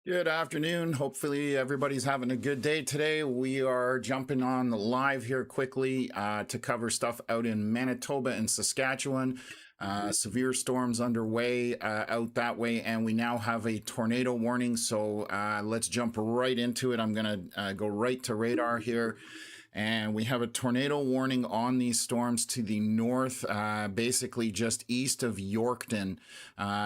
Good afternoon. Hopefully, everybody's having a good day today. We are jumping on live here quickly to cover stuff out in Manitoba and Saskatchewan. Severe storms underway out that way, and we now have a tornado warning. So let's jump right into it. I'm going to go right to radar here. And we have a tornado warning on these storms to the north, basically just east of Yorkton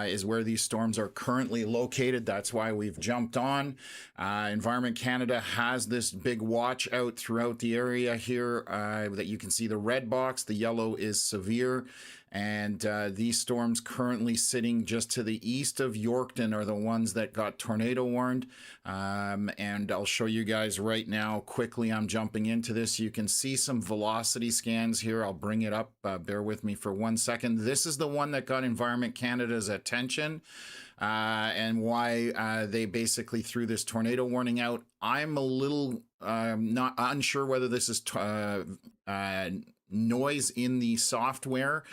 is where these storms are currently located. That's why we've jumped on. Environment Canada has this big watch out throughout the area here that you can see the red box. The yellow is severe. And these storms currently sitting just to the east of Yorkton are the ones that got tornado warned. And I'll show you guys right now quickly. I'm jumping into this. You can see some velocity scans here. I'll bring it up. Bear with me for 1 second. This is the one that got Environment Canada's attention. And why they basically threw this tornado warning out. I'm a little not unsure whether this is noise in the software.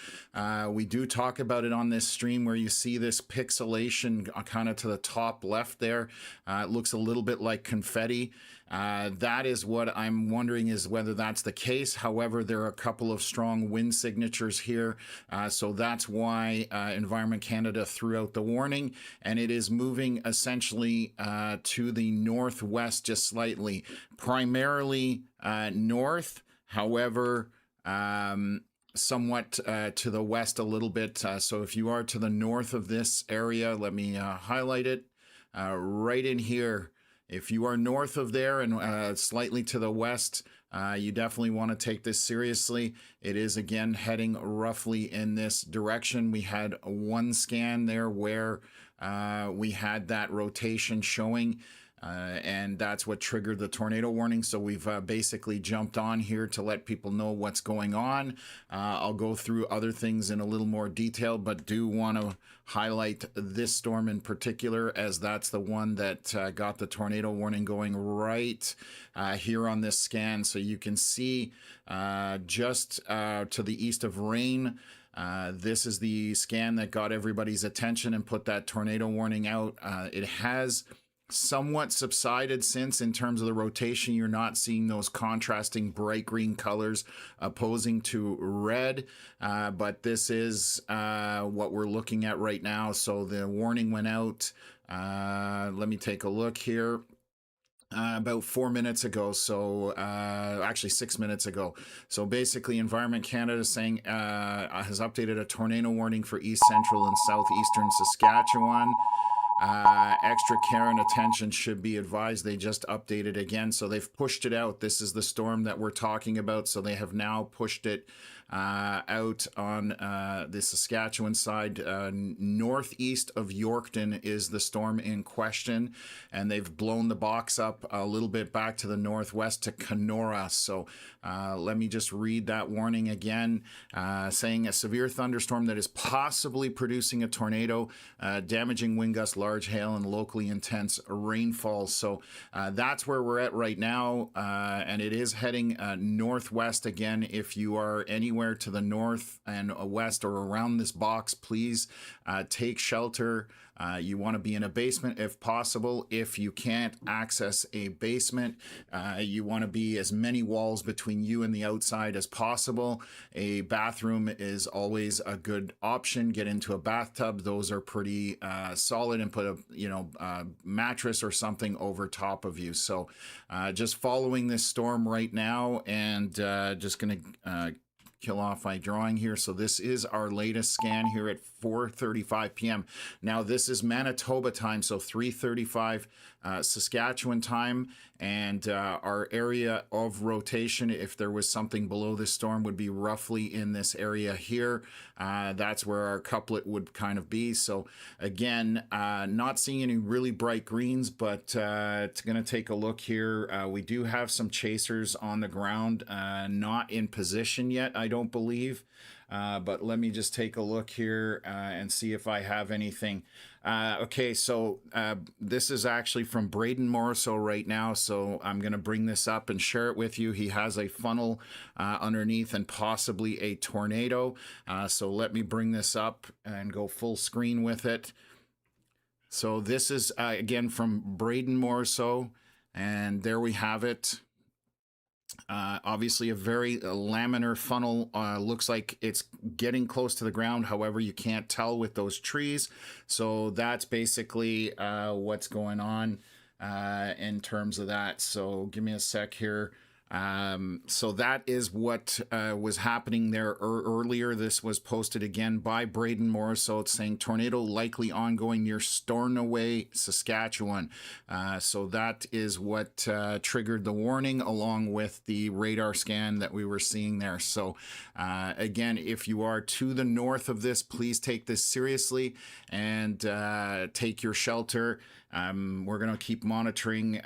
We do talk about it on this stream where you see this pixelation kind of to the top left there. It looks a little bit like confetti. That is what I'm wondering is whether that's the case. However, there are a couple of strong wind signatures here. So that's why Environment Canada threw out the warning, and it is moving essentially to the northwest just slightly, primarily north. However, somewhat to the west a little bit. So if you are to the north of this area, let me highlight it right in here. If you are north of there and slightly to the west, you definitely want to take this seriously. It is again heading roughly in this direction. We had one scan there where we had that rotation showing. And that's what triggered the tornado warning. So we've basically jumped on here to let people know what's going on. I'll go through other things in a little more detail, but do want to highlight this storm in particular, as that's the one that got the tornado warning going right here on this scan. So you can see just to the east of Rain. This is the scan that got everybody's attention and put that tornado warning out. It has somewhat subsided since in terms of the rotation. You're not seeing those contrasting bright green colors opposing to red, but this is what we're looking at right now. So the warning went out. Let me take a look here. About 4 minutes ago, so actually 6 minutes ago. So basically, Environment Canada saying has updated a tornado warning for east central and southeastern Saskatchewan. Extra care and attention should be advised. They just updated again, so they've pushed it out. This is the storm that we're talking about, so they have now pushed it out on the Saskatchewan side. Northeast of Yorkton is the storm in question, and they've blown the box up a little bit back to the northwest to Kenora. So let me just read that warning again, saying a severe thunderstorm that is possibly producing a tornado, damaging wind gusts, large hail, and locally intense rainfall. So that's where we're at right now, and it is heading northwest again. If you are anywhere to the north and west or around this box, please take shelter. You want to be in a basement if possible. If you can't access a basement, you want to be as many walls between you and the outside as possible. A bathroom is always a good option. Get into a bathtub. Those are pretty solid, and put a mattress or something over top of you. So just following this storm right now, and just going to kill off my drawing here. So this is our latest scan here at 4:35 p.m. Now this is Manitoba time, so 3:35 Saskatchewan time, and our area of rotation, if there was something below this storm, would be roughly in this area here. That's where our couplet would kind of be. So again, not seeing any really bright greens, but it's going to take a look here. We do have some chasers on the ground, not in position yet, I don't believe. But let me just take a look here and see if I have anything. Okay, so this is actually from Braden Morriso right now, so I'm going to bring this up and share it with you. He has a funnel underneath and possibly a tornado. So let me bring this up and go full screen with it. So this is again from Braden Morso, and there we have it. Obviously, a very laminar funnel. Looks like it's getting close to the ground. However, you can't tell with those trees. So that's basically what's going on in terms of that. So give me a sec here. So that is what was happening there earlier. This was posted again by Braden Morris. So it's saying tornado likely ongoing near Stornoway, Saskatchewan. So that is what triggered the warning, along with the radar scan that we were seeing there. So again, if you are to the north of this, please take this seriously and take your shelter. We're going to keep monitoring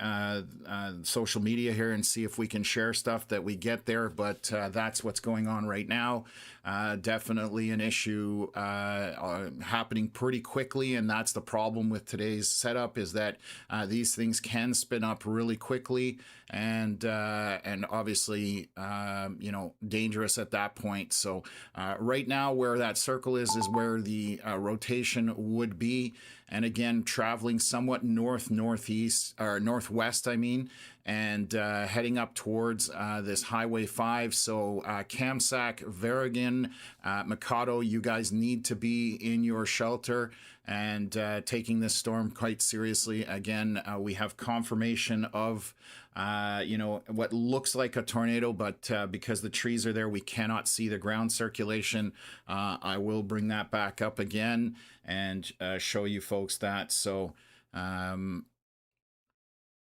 social media here and see if we can share stuff that we get there, but that's what's going on right now. Definitely an issue happening pretty quickly, and that's the problem with today's setup, is that these things can spin up really quickly, and obviously dangerous at that point. So right now, where that circle is where the rotation would be. And again, traveling somewhat northeast or northwest, I mean, and heading up towards this Highway 5. So Kamsack, Verrigan, Mikado, you guys need to be in your shelter and taking this storm quite seriously. Again, we have confirmation of what looks like a tornado, but because the trees are there, we cannot see the ground circulation. I will bring that back up again and show you folks that. So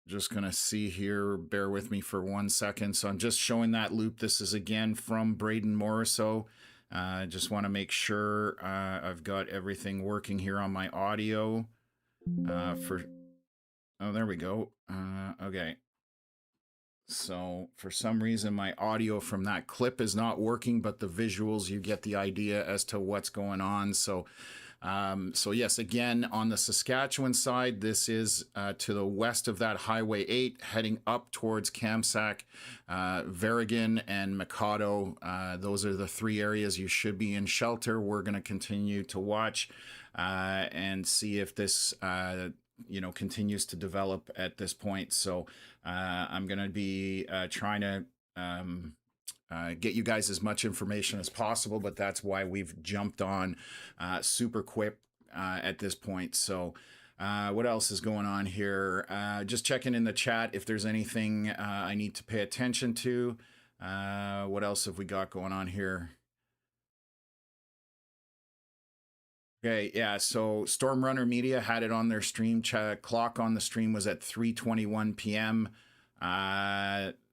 just gonna see here, bear with me for 1 second. So I'm just showing that loop. This is again from Braden Morriso. I just want to make sure I've got everything working here on my audio oh, there we go. Okay. So for some reason, my audio from that clip is not working, but the visuals, you get the idea as to what's going on. So yes, again, on the Saskatchewan side, this is to the west of that Highway 8, heading up towards Kamsack, Verrigan, and Mikado. Those are the three areas you should be in shelter. We're going to continue to watch and see if this continues to develop at this point. So I'm going to be trying to get you guys as much information as possible, but that's why we've jumped on super quick at this point. So what else is going on here? Just checking in the chat if there's anything I need to pay attention to. What else have we got going on here? Okay, yeah, so Storm Runner Media had it on their stream. Clock on the stream was at 3:21 p.m.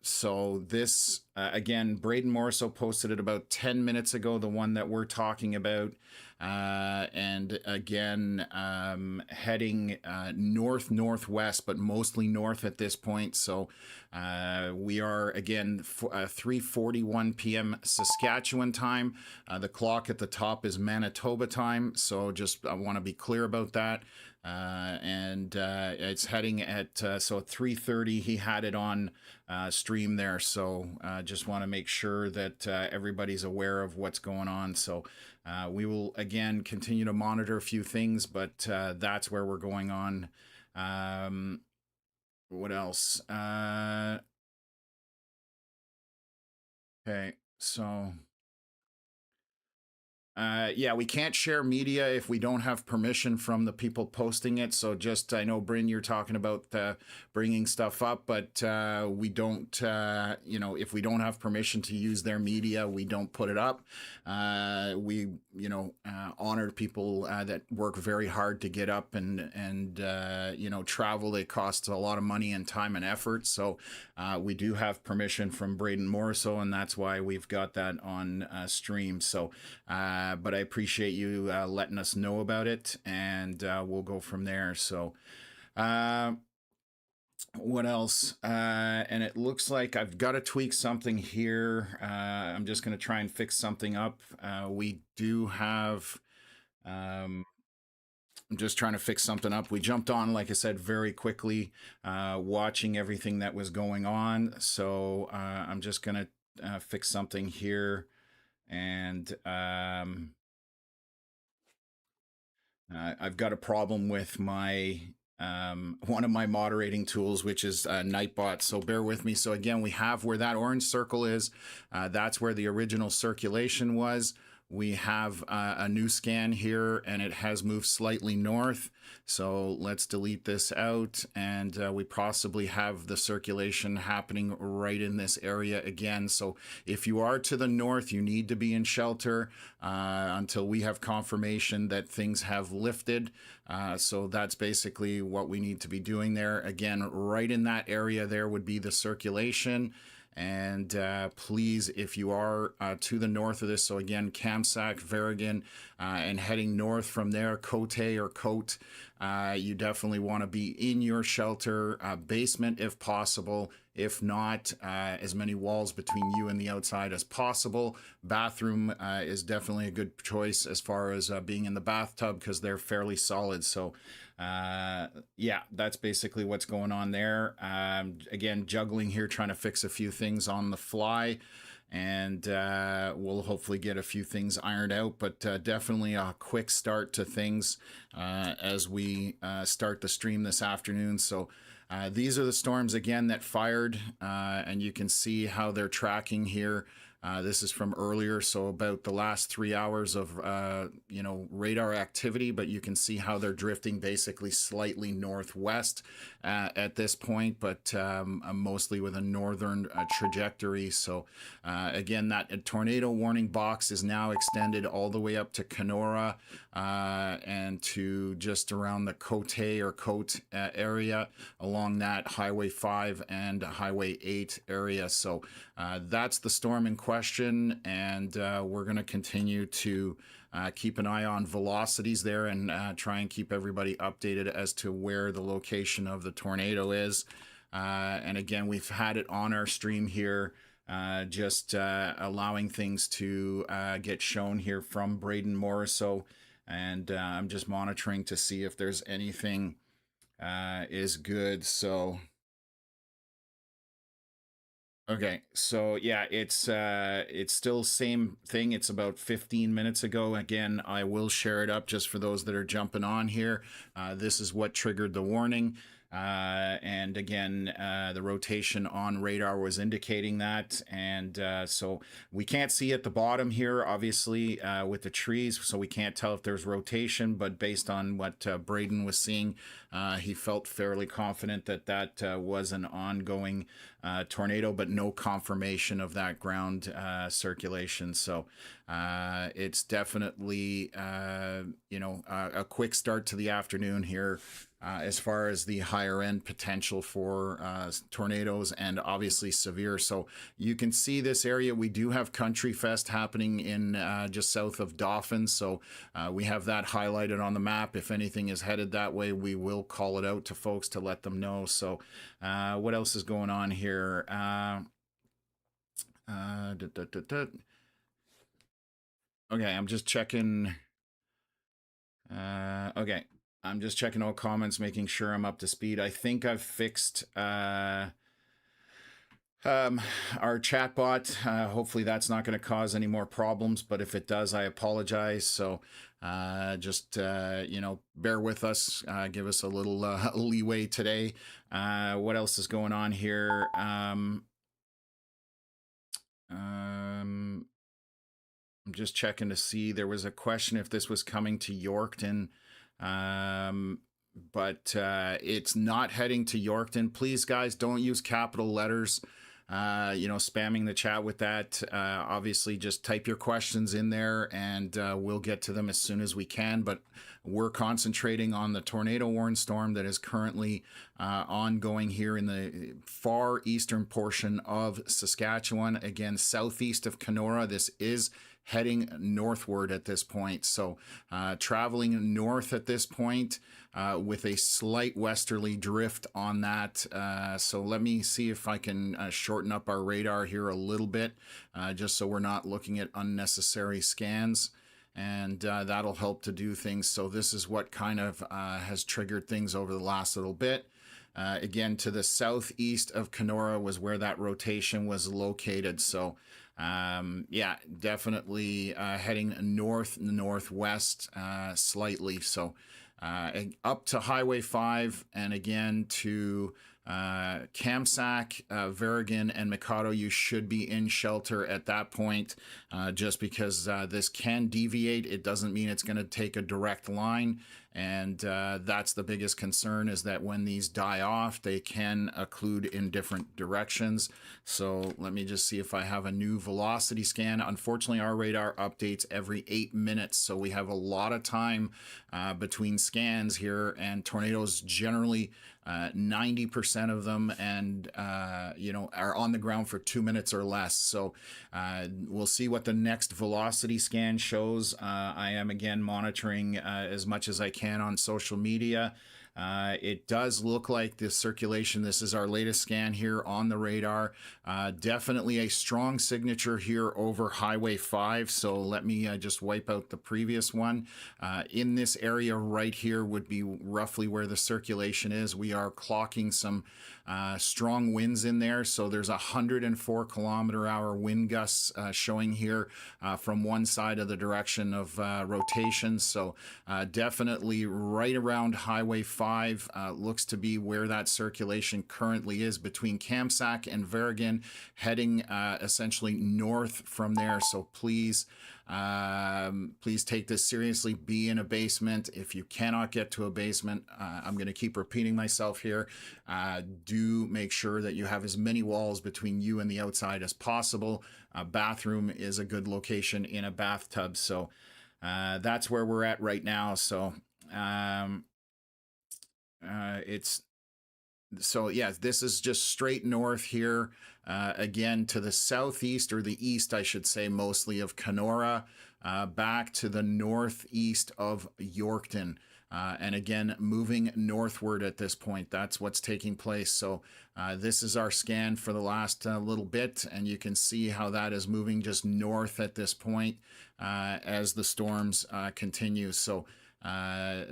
So this, again, Braden Morriso posted it about 10 minutes ago, the one that we're talking about. And again, heading north-northwest, but mostly north at this point. So we are, again, 3:41 p.m. Saskatchewan time. The clock at the top is Manitoba time. So just I want to be clear about that. And it's heading at so at 3:30 he had it on stream there, so just want to make sure that everybody's aware of what's going on. So we will again continue to monitor a few things, but that's where we're going on. What else? Okay, so yeah, we can't share media if we don't have permission from the people posting it. So just, I know, Bryn, you're talking about bringing stuff up, but we don't, if we don't have permission to use their media, we don't put it up. We, honor people that work very hard to get up and travel. It costs a lot of money and time and effort. So we do have permission from Braden Morriso, and that's why we've got that on stream. So, but I appreciate you letting us know about it, and we'll go from there. So what else? And it looks like I've got to tweak something here. I'm just going to try and fix something up. We do have... I'm just trying to fix something up. We jumped on, like I said, very quickly, watching everything that was going on. So I'm just going to fix something here. And I've got a problem with my one of my moderating tools, which is Nightbot. So bear with me. So again, we have where that orange circle is. That's where the original circulation was. We have a new scan here, and it has moved slightly north. So let's delete this out, and we possibly have the circulation happening right in this area again. So if you are to the north, you need to be in shelter until we have confirmation that things have lifted. So that's basically what we need to be doing there. Again, right in that area there would be the circulation. And please, if you are to the north of this, so again, Kamsack, Verrigan, and heading north from there, Cote or Cote, you definitely want to be in your shelter, basement if possible. If not, as many walls between you and the outside as possible. Bathroom is definitely a good choice as far as being in the bathtub, because they're fairly solid. So yeah, that's basically what's going on there. Again, juggling here, trying to fix a few things on the fly, and we'll hopefully get a few things ironed out, but definitely a quick start to things as we start the stream this afternoon. So these are the storms again that fired, and you can see how they're tracking here. This is from earlier, so about the last 3 hours of radar activity, but you can see how they're drifting basically slightly northwest at this point, but mostly with a northern trajectory. So again, that tornado warning box is now extended all the way up to Kenora and to just around the Cote or Cote area along that Highway 5 and Highway 8 area. So that's the storm in question, and we're going to continue to keep an eye on velocities there and try and keep everybody updated as to where the location of the tornado is. And again, we've had it on our stream here, just allowing things to get shown here from Braden Morriso, and I'm just monitoring to see if there's anything is good. So okay, so yeah, it's still same thing. It's about 15 minutes ago. Again, I will share it up just for those that are jumping on here. This is what triggered the warning. And again, the rotation on radar was indicating that. And so we can't see at the bottom here, obviously, with the trees, so we can't tell if there's rotation, but based on what Braden was seeing, he felt fairly confident that that was an ongoing tornado, but no confirmation of that ground circulation. So it's definitely, a quick start to the afternoon here. As far as the higher end potential for tornadoes, and obviously severe. So you can see this area. We do have Country Fest happening in just south of Dauphin. So we have that highlighted on the map. If anything is headed that way, we will call it out to folks to let them know. So what else is going on here? Okay, I'm just checking. Okay. I'm just checking all comments, making sure I'm up to speed. I think I've fixed our chatbot. Hopefully that's not going to cause any more problems, but if it does, I apologize. So just, bear with us. Give us a little leeway today. What else is going on here? I'm just checking to see. There was a question if this was coming to Yorkton. But it's not heading to Yorkton. Please, guys, don't use capital letters, spamming the chat with that. Obviously, just type your questions in there, and we'll get to them as soon as we can. But we're concentrating on the tornado warning storm that is currently ongoing here in the far eastern portion of Saskatchewan. Again, southeast of Kenora. This is heading northward at this point. So traveling north at this point with a slight westerly drift on that. So let me see if I can shorten up our radar here a little bit, just so we're not looking at unnecessary scans. And that'll help to do things. So this is what kind of has triggered things over the last little bit. Again, to the southeast of Kenora was where that rotation was located. So Yeah, definitely heading northwest slightly. So up to Highway 5 and again to Kamsack, Verrigan, and Mikado. You should be in shelter at that point, just because this can deviate. It doesn't mean it's going to take a direct line. And that's the biggest concern, is that when these die off, they can occlude in different directions. So let me just see if I have a new velocity scan. Unfortunately, our radar updates every 8 minutes, so we have a lot of time between scans here, and tornadoes generally 90% of them and are on the ground for 2 minutes or less. So we'll see what the next velocity scan shows. I am again monitoring as much as I can on social media. It does look like the circulation, this is our latest scan here on the radar, definitely a strong signature here over Highway 5. So let me just wipe out the previous one. In this area right here would be roughly where the circulation is. We are clocking some strong winds in there. So there's 104-kilometer-hour wind gusts showing here from one side of the direction of rotation. So definitely right around Highway 5 looks to be where that circulation currently is, between Kamsack and Verrigan, heading essentially north from there. So please take this seriously. Be in a basement. If you cannot get to a basement, I'm going to keep repeating myself here. Do make sure that you have as many walls between you and the outside as possible. A bathroom is a good location in a bathtub. So that's where we're at right now. So this is just straight north here, again to the southeast, or the east I should say, mostly, of Kenora, back to the northeast of Yorkton, and again moving northward at this point. That's what's taking place. So this is our scan for the last little bit, and you can see how that is moving just north at this point as the storms continue. So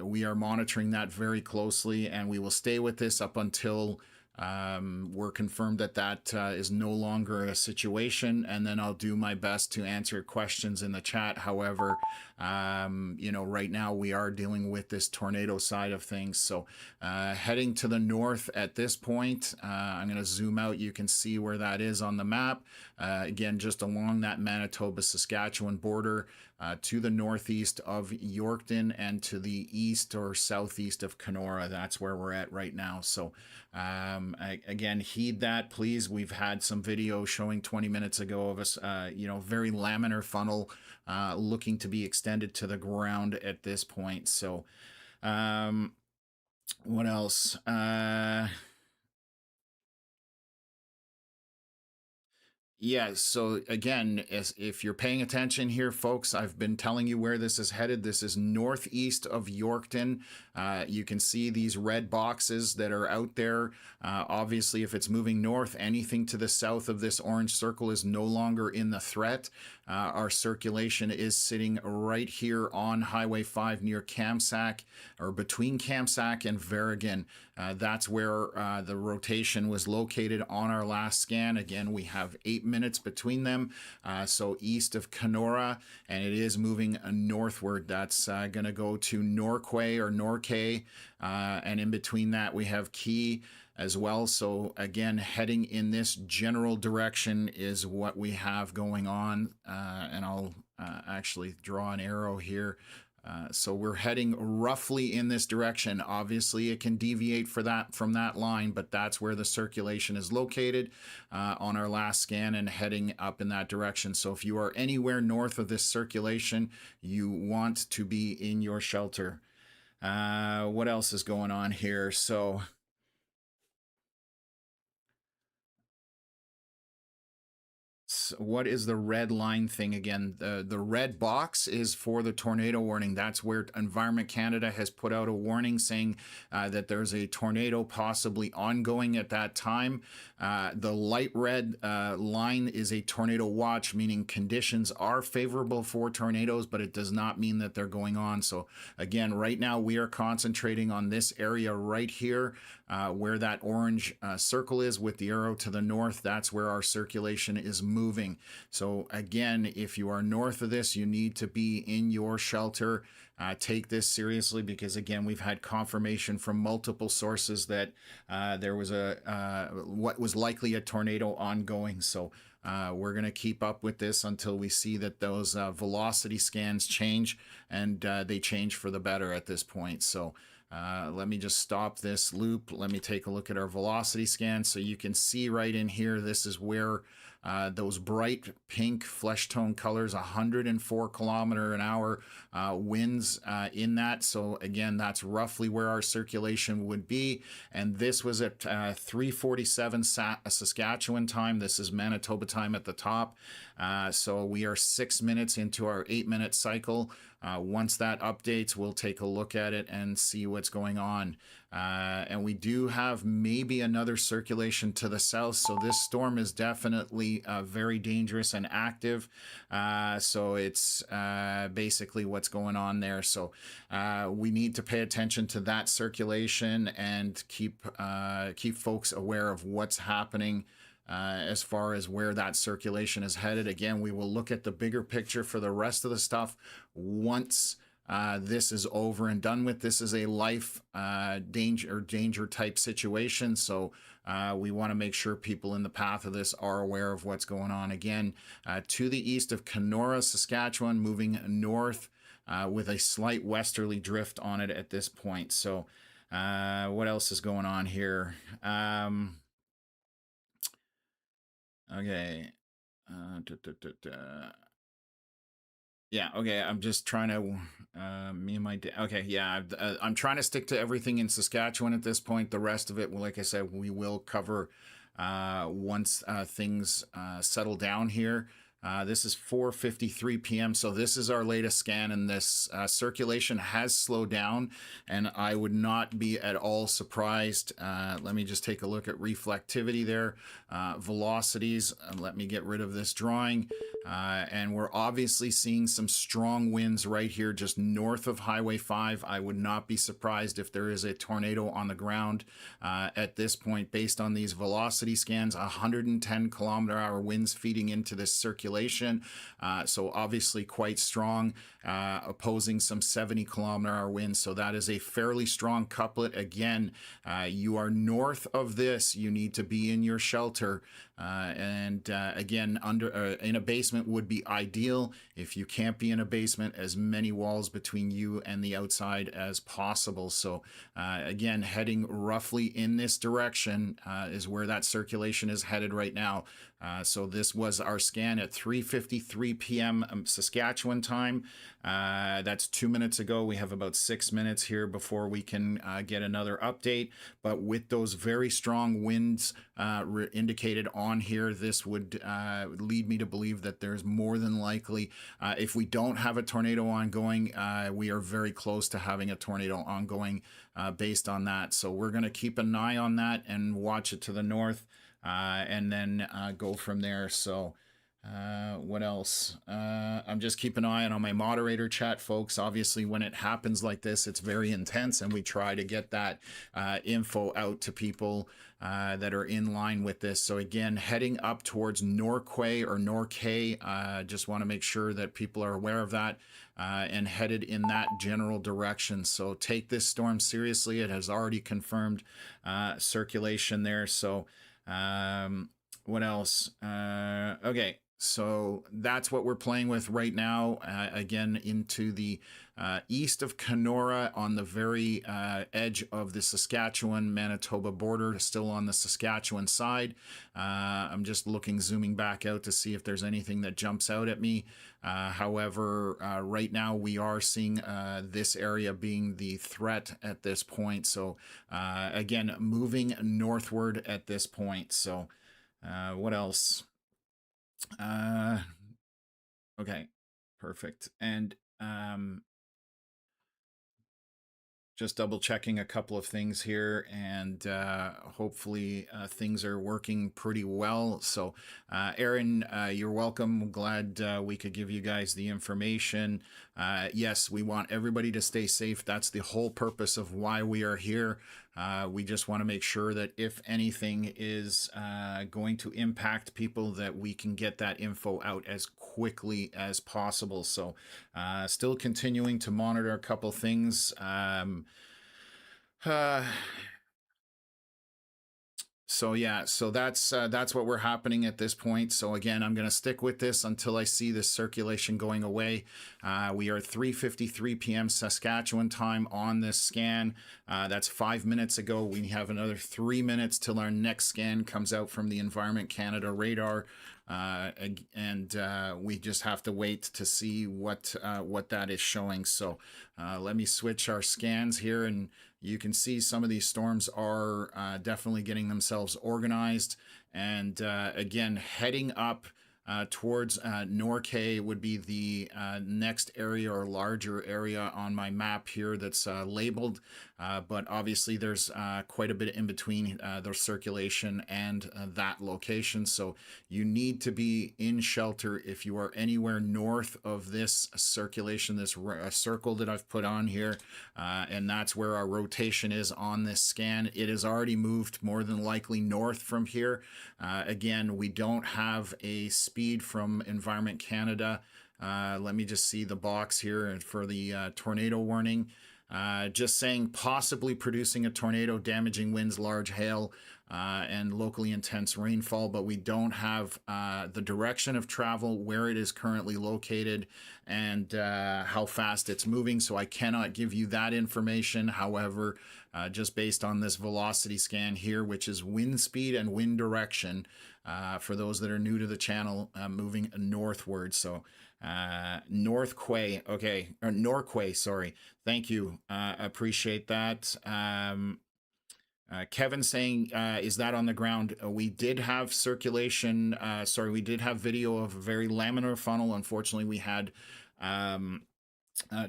we are monitoring that very closely, and we will stay with this up until we're confirmed that is no longer a situation, and then I'll do my best to answer questions in the chat. However, right now we are dealing with this tornado side of things. So heading to the north at this point, I'm going to zoom out. You can see where that is on the map. Again, just along that Manitoba-Saskatchewan border, to the northeast of Yorkton and to the east or southeast of Kenora. That's where we're at right now. So again, heed that, please. We've had some video showing 20 minutes ago of us, very laminar funnel looking to be extended to the ground at this point. So what else? Yeah, so again, if you're paying attention here, folks, I've been telling you where this is headed. This is northeast of Yorkton. You can see these red boxes that are out there. Obviously, if it's moving north, anything to the south of this orange circle is no longer in the threat. Our circulation is sitting right here on Highway 5 near Kamsack, or between Kamsack and Verrigan. That's where the rotation was located on our last scan. Again, we have 8 minutes between them, so east of Kenora, and it is moving northward. That's going to go to Norquay or Norquay, and in between that we have Key as well. So again, heading in this general direction is what we have going on, and I'll actually draw an arrow here. So we're heading roughly in this direction. Obviously, it can deviate from that line, but that's where the circulation is located on our last scan, and heading up in that direction. So if you are anywhere north of this circulation, you want to be in your shelter. What else is going on here? So what is the red line thing again? The red box is for the tornado warning. That's where Environment Canada has put out a warning saying that there's a tornado possibly ongoing at that time. The light red line is a tornado watch, meaning conditions are favorable for tornadoes, but it does not mean that they're going on. So again, right now we are concentrating on this area right here, where that orange circle is with the arrow to the north. That's where our circulation is moving moving. So again, if you are north of this, you need to be in your shelter. Take this seriously, because again, we've had confirmation from multiple sources that there was what was likely a tornado ongoing. So we're going to keep up with this until we see that those velocity scans change, and they change for the better at this point. So let me just stop this loop. Let me take a look at our velocity scan. So you can see right in here, this is where those bright pink flesh tone colors, 104 kilometer an hour winds in that. So again, that's roughly where our circulation would be. And this was at 3:47 Saskatchewan time. This is Manitoba time at the top. So we are 6 minutes into our 8-minute cycle. Once that updates, we'll take a look at it and see what's going on. And we do have maybe another circulation to the south. So this storm is definitely very dangerous and active. So it's basically what's going on there. So we need to pay attention to that circulation and keep folks aware of what's happening as far as where that circulation is headed. Again, we will look at the bigger picture for the rest of the stuff once this is over and done with. This is a life danger type situation. So we want to make sure people in the path of this are aware of what's going on. Again, to the east of Kenora, Saskatchewan, moving north with a slight westerly drift on it at this point. So what else is going on here? Okay. Yeah, okay. I'm just trying to, me and my, okay, yeah, I'm trying to stick to everything in Saskatchewan at this point. The rest of it, well, like I said, we will cover once things settle down here. This is 4:53 p.m. So this is our latest scan, and this circulation has slowed down, and I would not be at all surprised. Let me just take a look at reflectivity there, velocities. Let me get rid of this drawing. And we're obviously seeing some strong winds right here just north of Highway 5. I would not be surprised if there is a tornado on the ground at this point based on these velocity scans. 110 kilometer hour winds feeding into this circulation. So obviously quite strong, opposing some 70 kilometer hour winds. So that is a fairly strong couplet. Again, you are north of this, you need to be in your shelter. Again, in a basement would be ideal. If you can't be in a basement, as many walls between you and the outside as possible. So again, heading roughly in this direction is where that circulation is headed right now. So this was our scan at 3:53 p.m. Saskatchewan time. That's 2 minutes ago. We have about 6 minutes here before we can get another update. But with those very strong winds indicated on here, this would lead me to believe that there's more than likely, if we don't have a tornado ongoing, we are very close to having a tornado ongoing based on that. So we're going to keep an eye on that and watch it to the north. And then go from there. So what else? I'm just keeping an eye on my moderator chat, folks. Obviously, when it happens like this, it's very intense, and we try to get that info out to people that are in line with this. So again, heading up towards Norquay or Norquay, just want to make sure that people are aware of that and headed in that general direction. So take this storm seriously. It has already confirmed circulation there. So what else? Okay, so that's what we're playing with right now. Again, into the east of Kenora, on the very edge of the Saskatchewan-Manitoba border, still on the Saskatchewan side. I'm just zooming back out to see if there's anything that jumps out at me. However, right now we are seeing this area being the threat at this point. So again, moving northward at this point. So what else? Okay, perfect. And just double checking a couple of things here, and hopefully things are working pretty well. So Aaron, you're welcome. I'm glad we could give you guys the information. Yes, we want everybody to stay safe. That's the whole purpose of why we are here. We just want to make sure that if anything is going to impact people, that we can get that info out as quickly as possible. So still continuing to monitor a couple things. Uh, so yeah, so that's what we're happening at this point. So again, I'm going to stick with this until I see this circulation going away. We are 3:53 p.m. Saskatchewan time on this scan. That's 5 minutes ago. We have another 3 minutes till our next scan comes out from the Environment Canada radar. And we just have to wait to see what that is showing. So let me switch our scans here, and you can see some of these storms are definitely getting themselves organized. And again, heading up towards Norquay would be the next area or larger area on my map here that's labeled. But obviously there's quite a bit in between the circulation and that location. So you need to be in shelter if you are anywhere north of this circulation, this circle that I've put on here. And that's where our rotation is on this scan. It has already moved more than likely north from here. Again, we don't have a speed from Environment Canada. Let me just see the box here for the tornado warning. Just saying possibly producing a tornado, damaging winds, large hail, and locally intense rainfall, but we don't have the direction of travel, where it is currently located, and how fast it's moving. So I cannot give you that information. However, just based on this velocity scan here, which is wind speed and wind direction, for those that are new to the channel, moving northward. So Northquay, okay, or Norquay, sorry. Thank you. Appreciate that. Kevin saying, is that on the ground? We did have circulation. We did have video of a very laminar funnel. Unfortunately, we had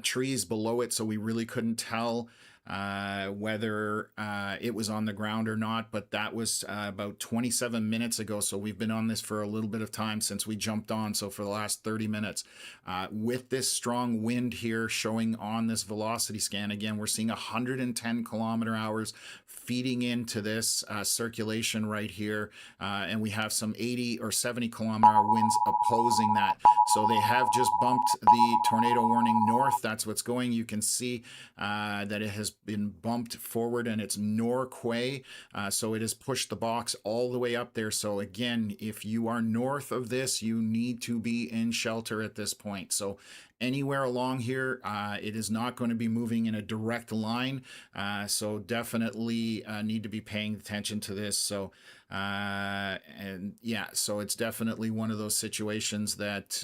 trees below it, so we really couldn't tell whether it was on the ground or not, but that was about 27 minutes ago. So we've been on this for a little bit of time since we jumped on. So for the last 30 minutes, with this strong wind here showing on this velocity scan, again, we're seeing 110 kilometer hours feeding into this circulation right here. And we have some 80 or 70 kilometer hour winds opposing that. So they have just bumped the tornado warning north. That's what's going. You can see that it has been bumped forward, and it's Norquay. So it has pushed the box all the way up there. So again, if you are north of this, you need to be in shelter at this point. So anywhere along here, it is not going to be moving in a direct line. So definitely need to be paying attention to this. So and yeah, so it's definitely one of those situations that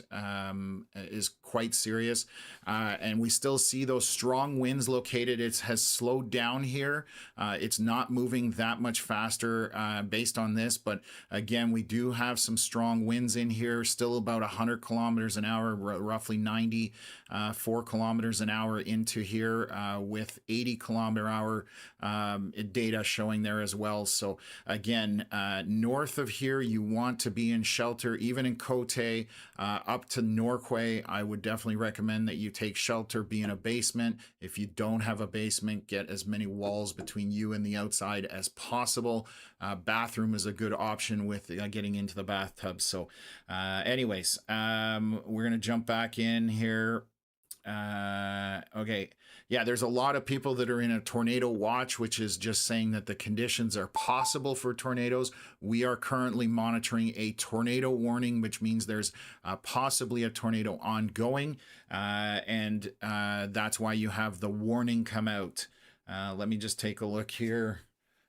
is quite serious. And we still see those strong winds located. It has slowed down here. It's not moving that much faster based on this, but again, we do have some strong winds in here, still about 100 kilometers an hour, roughly 94 kilometers an hour into here, with 80 kilometer hour data showing there as well. So again, north of here, you want to be in shelter. Even in Cote, up to Norquay, I would definitely recommend that you take shelter, be in a basement. If you don't have a basement, get as many walls between you and the outside as possible. Bathroom is a good option with getting into the bathtub. So anyways, we're going to jump back in here. Okay. Yeah, there's a lot of people that are in a tornado watch, which is just saying that the conditions are possible for tornadoes. We are currently monitoring a tornado warning, which means there's possibly a tornado ongoing. And that's why you have the warning come out. Let me just take a look here.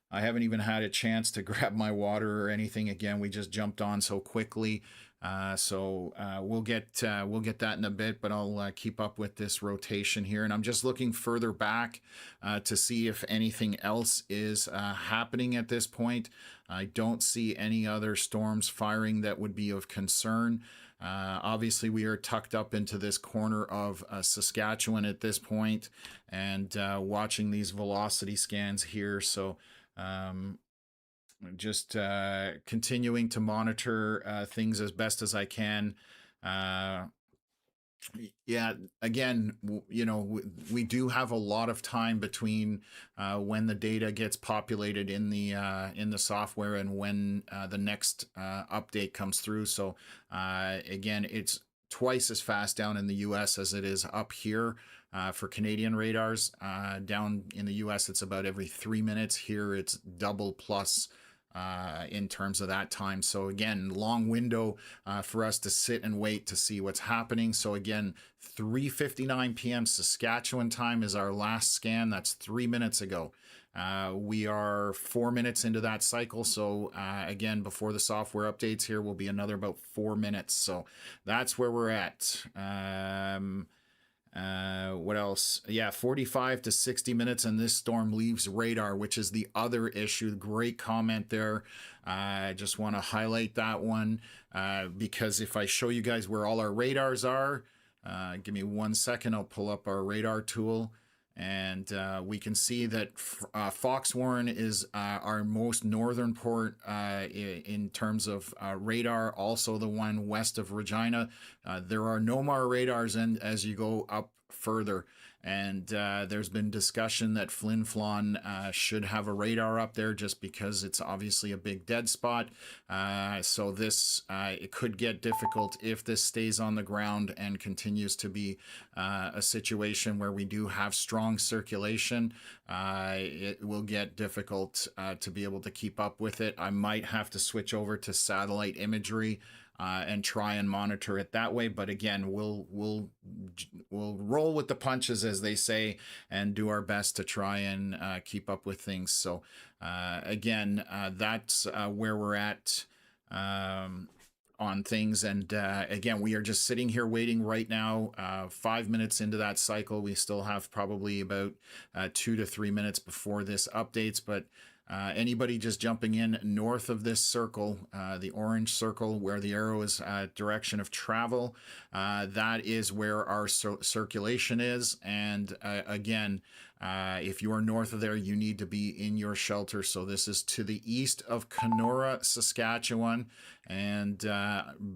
I haven't even had a chance to grab my water or anything. Again, we just jumped on so quickly. So we'll get that in a bit, but I'll keep up with this rotation here. And I'm just looking further back to see if anything else is happening at this point. I don't see any other storms firing that would be of concern. Obviously, we are tucked up into this corner of Saskatchewan at this point, and watching these velocity scans here. So just continuing to monitor things as best as I can. Yeah, again, we do have a lot of time between when the data gets populated in the software and when the next update comes through. So again, it's twice as fast down in the U.S. as it is up here. For Canadian radars, down in the US, it's about every 3 minutes. Here, it's double plus in terms of that time. So again, long window for us to sit and wait to see what's happening. So again, 3:59 p.m. Saskatchewan time is our last scan. That's 3 minutes ago. We are 4 minutes into that cycle. So again, before the software updates here, will be another about 4 minutes. So that's where we're at. What else? Yeah, 45 to 60 minutes, and this storm leaves radar, which is the other issue. Great comment there. I just want to highlight that one because if I show you guys where all our radars are, give me 1 second, I'll pull up our radar tool. And we can see that Foxwarren is our most northern port in terms of radar, also the one west of Regina. There are no more radars as you go up further. And there's been discussion that Flin Flon should have a radar up there just because it's obviously a big dead spot. So this it could get difficult if this stays on the ground and continues to be a situation where we do have strong circulation. It will get difficult to be able to keep up with it. I might have to switch over to satellite imagery and try and monitor it that way. But again, we'll roll with the punches, as they say, and do our best to try and keep up with things. So again, that's where we're at on things. And again, we are just sitting here waiting right now. 5 minutes into that cycle, we still have probably about 2 to 3 minutes before this updates. But anybody just jumping in north of this circle, the orange circle where the arrow is direction of travel, that is where our circulation is. And again, if you are north of there, you need to be in your shelter. So this is to the east of Kenora, Saskatchewan, and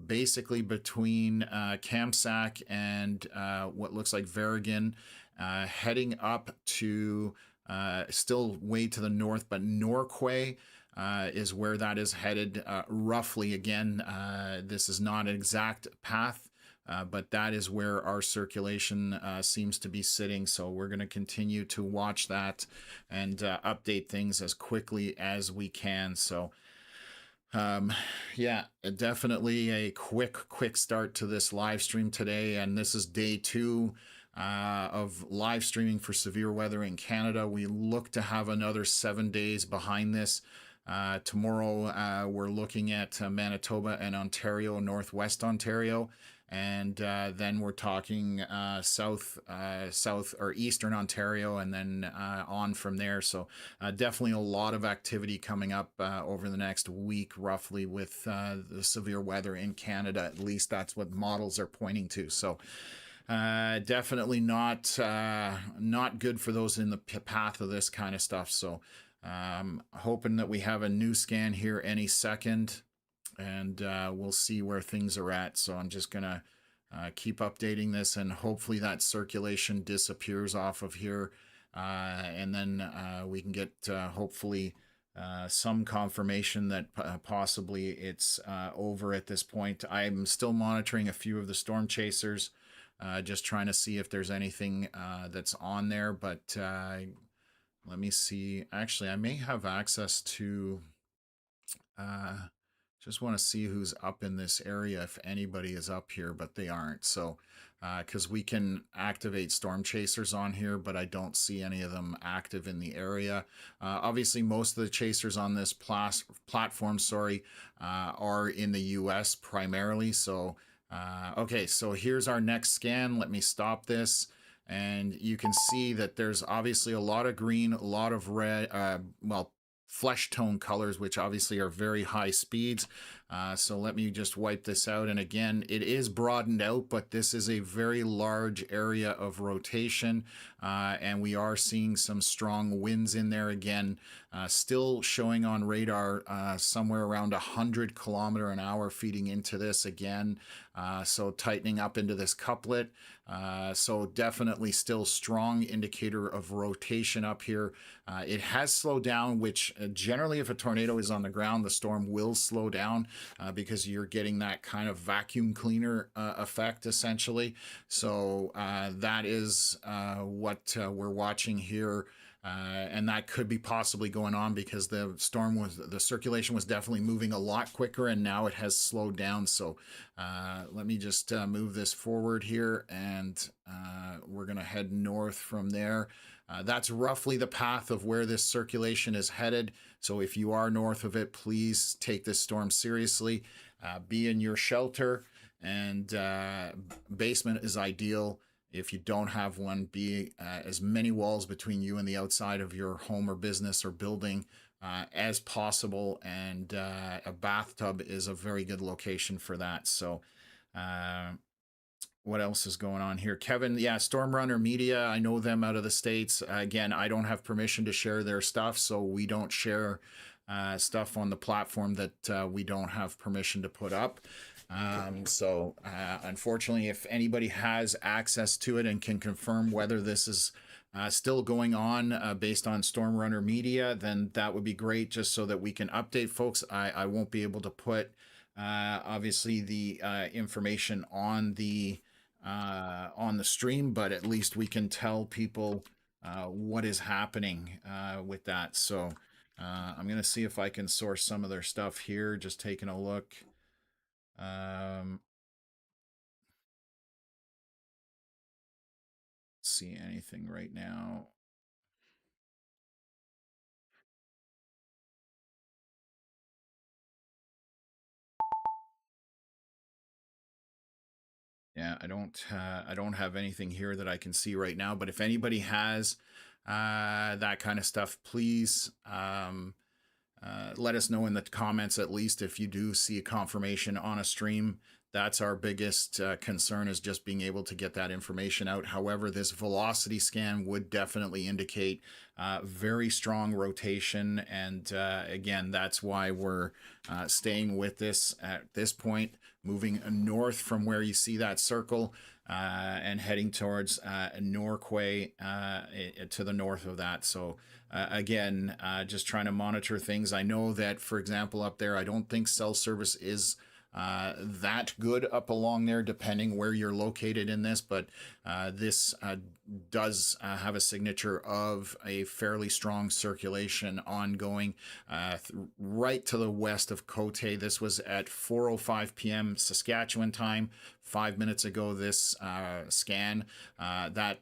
basically between Kamsack and what looks like Verrigan, heading up to still way to the north, but Norquay is where that is headed roughly. Again, this is not an exact path, but that is where our circulation seems to be sitting. So we're going to continue to watch that and update things as quickly as we can. So yeah, definitely a quick start to this live stream today. And this is day 2 of live streaming for severe weather in Canada. We look to have another 7 days behind this. Tomorrow, we're looking at Manitoba and Ontario, Northwest Ontario. And then we're talking south or eastern Ontario, and then on from there. So definitely a lot of activity coming up over the next week, roughly, with the severe weather in Canada. At least that's what models are pointing to. So definitely not good for those in the path of this kind of stuff. So hoping that we have a new scan here any second, and we'll see where things are at. So I'm just gonna keep updating this, and hopefully that circulation disappears off of here, and then we can get hopefully some confirmation that possibly it's over at this point. I'm still monitoring a few of the storm chasers, just trying to see if there's anything that's on there. But let me see. Actually, I may have access to just want to see who's up in this area, if anybody is up here, but they aren't. So because we can activate storm chasers on here, but I don't see any of them active in the area. Obviously, most of the chasers on this platform, are in the US primarily. So okay, so here's our next scan. Let me stop this. And you can see that there's obviously a lot of green, a lot of red, well, flesh tone colors, which obviously are very high speeds. So let me just wipe this out. And again, it is broadened out, but this is a very large area of rotation. And we are seeing some strong winds in there again, still showing on radar somewhere around 100 km/h feeding into this again. So tightening up into this couplet. So definitely still strong indicator of rotation up here. It has slowed down, which generally if a tornado is on the ground, the storm will slow down because you're getting that kind of vacuum cleaner effect essentially. So that is what we're watching here. And that could be possibly going on because the circulation was definitely moving a lot quicker, and now it has slowed down. So let me just move this forward here, and we're going to head north from there. That's roughly the path of where this circulation is headed. So if you are north of it, please take this storm seriously. Be in your shelter, and basement is ideal. If you don't have one, be as many walls between you and the outside of your home or business or building as possible. And a bathtub is a very good location for that. So what else is going on here? Kevin, yeah, Storm Runner Media, I know them out of the States. Again, I don't have permission to share their stuff, so we don't share stuff on the platform that we don't have permission to put up. Unfortunately, if anybody has access to it and can confirm whether this is still going on based on Storm Runner Media, then that would be great, just so that we can update folks. I won't be able to put obviously the information on the stream, but at least we can tell people what is happening with that. So I'm going to see if I can source some of their stuff here, just taking a look. See anything right now. Yeah, I don't have anything here that I can see right now, but if anybody has that kind of stuff, please let us know in the comments, at least if you do see a confirmation on a stream. That's our biggest concern, is just being able to get that information out. However, this velocity scan would definitely indicate very strong rotation. And again, that's why we're staying with this at this point, moving north from where you see that circle and heading towards Norquay to the north of that. So again, just trying to monitor things. I know that, for example, up there, I don't think cell service is that good up along there, depending where you're located in this, but this does have a signature of a fairly strong circulation ongoing right to the west of Cote. This was at 4:05 p.m. Saskatchewan time. 5 minutes ago, this scan, that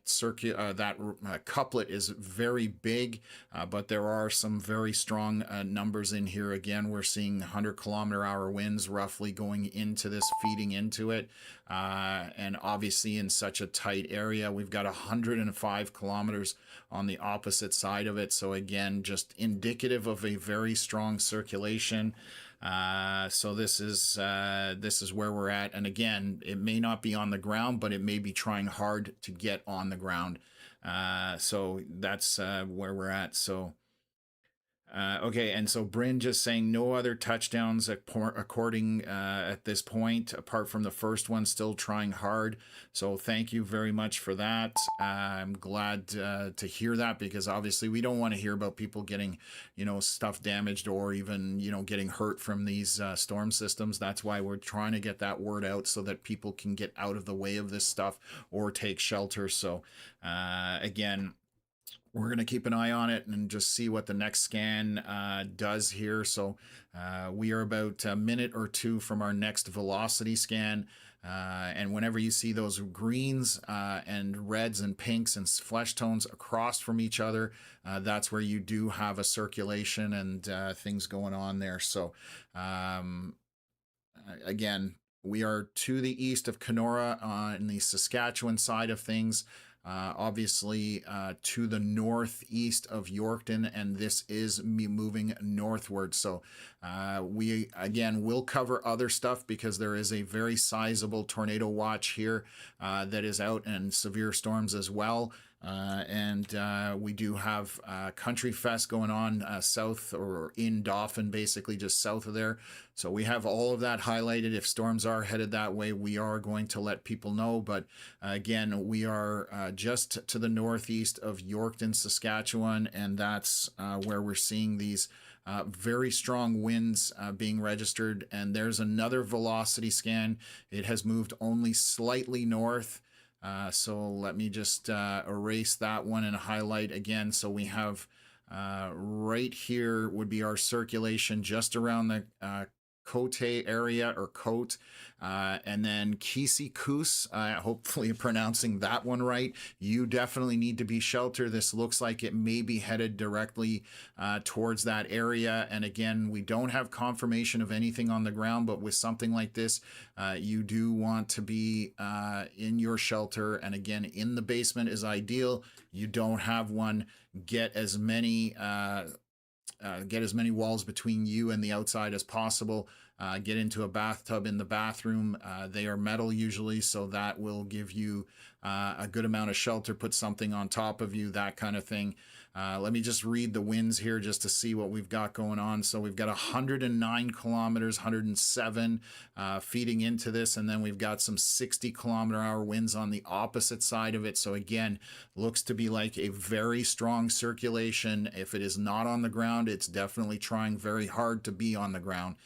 couplet is very big, but there are some very strong numbers in here. Again, we're seeing 100 km/h winds roughly going into this, feeding into it. And obviously in such a tight area, we've got 105 kilometers on the opposite side of it. So again, just indicative of a very strong circulation. So this is where we're at. And again, it may not be on the ground, but it may be trying hard to get on the ground. So that's where we're at. So okay, and so Bryn just saying no other touchdowns according at this point, apart from the first one, still trying hard. So thank you very much for that. I'm glad to hear that, because obviously we don't want to hear about people getting, stuff damaged or even, getting hurt from these storm systems. That's why we're trying to get that word out so that people can get out of the way of this stuff or take shelter. So again, we're going to keep an eye on it and just see what the next scan does here. So we are about a minute or two from our next velocity scan. And whenever you see those greens and reds and pinks and flesh tones across from each other, that's where you do have a circulation and things going on there. So again, we are to the east of Kenora in the Saskatchewan side of things. obviously to the northeast of Yorkton, and this is moving northward. So we again will cover other stuff because there is a very sizable tornado watch here that is out, and severe storms as well. And we do have Country Fest going on south or in Dauphin, basically just south of there. So we have all of that highlighted. If storms are headed that way, we are going to let people know. But again, we are just to the northeast of Yorkton, Saskatchewan, and that's where we're seeing these very strong winds being registered. And there's another velocity scan. It has moved only slightly north. So let me just erase that one and highlight again. So we have right here would be our circulation just around the Cote area or Cote, and then Kisi-Kus, hopefully pronouncing that one right. You definitely need to be sheltered. This looks like it may be headed directly towards that area. And again, we don't have confirmation of anything on the ground, but with something like this, you do want to be in your shelter. And again, in the basement is ideal. You don't have one, get as many walls between you and the outside as possible. Get into a bathtub in the bathroom. They are metal usually, so that will give you a good amount of shelter. Put something on top of you, that kind of thing. Let me just read the winds here just to see what we've got going on. So we've got 109 kilometers, 107 feeding into this, and then we've got some 60-kilometer-hour winds on the opposite side of it. So again, looks to be like a very strong circulation. If it is not on the ground, it's definitely trying very hard to be on the ground.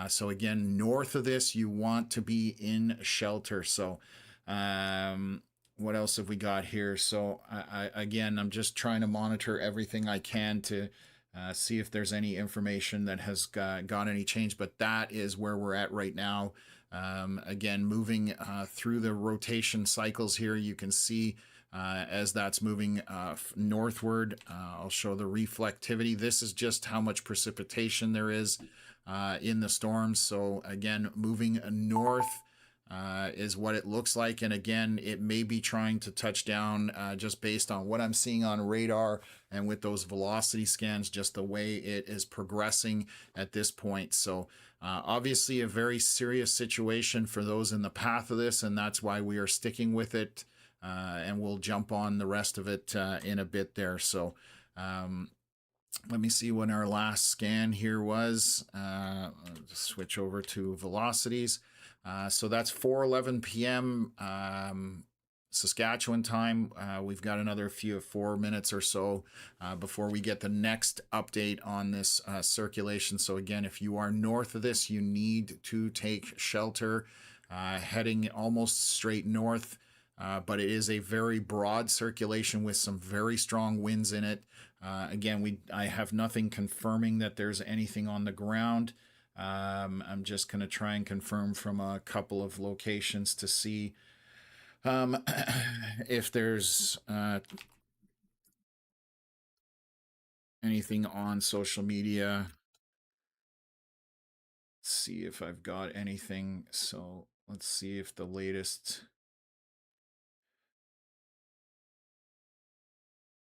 So again, north of this, you want to be in shelter. So what else have we got here? So again, I'm just trying to monitor everything I can to see if there's any information that has got any change, but that is where we're at right now. Again, moving through the rotation cycles here, you can see as that's moving northward. I'll show the reflectivity. This is just how much precipitation there is in the storms. So again, moving north is what it looks like. And again, it may be trying to touch down just based on what I'm seeing on radar and with those velocity scans, just the way it is progressing at this point. So obviously a very serious situation for those in the path of this, and that's why we are sticking with it. And we'll jump on the rest of it in a bit there. So let me see when our last scan here was. Just switch over to velocities. So that's 4:11 p.m. Saskatchewan time. We've got another 4 minutes or so before we get the next update on this circulation. So again, if you are north of this, you need to take shelter, heading almost straight north. But it is a very broad circulation with some very strong winds in it. Again, I have nothing confirming that there's anything on the ground. I'm just going to try and confirm from a couple of locations to see if there's anything on social media. Let's see if I've got anything. So let's see if the latest...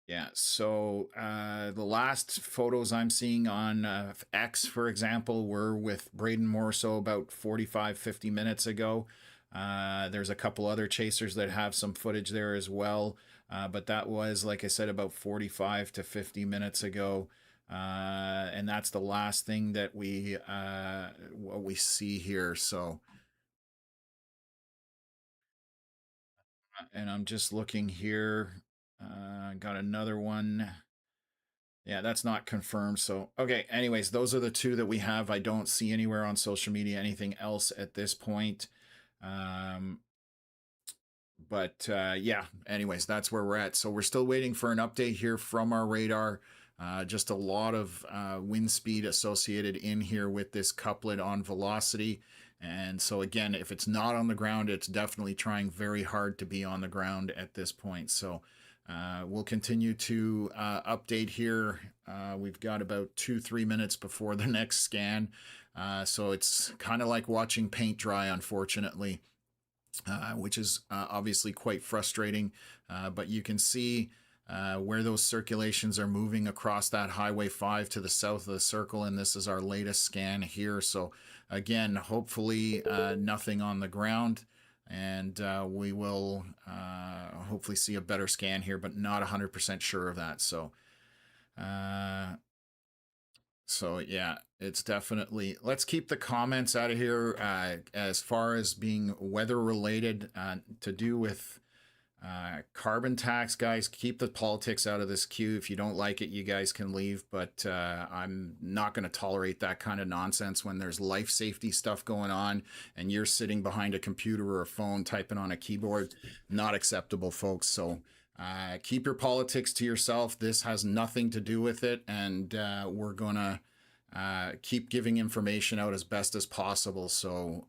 Yeah, so the last photos I'm seeing on X, for example, were with Braden Morso about 45, 50 minutes ago. There's a couple other chasers that have some footage there as well. But that was, like I said, about 45 to 50 minutes ago. And that's the last thing that what we see here. So, and I'm just looking here. Got another one. Yeah, that's not confirmed. So, okay. Anyways, those are the two that we have. I don't see anywhere on social media anything else at this point. But yeah, anyways, that's where we're at. So we're still waiting for an update here from our radar. Just a lot of wind speed associated in here with this couplet on velocity. And so again, if it's not on the ground, it's definitely trying very hard to be on the ground at this point. So we'll continue to update here. We've got about 2-3 minutes before the next scan. So it's kind of like watching paint dry, unfortunately. which is obviously quite frustrating. But you can see where those circulations are moving across that Highway 5 to the south of the circle, and this is our latest scan here. So again, hopefully nothing on the ground, and we will hopefully see a better scan here, but not 100% sure of that. So yeah, it's definitely, let's keep the comments out of here as far as being weather related to do with carbon tax. Guys, keep the politics out of this queue. If you don't like it, you guys can leave, but I'm not going to tolerate that kind of nonsense when there's life safety stuff going on and you're sitting behind a computer or a phone typing on a keyboard. Not acceptable, folks. So keep your politics to yourself. This has nothing to do with it, and we're gonna keep giving information out as best as possible. So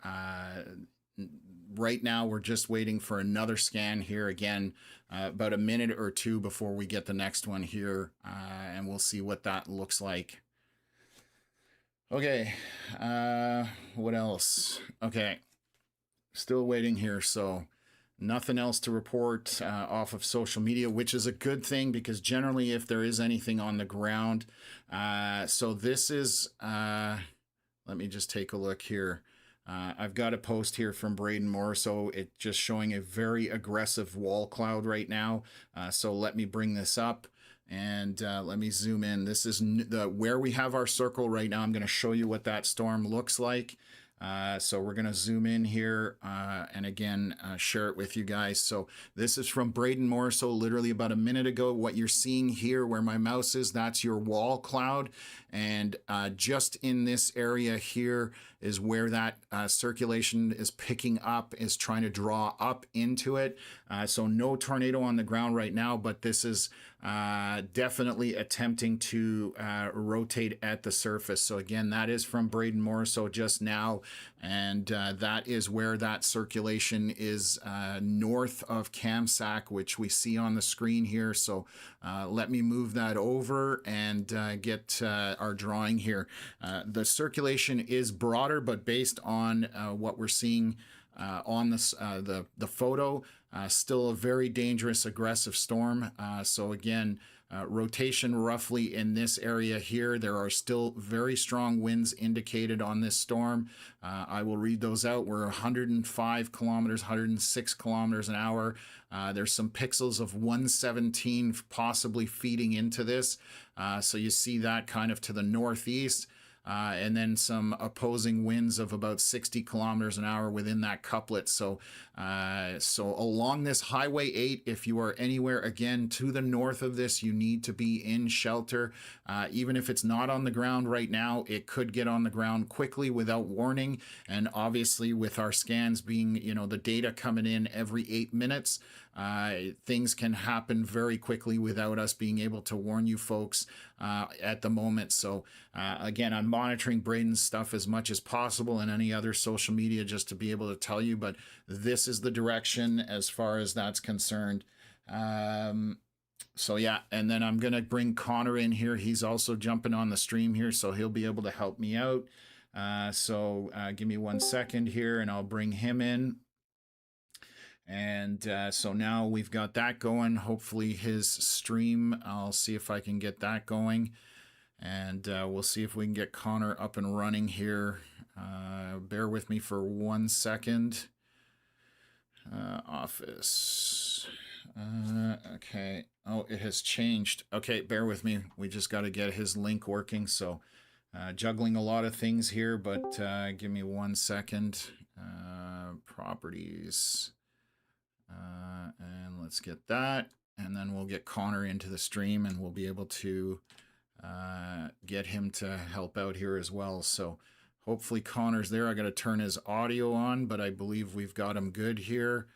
right now we're just waiting for another scan here again, about a minute or two before we get the next one here, and we'll see what that looks like. Okay, what else? Okay, still waiting here. So nothing else to report off of social media, which is a good thing, because generally if there is anything on the ground, so this is, let me just take a look here. I've got a post here from Braden Moore, so it's just showing a very aggressive wall cloud right now. So let me bring this up and let me zoom in. This is where we have our circle right now. I'm going to show you what that storm looks like. So we're going to zoom in here and again share it with you guys. So this is from Braden Moore. So literally about a minute ago, what you're seeing here where my mouse is, that's your wall cloud. And just in this area here is where that circulation is picking up, is trying to draw up into it. So no tornado on the ground right now, but this is definitely attempting to rotate at the surface. So again, that is from Braden Moore, so just now, and that is where that circulation is north of Kamsack, which we see on the screen here. So let me move that over and get our drawing here. The circulation is broader, but based on what we're seeing on this, the photo, still a very dangerous, aggressive storm. So again, rotation roughly in this area here. There are still very strong winds indicated on this storm. I will read those out. We're 105 kilometers, 106 kilometers an hour. There's some pixels of 117 possibly feeding into this. So you see that kind of to the northeast. And then some opposing winds of about 60 kilometers an hour within that couplet. So along this Highway 8, if you are anywhere, again, to the north of this, you need to be in shelter. Even if it's not on the ground right now, it could get on the ground quickly without warning. And obviously with our scans being, the data coming in every 8 minutes, things can happen very quickly without us being able to warn you folks at the moment. So again, I'm monitoring Braden's stuff as much as possible and any other social media just to be able to tell you, but this is the direction as far as that's concerned. So yeah, and then I'm gonna bring Connor in here. He's also jumping on the stream here, so he'll be able to help me out. So give me 1 second here and I'll bring him in. And so now we've got that going. Hopefully his stream, I'll see if I can get that going. And we'll see if we can get Connor up and running here. Bear with me for 1 second. Office. Okay. Oh, it has changed. Okay, bear with me. We just got to get his link working. So juggling a lot of things here, but give me 1 second. Properties. And let's get that, and then we'll get Connor into the stream and we'll be able to get him to help out here as well. So hopefully Connor's there. I got to turn his audio on, but I believe we've got him good here.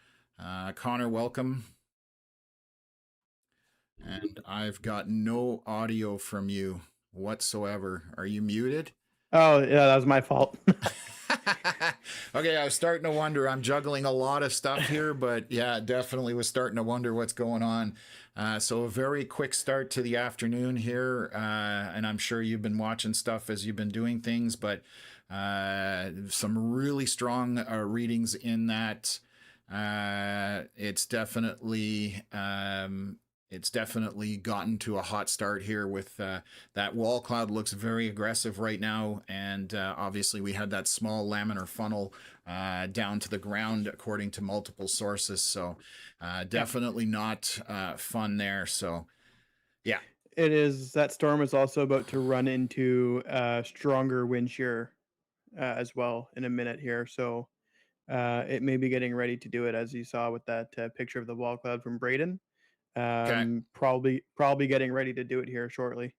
Connor, welcome. And I've got no audio from you whatsoever. Are you muted? Oh, yeah, that was my fault. Okay, I was starting to wonder. I'm juggling a lot of stuff here, but yeah, definitely was starting to wonder what's going on. So a very quick start to the afternoon here, and I'm sure you've been watching stuff as you've been doing things, but some really strong readings in that It's definitely gotten to a hot start here with that wall cloud looks very aggressive right now, and obviously we had that small laminar funnel down to the ground according to multiple sources. So Yep. definitely not fun there. So yeah. It is that storm is also about to run into stronger wind shear as well in a minute here. So it may be getting ready to do it, as you saw with that picture of the wall cloud from Braden. Okay. Probably getting ready to do it here shortly.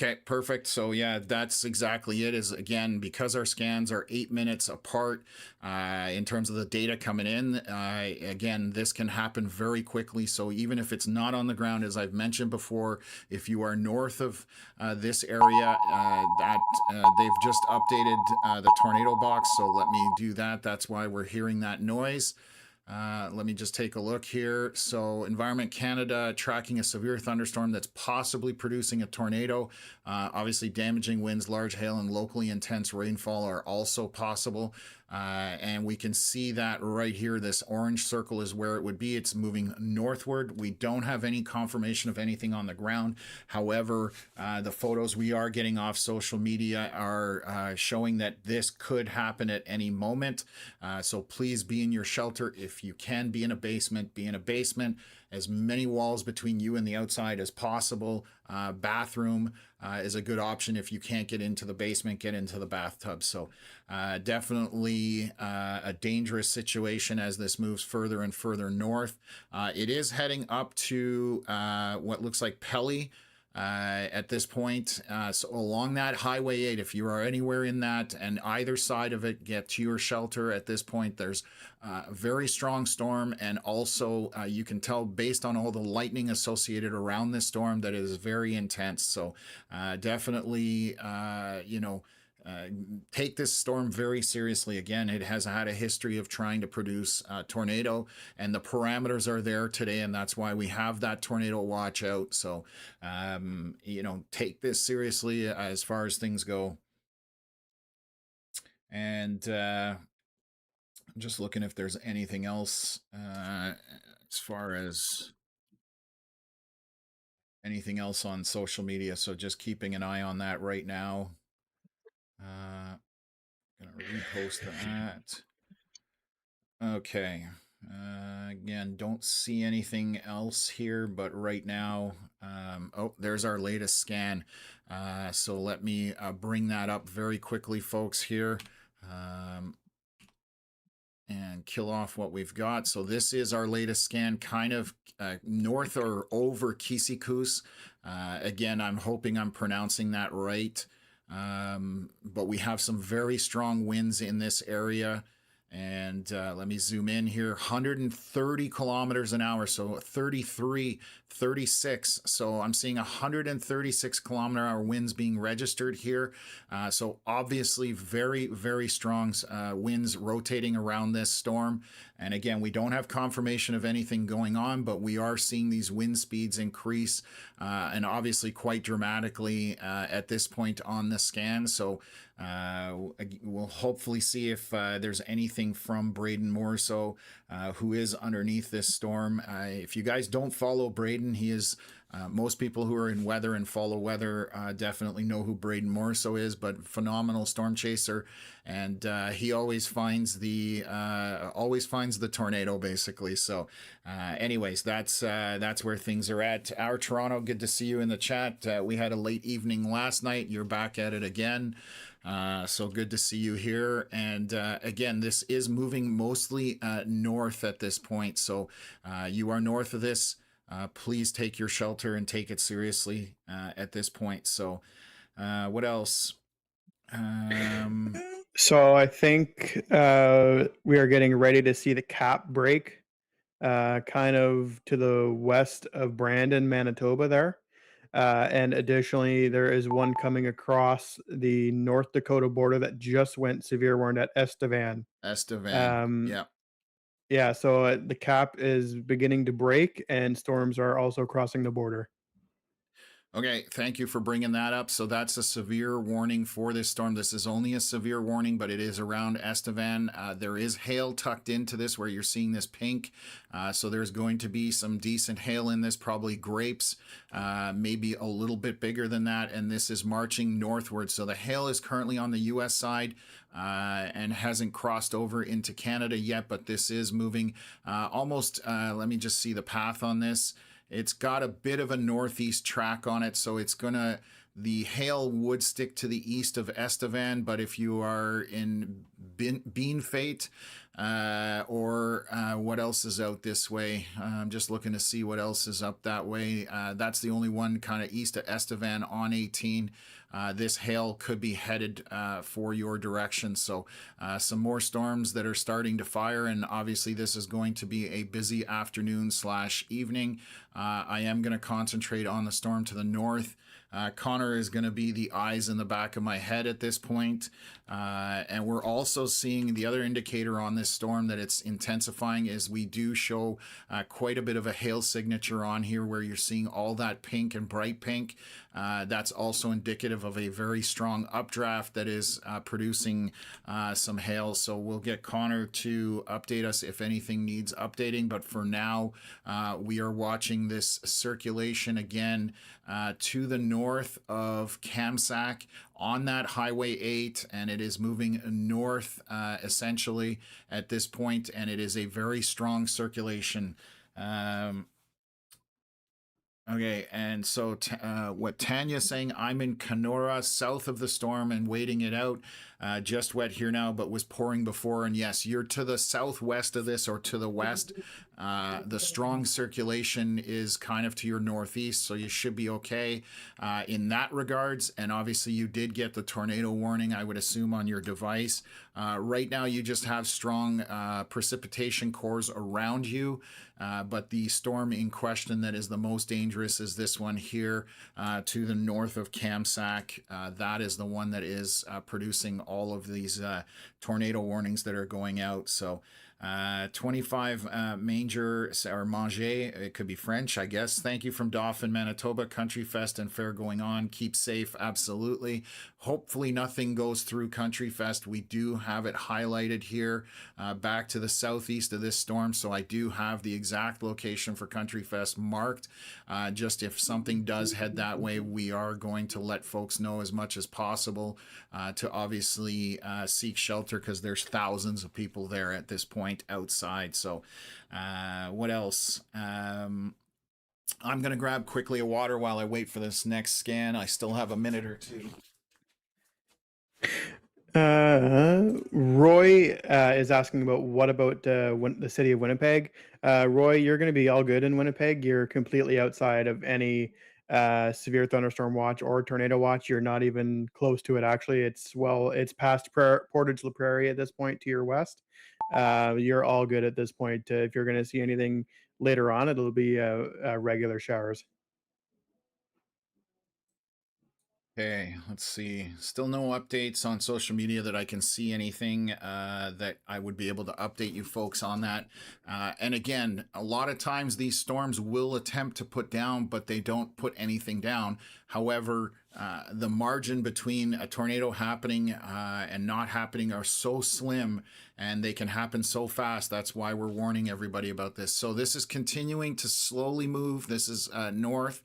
Okay, perfect. So yeah, that's exactly it. Is again because our scans are 8 minutes apart in terms of the data coming in. Again, this can happen very quickly. So even if it's not on the ground, as I've mentioned before, if you are north of this area, that they've just updated the tornado box. So let me do that. That's why we're hearing that noise. Let me just take a look here. So, Environment Canada tracking a severe thunderstorm that's possibly producing a tornado. Obviously, damaging winds, large hail, and locally intense rainfall are also possible. And we can see that right here. This orange circle is where it would be. It's moving northward. We don't have any confirmation of anything on the ground. However, the photos we are getting off social media are showing that this could happen at any moment. So please be in your shelter. If you can be in a basement, be in a basement. As many walls between you and the outside as possible. Bathroom is a good option. If you can't get into the basement, get into the bathtub. So definitely a dangerous situation as this moves further and further north. It is heading up to what looks like Pelly at this point. So along that Highway 8, if you are anywhere in that and either side of it, get to your shelter at this point. There's a very strong storm, and also you can tell based on all the lightning associated around this storm that it is very intense. So definitely, take this storm very seriously. Again, it has had a history of trying to produce a tornado, and the parameters are there today, and that's why we have that tornado watch out. So, take this seriously as far as things go. And I'm just looking if there's anything else as far as anything else on social media. So just keeping an eye on that right now. Gonna repost that. Okay. Again, don't see anything else here, but right now, oh, there's our latest scan. So let me bring that up very quickly, folks, here. And kill off what we've got. So this is our latest scan, kind of north or over Kisikus. Again, I'm hoping I'm pronouncing that right. But we have some very strong winds in this area. And let me zoom in here, 130 kilometers an hour. So 33, 36. So I'm seeing 136 km/h winds being registered here. So obviously very, very strong winds rotating around this storm. And again, we don't have confirmation of anything going on, but we are seeing these wind speeds increase and obviously quite dramatically at this point on the scan. So we'll hopefully see if there's anything from Braden Morso, who is underneath this storm. If you guys don't follow Braden, he is most people who are in weather and follow weather definitely know who Braden Morso is, but phenomenal storm chaser, and he always finds the tornado basically. So, anyways, that's where things are at. Our Toronto, good to see you in the chat. We had a late evening last night. You're back at it again. So good to see you here. And again, this is moving mostly north at this point. So you are north of this. Please take your shelter and take it seriously at this point. So what else? So I think we are getting ready to see the cap break, kind of to the west of Brandon, Manitoba there. And additionally, there is one coming across the North Dakota border that just went severe warned at Estevan. Estevan. Um, Yeah. yeah, so the cap is beginning to break, and storms are also crossing the border. Okay, thank you for bringing that up. So that's a severe warning for this storm. This is only a severe warning, but it is around Estevan. There is hail tucked into this where you're seeing this pink. So there's going to be some decent hail in this, probably grapes, maybe a little bit bigger than that. And this is marching northward. So the hail is currently on the US side. And hasn't crossed over into Canada yet, but this is moving almost. Let me just see the path on this. It's got a bit of a northeast track on it, so it's gonna, the hail would stick to the east of Estevan, but if you are in Bean Fate, or what else is out this way? I'm just looking to see what else is up that way. That's the only one kind of east of Estevan on 18. This hail could be headed for your direction. So some more storms that are starting to fire, and obviously this is going to be a busy afternoon / evening. I am going to concentrate on the storm to the north. Connor is going to be the eyes in the back of my head at this point. And we're also seeing the other indicator on this storm that it's intensifying is we do show quite a bit of a hail signature on here where you're seeing all that pink and bright pink. That's also indicative of a very strong updraft that is producing some hail. So we'll get Connor to update us if anything needs updating. But for now, we are watching this circulation again to the north of Kamsack on that Highway 8, and it is moving north essentially at this point, and it is a very strong circulation. Okay, and so what Tanya's saying, I'm in Kenora, south of the storm and waiting it out. Just wet here now, but was pouring before. And yes, you're to the southwest of this or to the west. The strong circulation is kind of to your northeast, so you should be okay in that regards. And obviously you did get the tornado warning, I would assume, on your device. Right now you just have strong precipitation cores around you, but the storm in question that is the most dangerous is this one here to the north of Kamsack. That is the one that is producing all of these tornado warnings that are going out. So 25 manger or manger, it could be French, I guess. Thank you from Dauphin, Manitoba. Country Fest and fair going on. Keep safe, absolutely. Hopefully nothing goes through Country Fest. We do have it highlighted here back to the southeast of this storm, so I do have the exact location for Country Fest marked. Just if something does head that way, we are going to let folks know as much as possible to obviously seek shelter, because there's thousands of people there at this point outside. So what else? I'm going to grab quickly a water while I wait for this next scan. I still have a minute or two. Roy is asking about what about the city of Winnipeg. Roy, you're going to be all good in Winnipeg. You're completely outside of any severe thunderstorm watch or tornado watch. You're not even close to it, actually. It's past Portage La Prairie at this point to your west. You're all good at this point. If you're going to see anything later on, it'll be regular showers. Okay, let's see. Still no updates on social media that I can see anything that I would be able to update you folks on that. And again, a lot of times these storms will attempt to put down, but they don't put anything down. However, the margin between a tornado happening and not happening are so slim, and they can happen so fast. That's why we're warning everybody about this. So this is continuing to slowly move. This is north,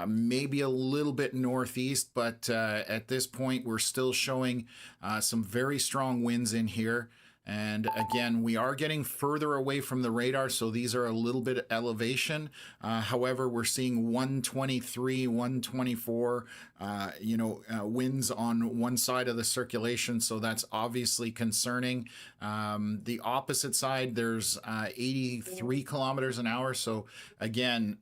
maybe a little bit northeast, but at this point we're still showing some very strong winds in here. And again, we are getting further away from the radar, so these are a little bit elevation. However, we're seeing 123, 124, winds on one side of the circulation, so that's obviously concerning. The opposite side, there's 83 kilometers an hour. So again,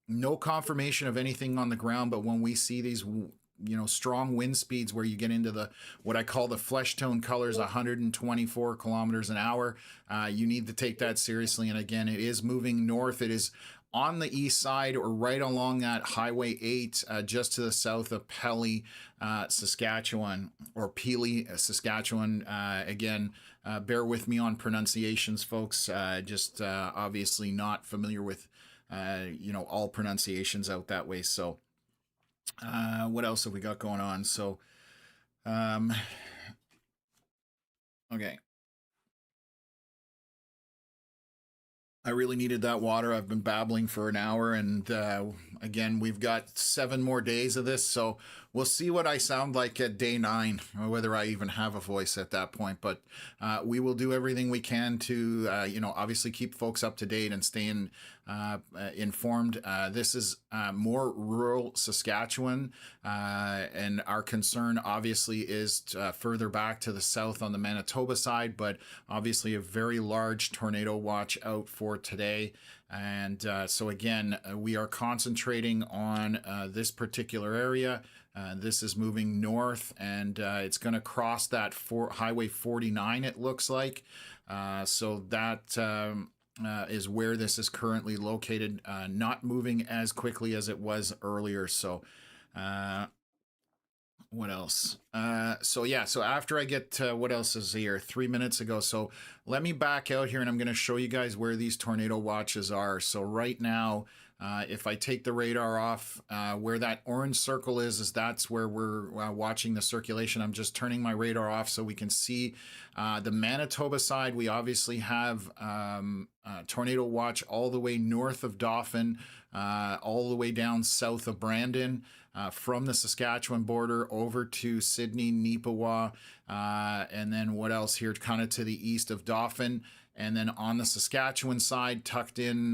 no confirmation of anything on the ground, but when we see these strong wind speeds where you get into the what I call the flesh tone colors, 124 kilometers an hour, you need to take that seriously. And again, it is moving north. It is on the east side or right along that Highway 8, just to the south of Pelly, Saskatchewan, or Peely, Saskatchewan. Again, bear with me on pronunciations, folks. Just obviously not familiar with all pronunciations out that way. So What else have we got going on? So, um, okay. I really needed that water. I've been babbling for an hour, and again, we've got 7 more days of this, so we'll see what I sound like at day 9, or whether I even have a voice at that point. But we will do everything we can to, obviously keep folks up to date and staying informed. This is more rural Saskatchewan, and our concern obviously is further back to the south on the Manitoba side, but obviously a very large tornado watch out for today. And so again, we are concentrating on this particular area. This is moving north, and it's going to cross that Highway 49, it looks like. So that is where this is currently located, not moving as quickly as it was earlier. So what else? So after I get what else is here 3 minutes ago. So let me back out here, and I'm going to show you guys where these tornado watches are. So right now, if I take the radar off, where that orange circle is that's where we're watching the circulation. I'm just turning my radar off so we can see the Manitoba side. We obviously have tornado watch all the way north of Dauphin, all the way down south of Brandon. From the Saskatchewan border over to Sydney, Neepawa, and then what else here, kind of to the east of Dauphin. And then on the Saskatchewan side, tucked in,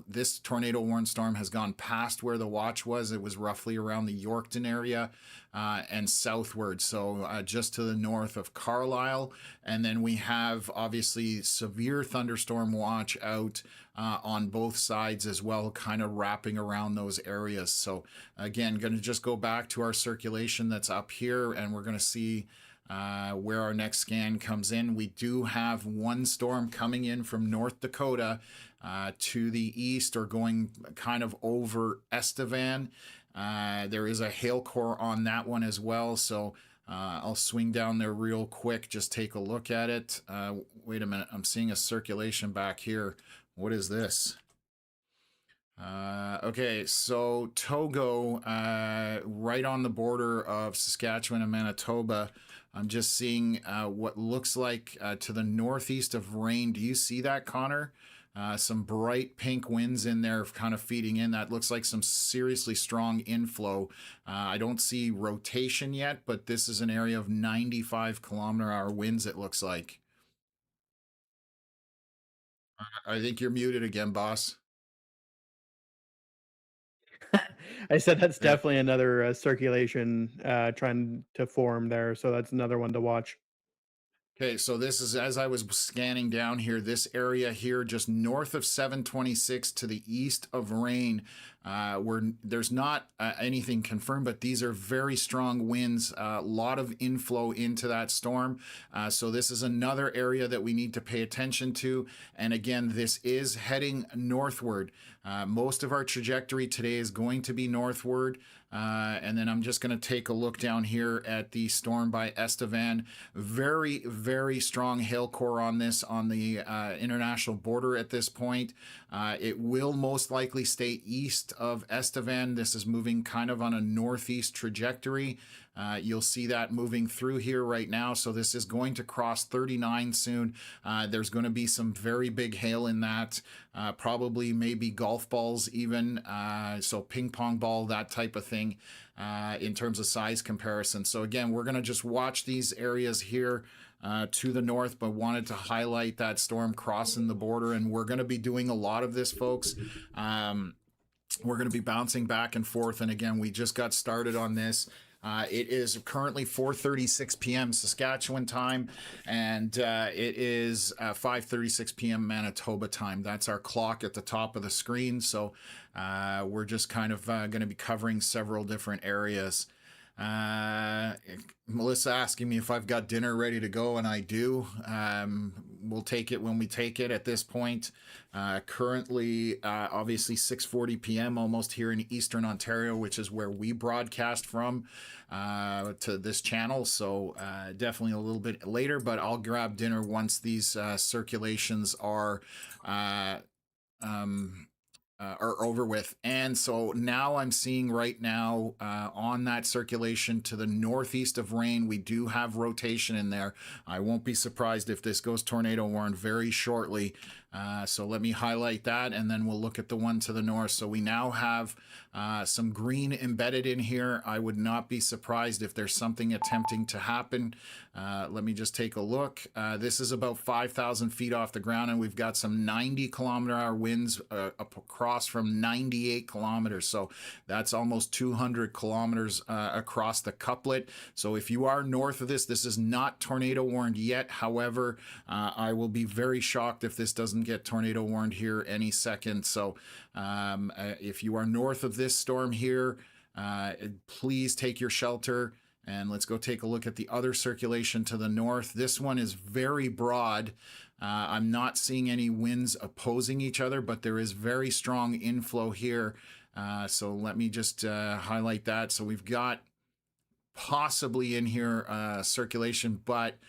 this tornado warned storm has gone past where the watch was. It was roughly around the Yorkton area and southward, so just to the north of Carlisle. And then we have obviously severe thunderstorm watch out on both sides as well, kind of wrapping around those areas. So again, going to just go back to our circulation that's up here, and we're going to see where our next scan comes in. We do have one storm coming in from North Dakota to the east, or going kind of over Estevan. There is a hail core on that one as well, so I'll swing down there real quick, just take a look at it. Wait a minute, I'm seeing a circulation back here. What is this? Okay, so Togo, right on the border of Saskatchewan and Manitoba. I'm just seeing what looks like to the northeast of rain. Do you see that, Connor? Some bright pink winds in there kind of feeding in. That looks like some seriously strong inflow. I don't see rotation yet, but this is an area of 95-kilometer-hour winds, it looks like. I think you're muted again, boss. I said that's Yeah. definitely another circulation trying to form there. So that's another one to watch. Okay, so this is, as I was scanning down here, this area here just north of 726 to the east of Rain, where there's not anything confirmed, but these are very strong winds, a lot of inflow into that storm. So this is another area that we need to pay attention to. And again, this is heading northward. Most of our trajectory today is going to be northward. And then I'm just going to take a look down here at the storm by Estevan. Very, very strong hail core on this on the international border at this point. It will most likely stay east of Estevan. This is moving kind of on a northeast trajectory. You'll see that moving through here right now. So this is going to cross 39 soon. There's going to be some very big hail in that, probably maybe golf balls even, so ping pong ball, that type of thing, in terms of size comparison. So again, we're going to just watch these areas here to the north, but wanted to highlight that storm crossing the border. And we're going to be doing a lot of this, folks. We're going to be bouncing back and forth. And again, we just got started on this. It is currently 4:36 p.m. Saskatchewan time, and it is 5:36 p.m. Manitoba time. That's our clock at the top of the screen. So we're just kind of going to be covering several different areas. Melissa asking me if I've got dinner ready to go, and I do. We'll take it when we take it at this point. Currently, obviously 6:40 p.m. almost here in Eastern Ontario, which is where we broadcast from to this channel. So definitely a little bit later, but I'll grab dinner once these circulations are or over with. And so now I'm seeing right now on that circulation to the northeast of rain, we do have rotation in there. I won't be surprised if this goes tornado warned very shortly. So let me highlight that, and then we'll look at the one to the north. So we now have some green embedded in here. I would not be surprised if there's something attempting to happen. Let me just take a look. This is about 5,000 feet off the ground, and we've got some 90-kilometer-hour winds across from 98 kilometers. So that's almost 200 kilometers across the couplet. So if you are north of this, this is not tornado warned yet. However, I will be very shocked if this doesn't get tornado warned here any second. So if you are north of this storm here, please take your shelter. And let's go take a look at the other circulation to the north. This one is very broad. I'm not seeing any winds opposing each other, but there is very strong inflow here. So let me just highlight that. So we've got possibly in here circulation, but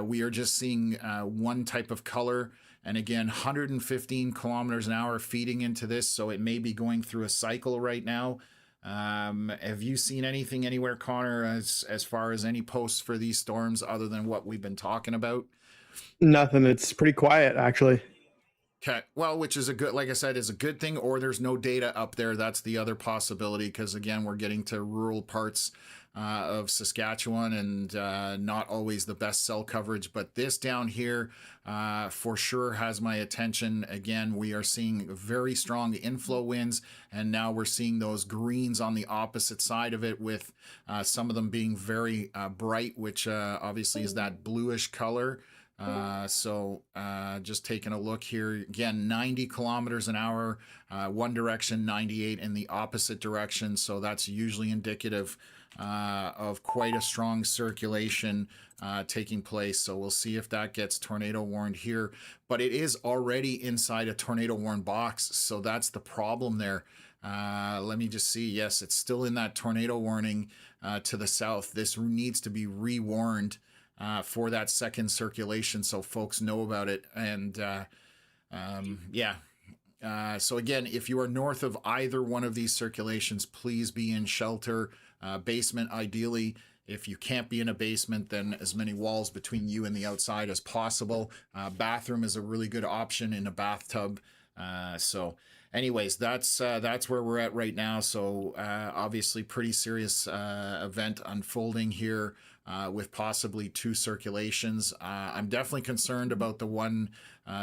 we are just seeing one type of color. And again, 115 kilometers an hour feeding into this. So it may be going through a cycle right now. Have you seen anything anywhere, Connor, as far as any posts for these storms other than what we've been talking about? Nothing. It's pretty quiet, actually. Okay. Well, which is a good, like I said, is a good thing, or there's no data up there. That's the other possibility, because again, we're getting to rural parts of Saskatchewan, and not always the best cell coverage. But this down here for sure has my attention. Again, we are seeing very strong inflow winds, and now we're seeing those greens on the opposite side of it, with some of them being very bright, which obviously is that bluish color. Just taking a look here again, 90 kilometers an hour, one direction, 98 in the opposite direction. So that's usually indicative of quite a strong circulation taking place. So we'll see if that gets tornado warned here, but it is already inside a tornado warned box. So that's the problem there. Let me just see. Yes, it's still in that tornado warning to the south. This needs to be rewarned for that second circulation, so folks know about it. And so again, if you are north of either one of these circulations, please be in shelter. Basement, ideally. If you can't be in a basement, then as many walls between you and the outside as possible. Bathroom is a really good option in a bathtub. Anyways, that's where we're at right now. So obviously pretty serious event unfolding here with possibly two circulations. I'm definitely concerned about the one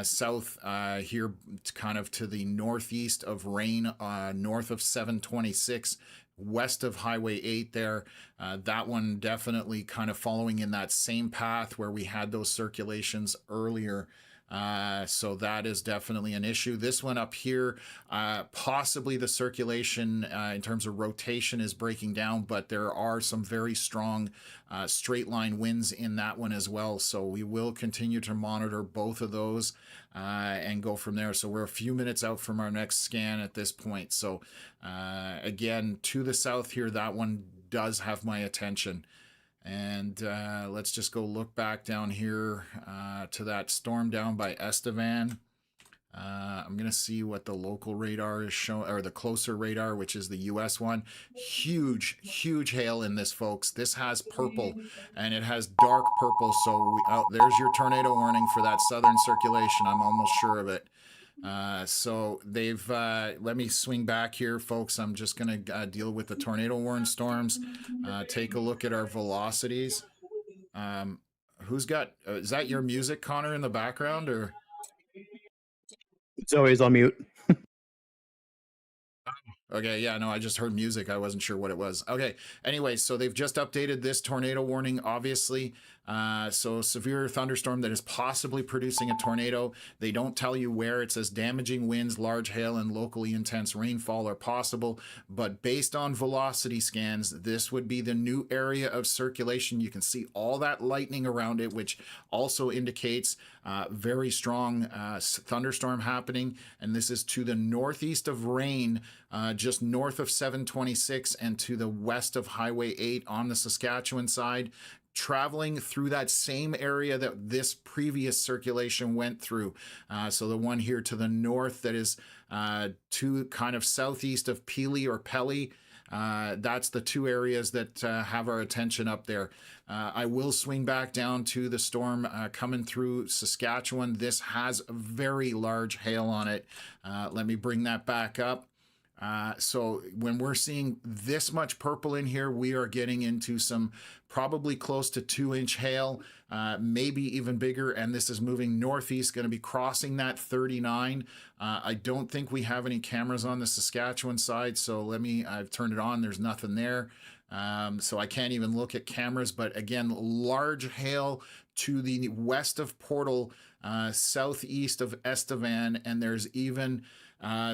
south here, kind of to the northeast of rain, north of 726, west of Highway 8 there. That one definitely kind of following in that same path where we had those circulations earlier. So that is definitely an issue. This one up here, possibly the circulation in terms of rotation is breaking down, but there are some very strong straight line winds in that one as well. So we will continue to monitor both of those and go from there. So we're a few minutes out from our next scan at this point. So again, to the south here, that one does have my attention. And let's just go look back down here to that storm down by Estevan. I'm going to see what the local radar is showing, or the closer radar, which is the US one. Huge, huge hail in this, folks. This has purple, and it has dark purple. So there's your tornado warning for that southern circulation. I'm almost sure of it. So they've, let me swing back here, folks. I'm just going to deal with the tornado warned storms. Take a look at our velocities. Who's got, is that your music, Connor, in the background, or? It's always on mute. Okay, yeah, no, I just heard music. I wasn't sure what it was. Okay, anyway, so they've just updated this tornado warning, obviously. So severe thunderstorm that is possibly producing a tornado. They don't tell you where. It says damaging winds, large hail, and locally intense rainfall are possible. But based on velocity scans, this would be the new area of circulation. You can see all that lightning around it, which also indicates very strong thunderstorm happening. And this is to the northeast of rain, just north of 726, and to the west of Highway 8 on the Saskatchewan side, traveling through that same area that this previous circulation went through. So the one here to the north that is to kind of southeast of Peely or Pelly. That's the two areas that have our attention up there. I will swing back down to the storm coming through Saskatchewan. This has very large hail on it. Let me bring that back up. So when we're seeing this much purple in here, we are getting into some probably close to 2-inch hail, maybe even bigger. And this is moving northeast, going to be crossing that 39. I don't think we have any cameras on the Saskatchewan side. So I've turned it on. There's nothing there. So I can't even look at cameras. But again, large hail to the west of Portal, southeast of Estevan. And there's even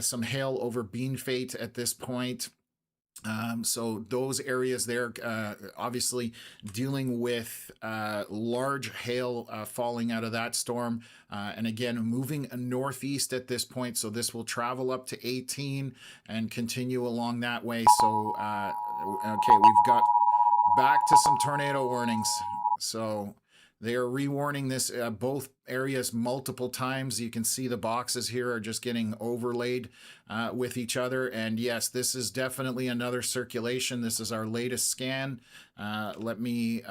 some hail over Beanfate at this point. So those areas there, obviously dealing with large hail falling out of that storm. And again, moving northeast at this point. So this will travel up to 18 and continue along that way. So, okay, we've got back to some tornado warnings. So they are rewarning this both areas multiple times. You can see the boxes here are just getting overlaid with each other. And yes, this is definitely another circulation. This is our latest scan. Let me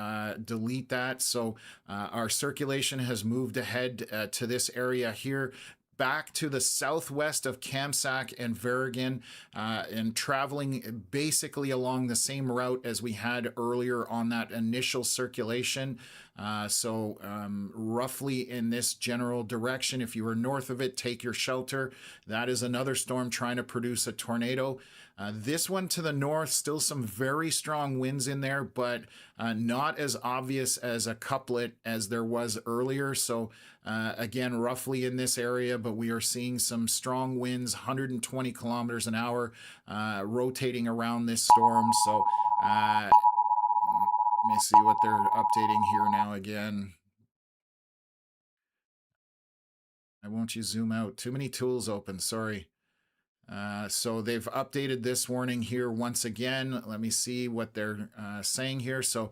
delete that. So our circulation has moved ahead to this area here, back to the southwest of Kamsack and Verrigan, and traveling basically along the same route as we had earlier on that initial circulation. So roughly in this general direction. If you were north of it, take your shelter. That is another storm trying to produce a tornado. This one to the north, still some very strong winds in there, but not as obvious as a couplet as there was earlier. So again, roughly in this area, but we are seeing some strong winds, 120 kilometers an hour, rotating around this storm. So let me see what they're updating here now again. Why won't you zoom out? Too many tools open, sorry. So they've updated this warning here once again. Let me see what they're saying here. So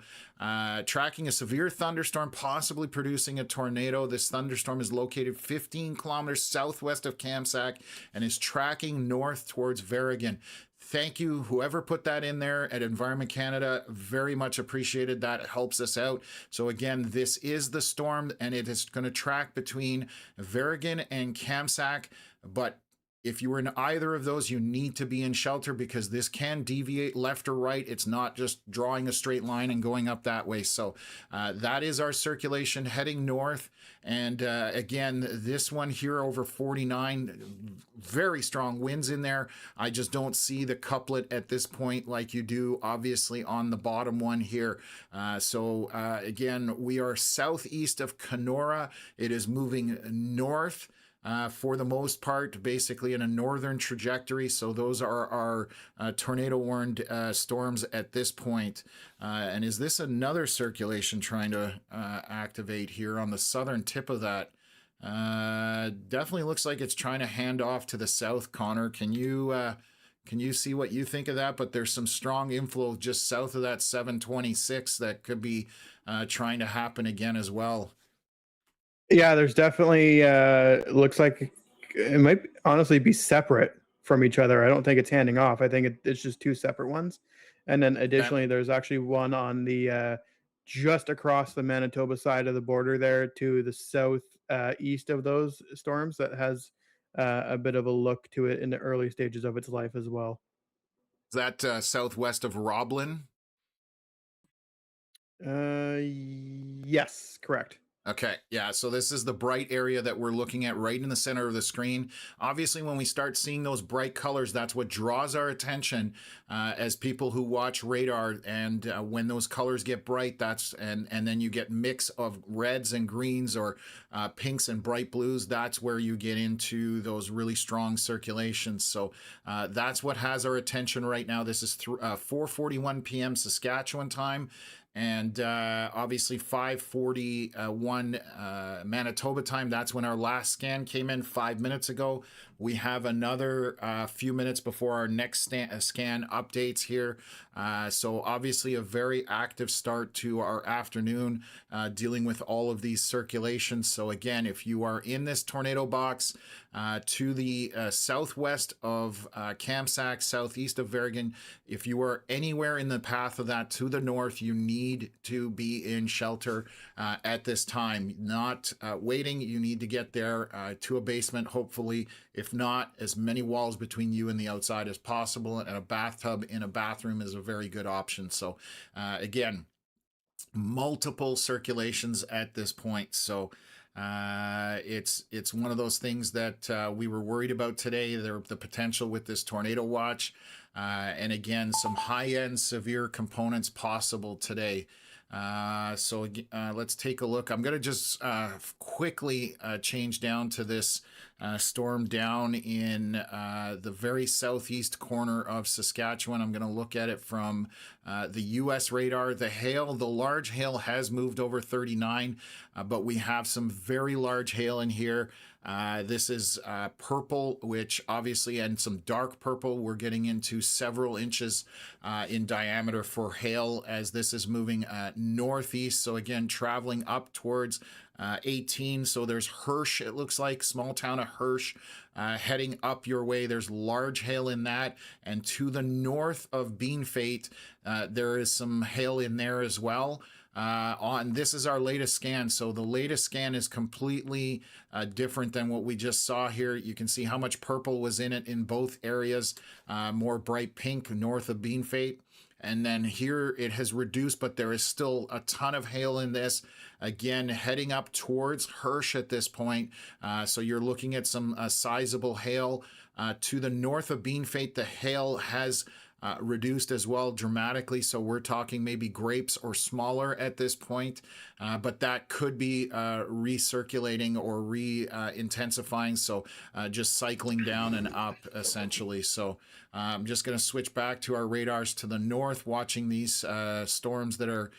tracking a severe thunderstorm, possibly producing a tornado. This thunderstorm is located 15 kilometers southwest of Kamsack and is tracking north towards Verrigan. Thank you, whoever put that in there at Environment Canada. Very much appreciated. That helps us out. So again, this is the storm, and it is going to track between Verrigan and Kamsack. But if you were in either of those, you need to be in shelter because this can deviate left or right. It's not just drawing a straight line and going up that way. So that is our circulation heading north. And again, this one here over 49, very strong winds in there. I just don't see the couplet at this point like you do, obviously, on the bottom one here. So again, we are southeast of Kenora. It is moving north. For the most part, basically in a northern trajectory. So those are our tornado-warned storms at this point. And is this another circulation trying to activate here on the southern tip of that? Definitely looks like it's trying to hand off to the south, Connor. Can you see what you think of that? But there's some strong inflow just south of that 726 that could be trying to happen again as well. Yeah, there's definitely looks like it might honestly be separate from each other. I don't think it's handing off. I think it's just two separate ones. And then additionally, there's actually one on the just across the Manitoba side of the border there to the south east of those storms that has a bit of a look to it in the early stages of its life as well. Is that southwest of Roblin? Yes, correct. Okay, yeah, so this is the bright area that we're looking at right in the center of the screen. Obviously, when we start seeing those bright colors, that's what draws our attention as people who watch radar. And when those colors get bright, and then you get mix of reds and greens or pinks and bright blues, that's where you get into those really strong circulations. So that's what has our attention right now. This is 4:41 p.m. Saskatchewan time. And obviously 5:41 Manitoba time. That's when our last scan came in 5 minutes ago. We have another few minutes before our next scan updates here. So obviously a very active start to our afternoon, dealing with all of these circulations. So again, if you are in this tornado box to the southwest of Kamsack, southeast of Vergen, if you are anywhere in the path of that to the north, you need to be in shelter at this time, not waiting. You need to get there to a basement, hopefully. If not, as many walls between you and the outside as possible, and a bathtub in a bathroom is a very good option. So again, multiple circulations at this point. So it's one of those things that we were worried about today, the potential with this tornado watch. And again, some high-end severe components possible today. So let's take a look. I'm going to just quickly change down to this storm down in the very southeast corner of Saskatchewan. I'm going to look at it from the U.S. radar. The hail, the large hail has moved over 39, but we have some very large hail in here. This is purple, which obviously, and some dark purple. We're getting into several inches in diameter for hail as this is moving northeast. So again, traveling up towards 18. So there's Hirsch, it looks like, small town of Hirsch, heading up your way. There's large hail in that. And to the north of Beanfate, there is some hail in there as well. This is our latest scan. So the latest scan is completely different than what we just saw here. You can see how much purple was in it in both areas, more bright pink north of Beanfate. And then here it has reduced, but there is still a ton of hail in this. Again, heading up towards Hirsch at this point. So you're looking at some sizable hail. To the north of Beanfate, the hail has reduced as well dramatically. So we're talking maybe grapes or smaller at this point, but that could be recirculating or intensifying. So just cycling down and up essentially. So I'm just going to switch back to our radars to the north, watching these storms that are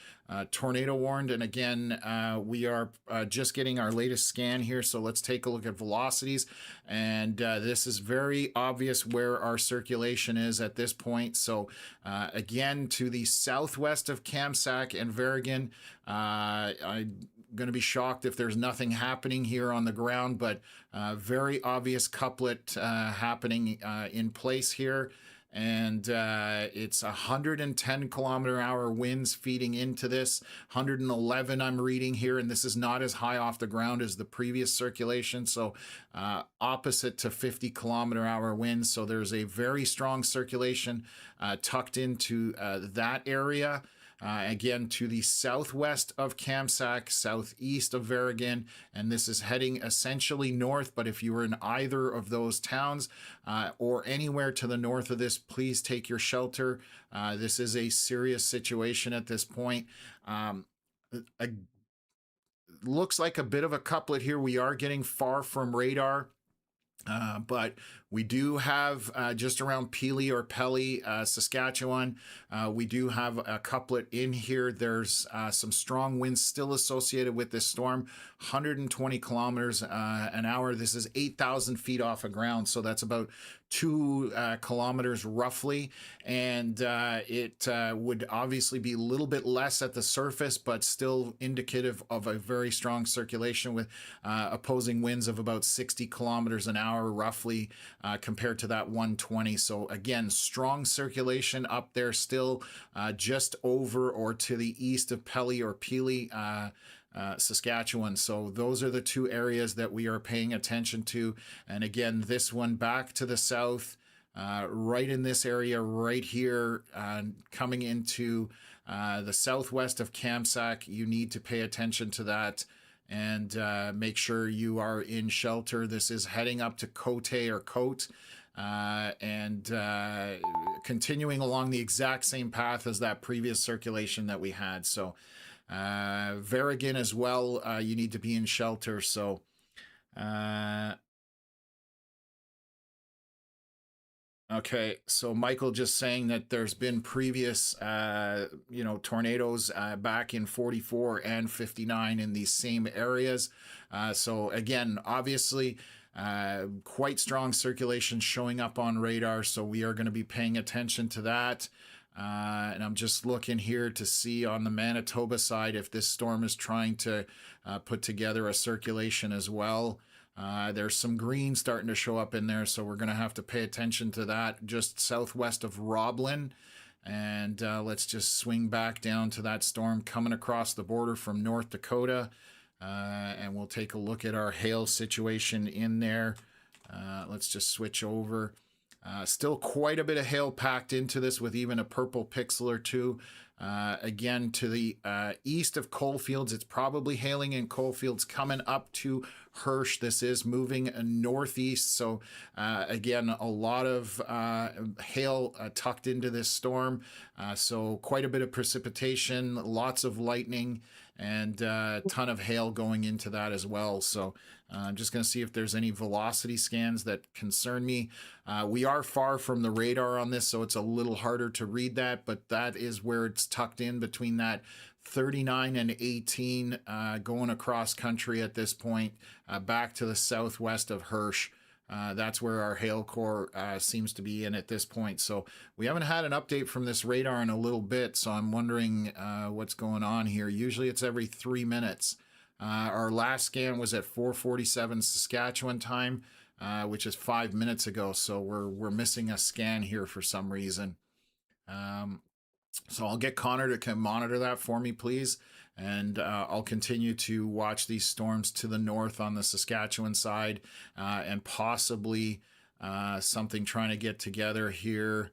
tornado warned. And again, we are just getting our latest scan here. So let's take a look at velocities. And this is very obvious where our circulation is at this point. So again, to the southwest of Kamsack and Vergen, I'm going to be shocked if there's nothing happening here on the ground, but very obvious couplet happening in place here. And it's 110 kilometer-hour winds feeding into this. 111 I'm reading here, and this is not as high off the ground as the previous circulation. So opposite to 50 kilometer-hour winds. So there's a very strong circulation tucked into that area. Again, to the southwest of Kamsack, southeast of Vergen, and this is heading essentially north. But if you were in either of those towns or anywhere to the north of this, please take your shelter. This is a serious situation at this point. Looks like a bit of a couplet here. We are getting far from radar. But we do have just around Peely or Pelly, Saskatchewan, we do have a couplet in here. There's some strong winds still associated with this storm, 120 kilometers an hour. This is 8,000 feet off of ground, so that's about 2 kilometers roughly, and it would obviously be a little bit less at the surface, but still indicative of a very strong circulation with opposing winds of about 60 kilometers an hour roughly compared to that 120. So again, strong circulation up there still just over or to the east of Pelly or Peely, Saskatchewan. So those are the two areas that we are paying attention to. And again, this one back to the south, right in this area right here, coming into the southwest of Kamsack. You need to pay attention to that and make sure you are in shelter. This is heading up to Cote or Cote, and continuing along the exact same path as that previous circulation that we had. So Vergen as well, you need to be in shelter. So okay, so Michael just saying that there's been previous tornadoes back in 44 and 59 in these same areas. So again, obviously Quite strong circulation showing up on radar, so we are going to be paying attention to that. And I'm just looking here to see on the Manitoba side if this storm is trying to put together a circulation as well. There's some green starting to show up in there, so we're going to have to pay attention to that just southwest of Roblin. And let's just swing back down to that storm coming across the border from North Dakota. And we'll take a look at our hail situation in there. Let's just switch over. Still quite a bit of hail packed into this with even a purple pixel or two. Again, to the east of Coalfields, it's probably hailing in Coalfields coming up to Hirsch. This is moving northeast. So again, a lot of hail tucked into this storm. So quite a bit of precipitation, lots of lightning, and a ton of hail going into that as well. So I'm just going to see if there's any velocity scans that concern me. We are far from the radar on this, so it's a little harder to read that, but that is where it's tucked in between that 39 and 18 going across country at this point, back to the southwest of Hirsch. That's where our hail core seems to be in at this point. So we haven't had an update from this radar in a little bit, so I'm wondering what's going on here. Usually it's every 3 minutes. Our last scan was at 4:47 Saskatchewan time, which is 5 minutes ago. So we're missing a scan here for some reason. So I'll get Connor to monitor that for me, please. And I'll continue to watch these storms to the north on the Saskatchewan side, and possibly something trying to get together here.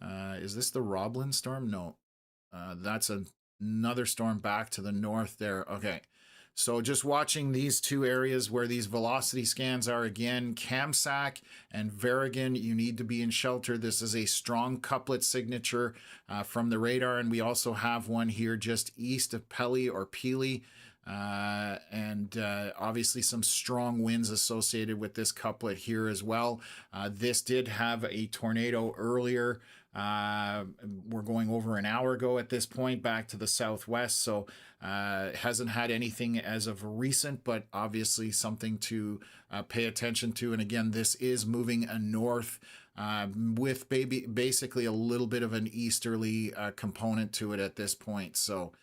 Is this the Roblin storm? No, that's another storm back to the north there. Okay. So just watching these two areas where these velocity scans are again, Kamsack and Verigan, you need to be in shelter. This is a strong couplet signature from the radar. And we also have one here just east of Pelly or Peely. And obviously some strong winds associated with this couplet here as well. This did have a tornado earlier. We're going over an hour ago at this point back to the southwest, so hasn't had anything as of recent, but obviously something to pay attention to. And again, this is moving north with basically a little bit of an easterly component to it at this point. So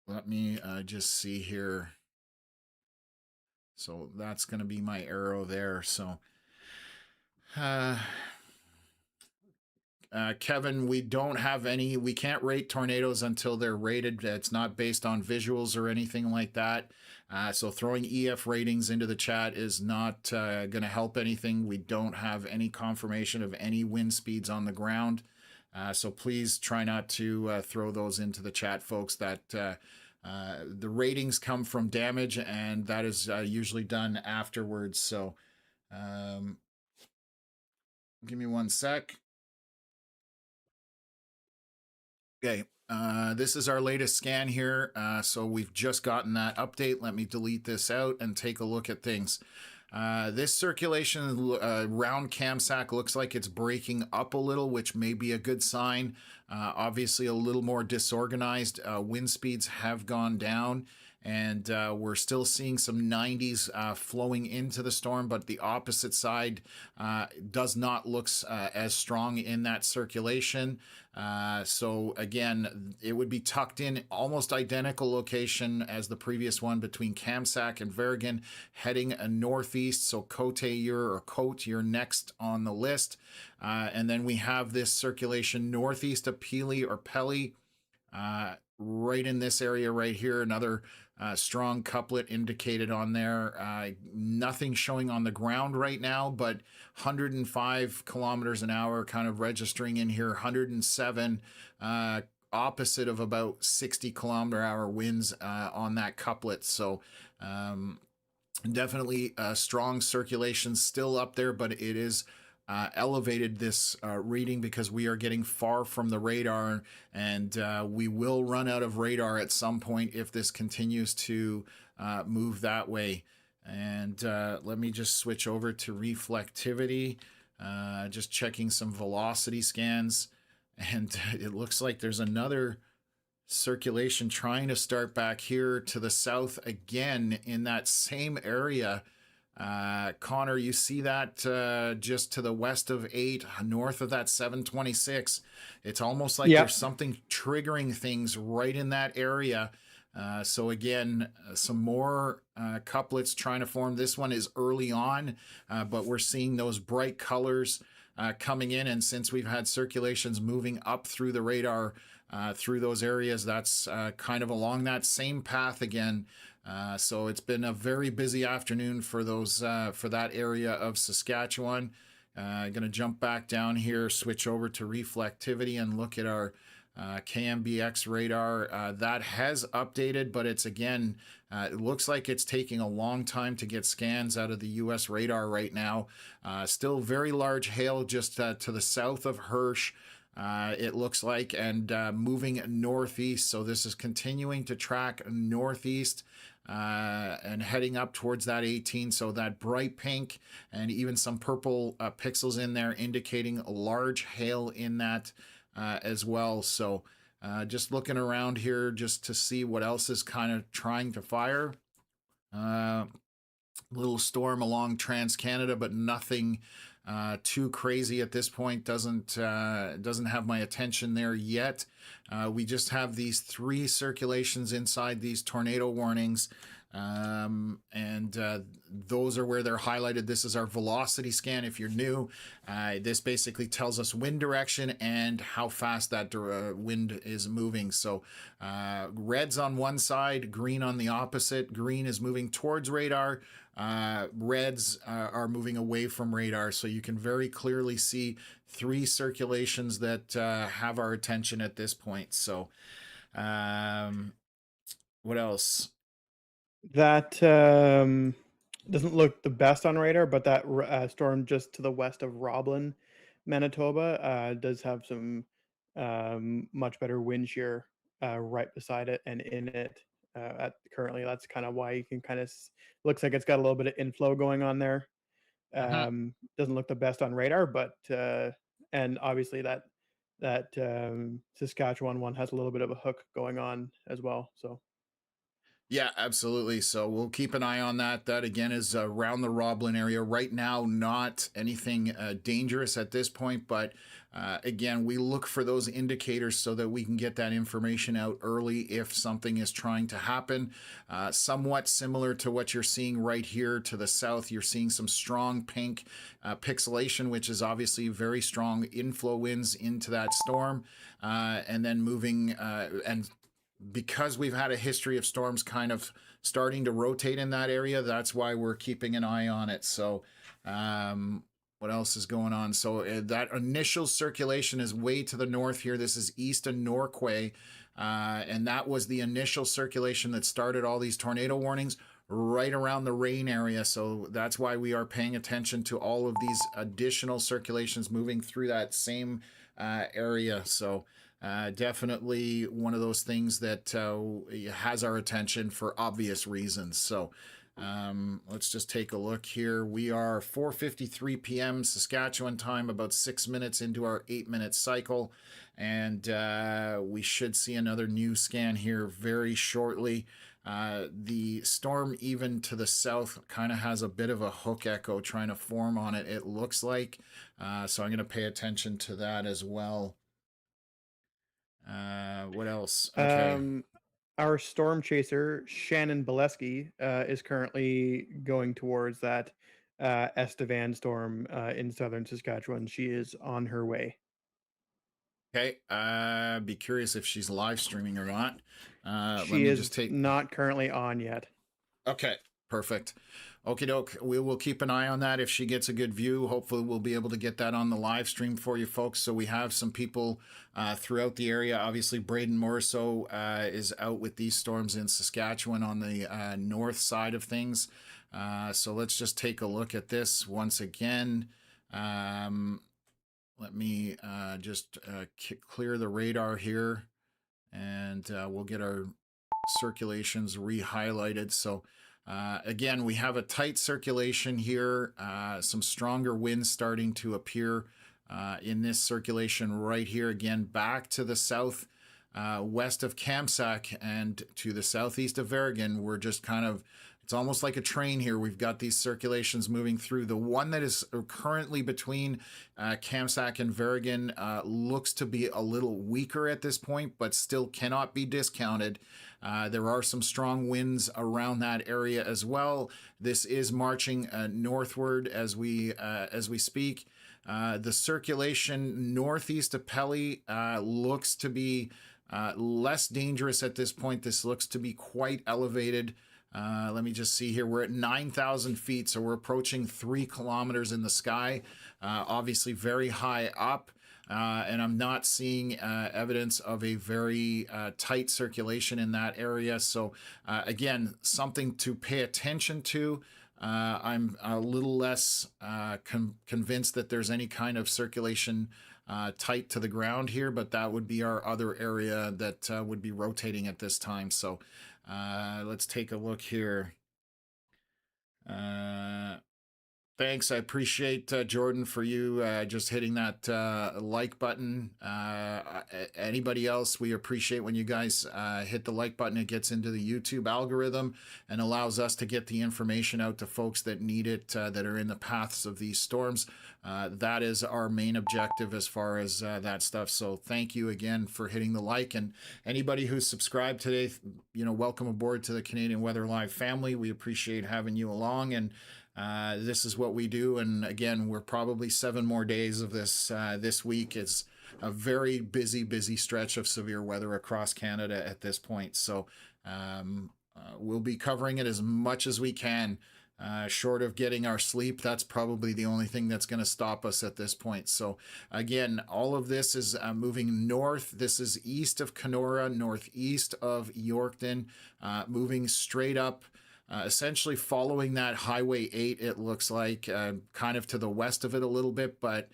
let me just see here. So that's going to be my arrow there. So Kevin, we don't have any, we can't rate tornadoes until they're rated. It's not based on visuals or anything like that. So throwing EF ratings into the chat is not going to help anything. We don't have any confirmation of any wind speeds on the ground. So please try not to throw those into the chat, folks. That the ratings come from damage, and that is usually done afterwards. So give me one sec. Okay, this is our latest scan here. So we've just gotten that update. Let me delete this out and take a look at things. This circulation around Kamsack looks like it's breaking up a little, which may be a good sign. Obviously a little more disorganized. Wind speeds have gone down, and we're still seeing some 90s flowing into the storm, but the opposite side does not look as strong in that circulation. So again, it would be tucked in almost identical location as the previous one between Kamsack and Verigan, heading northeast. So Cote, you're next on the list. And then we have this circulation northeast of Peely or Pelly, right in this area right here. Another strong couplet indicated on there. Nothing showing on the ground right now, but 105 kilometers an hour kind of registering in here. 107 opposite of about 60 kilometer hour winds on that couplet. So definitely strong circulation still up there, but it is elevated this reading because we are getting far from the radar, and we will run out of radar at some point if this continues to move that way. And let me just switch over to reflectivity, just checking some velocity scans, and it looks like there's another circulation trying to start back here to the south again in that same area. Connor, you see that just to the west of 8, north of that 726. It's almost like there's Yep. something triggering things right in that area. So again, some more couplets trying to form. This one is early on, but we're seeing those bright colors coming in. And since we've had circulations moving up through the radar, through those areas, that's kind of along that same path again. So it's been a very busy afternoon for those for that area of Saskatchewan. Going to jump back down here, switch over to reflectivity, and look at our KMBX radar. That has updated, but it's again, it looks like it's taking a long time to get scans out of the U.S. radar right now. Still very large hail just to the south of Hirsch. It looks like, and moving northeast. So this is continuing to track northeast and heading up towards that 18. So that bright pink and even some purple pixels in there indicating large hail in that as well. So just looking around here just to see what else is kind of trying to fire. Little storm along Trans-Canada, but nothing too crazy at this point. Doesn't have my attention there yet. We just have these 3 circulations inside these tornado warnings, and those are where they're highlighted. This is our velocity scan. If you're new, this basically tells us wind direction and how fast that wind is moving. So red's on one side, green on the opposite. Green is moving towards radar. Reds are moving away from radar, so you can very clearly see 3 circulations that have our attention at this point. So what else? That doesn't look the best on radar, but that storm just to the west of Roblin, Manitoba, does have some much better wind shear right beside it and in it. At currently, that's kind of why you can kind of looks like it's got a little bit of inflow going on there. Doesn't look the best on radar, but and obviously that Saskatchewan one has a little bit of a hook going on as well. So Yeah, absolutely. So we'll keep an eye on that. That again is around the Roblin area right now. Not anything dangerous at this point, but again, we look for those indicators so that we can get that information out early if something is trying to happen. Somewhat similar to what you're seeing right here to the south. You're seeing some strong pink pixelation, which is obviously very strong inflow winds into that storm, and then moving and because we've had a history of storms kind of starting to rotate in that area, that's why we're keeping an eye on it. So, what else is going on? So that initial circulation is way to the north here. This is east of Norquay, and that was the initial circulation that started all these tornado warnings right around the rain area. So that's why we are paying attention to all of these additional circulations moving through that same area. So definitely one of those things that has our attention for obvious reasons. So let's just take a look here. We are 4:53 p.m. Saskatchewan time, about 6 minutes into our 8-minute cycle, and we should see another new scan here very shortly. The storm even to the south kind of has a bit of a hook echo trying to form on it, it looks like. So I'm going to pay attention to that as well. What else? Okay. our storm chaser Shannon Bolesky is currently going towards that Estevan storm in southern Saskatchewan. She is on her way. Okay. Be curious if she's live streaming or not. Let She me is just take. not currently on yet. Okay. Perfect. Okie doke. We will keep an eye on that. If she gets a good view, hopefully we'll be able to get that on the live stream for you folks. So we have some people throughout the area. Obviously, Braden Morriso is out with these storms in Saskatchewan on the north side of things. So let's just take a look at this once again. Let me just clear the radar here, and we'll get our circulations re-highlighted. So again, we have a tight circulation here, some stronger winds starting to appear in this circulation right here. Again, back to the south west of Kamsack and to the southeast of Verrigan. We're just kind of it's almost like a train here. We've got these circulations moving through. The one that is currently between Kamsack and Verrigan looks to be a little weaker at this point, but still cannot be discounted. There are some strong winds around that area as well. This is marching northward as we speak. The circulation northeast of Pelly looks to be less dangerous at this point. This looks to be quite elevated. Let me just see here. We're at 9,000 feet, so we're approaching 3 kilometers in the sky. Obviously very high up. And I'm not seeing evidence of a very tight circulation in that area. So again, something to pay attention to. I'm a little less convinced that there's any kind of circulation tight to the ground here, but that would be our other area that would be rotating at this time. So let's take a look here. Thanks. I appreciate Jordan for you just hitting that like button. Anybody else, we appreciate when you guys hit the like button. It gets into the YouTube algorithm and allows us to get the information out to folks that need it, that are in the paths of these storms. That is our main objective as far as that stuff. So thank you again for hitting the like, and anybody who's subscribed today, you know, welcome aboard to the Canadian Weather Live family. We appreciate having you along, and this is what we do. And again, we're probably 7 more days of this this week. It's a very busy stretch of severe weather across Canada at this point. So we'll be covering it as much as we can. Short of getting our sleep, that's probably the only thing that's going to stop us at this point. So again, all of this is moving north. This is east of Kenora, northeast of Yorkton, moving straight up. Essentially following that Highway 8, it looks like, kind of to the west of it a little bit, but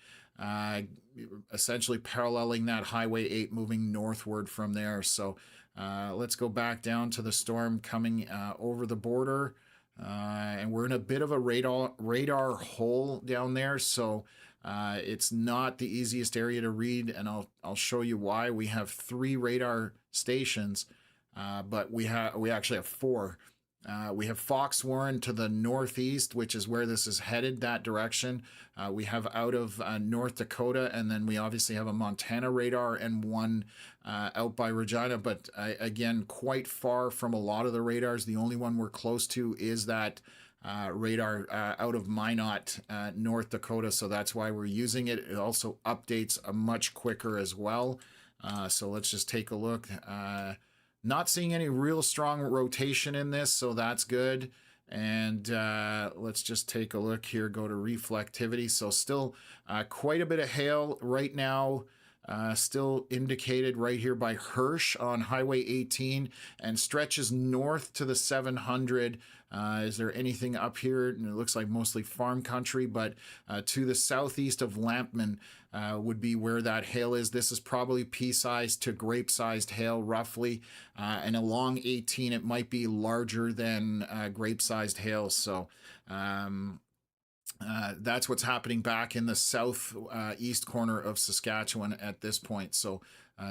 essentially paralleling that Highway 8, moving northward from there. So let's go back down to the storm coming over the border. And we're in a bit of a radar hole down there, so it's not the easiest area to read, and I'll show you why. We have 3 radar stations, but we actually have 4. We have Fox Warren to the northeast, which is where this is headed, that direction. We have out of North Dakota, and then we obviously have a Montana radar and 1 out by Regina, but again, quite far from a lot of the radars. The only one we're close to is that radar out of Minot, North Dakota, so that's why we're using it. It also updates much quicker as well. So let's just take a look. Not seeing any real strong rotation in this, so that's good. And let's just take a look here, go to reflectivity. So still quite a bit of hail right now. Still indicated right here by Hirsch on Highway 18, and stretches north to the 700. Is there anything up here? And it looks like mostly farm country, but to the southeast of Lampman would be where that hail is. This is probably pea-sized to grape-sized hail, roughly. And along 18, it might be larger than grape-sized hail. So that's what's happening back in the south east corner of Saskatchewan at this point. So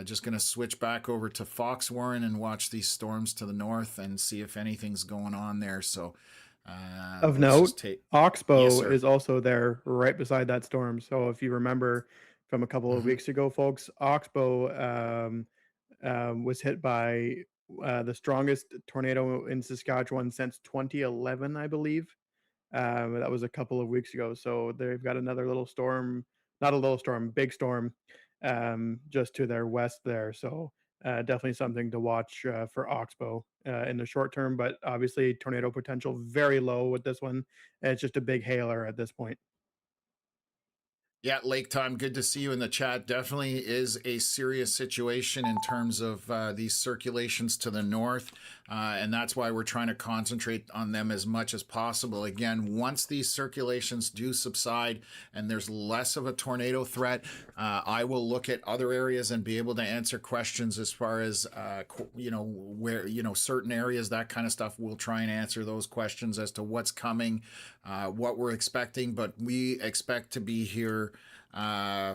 just going to switch back over to Fox Warren and watch these storms to the north and see if anything's going on there. So Of note, Oxbow Yes, sir. is also there right beside that storm. So if you remember from a couple of weeks ago, folks, Oxbow was hit by the strongest tornado in Saskatchewan since 2011, I believe. That was a couple of weeks ago. So they've got another little storm, not a little storm, big storm, just to their west there. So definitely something to watch for Oxbow in the short term, but obviously tornado potential very low with this one. It's just a big hailer at this point. Yeah, Lake Time, good to see you in the chat. Definitely is a serious situation in terms of these circulations to the north, and that's why we're trying to concentrate on them as much as possible. Again, once these circulations do subside and there's less of a tornado threat, I will look at other areas and be able to answer questions as far as, where, certain areas, that kind of stuff. We'll try and answer those questions as to what's coming, what we're expecting, but we expect to be here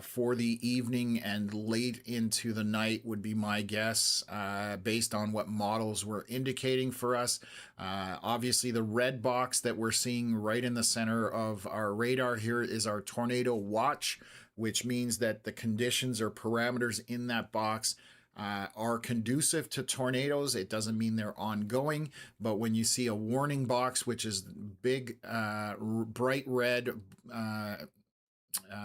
for the evening and late into the night would be my guess, based on what models were indicating for us. Obviously, the red box that we're seeing right in the center of our radar here is our tornado watch, which means that the conditions or parameters in that box are conducive to tornadoes. It doesn't mean they're ongoing, but when you see a warning box, which is big, bright red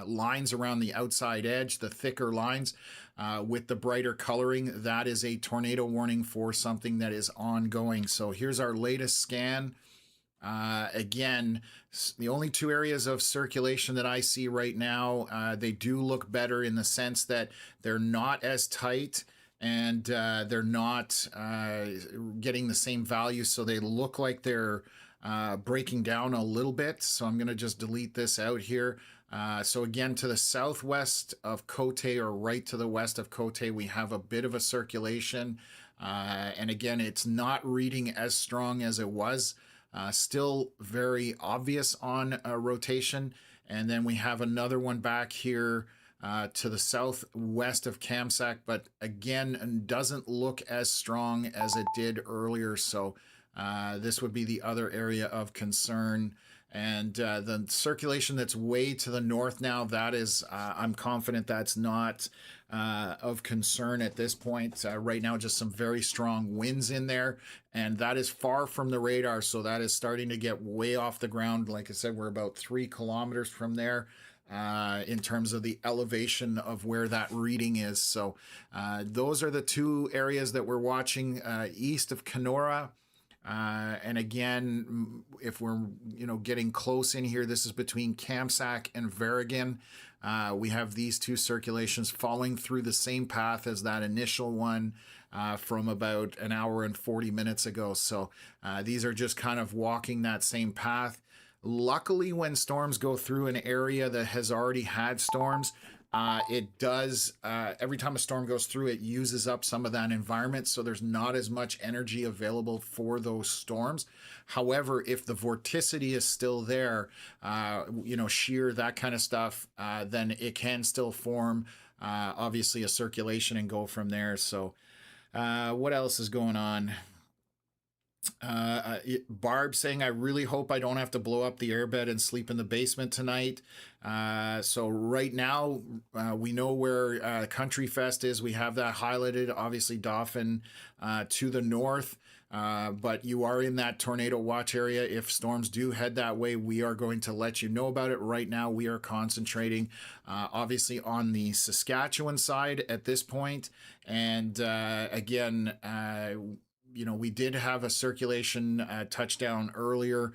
lines around the outside edge, the thicker lines with the brighter coloring, that is a tornado warning for something that is ongoing. So here's our latest scan. Again, the only two areas of circulation that I see right now, they do look better in the sense that they're not as tight and they're not getting the same value. So they look like they're breaking down a little bit. So I'm going to just delete this out here. So again, to the southwest of Cote, or right to the west of Cote, we have a bit of a circulation. And again, it's not reading as strong as it was. Still very obvious on rotation. And then we have another one back here to the southwest of Kamsack, but again, doesn't look as strong as it did earlier. So this would be the other area of concern. And the circulation that's way to the north now, that is, I'm confident that's not of concern at this point. Right now, just some very strong winds in there, and that is far from the radar, so that is starting to get way off the ground. Like I said, we're about 3 kilometers from there in terms of the elevation of where that reading is. So those are the two areas that we're watching east of Kenora. And again, if we're getting close in here, this is between Kamsack and Verrigan. We have these two circulations falling through the same path as that initial one from about an hour and 40 minutes ago. So these are just kind of walking that same path. Luckily, when storms go through an area that has already had storms, it does, every time a storm goes through, it uses up some of that environment, so there's not as much energy available for those storms. However, if the vorticity is still there, shear, that kind of stuff, then it can still form, obviously, a circulation and go from there. So what else is going on? Barb saying, I really hope I don't have to blow up the airbed and sleep in the basement tonight. So right now, we know where Country Fest is. We have that highlighted, obviously Dauphin to the north. But you are in that tornado watch area. If storms do head that way, we are going to let you know about it. Right now, we are concentrating obviously on the Saskatchewan side at this point. And again, we did have a circulation touchdown earlier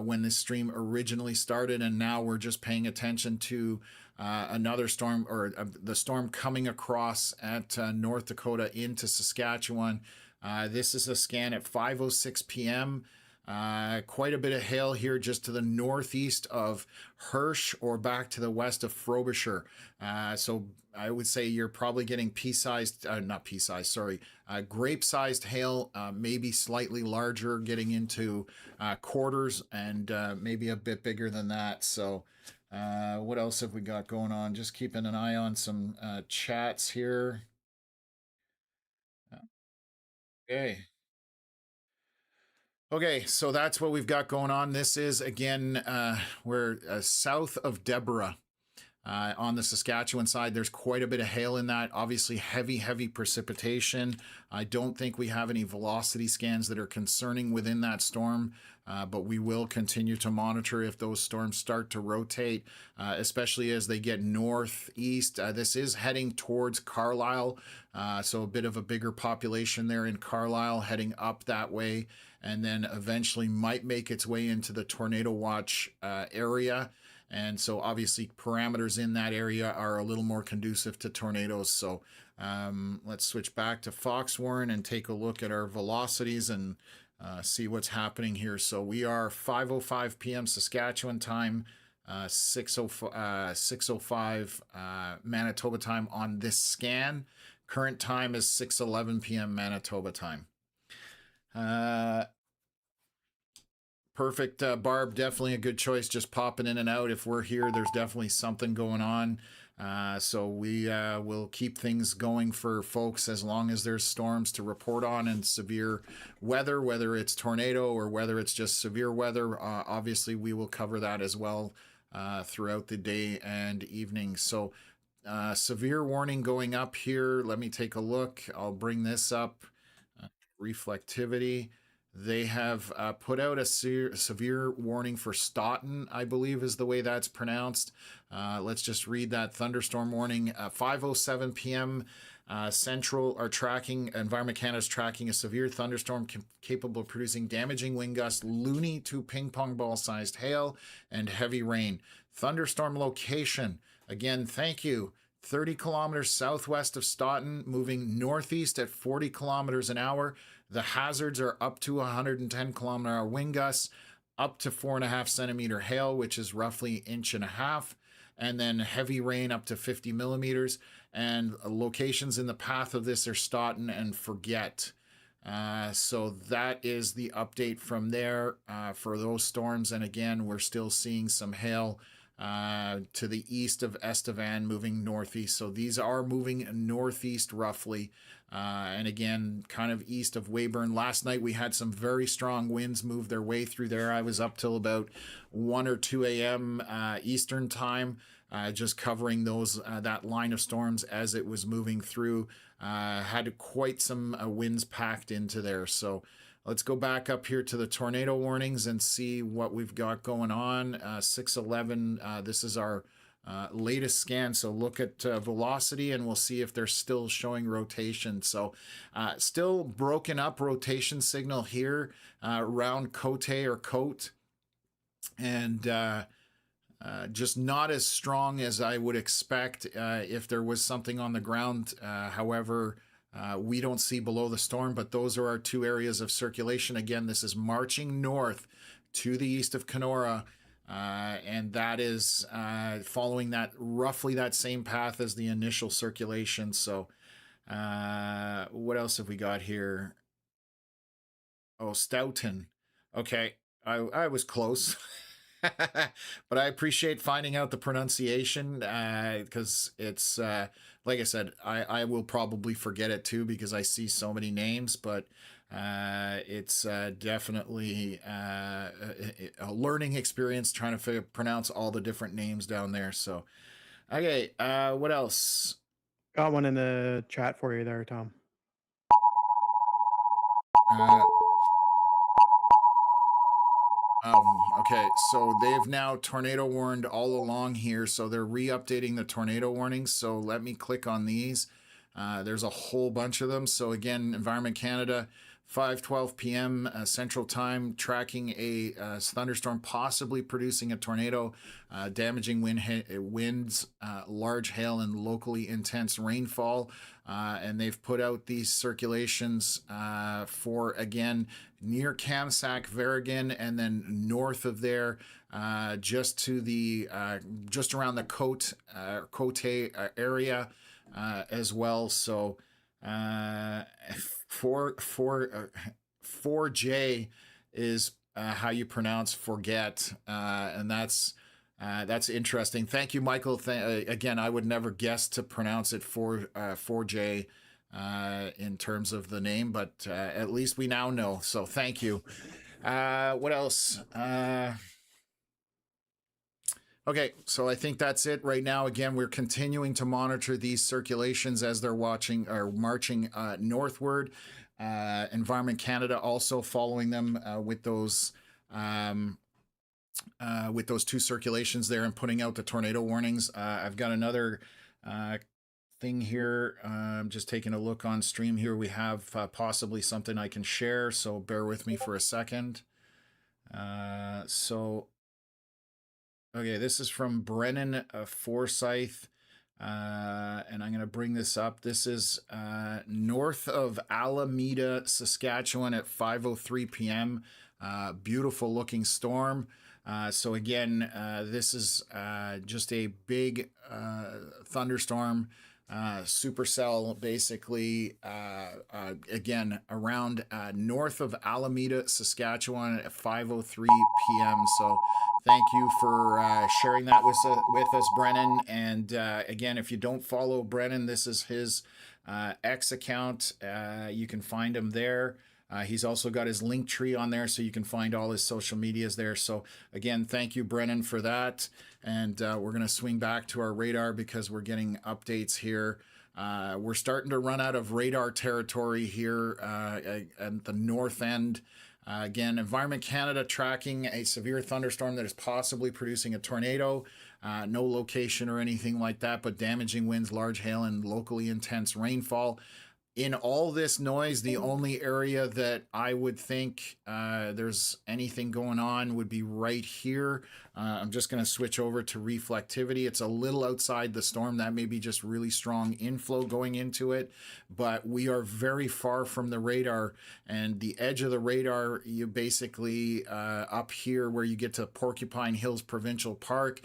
when this stream originally started, and now we're just paying attention to another storm, or the storm coming across at North Dakota into Saskatchewan. This is a scan at 5:06 p.m. Quite a bit of hail here just to the northeast of Hirsch or back to the west of Frobisher. So I would say you're probably getting grape-sized hail, maybe slightly larger, getting into quarters, and maybe a bit bigger than that. So what else have we got going on? Just keeping an eye on some chats here. Okay. Okay, so that's what we've got going on. This is, again, we're south of Deborah. On the Saskatchewan side, there's quite a bit of hail in that. Obviously, heavy precipitation. I don't think we have any velocity scans that are concerning within that storm, but we will continue to monitor if those storms start to rotate, especially as they get northeast. This is heading towards Carlisle, so a bit of a bigger population there in Carlisle, heading up that way, and then eventually might make its way into the tornado watch area. And so obviously parameters in that area are a little more conducive to tornadoes. So let's switch back to Foxwarren and take a look at our velocities and see what's happening here. So we are 5:05 p.m. Saskatchewan time, 6:05 Manitoba time on this scan. Current time is 6:11 p.m. Manitoba time. Perfect, Barb. Definitely a good choice. Just popping in and out. If we're here, there's definitely something going on. So we will keep things going for folks as long as there's storms to report on and severe weather, whether it's tornado or whether it's just severe weather. Obviously, we will cover that as well throughout the day and evening. So severe warning going up here. Let me take a look. I'll bring this up. Reflectivity. They have put out a severe warning for Stoughton, I believe is the way that's pronounced. Let's just read that thunderstorm warning. 5:07 p.m. Central are tracking, Environment Canada is tracking a severe thunderstorm capable of producing damaging wind gusts, loony to ping pong ball sized hail, and heavy rain. Thunderstorm location. Again, thank you. 30 kilometers southwest of Stoughton, moving northeast at 40 kilometers an hour. The hazards are up to 110-kilometer-hour wind gusts, up to 4.5 centimeter hail, which is roughly 1.5 inches, and then heavy rain up to 50 millimeters. And locations in the path of this are Stoughton and Forget. So that is the update from there for those storms. And again, we're still seeing some hail to the east of Estevan, moving northeast. So these are moving northeast roughly. And again, kind of east of Weyburn. Last night we had some very strong winds move their way through there. I was up till about 1 or 2 a.m. Eastern time, just covering those that line of storms as it was moving through. Had quite some winds packed into there. So let's go back up here to the tornado warnings and see what we've got going on. 6:11, this is our latest scan. So look at velocity and we'll see if they're still showing rotation. So still broken up rotation signal here around Cote or Cote. And just not as strong as I would expect if there was something on the ground. However, we don't see below the storm, but those are our two areas of circulation. Again, this is marching north to the east of Kenora, and that is following that roughly that same path as the initial circulation. So what else have we got here? Oh, Stoughton. Okay, I was close. But I appreciate finding out the pronunciation because it's like I said, I will probably forget it too because I see so many names, but it's definitely a learning experience trying to pronounce all the different names down there. So, okay, what else? Got one in the chat for you there, Tom. Uh, okay. So they've now tornado warned all along here. So they're re-updating the tornado warnings. So let me click on these. There's a whole bunch of them. So again, Environment Canada, 5:12 p.m. Central Time, tracking a thunderstorm possibly producing a tornado, damaging winds, large hail, and locally intense rainfall. And they've put out these circulations for, again, near Kamsack, Verrigan, and then north of there, just to the just around the Cote area as well. So 4J is how you pronounce forget, and that's interesting. Thank you, Michael. Again, I would never guess to pronounce it 4J in terms of the name, but at least we now know. So thank you. What else? Okay, so I think that's it right now. Again, we're continuing to monitor these circulations as they're marching northward. Environment Canada also following them with those two circulations there and putting out the tornado warnings. I've got another thing here. I'm just taking a look on stream here. We have possibly something I can share, so bear with me for a second. Okay, this is from Brennan Forsyth, and I'm going to bring this up. This is north of Alameda, Saskatchewan at 5:03 p.m. Beautiful looking storm. So again, this is just a big thunderstorm supercell basically again around north of Alameda, Saskatchewan at 5:03 p.m. So thank you for sharing that with us, Brennan. And again, if you don't follow Brennan, this is his X account. You can find him there. He's also got his link tree on there, so you can find all his social medias there. So again, thank you, Brennan, for that. And we're going to swing back to our radar because we're getting updates here. We're starting to run out of radar territory here at the north end. Again, Environment Canada tracking a severe thunderstorm that is possibly producing a tornado. No location or anything like that, but damaging winds, large hail, and locally intense rainfall. In all this noise, the only area that I would think there's anything going on would be right here. I'm just going to switch over to reflectivity. It's a little outside the storm. That may be just really strong inflow going into it, but we are very far from the radar. And the edge of the radar, you basically up here where you get to Porcupine Hills Provincial Park,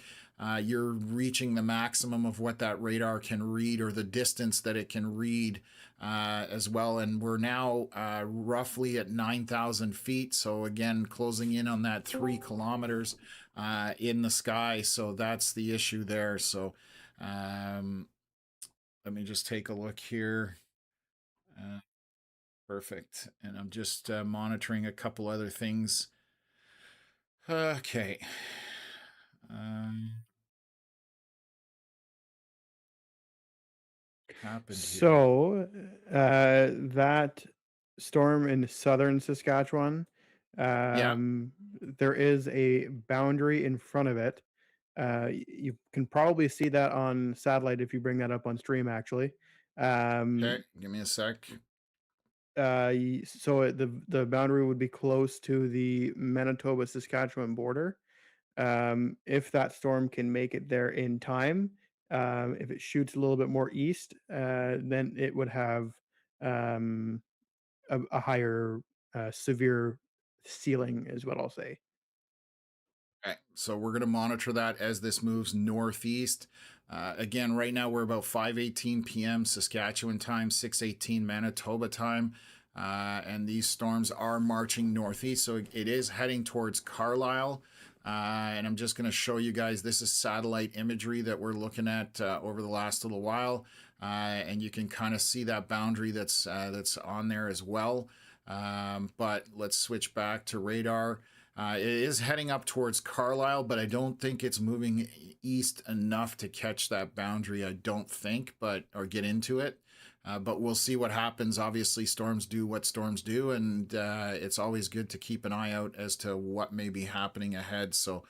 you're reaching the maximum of what that radar can read, or the distance that it can read as well. And we're now roughly at 9,000 feet. So again, closing in on that 3 kilometers in the sky. So that's the issue there. So let me just take a look here. Perfect. And I'm just monitoring a couple other things. Okay. Happened here? So that storm in southern Saskatchewan, Yeah. there is a boundary in front of it. You can probably see that on satellite if you bring that up on stream, actually. Okay. Um, Give me a sec. so the boundary would be close to the Manitoba Saskatchewan border. If that storm can make it there in time, if it shoots a little bit more east, then it would have um, a higher severe ceiling, is what I'll say. Okay, so we're going to monitor that as this moves northeast. Again, right now we're about 5:18 p.m. Saskatchewan time, 6:18 Manitoba time, and these storms are marching northeast. So it is heading towards Carlisle. And I'm just going to show you guys, this is satellite imagery that we're looking at over the last little while, and you can kind of see that boundary that's on there as well. But let's switch back to radar. It is heading up towards Carlisle, but I don't think it's moving east enough to catch that boundary. I don't think, or get into it. But we'll see what happens. Obviously, storms do what storms do, and it's always good to keep an eye out as to what may be happening ahead. So,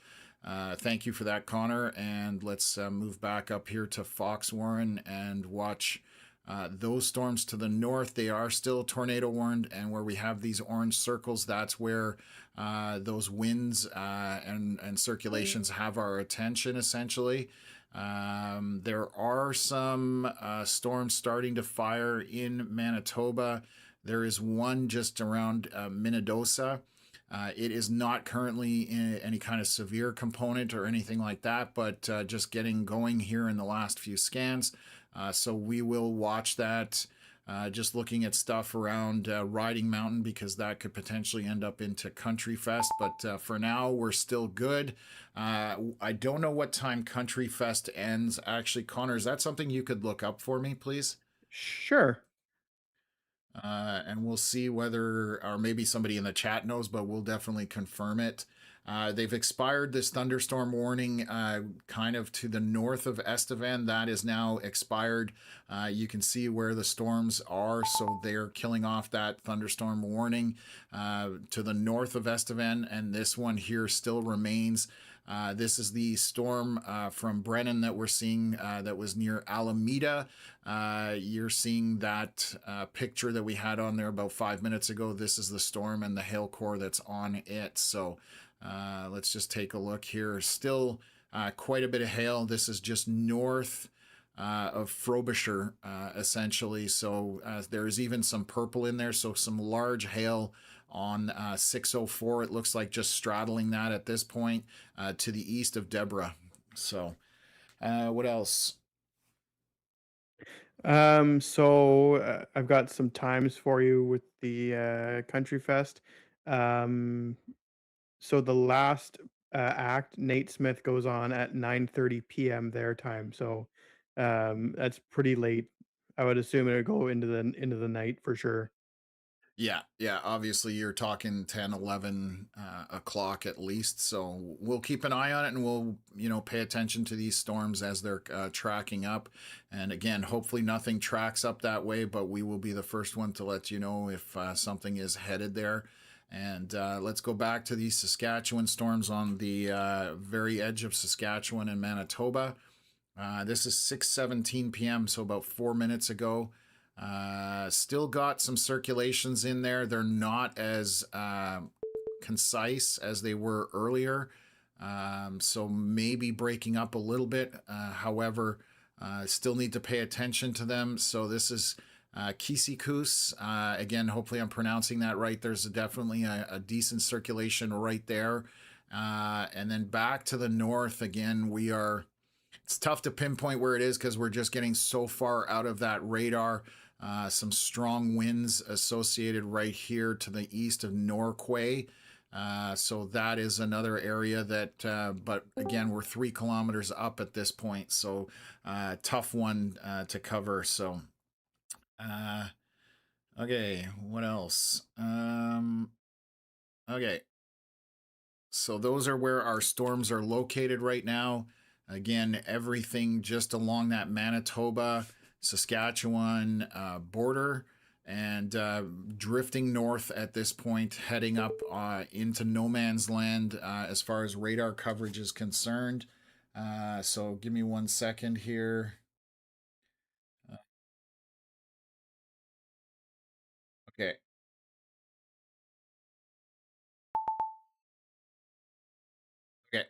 thank you for that, Connor. And let's move back up here to Fox Warren and watch those storms to the north. They are still tornado warned, and where we have these orange circles, that's where those winds and circulations have our attention, essentially. There are some storms starting to fire in Manitoba. There is one just around Minnedosa. It is not currently in any kind of severe component or anything like that, but just getting going here in the last few scans. So we will watch that. Just looking at stuff around Riding Mountain, because that could potentially end up into Country Fest. But for now, we're still good. I don't know what time Country Fest ends. Actually, Connor, is that something you could look up for me, please? Sure. And we'll see whether, or maybe somebody in the chat knows, but we'll definitely confirm it. They've expired this thunderstorm warning kind of to the north of Estevan. That is now expired. You can see where the storms are, so they're killing off that thunderstorm warning to the north of Estevan, and this one here still remains. This is the storm from Brennan that we're seeing that was near Alameda. You're seeing that picture that we had on there about 5 minutes ago. This is the storm and the hail core that's on it. So let's just take a look here. Still quite a bit of hail. This is just north of Frobisher, essentially. So there's even some purple in there. So some large hail on 604. It looks like just straddling that at this point to the east of Deborah. So what else? I've got some times for you with the Country Fest. Um, so the last act, Nate Smith goes on at 9:30 p.m. their time. So that's pretty late. I would assume it would go into the night for sure. Yeah, yeah. Obviously, you're talking 10, 11 o'clock at least. So we'll keep an eye on it, and we'll, pay attention to these storms as they're tracking up. And again, hopefully nothing tracks up that way, but we will be the first one to let you know if something is headed there. And let's go back to these Saskatchewan storms on the very edge of Saskatchewan and Manitoba. This is 6:17 p.m., so about 4 minutes ago. Still got some circulations in there. They're not as concise as they were earlier. So maybe breaking up a little bit. However, still need to pay attention to them. So this is Kisikus. Again, hopefully I'm pronouncing that right. There's definitely a decent circulation right there. And then back to the north again, it's tough to pinpoint where it is because we're just getting so far out of that radar. Some strong winds associated right here to the east of Norquay. So that is another area that, but again, we're 3 kilometers up at this point. So tough one to cover. So, okay, what else? Okay, so those are where our storms are located right now. Again, everything just along that Manitoba, Saskatchewan border and drifting north at this point, heading up into no man's land as far as radar coverage is concerned. So give me 1 second here. Okay. Okay.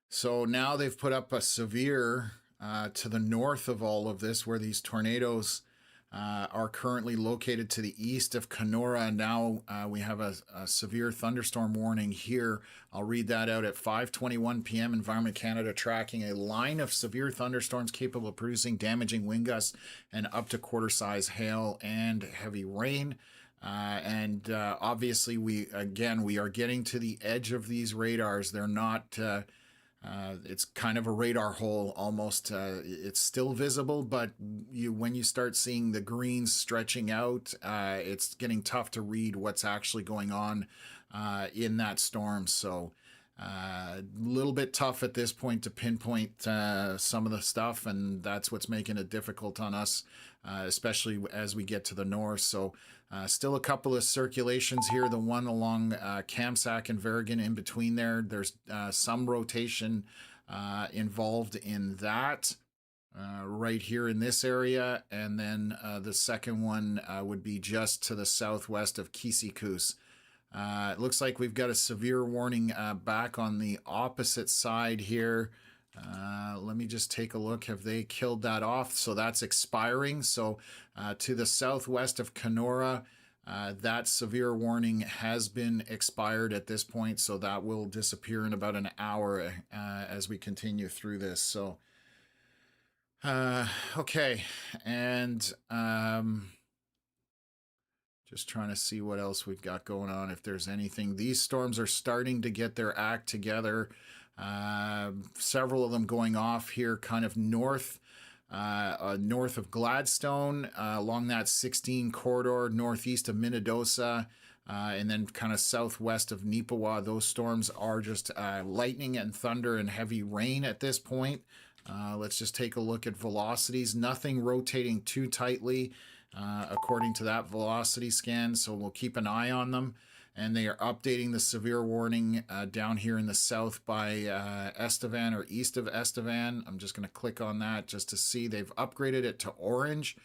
So now they've put up a severe to the north of all of this, where these tornadoes are currently located to the east of Kenora. Now we have a severe thunderstorm warning here. I'll read that out at 5:21 p.m. Environment Canada tracking a line of severe thunderstorms capable of producing damaging wind gusts and up to quarter-size hail and heavy rain. And obviously, we are getting to the edge of these radars. They're not. It's kind of a radar hole almost. It's still visible, but when you start seeing the greens stretching out, it's getting tough to read what's actually going on in that storm. So a little bit tough at this point to pinpoint some of the stuff, and that's what's making it difficult on us, especially as we get to the north. So still a couple of circulations here. The one along Kamsack and Verrigan in between there. There's some rotation involved in that right here in this area. And then the second one would be just to the southwest of Kisikus. It looks like we've got a severe warning back on the opposite side here. Let me just take a look. Have they killed that off? So that's expiring. So to the southwest of Kenora, that severe warning has been expired at this point. So that will disappear in about an hour as we continue through this. So, okay. And just trying to see what else we've got going on, if there's anything. These storms are starting to get their act together. Several of them going off here kind of north of Gladstone, along that 16 corridor, northeast of Minnedosa, and then kind of southwest of Neepawa. Those storms are just lightning and thunder and heavy rain at this point. Let's just take a look at velocities. Nothing rotating too tightly according to that velocity scan, so we'll keep an eye on them. And they are updating the severe warning down here in the south by Estevan, or east of Estevan. I'm just going to click on that just to see. They've upgraded it to orange.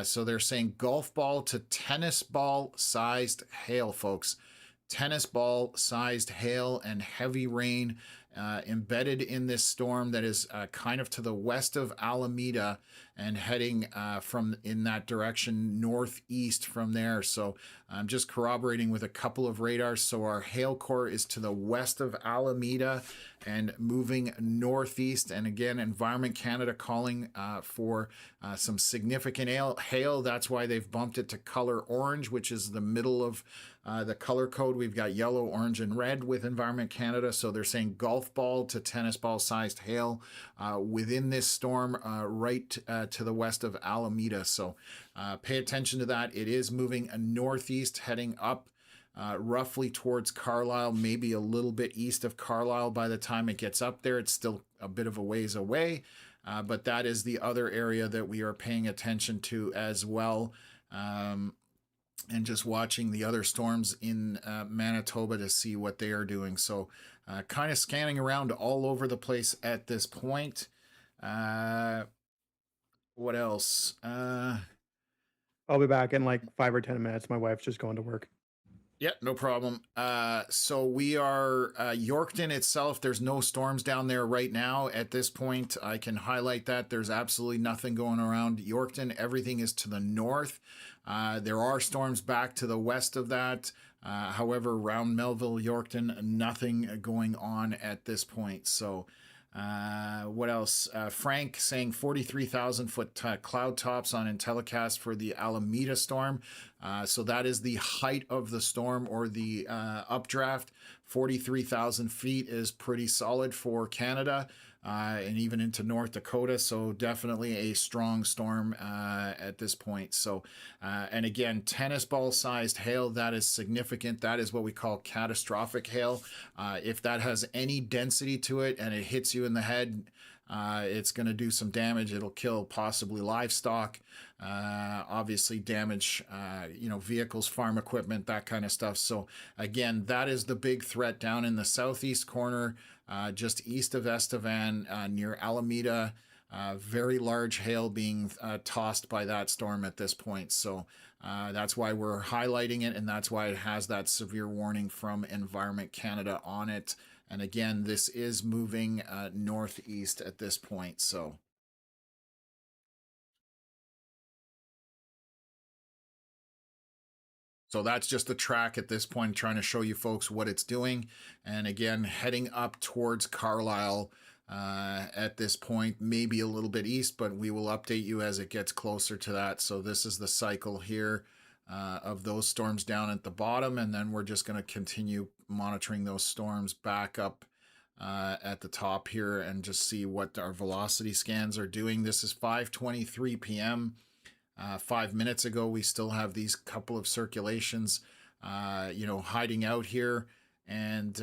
So they're saying golf ball to tennis ball sized hail, folks. Tennis ball sized hail and heavy rain embedded in this storm that is kind of to the west of Alameda and heading from in that direction northeast from there. So I'm just corroborating with a couple of radars. So our hail core is to the west of Alameda and moving northeast. And again, Environment Canada calling for some significant hail. That's why they've bumped it to color orange, which is the middle of the color code. We've got yellow, orange, and red with Environment Canada. So they're saying golf ball to tennis ball sized hail within this storm right to the west of Alameda. So pay attention to that. It is moving northeast, heading up roughly towards Carlisle, maybe a little bit east of Carlisle by the time it gets up there. It's still a bit of a ways away, but that is the other area that we are paying attention to as well. And just watching the other storms in Manitoba to see what they are doing. So kind of scanning around all over the place at this point. What else? I'll be back in like 5 or 10 minutes. My wife's just going to work. Yeah, no problem. So we are Yorkton itself. There's no storms down there right now at this point. I can highlight that. There's absolutely nothing going around Yorkton. Everything is to the north. There are storms back to the west of that. However, around Melville, Yorkton, nothing going on at this point. So what else? Frank saying 43,000 foot cloud tops on Intellicast for the Alameda storm. So that is the height of the storm or the updraft. 43,000 feet is pretty solid for Canada. And even into North Dakota. So definitely a strong storm at this point. So, and again, tennis ball sized hail, that is significant. That is what we call catastrophic hail. If that has any density to it and it hits you in the head, it's going to do some damage. It'll kill possibly livestock, obviously damage, vehicles, farm equipment, that kind of stuff. So again, that is the big threat down in the southeast corner, just east of Estevan, near Alameda. Very large hail being tossed by that storm at this point. So that's why we're highlighting it, and that's why it has that severe warning from Environment Canada on it. And again, this is moving northeast at this point. So that's just the track at this point, trying to show you folks what it's doing. And again, heading up towards Carlisle at this point, maybe a little bit east, but we will update you as it gets closer to that. So this is the cycle here of those storms down at the bottom. And then we're just going to continue monitoring those storms back up at the top here and just see what our velocity scans are doing. This is 5:23 p.m. 5 minutes ago, we still have these couple of circulations, hiding out here. And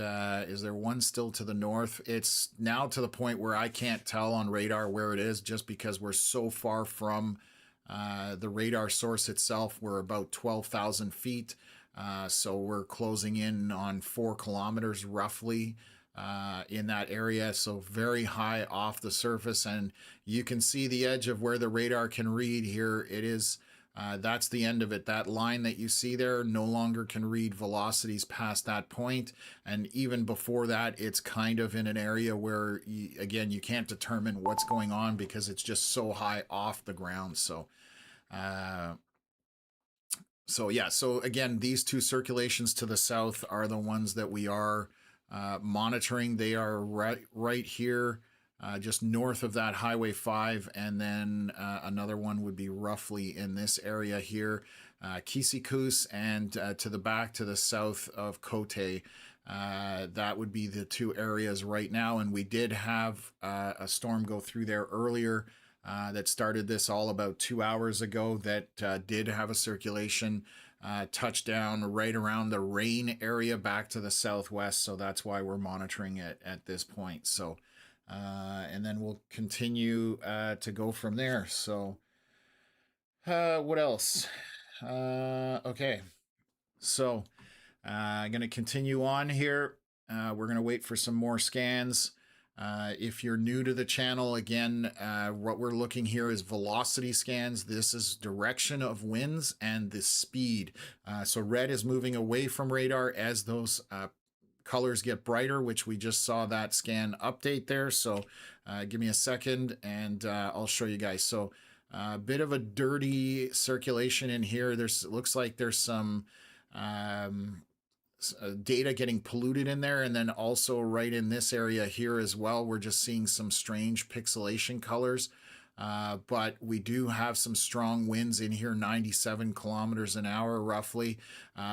is there one still to the north? It's now to the point where I can't tell on radar where it is, just because we're so far from the radar source itself. We're about 12,000 feet. So we're closing in on 4 kilometers roughly in that area. So very high off the surface, and you can see the edge of where the radar can read here. It is that's the end of it. That line that you see there no longer can read velocities past that point. And even before that, it's kind of in an area where again, you can't determine what's going on because it's just so high off the ground. So so again, these 2 circulations to the south are the ones that we are monitoring. They are right here, just north of that Highway 5, and then another one would be roughly in this area here, Kisikus, and to the south of Cote. That would be the 2 areas right now, and we did have a storm go through there earlier that started this all about 2 hours ago that did have a circulation touchdown right around the rain area back to the southwest. So that's why we're monitoring it at this point. So, and then we'll continue to go from there. So, what else? Okay. So, I'm going to continue on here. We're going to wait for some more scans. If you're new to the channel, again, what we're looking here is velocity scans. This is direction of winds and the speed. So red is moving away from radar as those colors get brighter, which we just saw that scan update there. So give me a second and I'll show you guys. So A bit of a dirty circulation in here. There's looks like there's some um, data getting polluted in there, and then also right in this area here as well, we're just seeing some strange pixelation colors. But we do have some strong winds in here, 97 kilometers an hour roughly.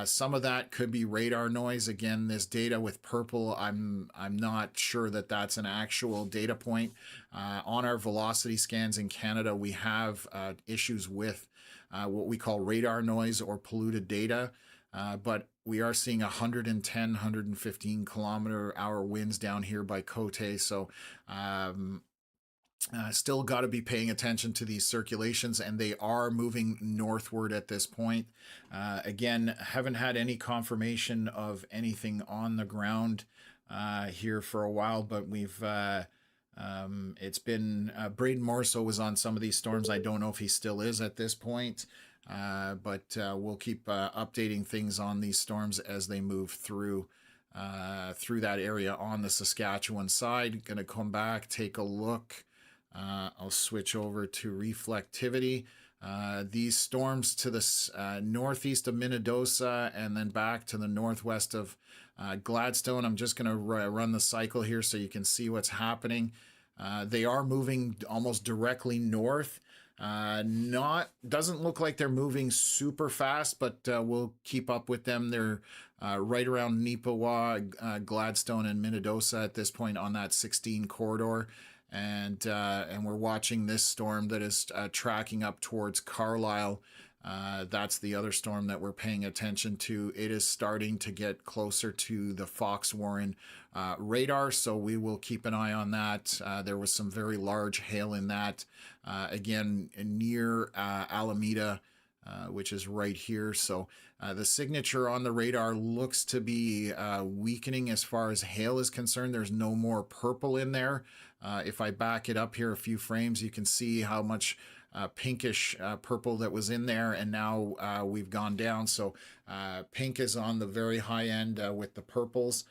Some of that could be radar noise. Again, this data with purple, I'm not sure that that's an actual data point. On our velocity scans in Canada, we have issues with what we call radar noise or polluted data. But we are seeing 110, 115 kilometer hour winds down here by Cote. So still got to be paying attention to these circulations, and they are moving northward at this point. Again, haven't had any confirmation of anything on the ground here for a while, but it's been Braden Morso was on some of these storms. I don't know if he still is at this point, but we'll keep updating things on these storms as they move through that area on the Saskatchewan side. Going to come back, take a look. I'll switch over to reflectivity. These storms to the northeast of Minnedosa and then back to the northwest of Gladstone. I'm just going to run the cycle here so you can see what's happening. They are moving almost directly north. Doesn't look like they're moving super fast, but we'll keep up with them. They're right around Neepawa, Gladstone, and Minnedosa at this point on that 16 corridor. And we're watching this storm that is tracking up towards Carlisle. That's the other storm that we're paying attention to. It is starting to get closer to the Fox Warren radar, so we will keep an eye on that. There was some very large hail in that, again, near Alameda, which is right here. So the signature on the radar looks to be weakening as far as hail is concerned. There's no more purple in there. If I back it up here a few frames, you can see how much pinkish purple that was in there, and now we've gone down. So pink is on the very high end with the purples.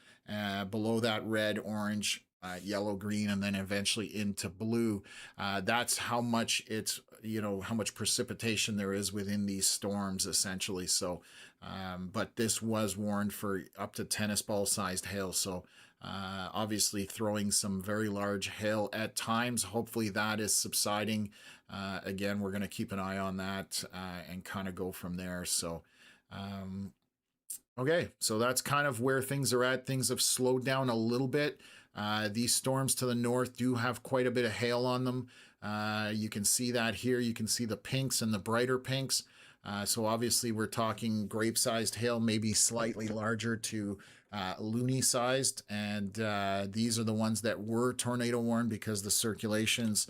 Below that, red, orange, yellow, green, and then eventually into blue. That's how much how much precipitation there is within these storms, essentially. So, but this was warned for up to tennis ball sized hail. So, obviously throwing some very large hail at times. Hopefully that is subsiding. Again, we're going to keep an eye on that and kind of go from there. So, okay, so that's kind of where things are at. Things have slowed down a little bit. These storms to the north do have quite a bit of hail on them. You can see that here. You can see the pinks and the brighter pinks. So obviously we're talking grape-sized hail, maybe slightly larger to loony-sized. And these are the ones that were tornado warned because the circulations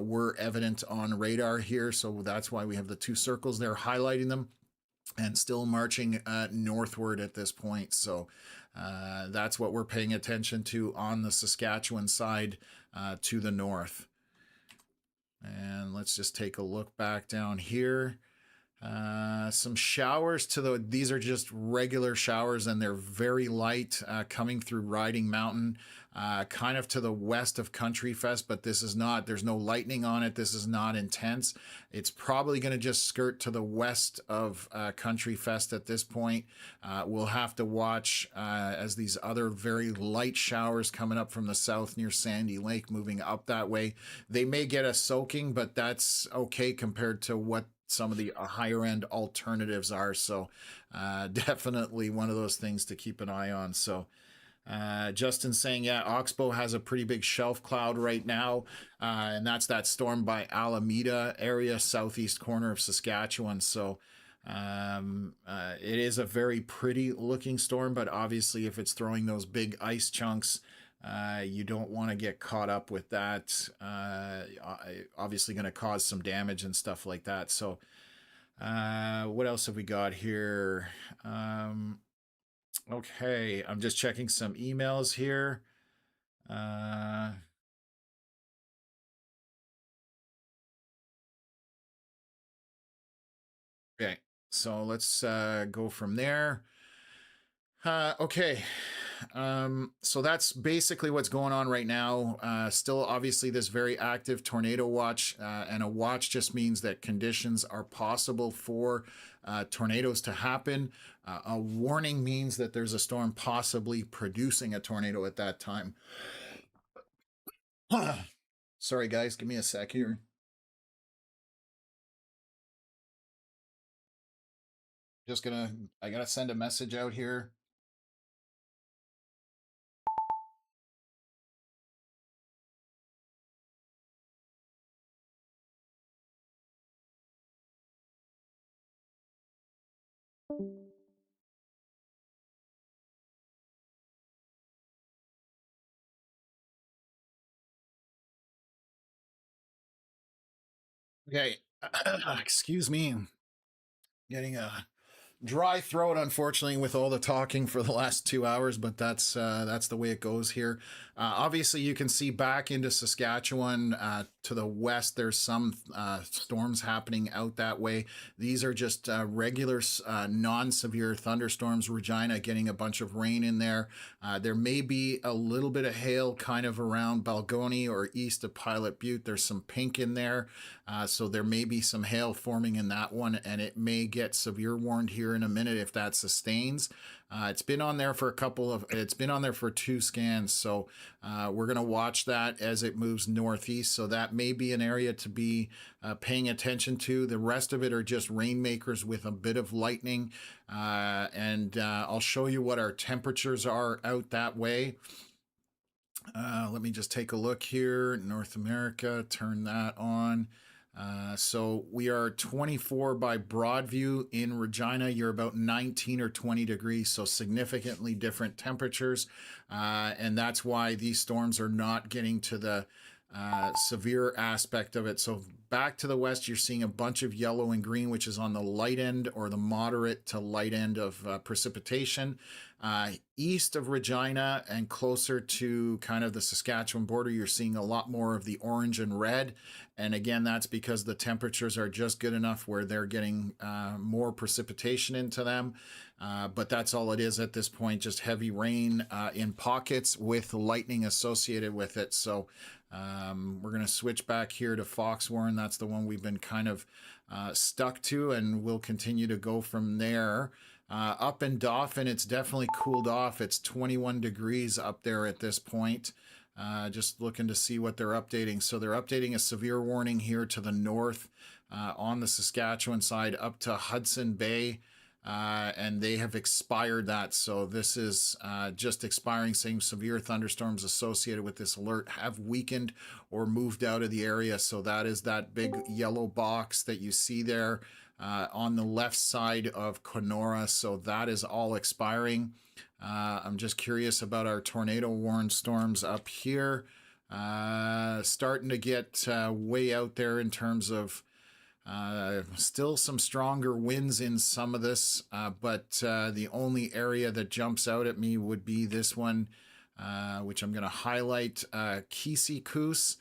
were evident on radar here. So that's why we have the two circles there highlighting them, and still marching northward at this point. So that's what we're paying attention to on the Saskatchewan side to the north. And let's just take a look back down here. Some showers these are just regular showers, and they're very light coming through Riding Mountain, kind of to the west of Country Fest, but there's no lightning on it. This is not intense. It's probably going to just skirt to the west of Country Fest at this point. We'll have to watch as these other very light showers coming up from the south near Sandy Lake moving up that way. They may get a soaking, but that's okay compared to what some of the higher end alternatives are. So definitely one of those things to keep an eye on. So Justin saying, yeah, Oxbow has a pretty big shelf cloud right now, and that's that storm by Alameda area, southeast corner of Saskatchewan. So it is a very pretty looking storm, but obviously if it's throwing those big ice chunks, you don't want to get caught up with that. Obviously going to cause some damage and stuff like that. So what else have we got here? Okay, I'm just checking some emails here. Okay, so let's go from there. Okay. So that's basically what's going on right now. Still, obviously, this very active tornado watch, and a watch just means that conditions are possible for tornadoes to happen. A warning means that there's a storm possibly producing a tornado at that time. Sorry, guys, give me a sec here. Just gonna, I gotta send a message out here. Okay, excuse me, getting a dry throat, unfortunately, with all the talking for the last 2 hours, but that's the way it goes here. Obviously, you can see back into Saskatchewan to the west. There's some storms happening out that way. These are just regular, non-severe thunderstorms. Regina getting a bunch of rain in there. There may be a little bit of hail kind of around Balgony or east of Pilot Butte. There's some pink in there. So there may be some hail forming in that one, and it may get severe warned here in a minute if that sustains. It's been on there for it's been on there for 2 scans. So we're going to watch that as it moves northeast. So that may be an area to be paying attention to. The rest of it are just rainmakers with a bit of lightning. And I'll show you what our temperatures are out that way. Let me just take a look here. North America, turn that on. So we are 24 by Broadview in Regina. You're about 19 or 20 degrees, so significantly different temperatures. And that's why these storms are not getting to the severe aspect of it. So back to the west, you're seeing a bunch of yellow and green, which is on the light end or the moderate to light end of precipitation. East of Regina and closer to kind of the Saskatchewan border, you're seeing a lot more of the orange and red. And again, that's because the temperatures are just good enough where they're getting more precipitation into them. But that's all it is at this point, just heavy rain in pockets with lightning associated with it. So we're going to switch back here to Foxwarren. That's the one we've been kind of stuck to, and we'll continue to go from there. Up in Dauphin, it's definitely cooled off. It's 21 degrees up there at this point. Just looking to see what they're updating. So they're updating a severe warning here to the north on the Saskatchewan side up to Hudson Bay. And they have expired that. So this is just expiring, saying severe thunderstorms associated with this alert have weakened or moved out of the area. So that is that big yellow box that you see there on the left side of Kenora. So that is all expiring. I'm just curious about our tornado warned storms up here. Starting to get way out there in terms of still some stronger winds in some of this, but the only area that jumps out at me would be this one, which I'm going to highlight, Kisikoos.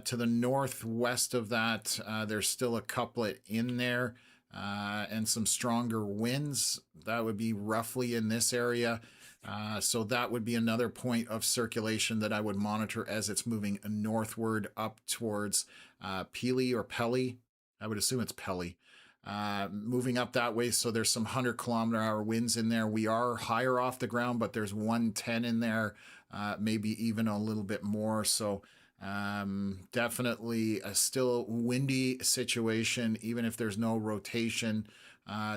To the northwest of that, there's still a couplet in there and some stronger winds. That would be roughly in this area. So that would be another point of circulation that I would monitor as it's moving northward up towards Pele or Pelly. I would assume it's Pelly. Moving up that way, so there's some 100-kilometer-hour winds in there. We are higher off the ground, but there's 110 in there, maybe even a little bit more. So definitely a still windy situation, even if there's no rotation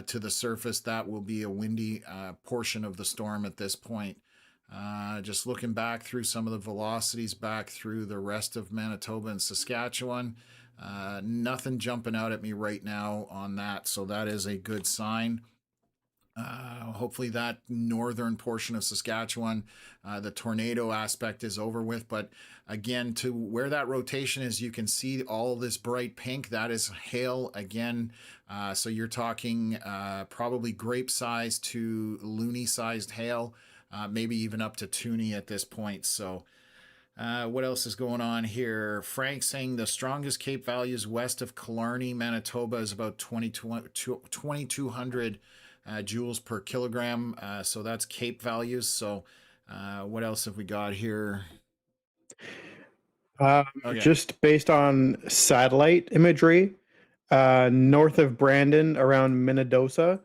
to the surface. That will be a windy portion of the storm at this point. Just looking back through some of the velocities back through the rest of Manitoba and Saskatchewan. Nothing jumping out at me right now on that, so that is a good sign. Hopefully that northern portion of Saskatchewan, the tornado aspect is over with. But again, to where that rotation is, you can see all this bright pink. That is hail again. So you're talking probably grape-sized to loony-sized hail, maybe even up to toonie at this point. So what else is going on here? Frank saying the strongest Cape values west of Killarney, Manitoba is about 2,200 joules per kilogram. So that's Cape values. So what else have we got here? Um, Okay. just based on satellite imagery, north of Brandon, around Minnedosa,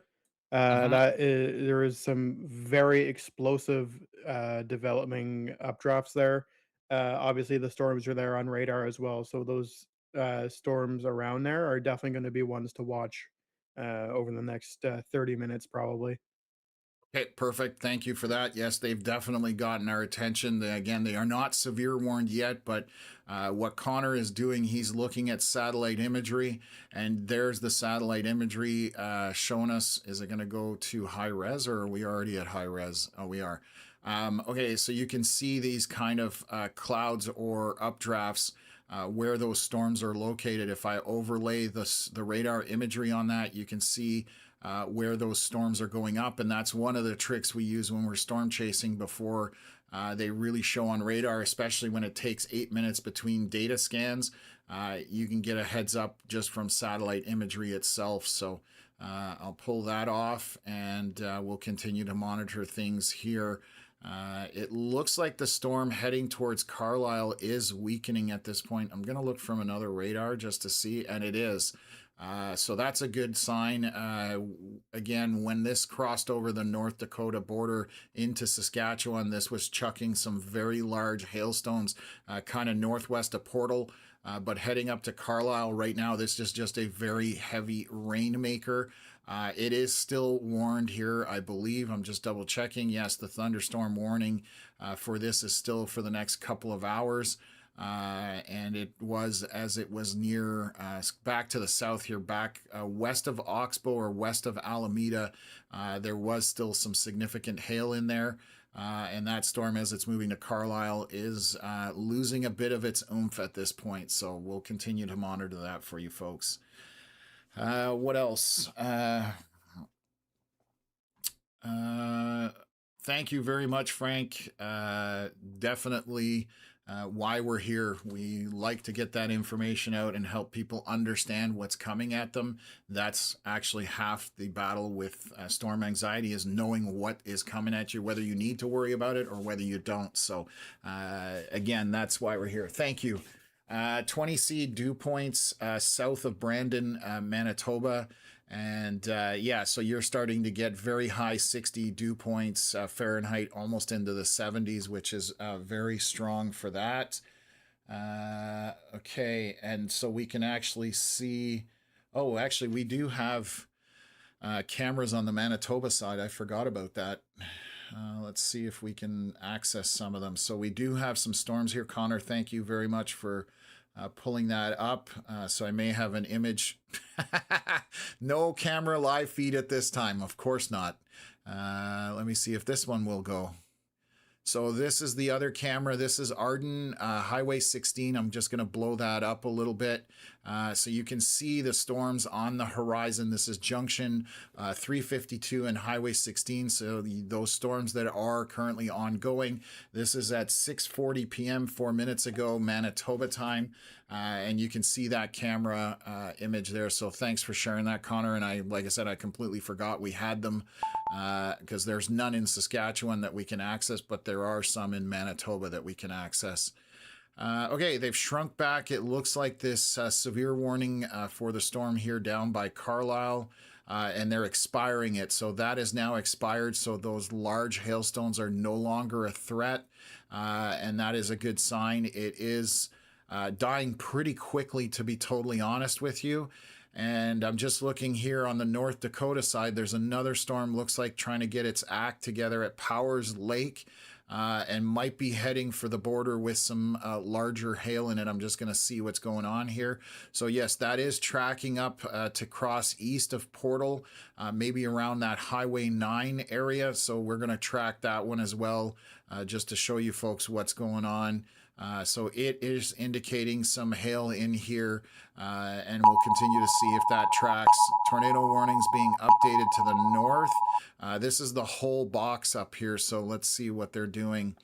Mm-hmm. there is some very explosive developing updrafts there. Obviously, the storms are there on radar as well, so those storms around there are definitely going to be ones to watch over the next 30 minutes, probably. Okay, perfect. Thank you for that. Yes, they've definitely gotten our attention. Again, they are not severe warned yet, but what Connor is doing, he's looking at satellite imagery, and there's the satellite imagery showing us. Is it going to go to high res, or are we already at high res? Oh, we are. Okay, so you can see these kind of clouds or updrafts. Where those storms are located. If I overlay the radar imagery on that, you can see where those storms are going up. And that's one of the tricks we use when we're storm chasing before they really show on radar, especially when it takes 8 minutes between data scans. You can get a heads up just from satellite imagery itself. So I'll pull that off and we'll continue to monitor things here. It looks like the storm heading towards Carlisle is weakening at this point. I'm going to look from another radar just to see, and it is. So that's a good sign. Again, when this crossed over the North Dakota border into Saskatchewan, this was chucking some very large hailstones kind of northwest of Portal. But heading up to Carlisle right now, this is just a very heavy rainmaker. It is still warned here, I believe. I'm just double checking. Yes, the thunderstorm warning for this is still for the next couple of hours. And it was as it was near back to the south here, back west of Oxbow or west of Alameda. There was still some significant hail in there. And that storm, as it's moving to Carlisle, is losing a bit of its oomph at this point. So we'll continue to monitor that for you folks. What else? Uh, Thank you very much, Frank. Definitely why we're here. We like to get that information out and help people understand what's coming at them. That's actually half the battle with storm anxiety, is knowing what is coming at you, whether you need to worry about it or whether you don't. So again, that's why we're here. Thank you. 20C dew points south of Brandon, Manitoba. And yeah, so you're starting to get very high 60 dew points Fahrenheit, almost into the 70s, which is very strong for that. Okay, and so we can actually see. Oh, actually, we do have cameras on the Manitoba side. I forgot about that. Let's see if we can access some of them. So we do have some storms here. Connor, thank you very much for pulling that up. So I may have an image. No camera live feed at this time. Of course not. Let me see if this one will go. So this is the other camera. This is Arden Highway 16. I'm just going to blow that up a little bit so you can see the storms on the horizon. This is Junction 352 and Highway 16. So those storms that are currently ongoing. This is at 6:40 p.m. 4 minutes ago, Manitoba time. And you can see that camera image there. So thanks for sharing that, Connor. And like I said, I completely forgot we had them because there's none in Saskatchewan that we can access, but there are some in Manitoba that we can access. Okay, they've shrunk back. It looks like this severe warning for the storm here down by Carlisle, and they're expiring it. So that is now expired. So those large hailstones are no longer a threat, and that is a good sign. It is dying pretty quickly, to be totally honest with you. And I'm just looking here on the North Dakota side. There's another storm, looks like trying to get its act together at Powers Lake and might be heading for the border with some larger hail in it. I'm just going to see what's going on here. So yes, that is tracking up to cross east of Portal, maybe around that Highway 9 area. So we're going to track that one as well, just to show you folks what's going on. So it is indicating some hail in here, and we'll continue to see if that tracks. Tornado warnings being updated to the north. This is the whole box up here, so let's see what they're doing.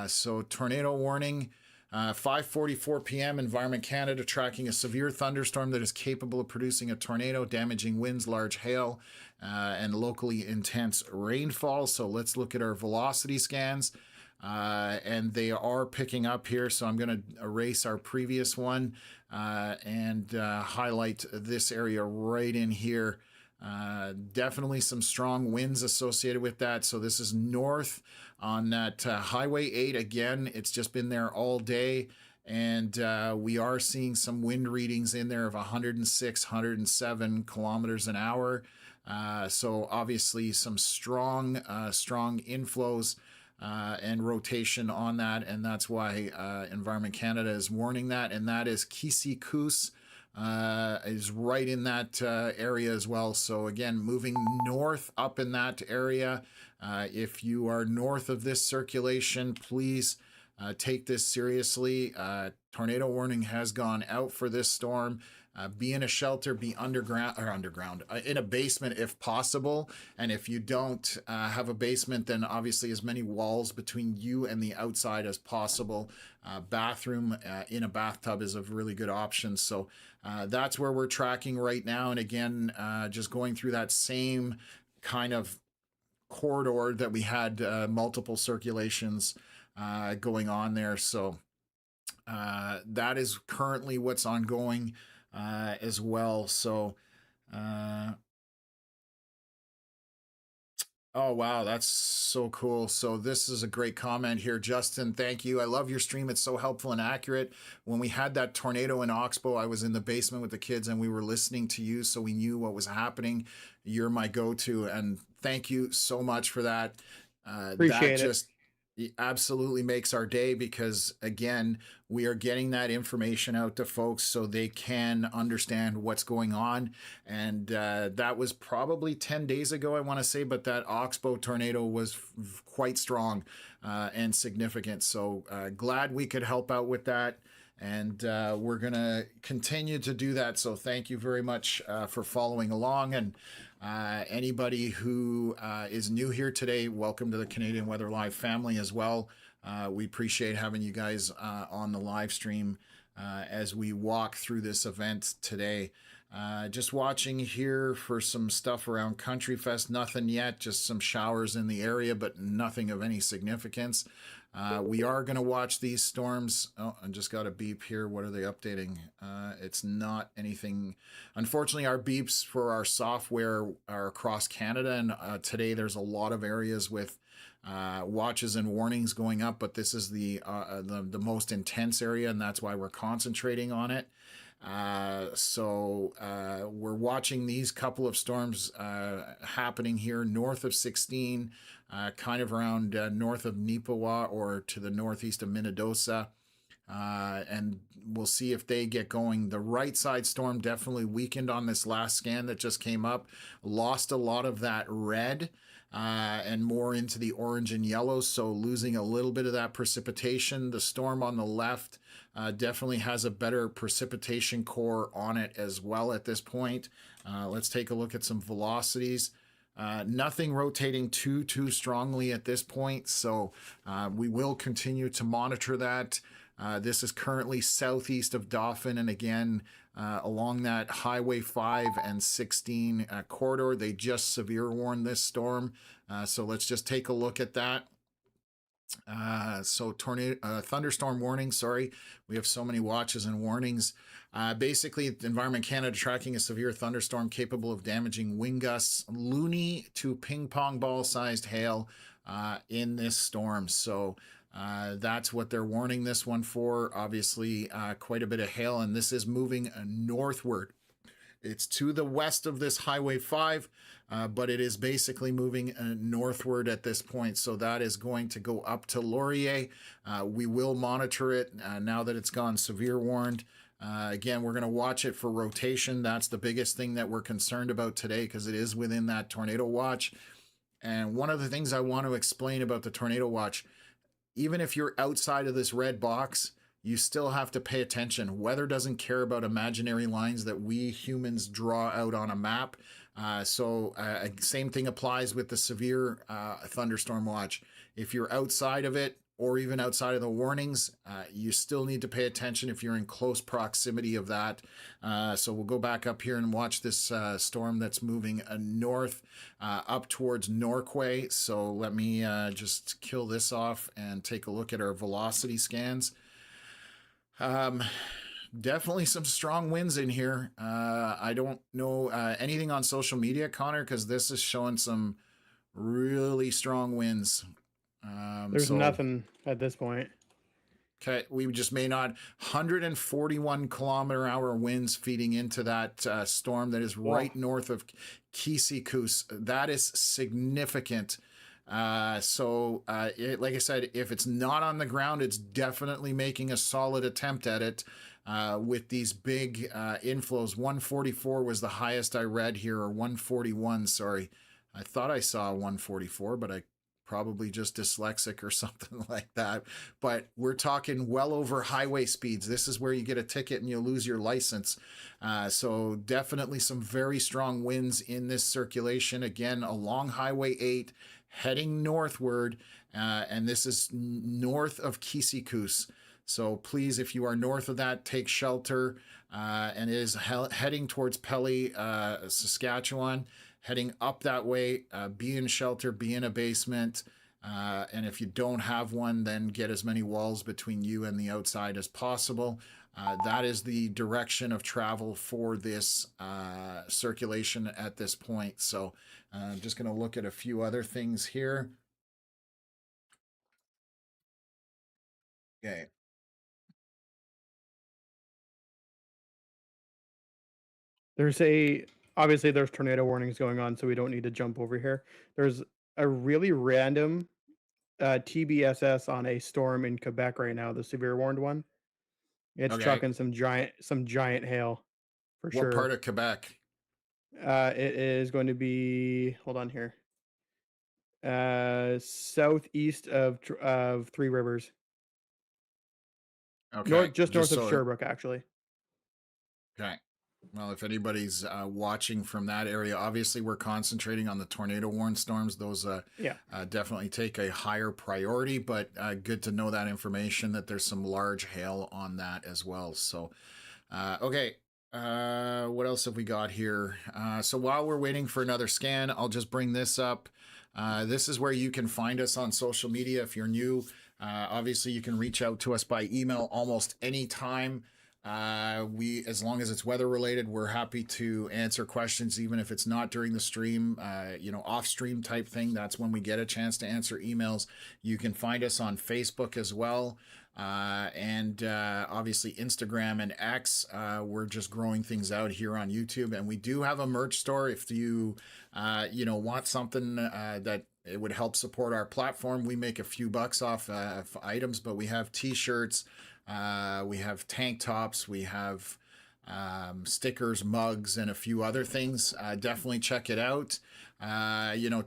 So tornado warning 5:44 p.m. Environment Canada tracking a severe thunderstorm that is capable of producing a tornado, damaging winds, large hail, and locally intense rainfall. So let's look at our velocity scans. And they are picking up here, so I'm going to erase our previous one and highlight this area right in here. Definitely some strong winds associated with that. So this is north on that Highway 8. Again, it's just been there all day. And we are seeing some wind readings in there of 106, 107 kilometers an hour. So obviously some strong inflows and rotation on that. And that's why Environment Canada is warning that. And that is Kisikus. Is right in that area as well. So again, moving north up in that area. If you are north of this circulation, please take this seriously. Tornado warning has gone out for this storm. Be in a shelter, be underground, in a basement if possible. And if you don't have a basement, then obviously as many walls between you and the outside as possible. Bathroom in a bathtub is a really good option. So that's where we're tracking right now. And again, just going through that same kind of corridor that we had multiple circulations going on there. So that is currently what's ongoing as well. So oh wow, that's so cool. So this is a great comment here, Justin. Thank you. I love your stream. It's so helpful and accurate. When we had that tornado in Oxbow, I was in the basement with the kids and we were listening to you, so we knew what was happening. You're my go-to, and thank you so much for that. Appreciate that it. just absolutely makes our day, because again, we are getting that information out to folks so they can understand what's going on. And that was probably 10 days ago, I want to say, but that Oxbow tornado was quite strong and significant. So glad we could help out with that. And we're going to continue to do that. So thank you very much for following along. And anybody who is new here today, welcome to the Canadian Weather Live family as well. We appreciate having you guys on the live stream as we walk through this event today. Just watching here for some stuff around Country Fest. Nothing yet, just some showers in the area, but nothing of any significance. We are going to watch these storms. Oh, I just got a beep here. What are they updating? It's not anything. Unfortunately, our beeps for our software are across Canada, and today there's a lot of areas with watches and warnings going up, but this is the most intense area, and that's why we're concentrating on it. So we're watching these couple of storms happening here north of 16, kind of around north of Nipawa or to the northeast of Minnedosa. And we'll see if they get going. The right side storm definitely weakened on this last scan that just came up, lost a lot of that red and more into the orange and yellow, so losing a little bit of that precipitation. The storm on the left definitely has a better precipitation core on it as well at this point. Let's take a look at some velocities. Nothing rotating too strongly at this point, so we will continue to monitor that. This is currently southeast of Dauphin, and again, along that Highway 5 and 16 corridor. They just severe warned this storm, so let's just take a look at that. So thunderstorm warning, sorry. We have so many watches and warnings. Basically, Environment Canada tracking a severe thunderstorm capable of damaging wind gusts, loony to ping pong ball sized hail in this storm. So that's what they're warning this one for. Obviously, quite a bit of hail, and this is moving northward. It's to the west of this Highway 5, but it is basically moving northward at this point. So that is going to go up to Laurier. We will monitor it now that it's gone severe warned. Again, we're going to watch it for rotation. That's the biggest thing that we're concerned about today, because it is within that tornado watch. And one of the things I want to explain about the tornado watch, even if you're outside of this red box, you still have to pay attention. Weather doesn't care about imaginary lines that we humans draw out on a map. Same thing applies with the severe thunderstorm watch. If you're outside of it, or even outside of the warnings, you still need to pay attention if you're in close proximity of that. So we'll go back up here and watch this storm that's moving north up towards Norquay. So let me just kill this off and take a look at our velocity scans. Definitely some strong winds in here. I don't know anything on social media, Connor, because this is showing some really strong winds. There's nothing at this point. Okay, we just may not. 141-kilometer-hour winds feeding into that storm that is right north of Kisikuus. That is significant. Like I said, if it's not on the ground, it's definitely making a solid attempt at it with these big inflows. 144 was the highest I read here, or 141, sorry. I thought I saw 144, but I probably just dyslexic or something like that. But we're talking well over highway speeds. This is where you get a ticket and you lose your license. So definitely some very strong winds in this circulation. Again, along Highway 8, heading northward, and this is north of Kisikuus. So please, if you are north of that, take shelter, and it is heading towards Pelly, Saskatchewan. Heading up that way, be in shelter, be in a basement, and if you don't have one, then get as many walls between you and the outside as possible. That is the direction of travel for this circulation at this point. So I'm just going to look at a few other things here. Okay. Obviously there's tornado warnings going on, so we don't need to jump over here. There's a really random TBSS on a storm in Quebec right now, the severe warned one. It's chucking some giant hail for sure. What part of Quebec? It is going to be, hold on here, southeast of Three Rivers. Okay. Just north of Sherbrooke, actually. Okay. Well, if anybody's watching from that area, obviously we're concentrating on the tornado warned storms. Those definitely take a higher priority, but good to know that information, that there's some large hail on that as well. So, okay. What else have we got here? So while we're waiting for another scan, I'll just bring this up. This is where you can find us on social media. If you're new, obviously you can reach out to us by email almost any time. As long as it's weather related, we're happy to answer questions, even if it's not during the stream, off stream type thing. That's when we get a chance to answer emails. You can find us on Facebook as well. And obviously Instagram and X. We're just growing things out here on YouTube, and we do have a merch store. If you want something that it would help support our platform, we make a few bucks off items, but we have t-shirts, we have tank tops, we have stickers, mugs, and a few other things. Definitely check it out.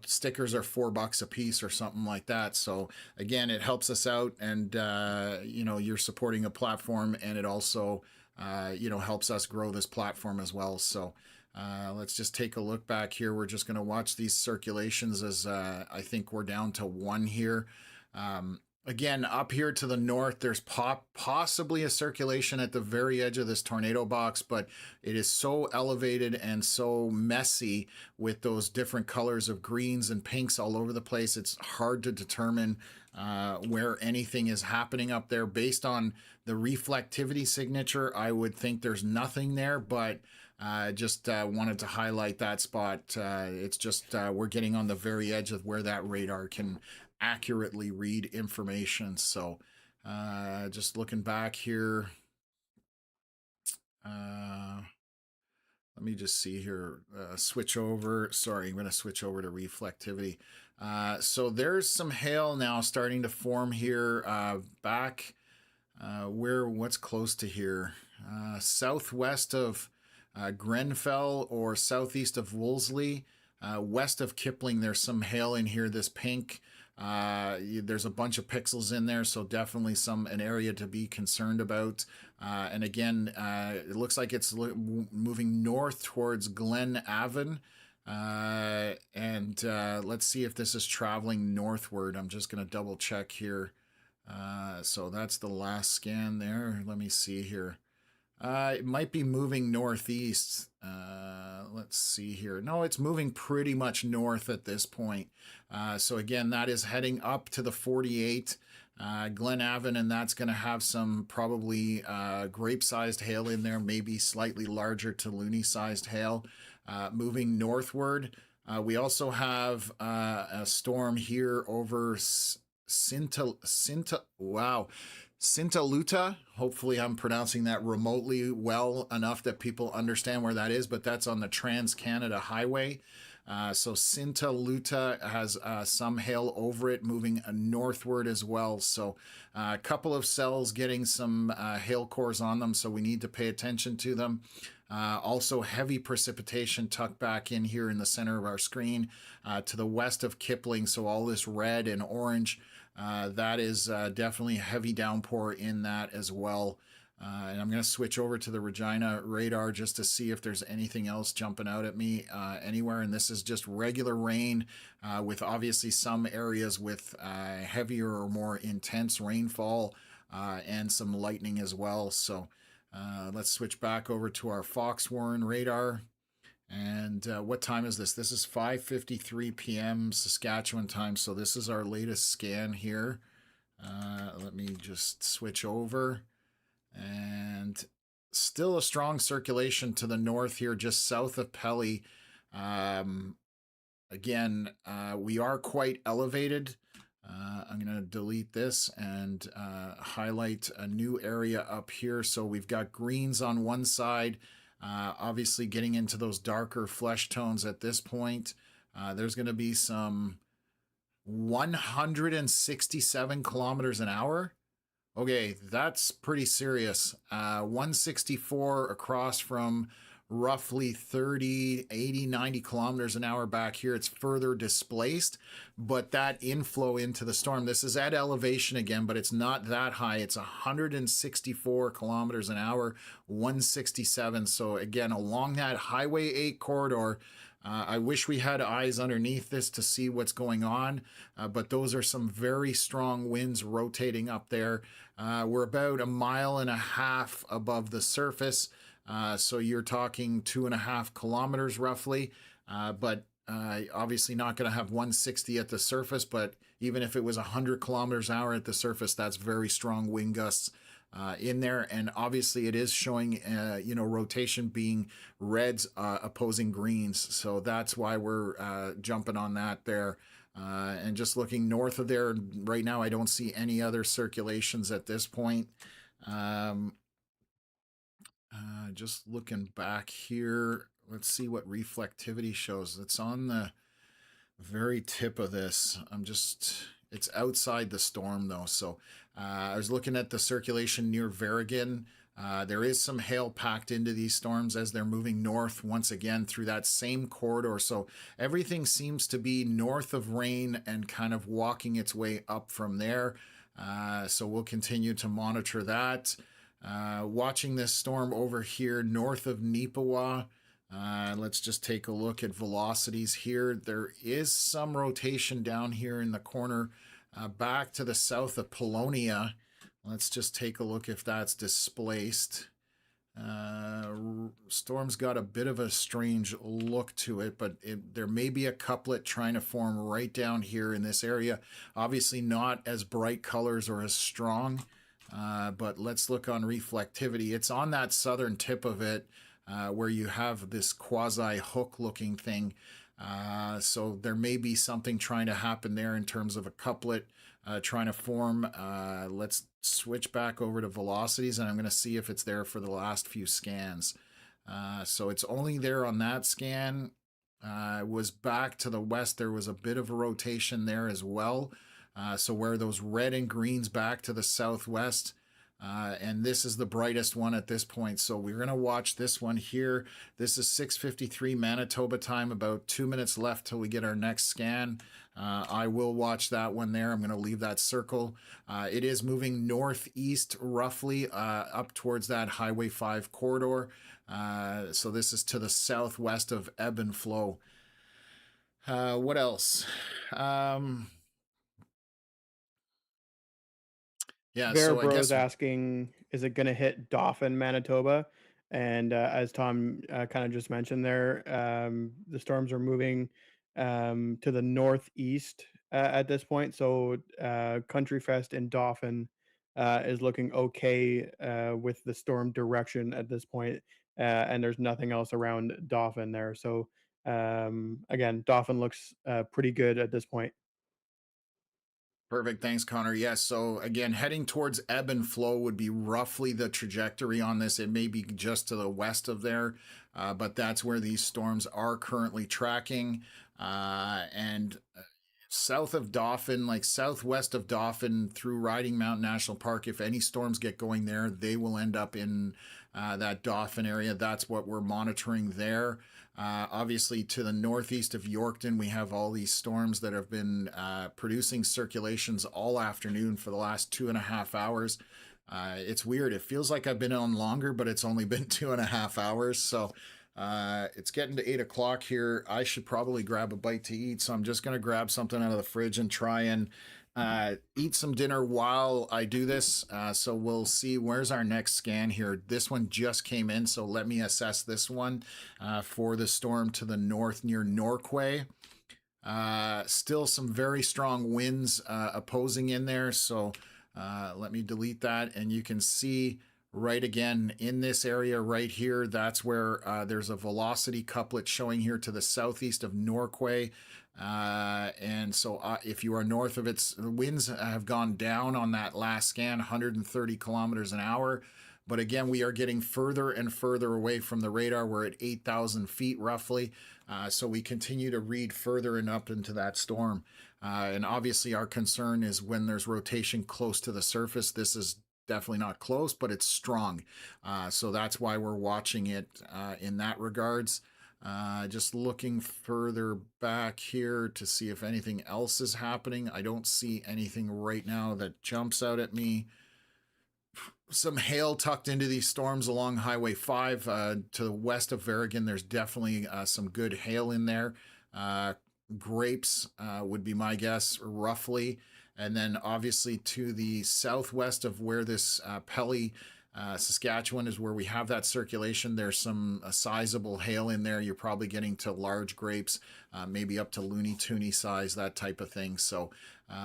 Stickers are $4 a piece or something like that. So again, it helps us out, and you're supporting a platform, and it also helps us grow this platform as well. So let's just take a look back here. We're just going to watch these circulations, as I think we're down to one here. Again, up here to the north, there's possibly a circulation at the very edge of this tornado box, but it is so elevated and so messy with those different colors of greens and pinks all over the place. It's hard to determine where anything is happening up there. Based on the reflectivity signature, I would think there's nothing there, but just wanted to highlight that spot. It's just we're getting on the very edge of where that radar can accurately read information. So just looking back here, let me just see here, switch over. Sorry, I'm going to switch over to reflectivity. So there's some hail now starting to form here back what's close to here, southwest of Grenfell or southeast of Wolseley, west of Kipling. There's some hail in here, this pink. There's a bunch of pixels in there, so definitely an area to be concerned about. And again, it looks like it's moving north towards Glen Avon. And let's see if this is traveling northward. I'm just going to double check here. So that's the last scan there. Let me see here. It might be moving northeast. Let's see here. No, it's moving pretty much north at this point. So again, that is heading up to the 48. Glenavon, and that's going to have some probably grape-sized hail in there, maybe slightly larger to loony-sized hail. Moving northward. We also have a storm here over Sintaluta. Hopefully, I'm pronouncing that remotely well enough that people understand where that is, but that's on the Trans-Canada Highway. So Sintaluta has some hail over it, moving northward as well. So a couple of cells getting some hail cores on them, so we need to pay attention to them. Also, heavy precipitation tucked back in here in the center of our screen to the west of Kipling. So all this red and orange, that is definitely heavy downpour in that as well. And I'm going to switch over to the Regina radar just to see if there's anything else jumping out at me anywhere. And this is just regular rain with obviously some areas with heavier or more intense rainfall and some lightning as well. So let's switch back over to our Fox-Warren radar. And what time is this? This is 5:53 p.m. Saskatchewan time. So this is our latest scan here. Let me just switch over. And still a strong circulation to the north here, just south of Pelly. Again, we are quite elevated. I'm going to delete this and highlight a new area up here. So we've got greens on one side, obviously getting into those darker flesh tones at this point. There's going to be some 167 kilometers an hour. Okay, that's pretty serious. 164 across from roughly 30, 80, 90 kilometers an hour back here. It's further displaced, but that inflow into the storm, this is at elevation again, but it's not that high. It's 164 kilometers an hour, 167. So again, along that Highway 8 corridor, I wish we had eyes underneath this to see what's going on, but those are some very strong winds rotating up there. We're about 1.5 miles above the surface, so you're talking 2.5 kilometers roughly, but obviously not going to have 160 at the surface, but even if it was 100 kilometers an hour at the surface, that's very strong wind gusts in there. And obviously it is showing, rotation being reds opposing greens. So that's why we're jumping on that there. And just looking north of there right now, I don't see any other circulations at this point. Just looking back here, let's see what reflectivity shows. It's on the very tip of this. It's outside the storm though. So I was looking at the circulation near Verrigan. There is some hail packed into these storms as they're moving north once again through that same corridor. So everything seems to be north of rain and kind of walking its way up from there. So we'll continue to monitor that. Watching this storm over here north of Neepawa. Let's just take a look at velocities here. There is some rotation down here in the corner back to the south of Polonia. Let's just take a look if that's displaced. Storm's got a bit of a strange look to it, but there may be a couplet trying to form right down here in this area. Obviously not as bright colors or as strong, but let's look on reflectivity. It's on that southern tip of it, where you have this quasi-hook looking thing. So there may be something trying to happen there in terms of a couplet trying to form. Let's switch back over to velocities, and I'm going to see if it's there for the last few scans. So it's only there on that scan. It was back to the west. There was a bit of a rotation there as well. So where those red and greens back to the southwest. And this is the brightest one at this point. So we're going to watch this one here. This is 6:53 Manitoba time, about 2 minutes left till we get our next scan. I will watch that one there. I'm going to leave that circle. It is moving northeast roughly up towards that Highway 5 corridor. So this is to the southwest of ebb and flow. What else? Yeah, Vera so I Bros guess asking, is it going to hit Dauphin, Manitoba? And as Tom kind of just mentioned there, the storms are moving to the northeast at this point. So Country Fest in Dauphin is looking okay with the storm direction at this point, and there's nothing else around Dauphin there. So again, Dauphin looks pretty good at this point. perfect. Thanks, Connor. Yes. So again, heading towards ebb and flow would be roughly the trajectory on this. It may be just to the west of there, but that's where these storms are currently tracking. And south of Dauphin, like southwest of Dauphin through Riding Mountain National Park, if any storms get going there, they will end up in that Dauphin area. That's what we're monitoring there. Obviously, to the northeast of Yorkton, we have all these storms that have been producing circulations all afternoon for the last 2.5 hours. It's weird. It feels like I've been on longer, but it's only been 2.5 hours. So it's getting to 8 o'clock here. I should probably grab a bite to eat. So I'm just going to grab something out of the fridge and try and eat some dinner while I do this. So we'll see where's our next scan here. This one just came in. So let me assess this one for the storm to the north near Norquay. Still some very strong winds opposing in there. So let me delete that. And you can see right again in this area right here, that's where there's a velocity couplet showing here to the southeast of Norquay. And so if you are north of it, the winds have gone down on that last scan, 130 kilometers an hour. But again, we are getting further and further away from the radar. We're at 8,000 feet roughly. So we continue to read further and up into that storm. And obviously, our concern is when there's rotation close to the surface. This is definitely not close, but it's strong. So that's why we're watching it in that regards. Just looking further back here to see if anything else is happening. I don't see anything right now that jumps out at me. Some hail tucked into these storms along Highway 5 to the west of Verrigan. There's definitely some good hail in there. Grapes would be my guess, roughly. And then obviously to the southwest of where this Pelly, Saskatchewan is where we have that circulation. There's some sizable hail in there. You're probably getting to large grapes, maybe up to loony toony size, that type of thing. So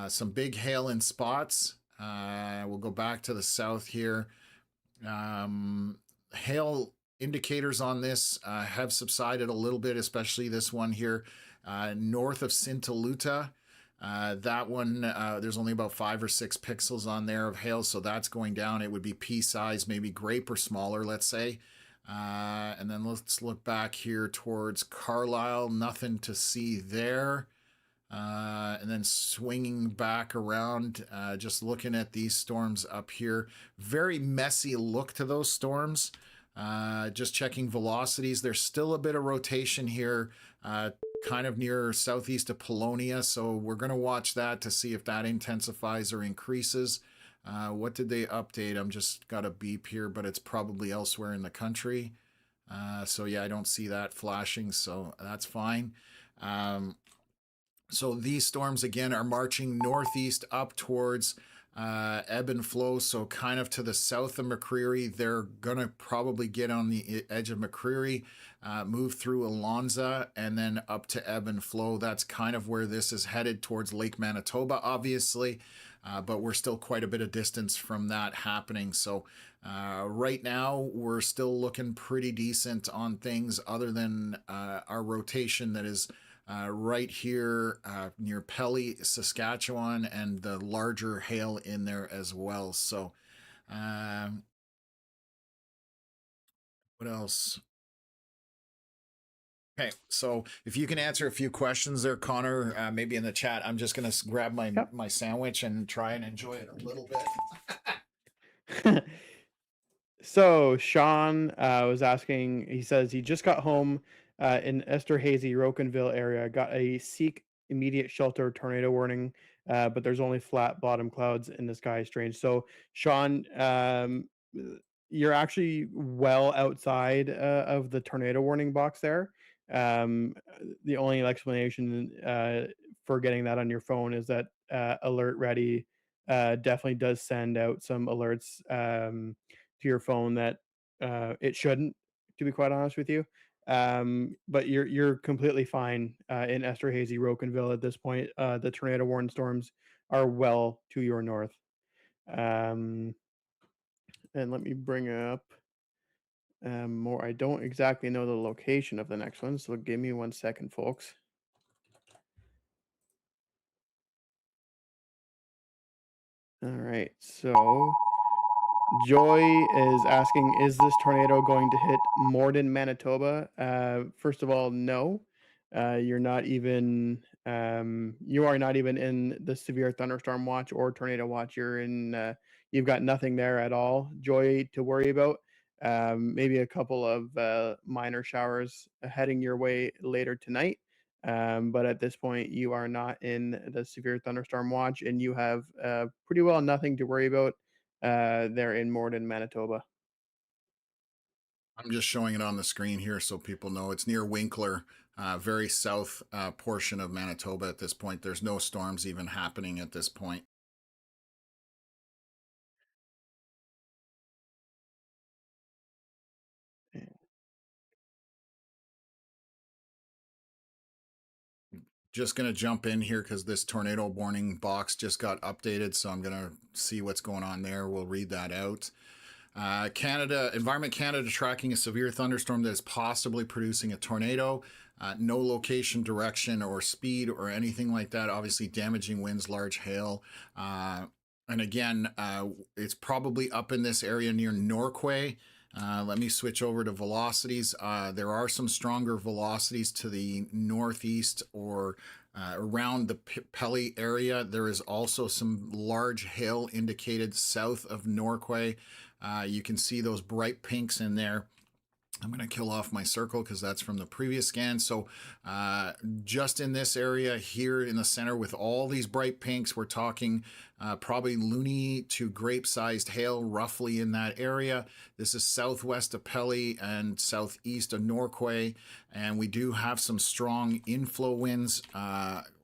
some big hail in spots. We'll go back to the south here. Hail indicators on this have subsided a little bit, especially this one here north of Sintaluta. That one, there's only about 5 or 6 pixels on there of hail, so that's going down. It would be pea size, maybe grape or smaller, let's say. And then let's look back here towards Carlisle. Nothing to see there. And then swinging back around, just looking at these storms up here. Very messy look to those storms. Just checking velocities. There's still a bit of rotation here, kind of near southeast of Polonia. So we're going to watch that to see if that intensifies or increases. What did they update? I'm just got a beep here, but it's probably elsewhere in the country. So yeah, I don't see that flashing, so that's fine. So these storms again are marching northeast up towards ebb and flow. So kind of to the south of McCreary, they're gonna probably get on the edge of McCreary, move through Alonza, and then up to ebb and flow. That's kind of where this is headed towards Lake Manitoba, obviously. But we're still quite a bit of distance from that happening. So right now, we're still looking pretty decent on things other than our rotation that is right here near Pelly, Saskatchewan, and the larger hail in there as well. So, what else? Okay, so if you can answer a few questions there, Connor, maybe in the chat, I'm just gonna grab Yep. my sandwich and try and enjoy it a little bit. So Sean was asking. He says he just got home in Esterhazy, Rocanville area. Got a seek immediate shelter tornado warning, but there's only flat bottom clouds in the sky. Strange. So Sean, you're actually well outside of the tornado warning box there. The only explanation for getting that on your phone is that Alert Ready definitely does send out some alerts to your phone that it shouldn't, to be quite honest with you. But you're completely fine in Esterhazy, Rocanville at this point. The tornado warning storms are well to your north. Um, and let me bring up more. I don't exactly know the location of the next one, so give me 1 second, folks. All right, so Joy is asking, is this tornado going to hit Morden, Manitoba? First of all, no. You are not even in the severe thunderstorm watch or tornado watch. You've got nothing there at all, Joy, to worry about. Maybe a couple of minor showers heading your way later tonight. But at this point, you are not in the severe thunderstorm watch, and you have pretty well nothing to worry about there in Morden, Manitoba. I'm just showing it on the screen here so people know it's near Winkler, very south portion of Manitoba at this point. There's no storms even happening at this point. Just going to jump in here because this tornado warning box just got updated. So I'm going to see what's going on there. We'll read that out. Environment Canada tracking a severe thunderstorm that is possibly producing a tornado. No location, direction, or speed or anything like that. Obviously, damaging winds, large hail. And again, it's probably up in this area near Norquay. Let me switch over to velocities. There are some stronger velocities to the northeast or around the Pelly area. There is also some large hail indicated south of Norquay. You can see those bright pinks in there. I'm going to kill off my circle because that's from the previous scan. So just in this area here in the center with all these bright pinks, we're talking probably loony to grape-sized hail roughly in that area. This is southwest of Pelly and southeast of Norquay. And we do have some strong inflow winds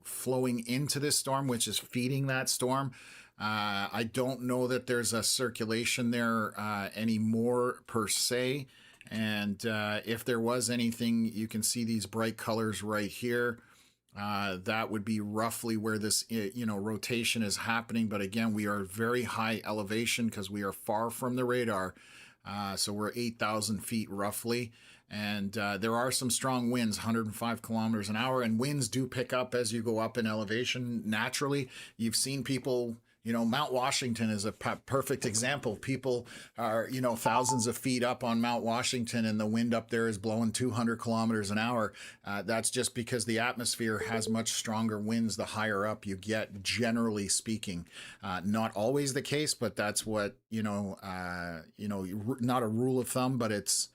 flowing into this storm, which is feeding that storm. I don't know that there's a circulation there anymore per se. And if there was anything, you can see these bright colors right here. That would be roughly where this rotation is happening. But again, we are very high elevation because we are far from the radar. So we're 8,000 feet roughly. And there are some strong winds, 105 kilometers an hour. And winds do pick up as you go up in elevation naturally. You've seen people, Mount Washington is a perfect example. People are, thousands of feet up on Mount Washington and the wind up there is blowing 200 kilometers an hour. That's just because the atmosphere has much stronger winds the higher up you get, generally speaking. Not always the case, but that's what, not a rule of thumb, but it's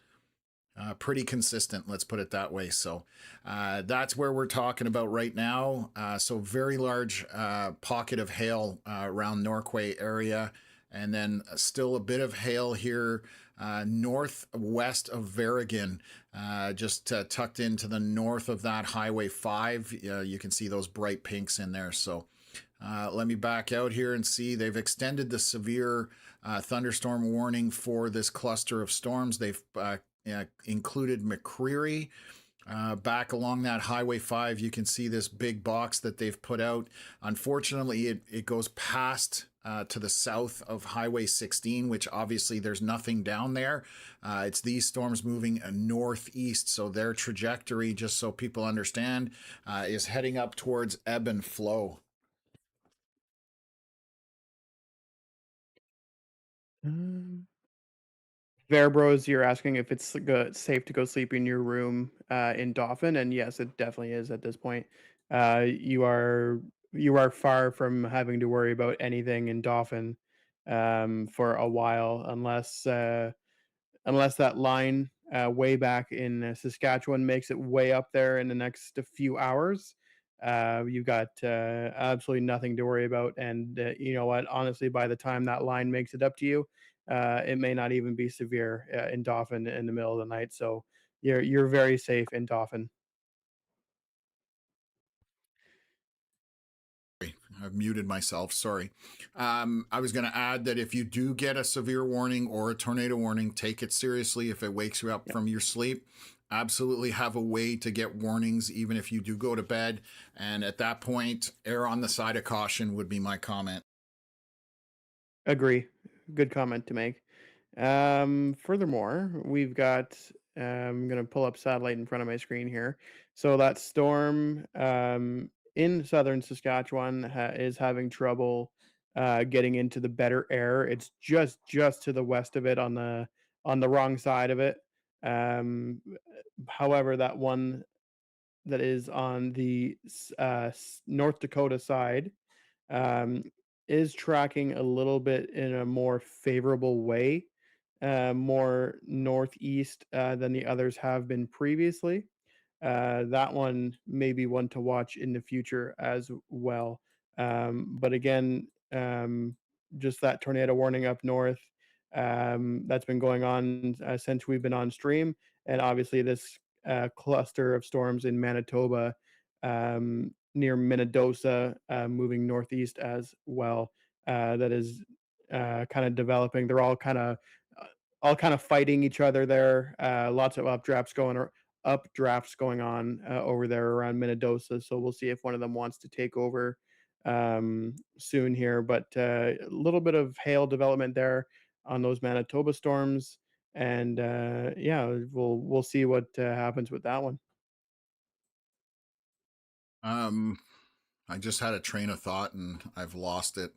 pretty consistent, let's put it that way. So that's where we're talking about right now. So very large pocket of hail around Norquay area, and then still a bit of hail here northwest of Verrigan, just tucked into the north of that Highway 5. You can see those bright pinks in there. So let me back out here and see they've extended the severe thunderstorm warning for this cluster of storms. They've included McCreary. Back along that Highway 5, you can see this big box that they've put out. Unfortunately, it goes past to the south of Highway 16, which obviously there's nothing down there. It's these storms moving northeast, so their trajectory, just so people understand, is heading up towards ebb and flow. Um, Verbros, you're asking if it's safe to go sleep in your room in Dauphin, and yes, it definitely is at this point. You are far from having to worry about anything in Dauphin for a while, unless that line way back in Saskatchewan makes it way up there in the next few hours. You've got absolutely nothing to worry about. And you know what? Honestly, by the time that line makes it up to you, it may not even be severe in Dauphin in the middle of the night. So you're very safe in Dauphin. I've muted myself. Sorry. I was going to add that if you do get a severe warning or a tornado warning, take it seriously. If it wakes you up Yeah, from your sleep, absolutely have a way to get warnings, even if you do go to bed. And at that point, err on the side of caution would be my comment. agree. Good comment to make. Furthermore, we've got. I'm gonna pull up satellite in front of my screen here. So that storm in southern Saskatchewan is having trouble getting into the better air. It's just to the west of it on the wrong side of it. Um, However, that one that is on the North Dakota side um, is tracking a little bit in a more favorable way, more northeast than the others have been previously. That one may be one to watch in the future as well. But again, just that tornado warning up north that's been going on since we've been on stream, and obviously this cluster of storms in Manitoba near Minnedosa, moving northeast as well. That is kind of developing. They're all kind of fighting each other there. Lots of updrafts going on over there around Minnedosa. So we'll see if one of them wants to take over soon here. But a little bit of hail development there on those Manitoba storms, and yeah, we'll see what happens with that one. Um, I just had a train of thought and I've lost it.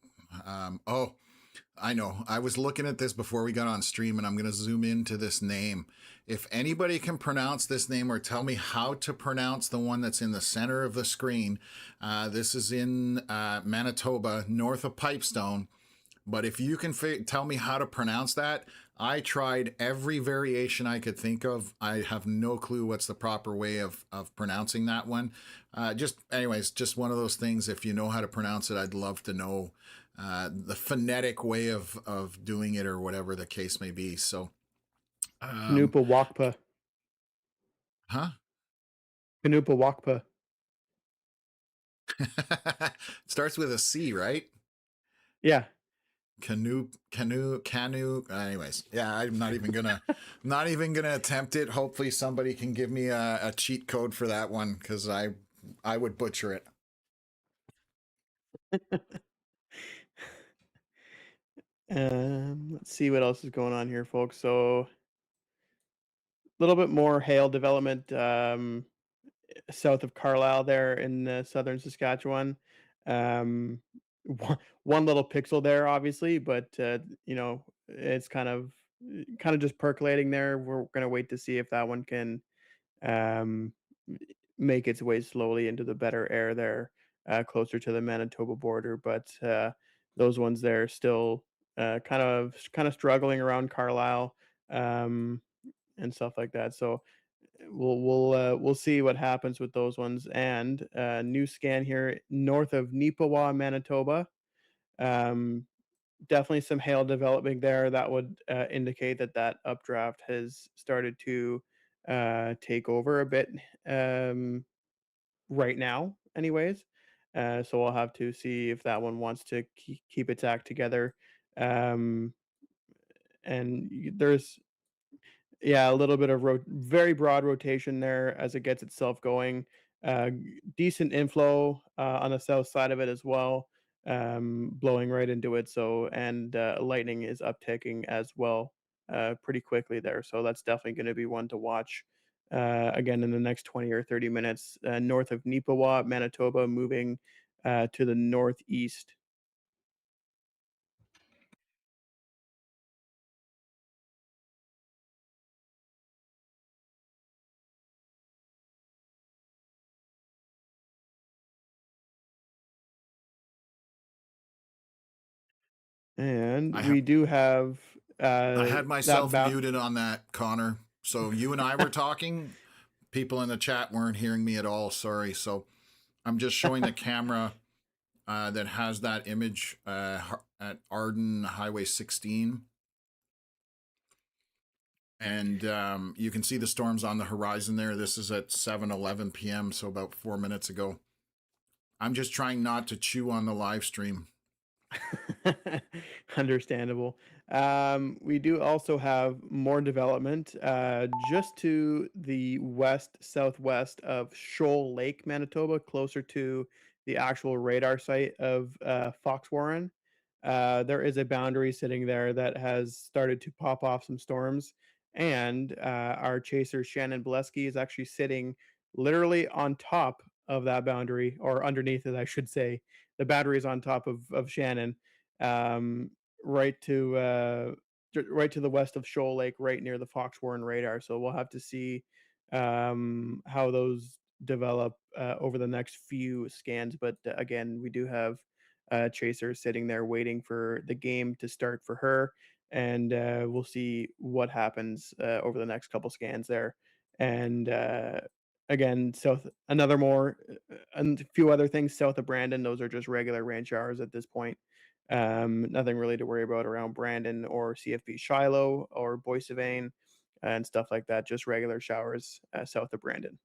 Oh, I know. I was looking at this before we got on stream, and I'm going to zoom into this name. If anybody can pronounce this name or tell me how to pronounce the one that's in the center of the screen, this is in Manitoba, north of Pipestone. But if you can tell me how to pronounce that, I tried every variation I could think of. I have no clue what's the proper way of pronouncing that one. Anyways, just one of those things. If you know how to pronounce it, I'd love to know the phonetic way of doing it or whatever the case may be. So, um, Canupa Wakpa. huh? Canupa Wakpa. Starts with a C, right? Yeah. Canoe. Anyways, yeah, not even gonna attempt it. Hopefully, somebody can give me a cheat code for that one because I would butcher it. Let's see what else is going on here, folks. So a little bit more hail development south of Carlisle there in southern Saskatchewan. Um, one little pixel there, obviously, but it's kind of just percolating there. We're gonna wait to see if that one can um, make its way slowly into the better air there, closer to the Manitoba border. But those ones there still kind of struggling around Carlisle um, and stuff like that. So we'll see what happens with those ones. And new scan here north of Neepawa, Manitoba. Um, Definitely some hail developing there that would indicate that updraft has started to take over a bit um, right now, anyways. So we'll have to see if that one wants to keep its act together. Um, and there's yeah, a little bit of very broad rotation there as it gets itself going. Decent inflow on the south side of it as well, blowing right into it. So, and lightning is upticking as well pretty quickly there. So that's definitely going to be one to watch. Again, in the next 20 or 30 minutes, north of Neepawa, Manitoba, moving to the northeast. And I ha- we do have I had that myself bout. muted on that, Connor. So you and I were talking. People in the chat weren't hearing me at all. Sorry. So I'm just showing the camera that has that image at Arden Highway 16. And you can see the storms on the horizon there. This is at 7:11 p.m., so about 4 minutes ago. I'm just trying not to chew on the live stream. Understandable. We do also have more development just to the west southwest of Shoal Lake, Manitoba, closer to the actual radar site of Fox Warren. There is a boundary sitting there that has started to pop off some storms, and our chaser Shannon Bolesky is actually sitting literally on top of that boundary, or underneath it, I should say. The battery is on top of Shannon, um, right to right to the west of Shoal Lake, right near the Fox Warren radar. So we'll have to see how those develop over the next few scans. But again, we do have Chaser sitting there waiting for the game to start for her, and we'll see what happens over the next couple scans there. And again, south another more and a few other things south of Brandon. Those are just regular rain showers at this point. Nothing really to worry about around Brandon or CFB Shiloh or Boissevain and stuff like that. Just regular showers south of Brandon.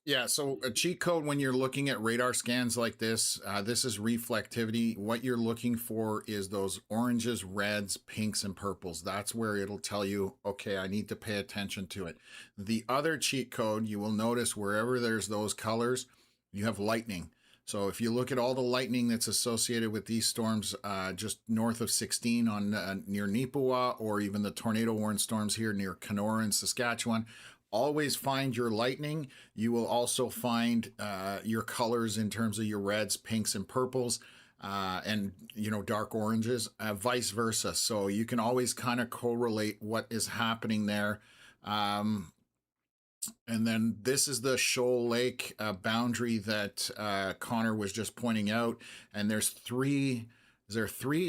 Yeah, so a cheat code when you're looking at radar scans like this is reflectivity. What you're looking for is those oranges, reds, pinks, and purples. That's where it'll tell you, okay, I need to pay attention to it. The other cheat code, you will notice wherever there's those colors, you have lightning. So if you look at all the lightning that's associated with these storms just north of 16 on near Nipawa, or even the tornado warning storms here near Kenora in Saskatchewan, always find your lightning. You will also find your colors in terms of your reds, pinks, and purples, and dark oranges, vice versa. So you can always kind of correlate what is happening there. And then this is the Shoal Lake boundary that Connor was just pointing out. And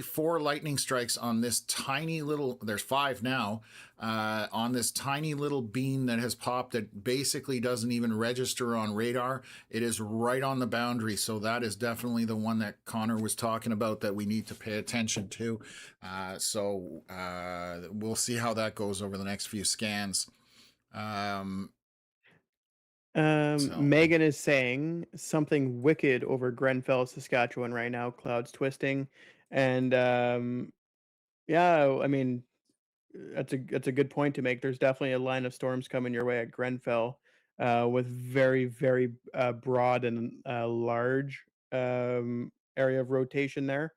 four lightning strikes on this tiny little, there's five now, on this tiny little beam that has popped that basically doesn't even register on radar. It is right on the boundary. So that is definitely the one that Connor was talking about that we need to pay attention to. So we'll see how that goes over the next few scans. So Megan is saying something wicked over Grenfell, Saskatchewan right now. Clouds twisting, and yeah, I mean that's a good point to make. There's definitely a line of storms coming your way at Grenfell, with very very broad and large area of rotation there,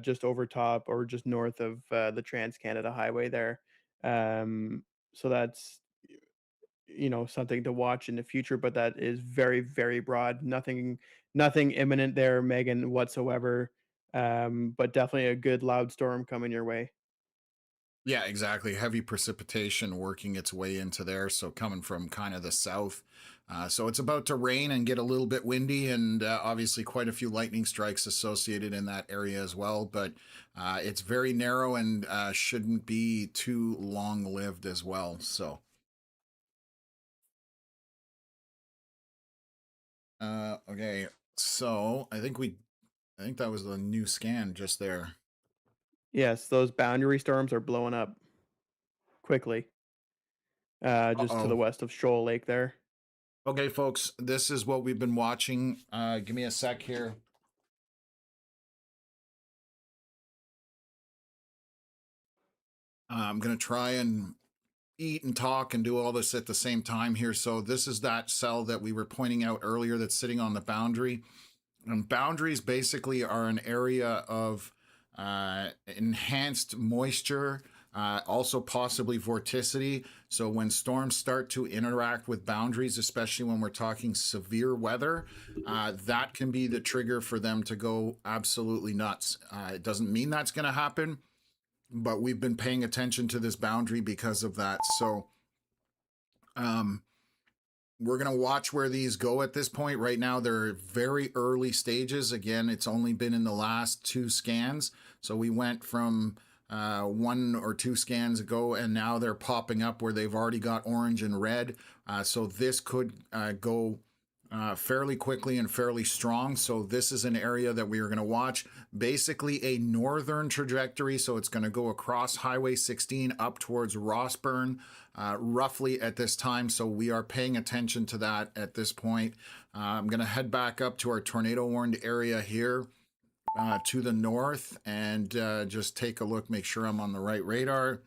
just over top or just north of the Trans Canada Highway there. Um, so that's something to watch in the future, but that is very very broad. Nothing imminent there, Megan, whatsoever. But definitely a good loud storm coming your way. yeah, exactly. Heavy precipitation working its way into there. So coming from kind of the south. So it's about to rain and get a little bit windy, and obviously quite a few lightning strikes associated in that area as well. But it's very narrow and shouldn't be too long lived as well. So, okay. So I think that was the new scan just there. Yes, those boundary storms are blowing up quickly, Uh just to the oh. west of Shoal Lake there. Okay, folks, this is what we've been watching. Give me a sec here. I'm going to try and eat and talk and do all this at the same time here. So this is that cell that we were pointing out earlier that's sitting on the boundary. And boundaries basically are an area of enhanced moisture, also possibly vorticity. So when storms start to interact with boundaries, especially when we're talking severe weather, that can be the trigger for them to go absolutely nuts. It doesn't mean that's going to happen, but we've been paying attention to this boundary because of that. So um, we're going to watch where these go at this point. Right now, they're very early stages. Again, it's only been in the last two scans. So we went from one or two scans ago, and now they're popping up where they've already got orange and red. So this could go fairly quickly and fairly strong. So this is an area that we are going to watch. Basically a northern trajectory. So it's going to go across Highway 16 up towards Rossburn, roughly at this time. So we are paying attention to that at this point. I'm going to head back up to our tornado warned area here to the north and just take a look, make sure I'm on the right radar.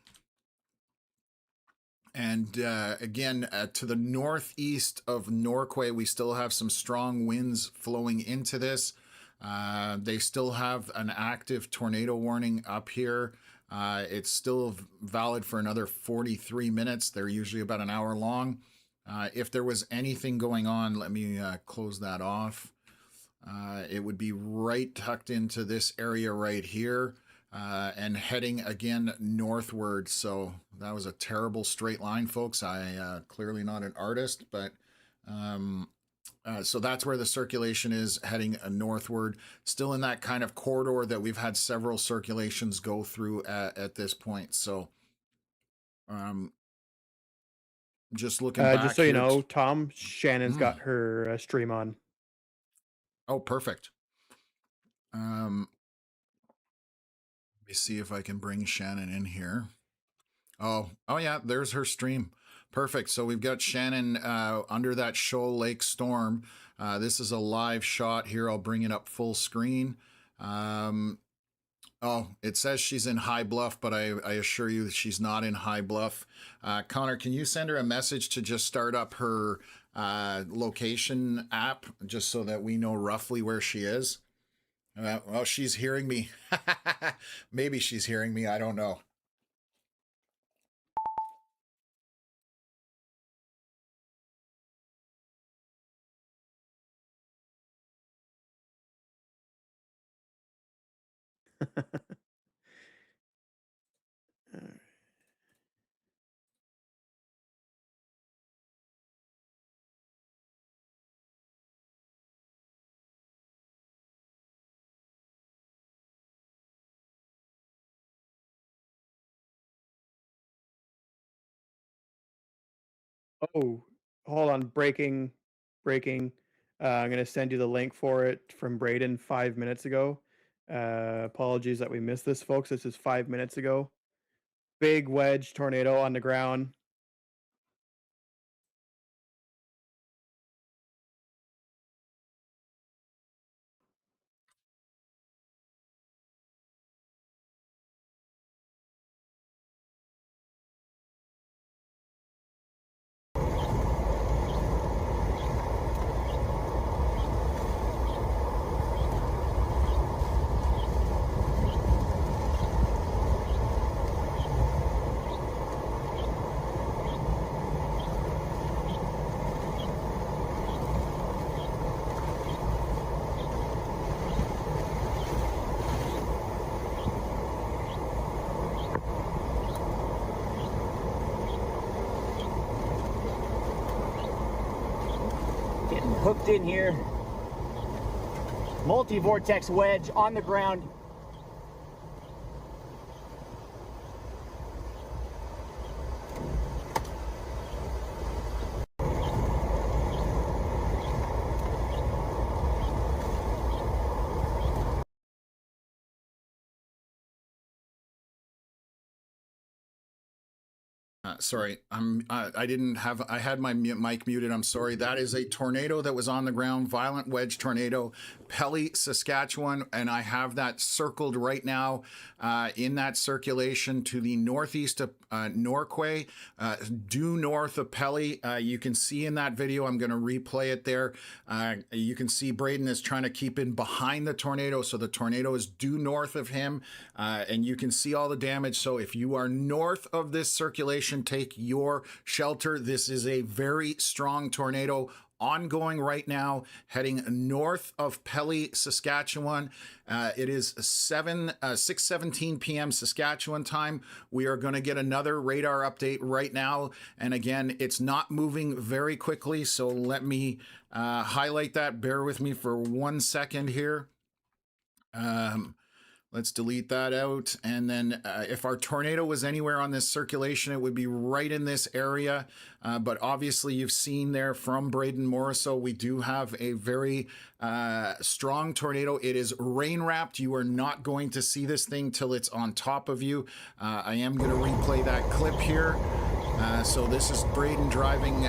And again, to the northeast of Norquay, we still have some strong winds flowing into this. They still have an active tornado warning up here. It's still valid for another 43 minutes. They're usually about an hour long. If there was anything going on, let me close that off. It would be right tucked into this area right here. And heading again northward. So that was a terrible straight line, folks. I clearly not an artist, but so that's where the circulation is heading northward. Still in that kind of corridor that we've had several circulations go through at this point. So just looking back Just so you here. know, Tom, Shannon's got her stream on. Oh, perfect. Let me see if I can bring Shannon in here. Oh yeah, there's her stream. Perfect. So we've got Shannon under that Shoal Lake storm. This is a live shot here. I'll bring it up full screen. Oh, it says she's in High Bluff, but I assure you that she's not in High Bluff. Connor, can you send her a message to just start up her location app just so that we know roughly where she is? Well, she's hearing me. Maybe she's hearing me. I don't know. Oh, hold on. Breaking. I'm going to send you the link for it from Braden 5 minutes ago. Apologies that we missed this, folks. This is 5 minutes ago. Big wedge tornado on the ground. Getting hooked in here. Multi-vortex wedge on the ground. Sorry, I didn't have. I had my mic muted. I'm sorry. That is a tornado that was on the ground. Violent wedge tornado, Pelly, Saskatchewan, and I have that circled right now in that circulation to the northeast of Norquay, due north of Pelly. You can see in that video. I'm going to replay it there. You can see Braden is trying to keep in behind the tornado, so the tornado is due north of him, and you can see all the damage. So if you are north of this circulation, take your shelter. This is a very strong tornado ongoing right now, heading north of Pelly, Saskatchewan. It is 6:17 p.m. Saskatchewan time. We are going to get another radar update right now. And again, it's not moving very quickly. So let me highlight that. Bear with me for 1 second here. Let's delete that out. And then if our tornado was anywhere on this circulation, it would be right in this area. But obviously you've seen there from Braden Morrisseau, we do have a very strong tornado. It is rain wrapped. You are not going to see this thing till it's on top of you. I am going to replay that clip here. So this is Braden driving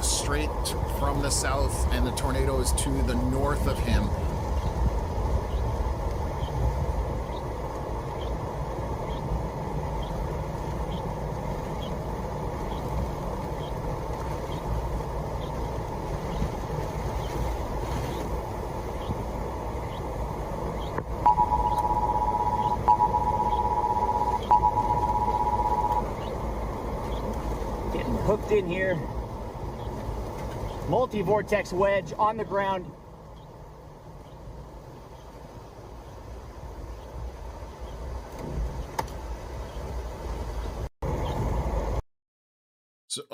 straight from the south, and the tornado is to the north of him. Getting hooked in here. Multi-vortex wedge on the ground.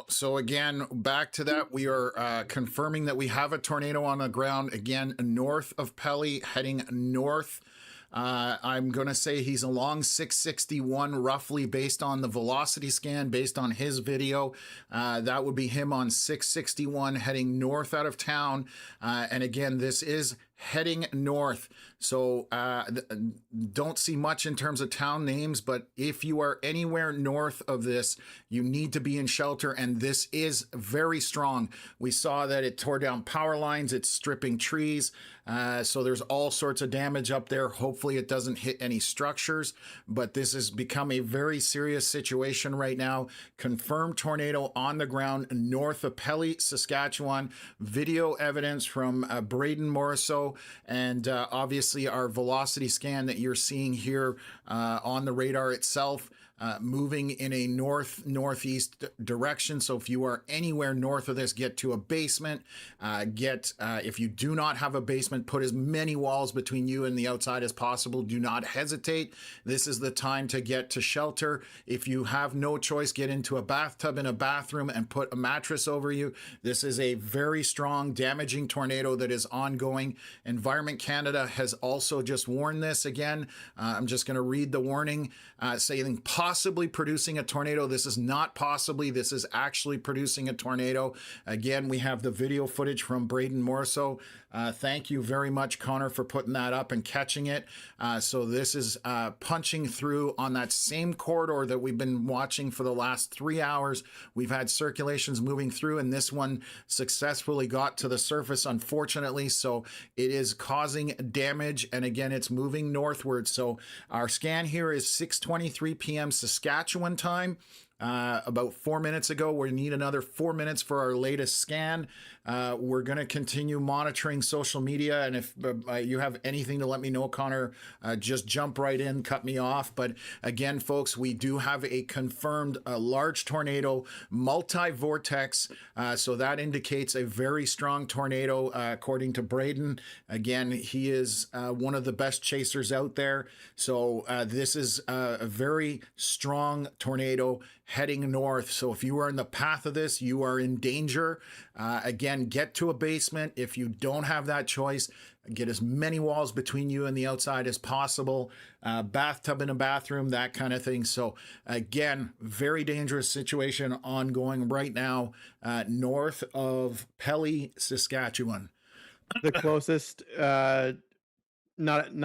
So again, back to that, we are confirming that we have a tornado on the ground, again, north of Pelly, heading north. I'm going to say he's along 661 roughly based on the velocity scan, based on his video. That would be him on 661 heading north out of town. And again, this is heading north. So don't see much in terms of town names, but if you are anywhere north of this, you need to be in shelter, and this is very strong. We saw that it tore down power lines, it's stripping trees, so there's all sorts of damage up there. Hopefully it doesn't hit any structures, but this has become a very serious situation right now. Confirmed tornado on the ground north of Pelly, Saskatchewan. Video evidence from Braden Morrisseau, and obviously our velocity scan that you're seeing here on the radar itself, moving in a northeast direction. So if you are anywhere north of this, get to a basement. If you do not have a basement, put as many walls between you and the outside as possible. Do not hesitate. This is the time to get to shelter. If you have no choice, get into a bathtub in a bathroom and put a mattress over you. This is a very strong, damaging tornado that is ongoing. Environment Canada has also just warned this again. I'm just going to read the warning saying possibly producing a tornado. This is not possibly, this is actually producing a tornado. Again, we have the video footage from Braden Morrisseau. Thank you very much, Connor, for putting that up and catching it. So this is punching through on that same corridor that we've been watching for the last 3 hours. We've had circulations moving through, and this one successfully got to the surface, unfortunately. So it is causing damage, and again, it's moving northward. So our scan here is 6:23 p.m. Saskatchewan time. About 4 minutes ago. We need another 4 minutes for our latest scan. We're going to continue monitoring social media, and if you have anything to let me know, Connor, just jump right in, cut me off. But again, folks, we do have a confirmed large tornado, multi-vortex, so that indicates a very strong tornado, according to Braden. Again, he is one of the best chasers out there, so this is a very strong tornado heading north. So if you are in the path of this, you are in danger. Again, get to a basement. If you don't have that choice, get as many walls between you and the outside as possible. Bathtub in a bathroom, that kind of thing. So again, very dangerous situation ongoing right now, north of Pelly, Saskatchewan. The closest, not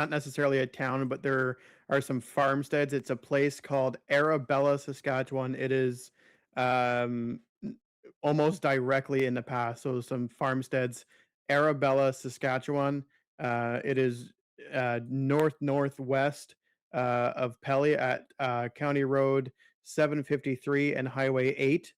necessarily a town, but there are some farmsteads. It's a place called Arabella, Saskatchewan. It is almost directly in the path. So some farmsteads, Arabella, Saskatchewan. It is northwest of Pelly at County Road 753 and Highway 8.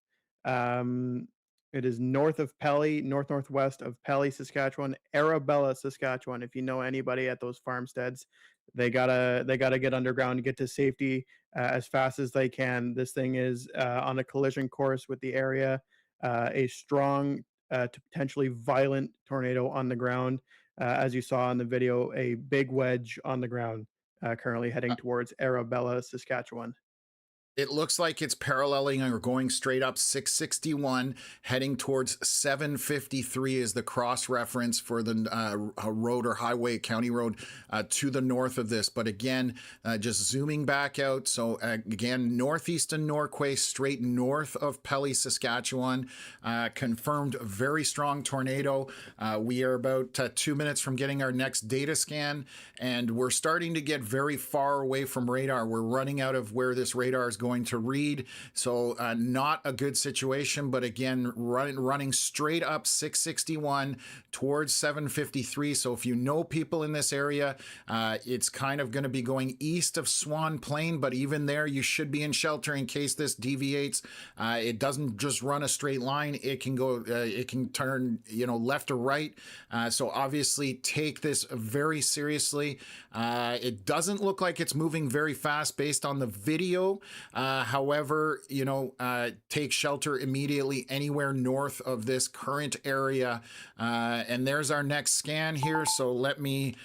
It is north of Pelly, northwest of Pelly, Saskatchewan, Arabella, Saskatchewan. If you know anybody at those farmsteads, they gotta get underground, get to safety as fast as they can. This thing is on a collision course with the area. A strong to potentially violent tornado on the ground. As you saw in the video, a big wedge on the ground currently heading towards Arabella, Saskatchewan. It looks like it's paralleling or going straight up 661, heading towards 753 is the cross reference for the road or highway, county road to the north of this. But again, just zooming back out. So again, northeastern Norquay, straight north of Pelly, Saskatchewan, confirmed very strong tornado. We are about 2 minutes from getting our next data scan, and we're starting to get very far away from radar. We're running out of where this radar is going to read, so not a good situation. But again, running straight up 661 towards 753. So if you know people in this area, it's kind of going to be going east of Swan Plain, but even there you should be in shelter in case this deviates. It doesn't just run a straight line, it can go it can turn, you know, left or right. So obviously take this very seriously. It doesn't look like it's moving very fast based on the video. However, you know, take shelter immediately anywhere north of this current area. And there's our next scan here. So let me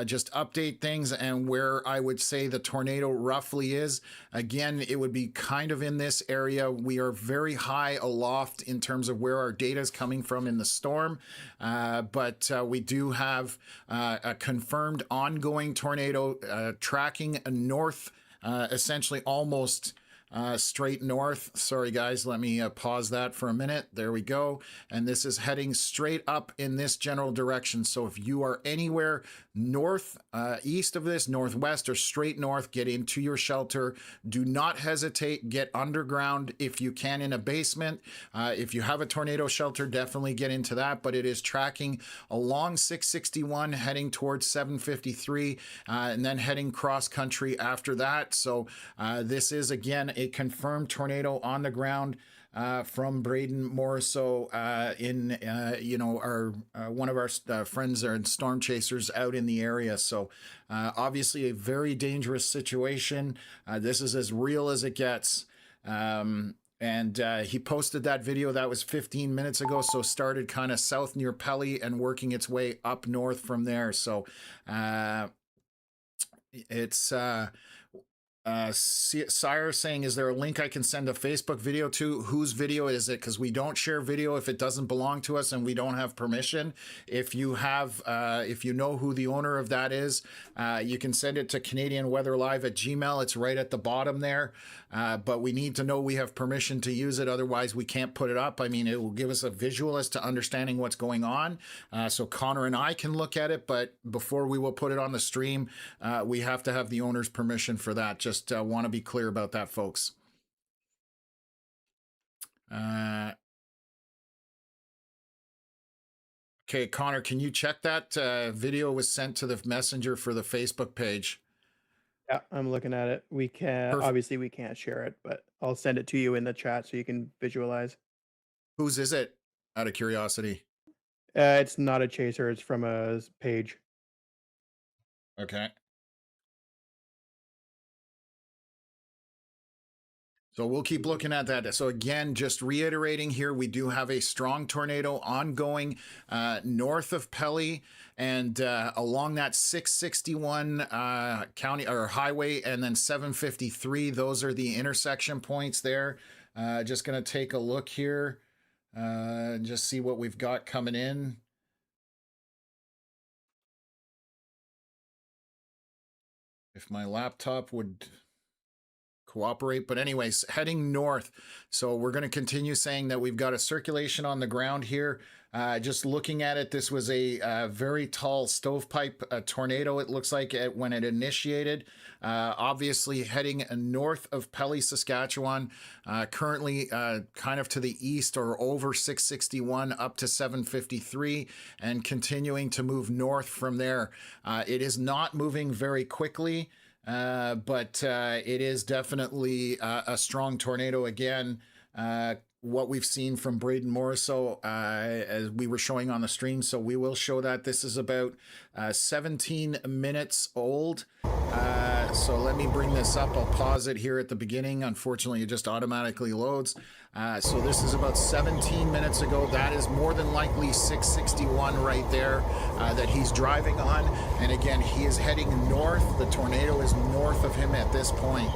just update things and where I would say the tornado roughly is. Again, it would be kind of in this area. We are very high aloft in terms of where our data is coming from in the storm. But we do have a confirmed ongoing tornado tracking north, essentially almost straight north. Sorry guys, let me pause that for a minute. There we go. And this is heading straight up in this general direction. So if you are anywhere north, east of this, northwest, or straight north, get into your shelter. Do not hesitate. Get underground if you can in a basement. If you have a tornado shelter, definitely get into that. But it is tracking along 661, heading towards 753, and then heading cross country after that. So this is again a confirmed tornado on the ground from Braden Morrisseau in you know, our one of our friends and storm chasers out in the area. So obviously a very dangerous situation. This is as real as it gets. And he posted that video that was 15 minutes ago, so started kind of south near Pelly and working its way up north from there. So it's Sire saying, is there a link I can send a Facebook video to? Whose video is it? Because we don't share video if it doesn't belong to us and we don't have permission. If you have, if you know who the owner of that is, you can send it to canadianweatherlive@gmail. It's right at the bottom there. But we need to know we have permission to use it. Otherwise, we can't put it up. I mean, it will give us a visual as to understanding what's going on. So Connor and I can look at it, but before we will put it on the stream, we have to have the owner's permission for that. Just want to be clear about that, folks. Okay, Connor, can you check that video was sent to the messenger for the Facebook page? Yeah, I'm looking at it. We can obviously we can't share it, but I'll send it to you in the chat so you can visualize. Whose is it, out of curiosity? It's not a chaser, it's from a page. Okay. So we'll keep looking at that. So again, just reiterating here, we do have a strong tornado ongoing north of Pelly and along that 661 county or highway, and then 753. Those are the intersection points there. Just going to take a look here and just see what we've got coming in. If my laptop would cooperate. But anyways, heading north. So we're going to continue saying that we've got a circulation on the ground here. Just looking at it, this was a very tall stovepipe tornado, it looks like, when it initiated. Obviously heading north of Pelly, Saskatchewan, currently kind of to the east or over 661 up to 753, and continuing to move north from there. It is not moving very quickly. But it is definitely a strong tornado again. What we've seen from Braden Morrisseau as we were showing on the stream. So we will show that. This is about 17 minutes old. So let me bring this up. I'll pause it here at the beginning. Unfortunately, it just automatically loads. So this is about 17 minutes ago. That is more than likely 661 right there that he's driving on. And again, he is heading north. The tornado is north of him at this point.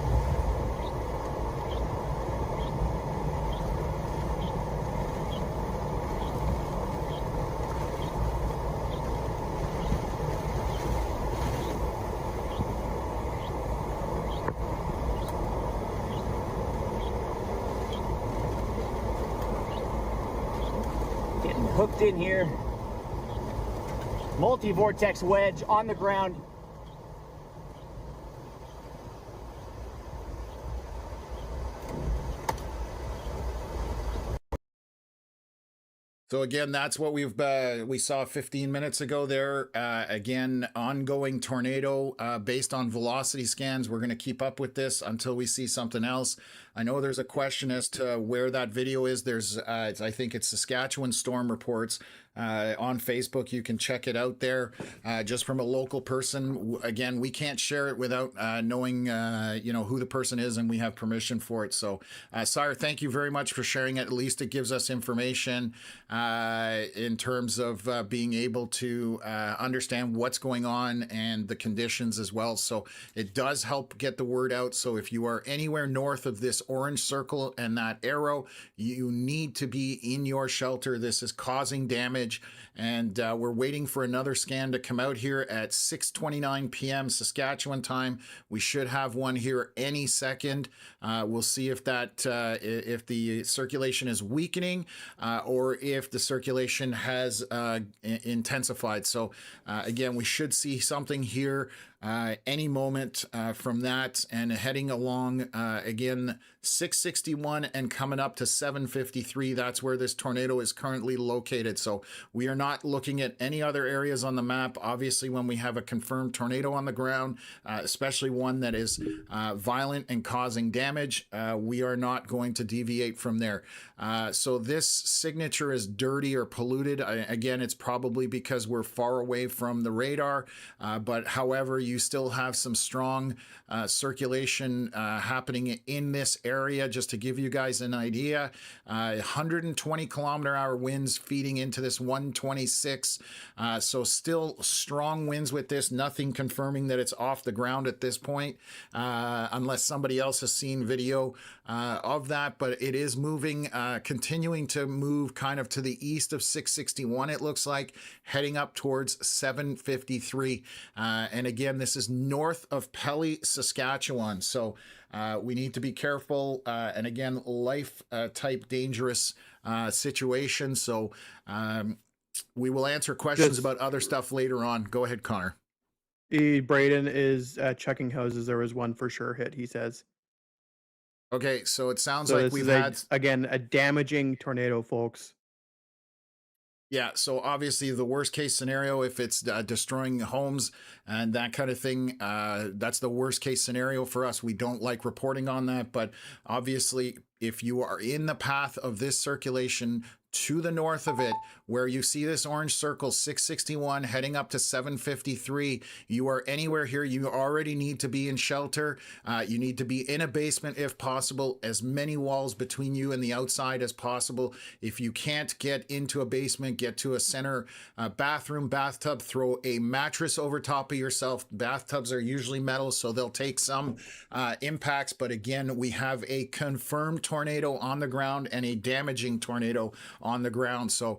hooked in here. Multi-vortex wedge on the ground. So again, that's what we saw 15 minutes ago there. Again, ongoing tornado based on velocity scans. We're going to keep up with this until we see something else. I know there's a question as to where that video is. There's, I think it's Saskatchewan Storm Reports on Facebook. You can check it out there just from a local person. Again, we can't share it without knowing, you know, who the person is, and we have permission for it. So, Sire, thank you very much for sharing it. At least it gives us information in terms of being able to understand what's going on and the conditions as well. So it does help get the word out. So if you are anywhere north of this orange circle and that arrow, you need to be in your shelter. This is causing damage, and we're waiting for another scan to come out here at 6:29 p.m. Saskatchewan time. We should have one here any second. We'll see if that if the circulation is weakening or if the circulation has intensified. So again, we should see something here any moment from that, and heading along again 661 and coming up to 753. That's where this tornado is currently located. So we are not looking at any other areas on the map. Obviously, when we have a confirmed tornado on the ground, especially one that is violent and causing damage, we are not going to deviate from there. So this signature is dirty or polluted. Again, it's probably because we're far away from the radar, but however, you still have some strong circulation happening in this area. Just to give you guys an idea, 120 kilometer-hour winds feeding into this 126. So still strong winds with this. Nothing confirming that it's off the ground at this point, unless somebody else has seen video of that. But it is moving, continuing to move kind of to the east of 661, it looks like, heading up towards 753. And again, this is north of Pelly, Saskatchewan. So we need to be careful. And again, life type dangerous situation. So we will answer questions about other stuff later on. Go ahead, Connor. Braden is checking houses. There was one for sure hit, he says. Okay, so it sounds So like this we've is had... again, a damaging tornado, folks. Yeah, so obviously the worst case scenario, if it's destroying homes and that kind of thing, that's the worst case scenario for us. We don't like reporting on that, but obviously if you are in the path of this circulation to the north of it, where you see this orange circle 661 heading up to 753, you are anywhere here, you already need to be in shelter. You need to be in a basement if possible, as many walls between you and the outside as possible. If you can't get into a basement, get to a center bathroom, bathtub, throw a mattress over top of yourself. Bathtubs are usually metal, so they'll take some impacts, but again, we have a confirmed tornado on the ground and a damaging tornado on the ground. So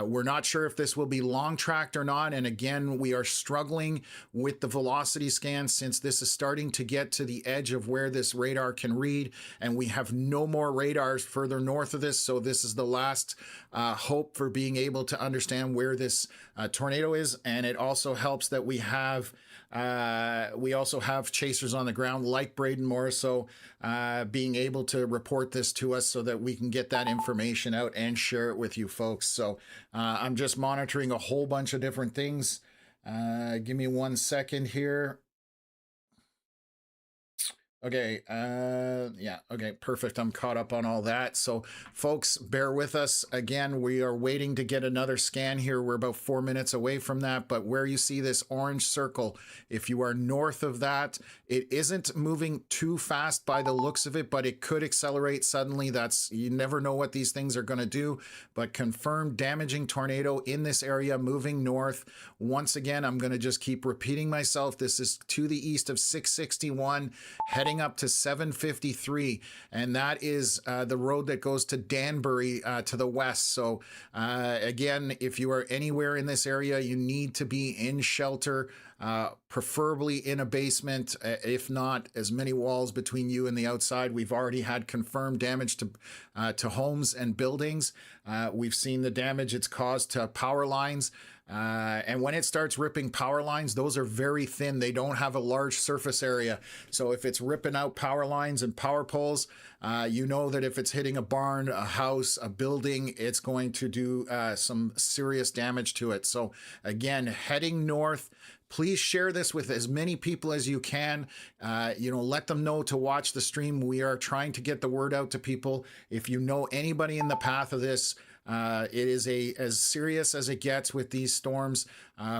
we're not sure if this will be long tracked or not. And again, we are struggling with the velocity scan since this is starting to get to the edge of where this radar can read, and we have no more radars further north of this. So this is the last hope for being able to understand where this tornado is. And it also helps that we also have chasers on the ground like Braden Morriso being able to report this to us so that we can get that information out and share it with you folks. So I'm just monitoring a whole bunch of different things. Give me 1 second here. Okay, yeah, okay, perfect. I'm caught up on all that. So folks, bear with us. Again, we are waiting to get another scan here. We're about 4 minutes away from that, but where you see this orange circle, if you are north of that, it isn't moving too fast by the looks of it, but it could accelerate suddenly. You never know what these things are going to do, but confirmed damaging tornado in this area moving north. Once again, I'm going to just keep repeating myself. This is to the east of 661, heading up to 753, and that is the road that goes to Danbury to the west. So again, if you are anywhere in this area, you need to be in shelter preferably in a basement, if not as many walls between you and the outside. We've already had confirmed damage to homes and buildings. We've seen the damage it's caused to power lines. And when it starts ripping power lines, those are very thin. They don't have a large surface area. So if it's ripping out power lines and power poles, you know that if it's hitting a barn, a house, a building, it's going to do some serious damage to it. So again, heading north, please share this with as many people as you can. Let them know to watch the stream. We are trying to get the word out to people. If you know anybody in the path of this, it is as serious as it gets with these storms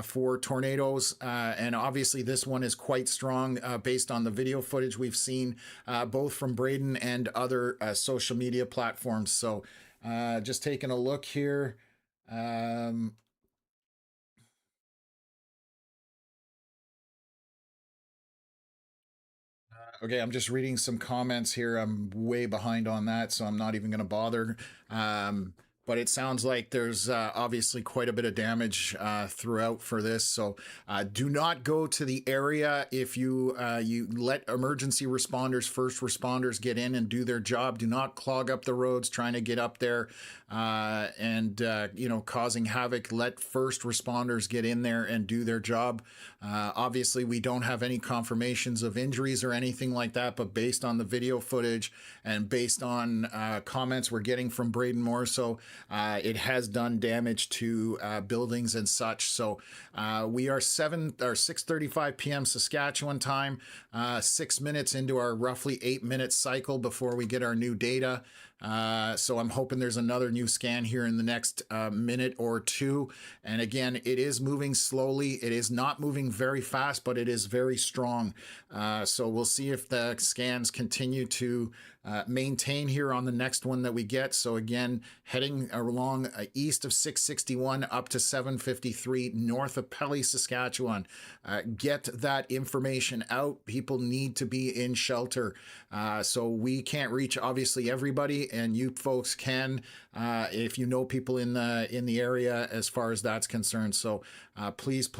for tornadoes. And obviously this one is quite strong based on the video footage we've seen both from Braden and other social media platforms. So just taking a look here. Okay, I'm just reading some comments here. I'm way behind on that, so I'm not even going to bother. But it sounds like there's obviously quite a bit of damage throughout for this. So do not go to the area if you let emergency responders, first responders get in and do their job. Do not clog up the roads trying to get up there and causing havoc. Let first responders get in there and do their job. Obviously, we don't have any confirmations of injuries or anything like that, but based on the video footage and based on comments we're getting from Braden Morso, it has done damage to buildings and such. So we are 6:35 p.m. Saskatchewan time, 6 minutes into our roughly 8-minute cycle before we get our new data. So I'm hoping there's another new scan here in the next minute or two. And again, it is moving slowly. It is not moving very fast, but it is very strong. So we'll see if the scans continue to maintain here on the next one that we get. So again, heading along east of 661 up to 753 north of Pelly, Saskatchewan. Get that information out. People need to be in shelter. So we can't reach obviously everybody, and you folks can if you know people in the area as far as that's concerned. So please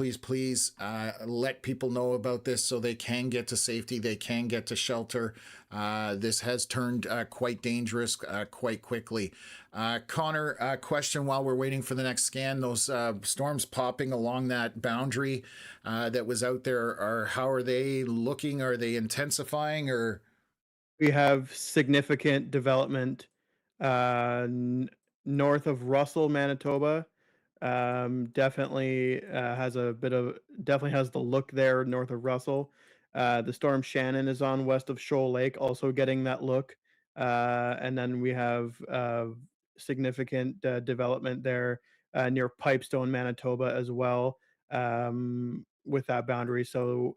let people know about this so they can get to safety, they can get to shelter. This has turned quite dangerous quite quickly. Connor, question while we're waiting for the next scan, those storms popping along that boundary that was out there, how are they looking? Are they intensifying or? We have significant development north of Russell, Manitoba. Definitely has the look there north of Russell. The storm Shannon is on west of Shoal Lake, also getting that look. And then we have significant development there near Pipestone, Manitoba as well, with that boundary. So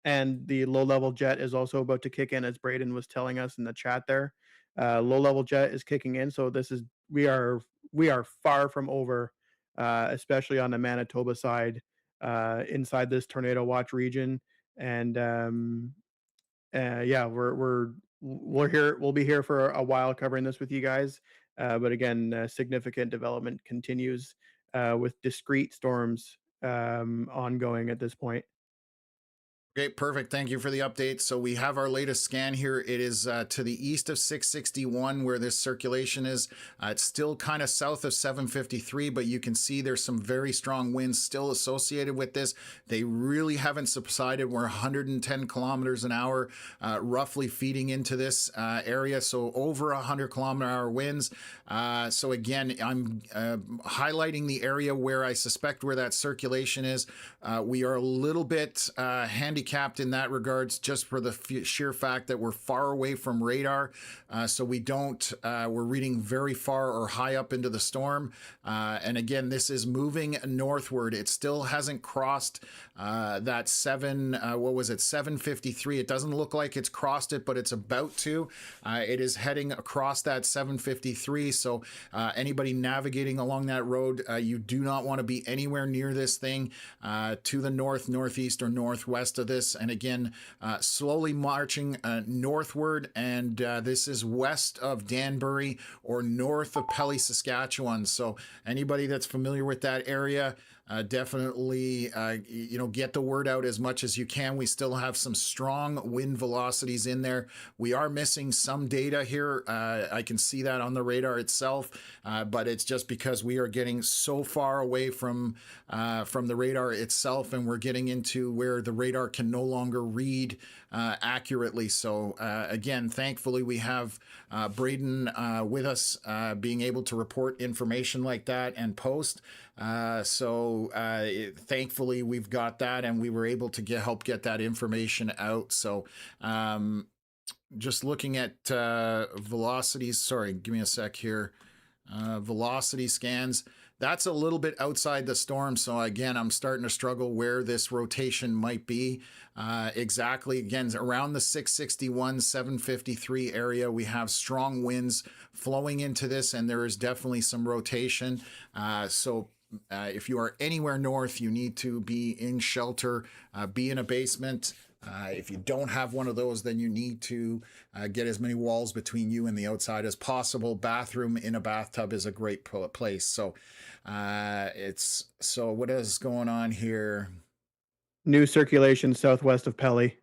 and the low-level jet is also about to kick in, as Braden was telling us in the chat there. Low-level jet is kicking in, so we are far from over, especially on the Manitoba side, inside this tornado watch region. And yeah, we'll be here for a while covering this with you guys. But again, significant development continues with discrete storms ongoing at this point. Okay, perfect. Thank you for the update. So we have our latest scan here. It is to the east of 661 where this circulation is. It's still kind of south of 753, but you can see there's some very strong winds still associated with this. They really haven't subsided. We're 110 kilometers an hour, roughly feeding into this area. So over 100-kilometer-hour winds. So again, I'm highlighting the area where I suspect where that circulation is. We are a little bit handicapped in that regards, just for the sheer fact that we're far away from radar. So we're reading very far or high up into the storm. And again, this is moving northward. It still hasn't crossed that 753. It doesn't look like it's crossed it, but it's about to. It is heading across that 753. So anybody navigating along that road, you do not want to be anywhere near this thing to the north, northeast, or northwest of this. And again, slowly marching northward, and this is west of Danbury or north of Pelly, Saskatchewan. So anybody that's familiar with that area, definitely, get the word out as much as you can. We still have some strong wind velocities in there. We are missing some data here. I can see that on the radar itself, but it's just because we are getting so far away from the radar itself, and we're getting into where the radar can no longer read accurately. So again, thankfully, we have Braden with us, being able to report information like that and post. Thankfully, we've got that, and we were able to help get that information out. So just looking at velocities. Sorry, give me a sec here. Velocity scans. That's a little bit outside the storm. So again, I'm starting to struggle where this rotation might be. Exactly, again, around the 661, 753 area, we have strong winds flowing into this, and there is definitely some rotation. If you are anywhere north, you need to be in shelter, be in a basement. If you don't have one of those, then you need to get as many walls between you and the outside as possible. Bathroom in a bathtub is a great place. So what is going on here? New circulation southwest of Pelly.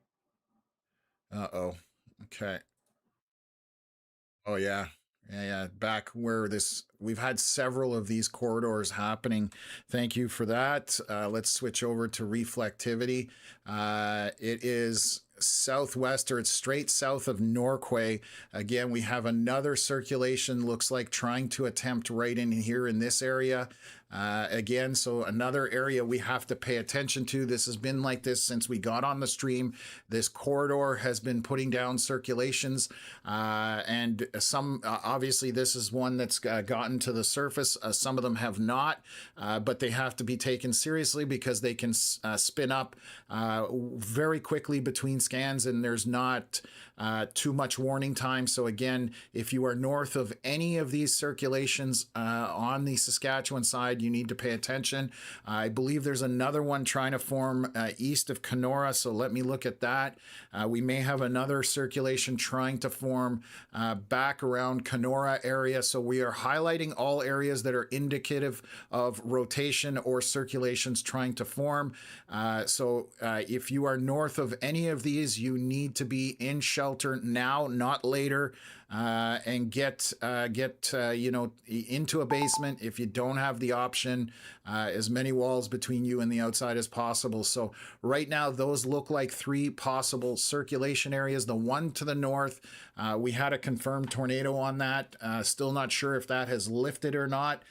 Uh-oh. Okay. Oh, yeah. Yeah. Back where we've had several of these corridors happening. Thank you for that. Let's switch over to reflectivity. It is southwest, or it's straight south of Norquay. Again, we have another circulation, looks like trying to attempt right in here in this area. Again, so another area we have to pay attention to. This has been like this since we got on the stream. This corridor has been putting down circulations, and some, obviously this is one that's gotten to the surface. Some of them have not, but they have to be taken seriously because they can spin up very quickly between scans, and there's not too much warning time. So again, if you are north of any of these circulations on the Saskatchewan side, you need to pay attention. I believe there's another one trying to form east of Kenora, so let me look at that. We may have another circulation trying to form back around Kenora area, so we are highlighting all areas that are indicative of rotation or circulations trying to form. If you are north of any of these, you need to be in shelter now, not later, and get into a basement if you don't have the option. As many walls between you and the outside as possible. So right now, those look like three possible circulation areas. The one to the north, we had a confirmed tornado on that. Still not sure if that has lifted or not.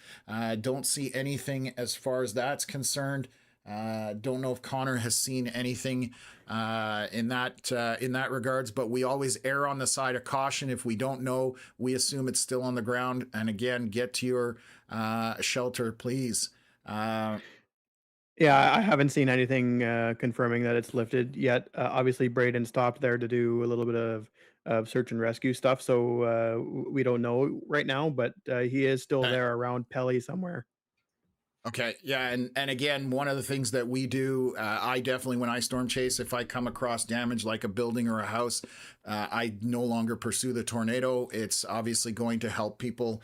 Don't see anything as far as that's concerned. Don't know if Connor has seen anything in that regards, but we always err on the side of caution. If we don't know, we assume it's still on the ground. And again, get to your shelter, please. Yeah, I haven't seen anything confirming that it's lifted yet. Obviously, Braden stopped there to do a little bit of search and rescue stuff, so we don't know right now, but he is still there around Pelly somewhere. Okay, yeah, and again, one of the things that we do, I definitely, when I storm chase, if I come across damage like a building or a house, I no longer pursue the tornado. It's obviously going to help people,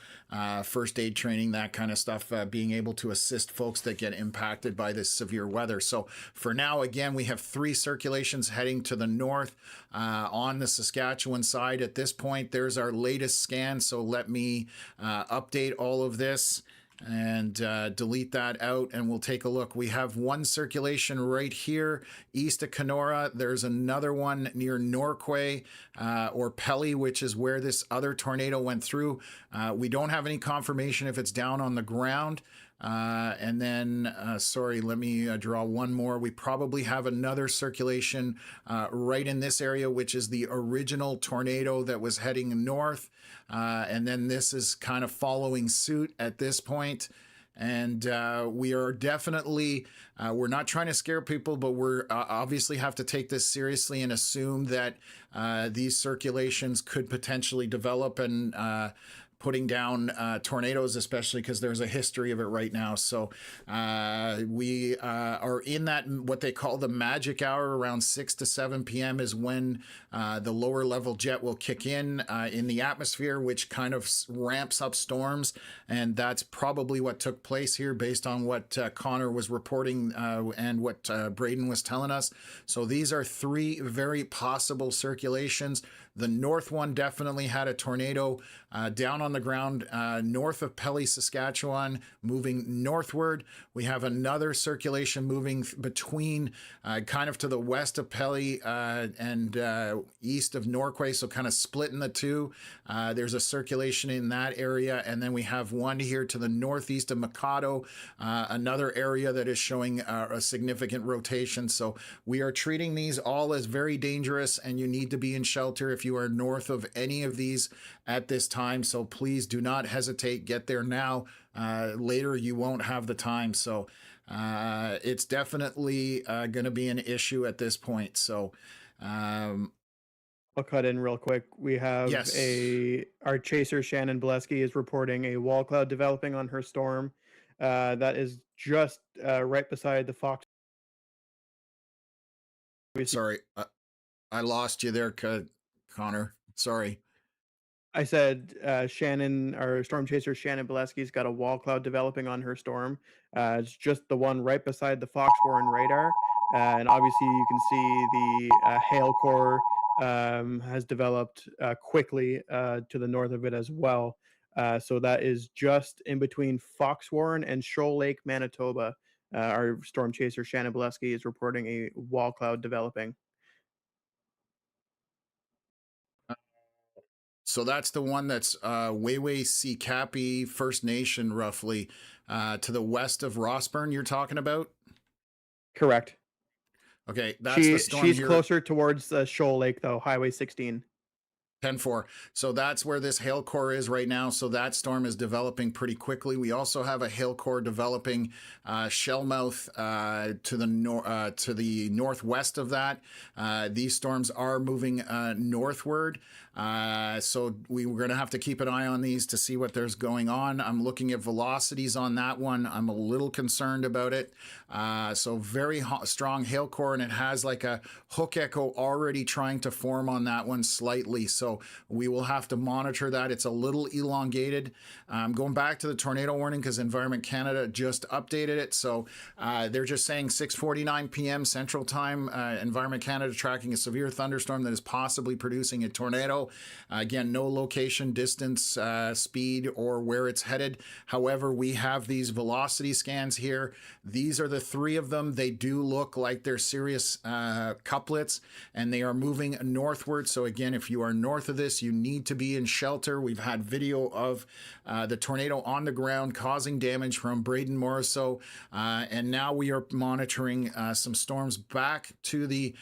first aid training, that kind of stuff, being able to assist folks that get impacted by this severe weather. So for now, again, we have three circulations heading to the north on the Saskatchewan side. At this point, there's our latest scan, so let me update all of this and delete that out, and we'll take a look. We have one circulation right here east of Kenora. There's another one near Norquay or Pelly, which is where this other tornado went through. We don't have any confirmation if it's down on the ground. And then, sorry, let me draw one more. We probably have another circulation right in this area, which is the original tornado that was heading north. And then this is kind of following suit at this point. And we are definitely, we're not trying to scare people, but we're obviously have to take this seriously and assume that these circulations could potentially develop and putting down tornadoes, especially because there's a history of it right now. So we are in that, what they call the magic hour, around 6 to 7 p.m. is when the lower level jet will kick in the atmosphere, which kind of ramps up storms. And that's probably what took place here based on what Connor was reporting and what Braden was telling us. So these are three very possible circulations. The north one definitely had a tornado down on the ground north of Pelly, Saskatchewan, moving northward. We have another circulation moving between kind of to the west of Pelly and east of Norquay, so kind of splitting the two. There's a circulation in that area, and then we have one here to the northeast of Mikado, another area that is showing a significant rotation. So we are treating these all as very dangerous, and you need to be in shelter if you are north of any of these at this time. So please do not hesitate. Get there now. Later, you won't have the time. So it's definitely going to be an issue at this point. So I'll cut in real quick. We have yes. our chaser Shannon Bolesky is reporting a wall cloud developing on her storm. That is just right beside the Fox. Sorry, I lost you there, Connor. Sorry. I said Shannon, our storm chaser Shannon Bolesky's got a wall cloud developing on her storm. It's just the one right beside the Fox Warren radar. And obviously you can see the hail core has developed quickly to the north of it as well. So that is just in between Fox Warren and Shoal Lake, Manitoba. Our storm chaser Shannon Bolesky is reporting a wall cloud developing. So that's the one that's Wayway Seacappy First Nation, roughly to the west of Rossburn you're talking about? Correct. Okay, that's the storm she's here. Closer towards Shoal Lake, though, Highway 16. 10-4. So that's where this hail core is right now. So that storm is developing pretty quickly. We also have a hail core developing Shellmouth to the northwest of that. These storms are moving northward. So we're going to have to keep an eye on these to see what there's going on. I'm looking at velocities on that one. I'm a little concerned about it. So very strong hail core, and it has like a hook echo already trying to form on that one slightly. So we will have to monitor that. It's a little elongated. Going back to the tornado warning because Environment Canada just updated it. So they're just saying 6:49 p.m. Central Time. Environment Canada tracking a severe thunderstorm that is possibly producing a tornado. Again, no location, distance, speed, or where it's headed. However, we have these velocity scans here. These are the three of them. They do look like they're serious couplets, and they are moving northward. So again, if you are north of this, you need to be in shelter. We've had video of the tornado on the ground causing damage from Braden Morrisseau, and now we are monitoring some storms back to the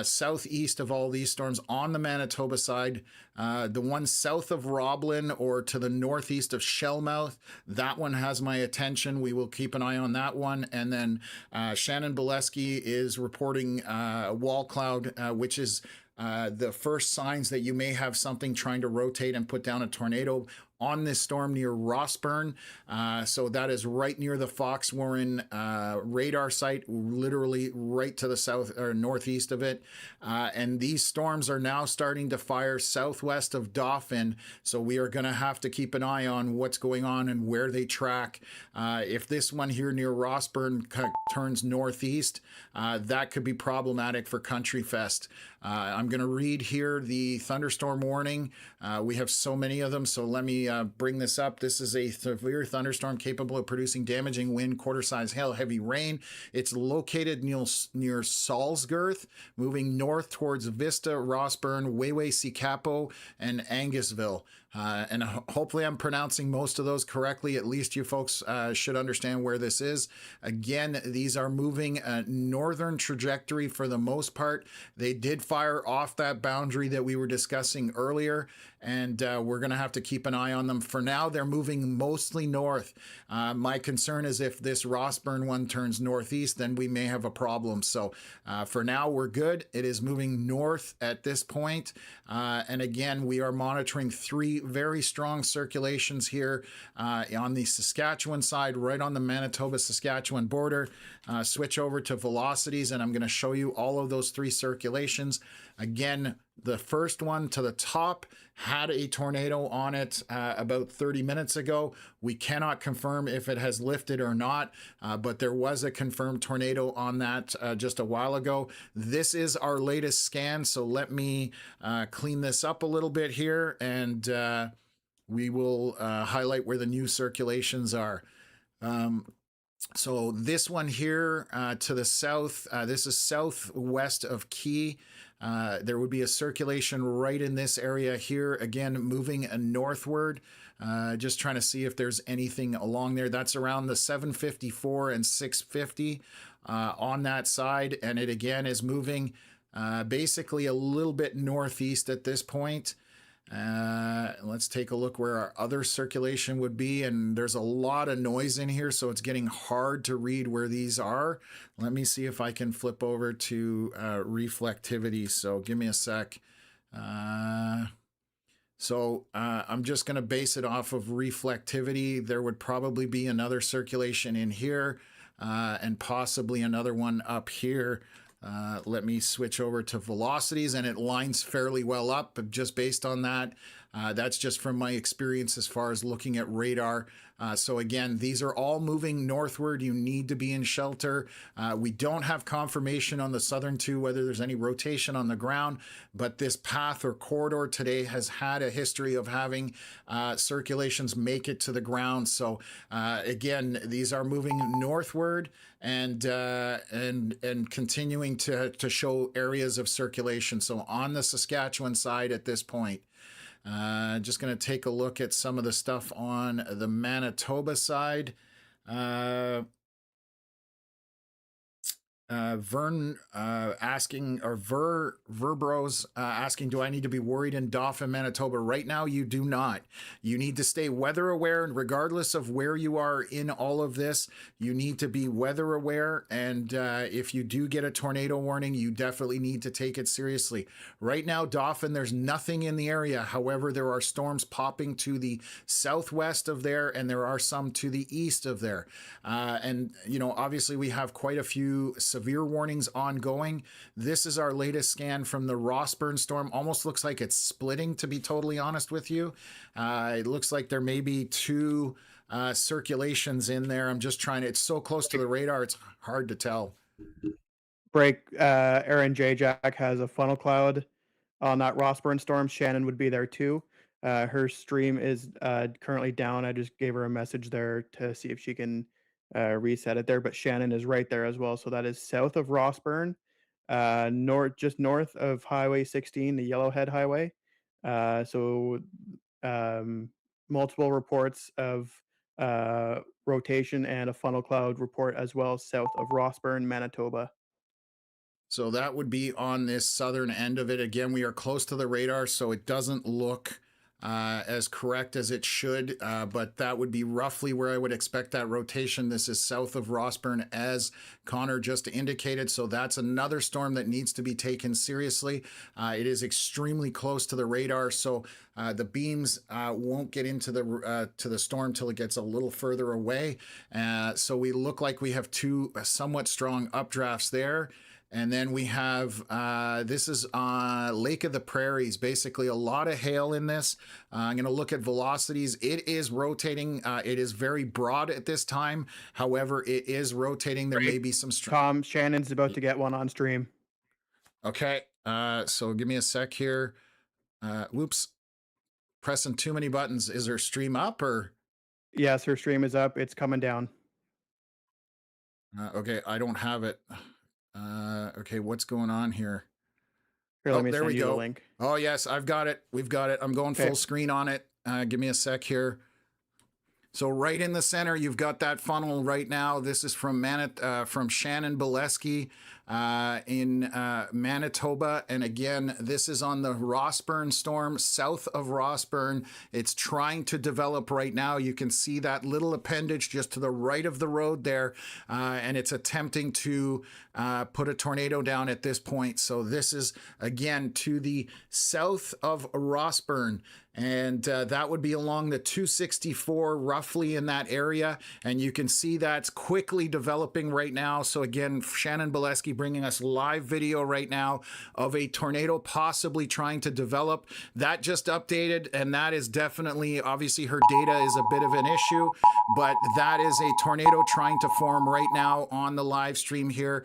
southeast of all these storms on the Manitoba side. The one south of Roblin or to the northeast of Shellmouth, that one has my attention. We will keep an eye on that one. And then Shannon Bolesky is reporting a wall cloud, which is the first signs that you may have something trying to rotate and put down a tornado on this storm near Rossburn. So that is right near the Fox Warren radar site, literally right to the south or northeast of it. And these storms are now starting to fire southwest of Dauphin. So we are going to have to keep an eye on what's going on and where they track. If this one here near Rossburn turns northeast, that could be problematic for Country Fest. I'm going to read here the thunderstorm warning. We have so many of them, so let me bring this up. This is a severe thunderstorm capable of producing damaging wind, quarter-size hail, heavy rain. It's located near Salsgirth, moving north towards Vista, Rossburn, Wayway, Seacapo, and Angusville. And hopefully I'm pronouncing most of those correctly. At least you folks should understand where this is. Again, these are moving a northern trajectory for the most part. They did fire off that boundary that we were discussing earlier, and we're going to have to keep an eye on them. For now, they're moving mostly north. My concern is if this Rossburn one turns northeast, then we may have a problem. So for now, we're good. It is moving north at this point. And again, we are monitoring three three very strong circulations here on the Saskatchewan side, right on the Manitoba-Saskatchewan border. Switch over to velocities, and I'm going to show you all of those three circulations. Again, the first one to the top had a tornado on it about 30 minutes ago. We cannot confirm if it has lifted or not, but there was a confirmed tornado on that just a while ago. This is our latest scan, so let me clean this up a little bit here, and we will highlight where the new circulations are. So this one here to the south, this is southwest of Key. There would be a circulation right in this area here, again, moving northward. Just trying to see if there's anything along there. That's around the 754 and 650 on that side. And it, again, is moving basically a little bit northeast at this point. Let's take a look where our other circulation would be, and there's a lot of noise in here, so it's getting hard to read where these are. Let me see if I can flip over to reflectivity, so give me a sec. So I'm just going to base it off of reflectivity. There would probably be another circulation in here and possibly another one up here. Let me switch over to velocities, and it lines fairly well up, but just based on that. That's just from my experience as far as looking at radar. So again, these are all moving northward. You need to be in shelter. We don't have confirmation on the southern two whether there's any rotation on the ground, but this path or corridor today has had a history of having circulations make it to the ground. So again, these are moving northward and continuing to show areas of circulation. So on the Saskatchewan side at this point. Just going to take a look at some of the stuff on the Manitoba side. Vern asking, or Verbros asking, do I need to be worried in Dauphin, Manitoba? Right now, you do not. You need to stay weather aware, and regardless of where you are in all of this, you need to be weather aware. And if you do get a tornado warning, you definitely need to take it seriously. Right now, Dauphin, there's nothing in the area. However, there are storms popping to the southwest of there, and there are some to the east of there. And, you know, obviously we have quite a few severe warnings ongoing. This is our latest scan from the Rossburn storm. Almost looks like it's splitting, to be totally honest with you. It looks like there may be two circulations in there. I'm just trying to, it's so close to the radar, it's hard to tell. Break, Aaron J. Jack has a funnel cloud on that Rossburn storm. Shannon would be there too. Her stream is currently down. I just gave her a message there to see if she can reset it there, but Shannon is right there as well. So that is south of Rossburn, just north of Highway 16, the Yellowhead Highway. Multiple reports of rotation and a funnel cloud report as well south of Rossburn, Manitoba. So that would be on this southern end of it. Again, we are close to the radar, so it doesn't look as correct as it should, but that would be roughly where I would expect that rotation. This is south of Rossburn, as Connor just indicated, so that's another storm that needs to be taken seriously. It is extremely close to the radar, so the beams won't get into the storm till it gets a little further away. So we look like we have two somewhat strong updrafts there. And then we have, this is Lake of the Prairies, basically a lot of hail in this. I'm going to look at velocities. It is rotating. It is very broad at this time. However, it is rotating. There may be some... Tom, Shannon's about to get one on stream. Okay, so give me a sec here. Whoops, pressing too many buttons. Is her stream up or? Yes, her stream is up. It's coming down. Okay, I don't have it. Okay, what's going on here? Here, let me there send we you go. the link. Oh, yes, I've got it. We've got it. I'm going full screen on it. Give me a sec here. So right in the center, you've got that funnel right now. This is from Shannon Bolesky. in Manitoba. And again, this is on the Rossburn storm south of Rossburn. It's trying to develop right now. You can see that little appendage just to the right of the road there, and it's attempting to put a tornado down at this point. So this is again to the south of Rossburn, and that would be along the 264, roughly in that area. And you can see that's quickly developing right now. So again, Shannon Bolesky bringing us live video right now of a tornado possibly trying to develop. That just updated, and that is definitely, obviously her data is a bit of an issue, but that is a tornado trying to form right now on the live stream here.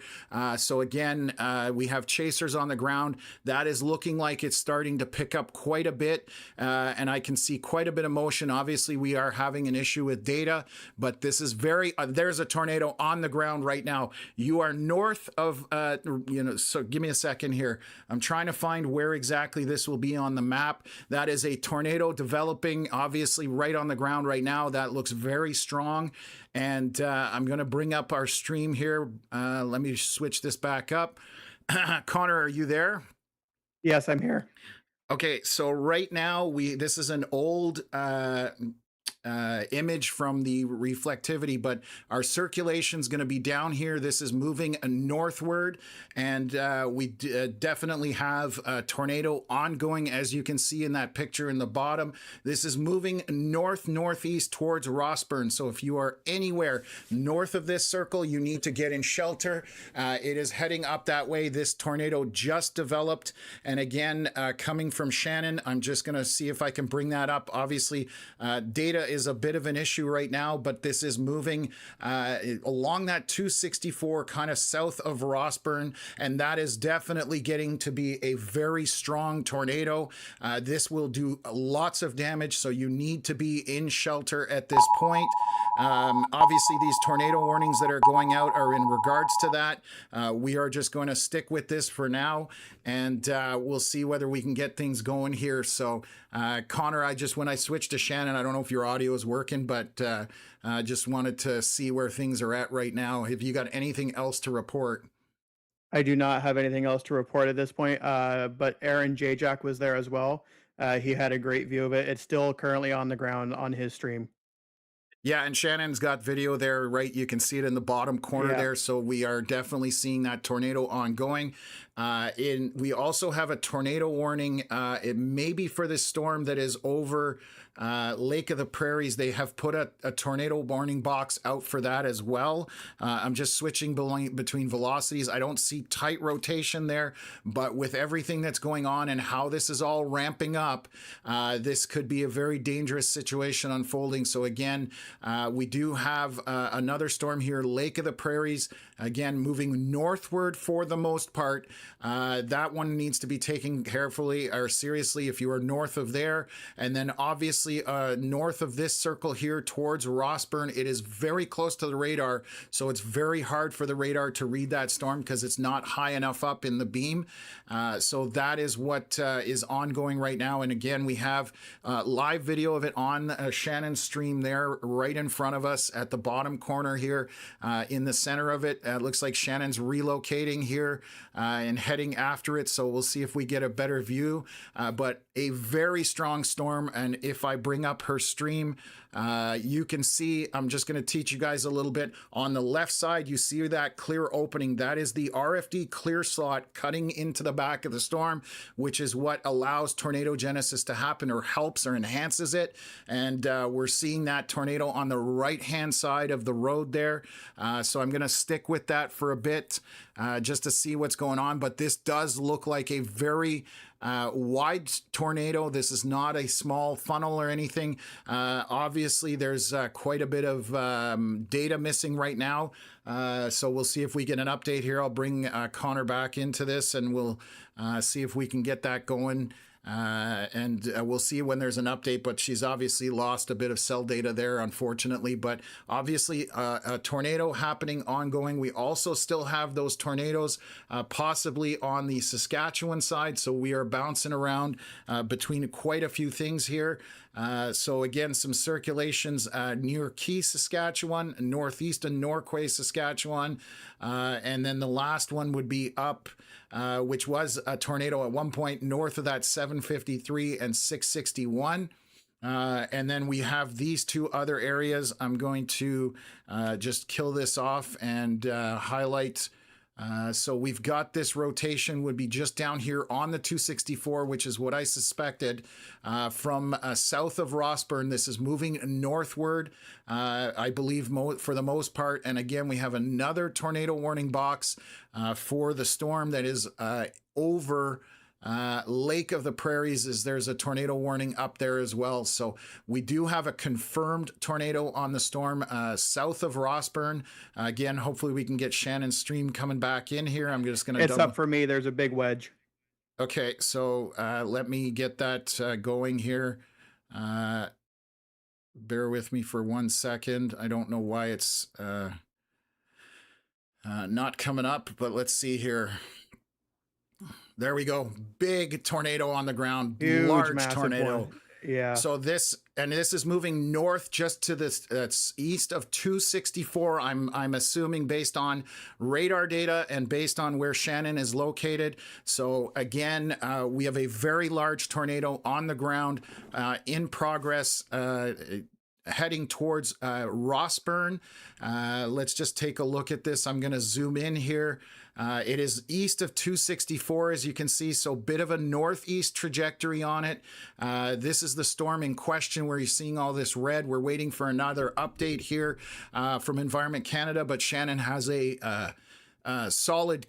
So again, we have chasers on the ground. That is looking like it's starting to pick up quite a bit, and I can see quite a bit of motion. Obviously, we are having an issue with data, but this is very, there's a tornado on the ground right now. You are north of, so give me a second here. I'm trying to find where exactly this will be on the map. That is a tornado developing, obviously, right on the ground right now. That looks very strong. And I'm going to bring up our stream here. Let me switch this back up. Connor, are you there? Yes, I'm here. Okay, so right now this is an old image from the reflectivity, but our circulation is going to be down here. This is moving northward, and we definitely have a tornado ongoing, as you can see in that picture in the bottom. This is moving northeast towards Rossburn. So if you are anywhere north of this circle, you need to get in shelter. It is heading up that way. This tornado just developed, and again, coming from Shannon, I'm just going to see if I can bring that up. Obviously, data is a bit of an issue right now, but this is moving along that 264 kind of south of Rossburn, and that is definitely getting to be a very strong tornado. This will do lots of damage, so you need to be in shelter at this point. Obviously, these tornado warnings that are going out are in regards to that. We are just going to stick with this for now, and we'll see whether we can get things going here. So, Connor, when I switched to Shannon, I don't know if your audio is working, but just wanted to see where things are at right now. Have you got anything else to report? I do not have anything else to report at this point, but Aaron Jajak was there as well. He had a great view of it. It's still currently on the ground on his stream. Yeah, and Shannon's got video there, right? You can see it in the bottom corner there. So we are definitely seeing that tornado ongoing. We also have a tornado warning. It may be for this storm that is over Lake of the Prairies. They have put a tornado warning box out for that as well. I'm just switching between velocities. I don't see tight rotation there, but with everything that's going on and how this is all ramping up, this could be a very dangerous situation unfolding. So again, we do have another storm here, Lake of the Prairies, again, moving northward for the most part. That one needs to be taken carefully or seriously if you are north of there. And then obviously north of this circle here towards Rossburn, it is very close to the radar. So it's very hard for the radar to read that storm because it's not high enough up in the beam. So that is what is ongoing right now. And again, we have live video of it on Shannon's stream there right in front of us at the bottom corner here in the center of it. It looks like Shannon's relocating here and heading after it. So we'll see if we get a better view. But a very strong storm. And if I bring up her stream, you can see, I'm just going to teach you guys a little bit. On the left side, you see that clear opening. That is the RFD clear slot cutting into the back of the storm, which is what allows tornado genesis to happen or helps or enhances it. And we're seeing that tornado on the right-hand side of the road there. So I'm going to stick with that for a bit just to see what's going on. But this does look like a very wide tornado. This is not a small funnel or anything. Obviously, there's quite a bit of data missing right now. So we'll see if we get an update here. I'll bring Connor back into this and we'll see if we can get that going. And we'll see when there's an update, but she's obviously lost a bit of cell data there, unfortunately. But obviously, a tornado happening ongoing. We also still have those tornadoes possibly on the Saskatchewan side. So we are bouncing around between quite a few things here. So again, some circulations near Key, Saskatchewan, northeast of Norquay, Saskatchewan. And then the last one would be up, which was a tornado at one point north of that 753 and 661. And then we have these two other areas. I'm going to just kill this off and highlight. So we've got this rotation would be just down here on the 264, which is what I suspected from south of Rossburn. This is moving northward, I believe, for the most part. And again, we have another tornado warning box for the storm that is over Lake of the Prairies. Is there's a tornado warning up there as well. So we do have a confirmed tornado on the storm south of Rossburn. Again, hopefully we can get Shannon's stream coming back in here. I'm just going to It's up for me. There's a big wedge. Okay, so let me get that going here. Bear with me for 1 second. I don't know why it's not coming up, but let's see here. There we go. Big tornado on the ground. Huge, large tornado. one. Yeah. So this is moving north just to this east of 264. I'm assuming based on radar data and based on where Shannon is located. So again, we have a very large tornado on the ground in progress. Heading towards Rossburn. Let's just take a look at this. I'm going to zoom in here. It is east of 264, as you can see, so bit of a northeast trajectory on it. This is the storm in question where you're seeing all this red. We're waiting for another update here from Environment Canada, but Shannon has a solid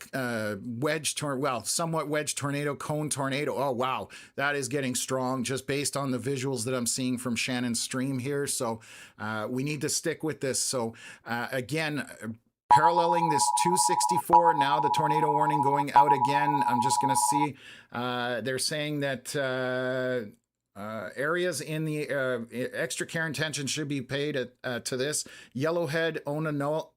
somewhat wedge tornado, cone tornado. Oh, wow. That is getting strong just based on the visuals that I'm seeing from Shannon's stream here. So we need to stick with this. So again, paralleling this 264, now the tornado warning going out again. I'm just going to see, they're saying that areas in the extra care and attention should be paid to this. Yellowhead, Onanoli,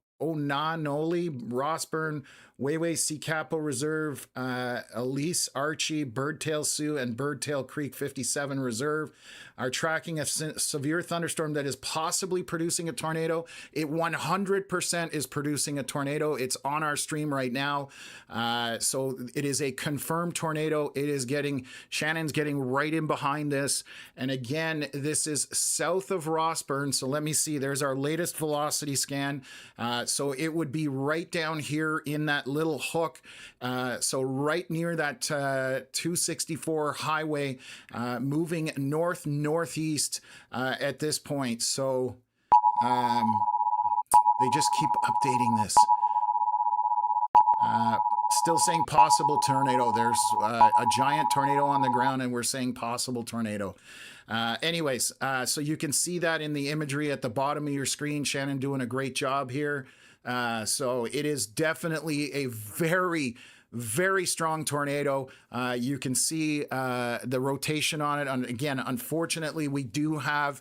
Rossburn, Wayway, Sea Capo Reserve, Elise, Archie, Birdtail Sioux, and Birdtail Creek 57 Reserve are tracking a severe thunderstorm that is possibly producing a tornado. It 100% is producing a tornado. It's on our stream right now. So it is a confirmed tornado. It is Shannon's getting right in behind this. And again, this is south of Rossburn. So let me see, there's our latest velocity scan. So it would be right down here in that little hook. So right near that 264 highway, moving northeast at this point. So they just keep updating this. Still saying possible tornado. There's a giant tornado on the ground and we're saying possible tornado. Anyways, so you can see that in the imagery at the bottom of your screen. Shannon doing a great job here. So it is definitely a very, very strong tornado. You can see the rotation on it. Again, unfortunately, we do have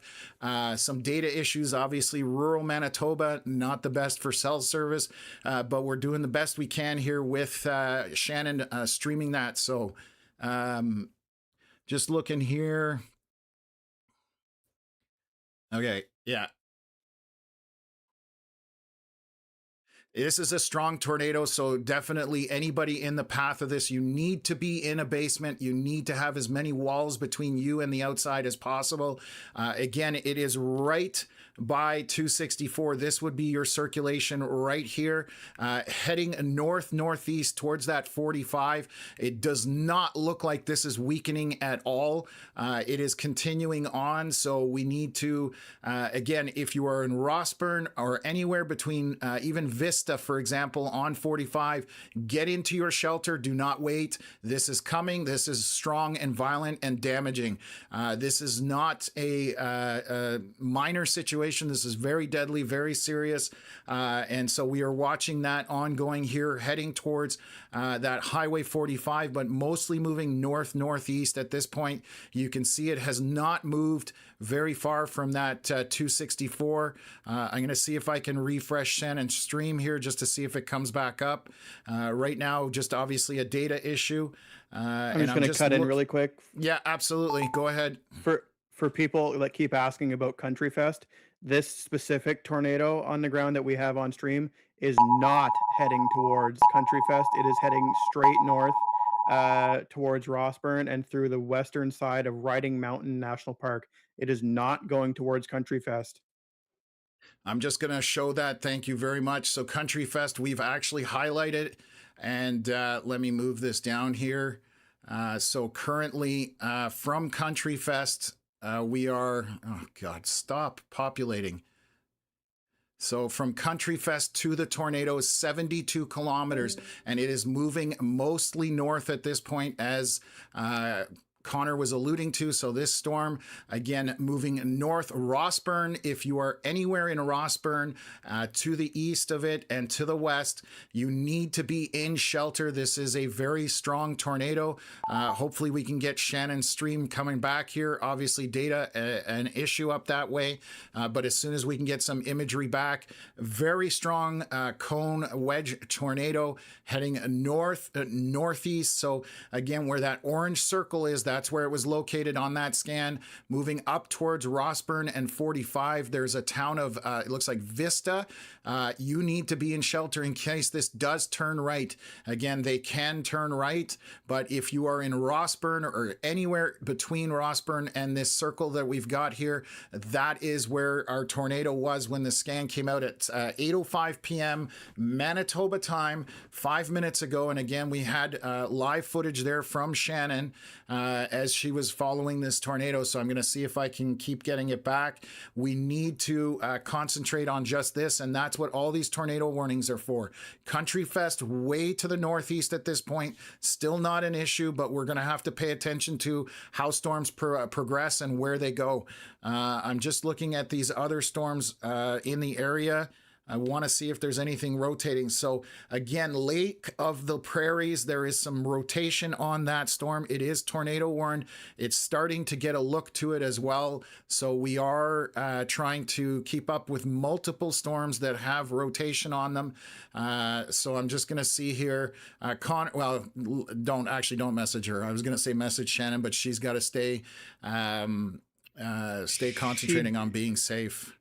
some data issues. Obviously, rural Manitoba, not the best for cell service, but we're doing the best we can here with Shannon streaming that. So just looking here. Okay, yeah. This is a strong tornado, so definitely anybody in the path of this, you need to be in a basement. You need to have as many walls between you and the outside as possible. Again, it is right by 264. This would be your circulation right here, heading northeast towards that 45. It does not look like this is weakening at all. It is continuing on, so we need to, again, if you are in Rossburn or anywhere between even Vista, for example, on 45, get into your shelter. Do not wait. This is coming. This is strong and violent and damaging. This is not a minor situation. This is very deadly, very serious. And so we are watching that ongoing here, heading towards that Highway 45, but mostly moving northeast at this point. You can see it has not moved very far from that 264. I'm going to see if I can refresh Shannon's stream here here just to see if it comes back up. Right now, just obviously a data issue. I'm just going to cut in really quick. Yeah, absolutely. Go ahead. For people that keep asking about Country Fest, this specific tornado on the ground that we have on stream is not heading towards Country Fest. It is heading straight north towards Rossburn and through the western side of Riding Mountain National Park. It is not going towards Country Fest. I'm just going to show that. Thank you very much. So Country Fest, we've actually highlighted, and let me move this down here. So currently from Country Fest, we are, oh God, stop populating. So from Country Fest to the tornado is 72 kilometers, and it is moving mostly north at this point, as Connor was alluding to. So this storm, again, moving north. Rossburn, if you are anywhere in Rossburn, to the east of it and to the west, you need to be in shelter. This is a very strong tornado. Hopefully we can get Shannon's stream coming back here. Obviously data, an issue up that way. But as soon as we can get some imagery back, very strong cone wedge tornado heading north, northeast. So again, where that orange circle is, that's where it was located on that scan. Moving up towards Rossburn and 45, there's a town of, it looks like Vista. You need to be in shelter in case this does turn right. Again, they can turn right, but if you are in Rossburn or anywhere between Rossburn and this circle that we've got here, that is where our tornado was when the scan came out at 8:05 p.m. Manitoba time 5 minutes ago. And again, we had live footage there from Shannon as she was following this tornado. So I'm going to see if I can keep getting it back. We need to concentrate on just this, and that's what all these tornado warnings are for. Country Fest way to the northeast at this point, still not an issue, but we're going to have to pay attention to how storms progress and where they go. I'm just looking at these other storms in the area. I want to see if there's anything rotating. So again, Lake of the Prairies, there is some rotation on that storm. It is tornado warned. It's starting to get a look to it as well. So we are trying to keep up with multiple storms that have rotation on them. So I'm just going to see here. Well, don't message her. I was going to say message Shannon, but she's got to stay concentrating on being safe.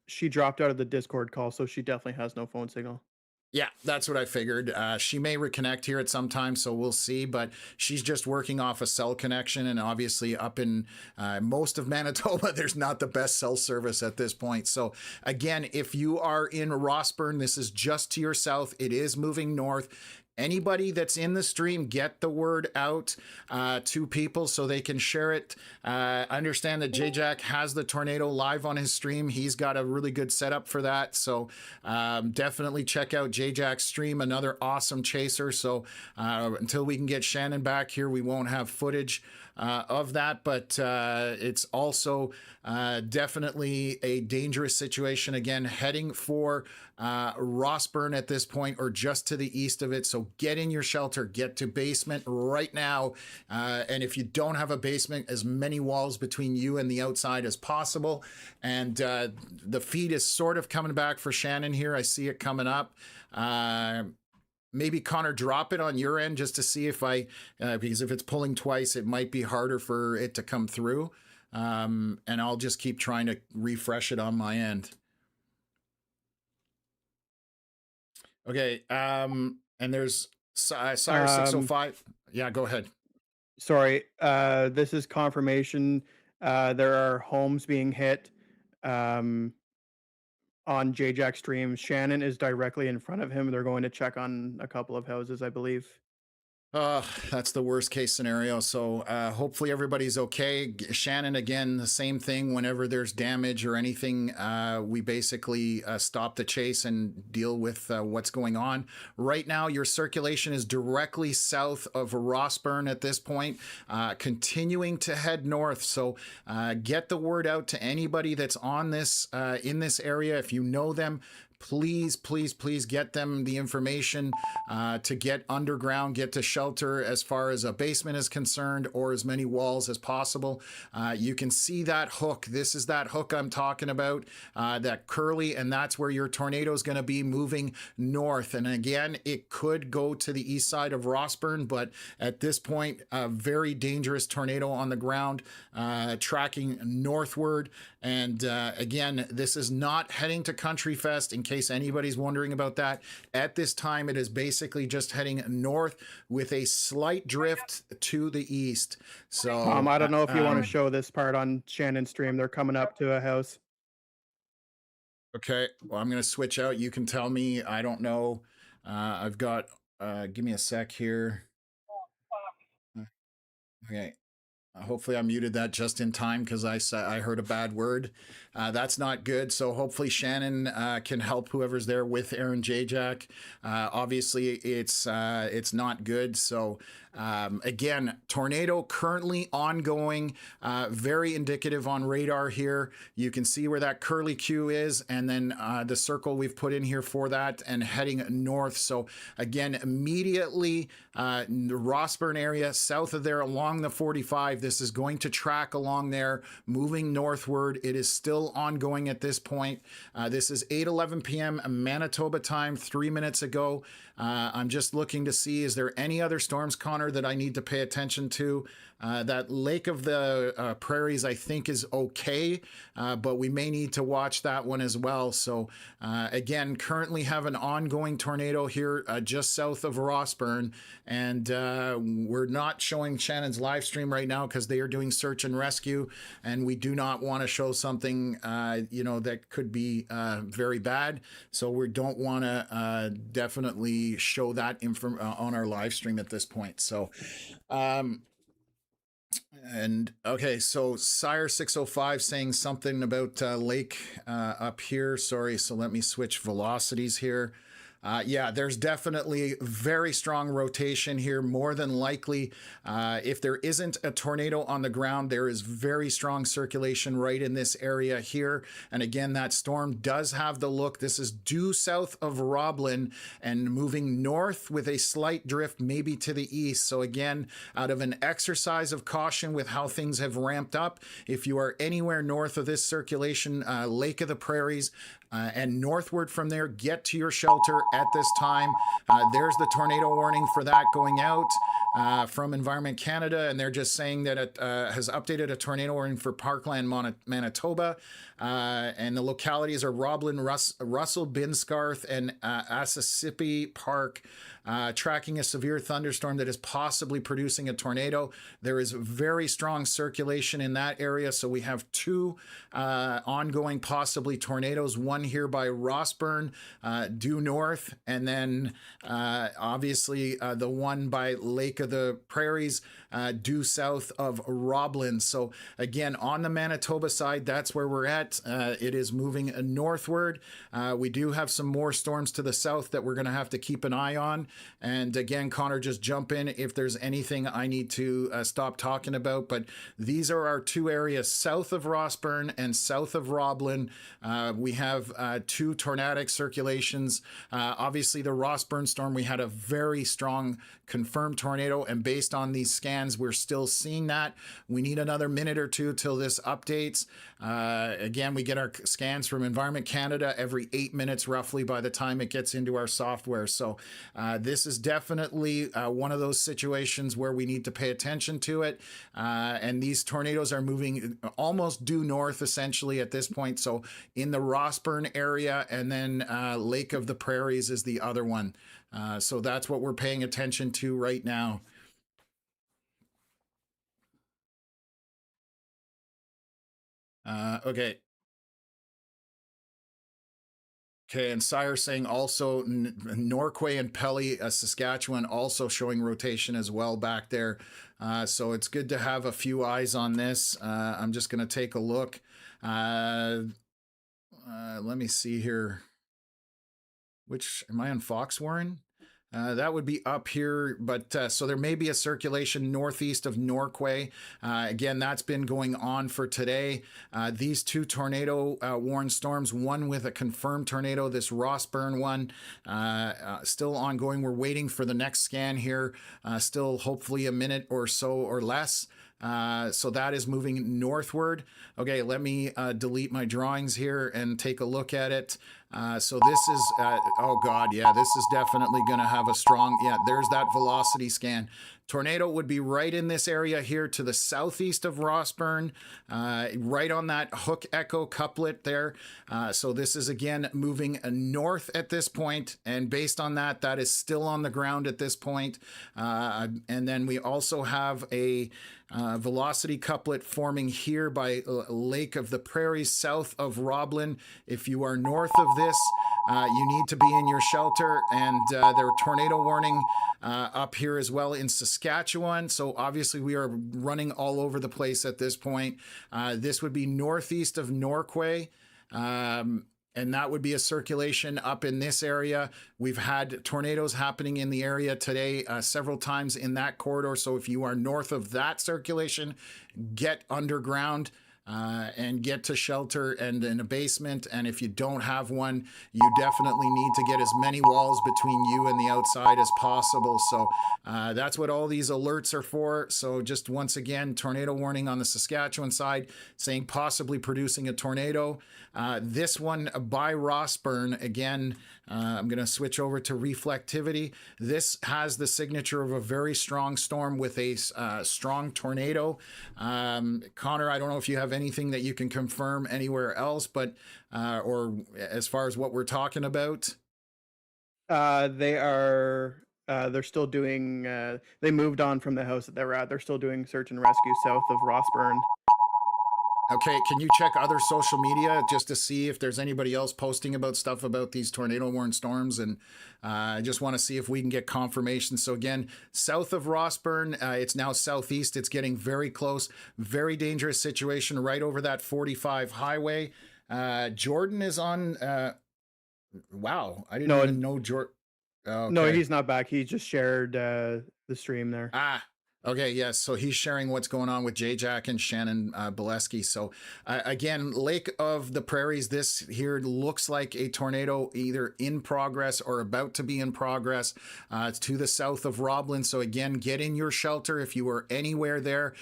She dropped out of the Discord call, so she definitely has no phone signal. Yeah, that's what I figured. She may reconnect here at some time, so we'll see. But she's just working off a cell connection, and obviously up in most of Manitoba, there's not the best cell service at this point. So again, if you are in Rossburn, this is just to your south. It is moving north. Anybody that's in the stream, get the word out to people so they can share it. Understand that J-Jack has the tornado live on his stream. He's got a really good setup for that. So definitely check out J-Jack's stream, another awesome chaser. So until we can get Shannon back here, we won't have footage of that, but it's also definitely a dangerous situation. Again, heading for Rossburn at this point, or just to the east of it. So get in your shelter, get to basement right now. And if you don't have a basement, as many walls between you and the outside as possible. And the feed is sort of coming back for Shannon here. I see it coming up. Maybe Connor, drop it on your end just to see if because if it's pulling twice, it might be harder for it to come through. And I'll just keep trying to refresh it on my end. Okay. And there's Cyrus 605. Yeah, go ahead. Sorry. This is confirmation. There are homes being hit on J-Jack streams. Shannon is directly in front of him. They're going to check on a couple of houses, I believe. That's the worst case scenario. So hopefully everybody's okay. Shannon, again, the same thing. Whenever there's damage or anything, we basically stop the chase and deal with what's going on. Right now, your circulation is directly south of Rossburn at this point, continuing to head north. So get the word out to anybody that's on this in this area. If you know them, please, please, please get them the information to get underground, get to shelter as far as a basement is concerned, or as many walls as possible. You can see that hook. This is that hook I'm talking about, that curly, and that's where your tornado is going to be moving north. And again, it could go to the east side of Rossburn, but at this point, a very dangerous tornado on the ground, tracking northward. And again, this is not heading to Country Fest, in case anybody's wondering about that. At this time, it is basically just heading north with a slight drift to the east. So I don't know if you want to show this part on Shannon's stream. They're coming up to a house. Okay, well, I'm going to switch out. You can tell me. I don't know. I've got, give me a sec here. Okay. Hopefully I muted that just in time because I heard a bad word. That's not good. So hopefully Shannon can help whoever's there with Aaron Jajak. Obviously it's not good. So again, tornado currently ongoing, very indicative on radar here. You can see where that curly Q is, and then the circle we've put in here for that, and heading north. So again, immediately the Rossburn area, south of there along the 45, this is going to track along there, moving northward. It is still ongoing at this point. This is 8:11 p.m. Manitoba time, 3 minutes ago. I'm just looking to see, is there any other storms, Connor, that I need to pay attention to? That Lake of the Prairies, I think, is okay, but we may need to watch that one as well. So again, currently have an ongoing tornado here just south of Rossburn, and we're not showing Shannon's live stream right now because they are doing search and rescue, and we do not want to show something that could be very bad. So we don't want to definitely show that on our live stream at this point. So and okay, so Sire 605 saying something about lake up here. Sorry, so let me switch velocities here. Yeah, there's definitely very strong rotation here. More than likely, if there isn't a tornado on the ground, there is very strong circulation right in this area here. And again, that storm does have the look. This is due south of Roblin and moving north with a slight drift, maybe to the east. So again, out of an exercise of caution with how things have ramped up, if you are anywhere north of this circulation, Lake of the Prairies, and northward from there, get to your shelter at this time. There's the tornado warning for that going out from Environment Canada, and they're just saying that it has updated a tornado warning for Parkland, Manitoba, and the localities are Roblin, Russell, Binscarth, and Assisipi Park, tracking a severe thunderstorm that is possibly producing a tornado. There is very strong circulation in that area, so we have two ongoing possibly tornadoes, one here by Rossburn, due north, and then obviously the one by Lake of the Prairies, due south of Roblin. So again, on the Manitoba side, that's where we're at. It is moving northward. We do have some more storms to the south that we're going to have to keep an eye on. And again, Connor, just jump in if there's anything I need to stop talking about. But these are our two areas south of Rossburn and south of Roblin. We have two tornadic circulations. Obviously, the Rossburn storm, we had a very strong confirmed tornado, and based on these scans, we're still seeing that. We need another minute or two till this updates. Again, we get our scans from Environment Canada every 8 minutes roughly by the time it gets into our software. So this is definitely one of those situations where we need to pay attention to it. And these tornadoes are moving almost due north essentially at this point. So in the Rossburn area, and then Lake of the Prairies is the other one. So that's what we're paying attention to right now. Okay. Okay, and Sire saying also Norquay and Pelly, Saskatchewan, also showing rotation as well back there. So it's good to have a few eyes on this. I'm just going to take a look. Let me see here. Which, am I on Fox Warren? That would be up here, but so there may be a circulation northeast of Norquay. Again, that's been going on for today. These two tornado warned storms, one with a confirmed tornado, this Rossburn one, still ongoing. We're waiting for the next scan here, still hopefully a minute or so or less. So that is moving northward. Okay, let me delete my drawings here and take a look at it. So this is, oh God, yeah, this is definitely going to have a strong, yeah, there's that velocity scan. Tornado would be right in this area here to the southeast of Rossburn, right on that Hook Echo couplet there. So this is again moving north at this point, and based on that, that is still on the ground at this point. And then we also have a velocity couplet forming here by Lake of the Prairies south of Roblin. If you are north of this, you need to be in your shelter, and there are tornado warning up here as well in Saskatchewan. So obviously we are running all over the place at this point. This would be northeast of Norquay. And that would be a circulation up in this area. We've had tornadoes happening in the area today several times in that corridor. So if you are north of that circulation, get underground. And get to shelter and in a basement. And if you don't have one, you definitely need to get as many walls between you and the outside as possible. So that's what all these alerts are for. So just once again, tornado warning on the Saskatchewan side, saying possibly producing a tornado. This one by Rossburn, again, I'm going to switch over to reflectivity. This has the signature of a very strong storm with a strong tornado. Connor, I don't know if you have anything that you can confirm anywhere else, but or as far as what we're talking about. They're still doing, they moved on from the house that they were at. They're still doing search and rescue south of Rossburn. Okay, can you check other social media just to see if there's anybody else posting about stuff about these tornado warned storms? And I just want to see if we can get confirmation. So again, south of Rossburn, it's now southeast. It's getting very close. Very dangerous situation right over that 45 highway. Jordan is on. Wow, I didn't even know Jordan. Okay. No, he's not back. He just shared the stream there. Okay, yes. So he's sharing what's going on with Jack and Shannon Bolesky. So again, Lake of the Prairies, this here looks like a tornado either in progress or about to be in progress to the south of Roblin. So again, get in your shelter if you are anywhere there.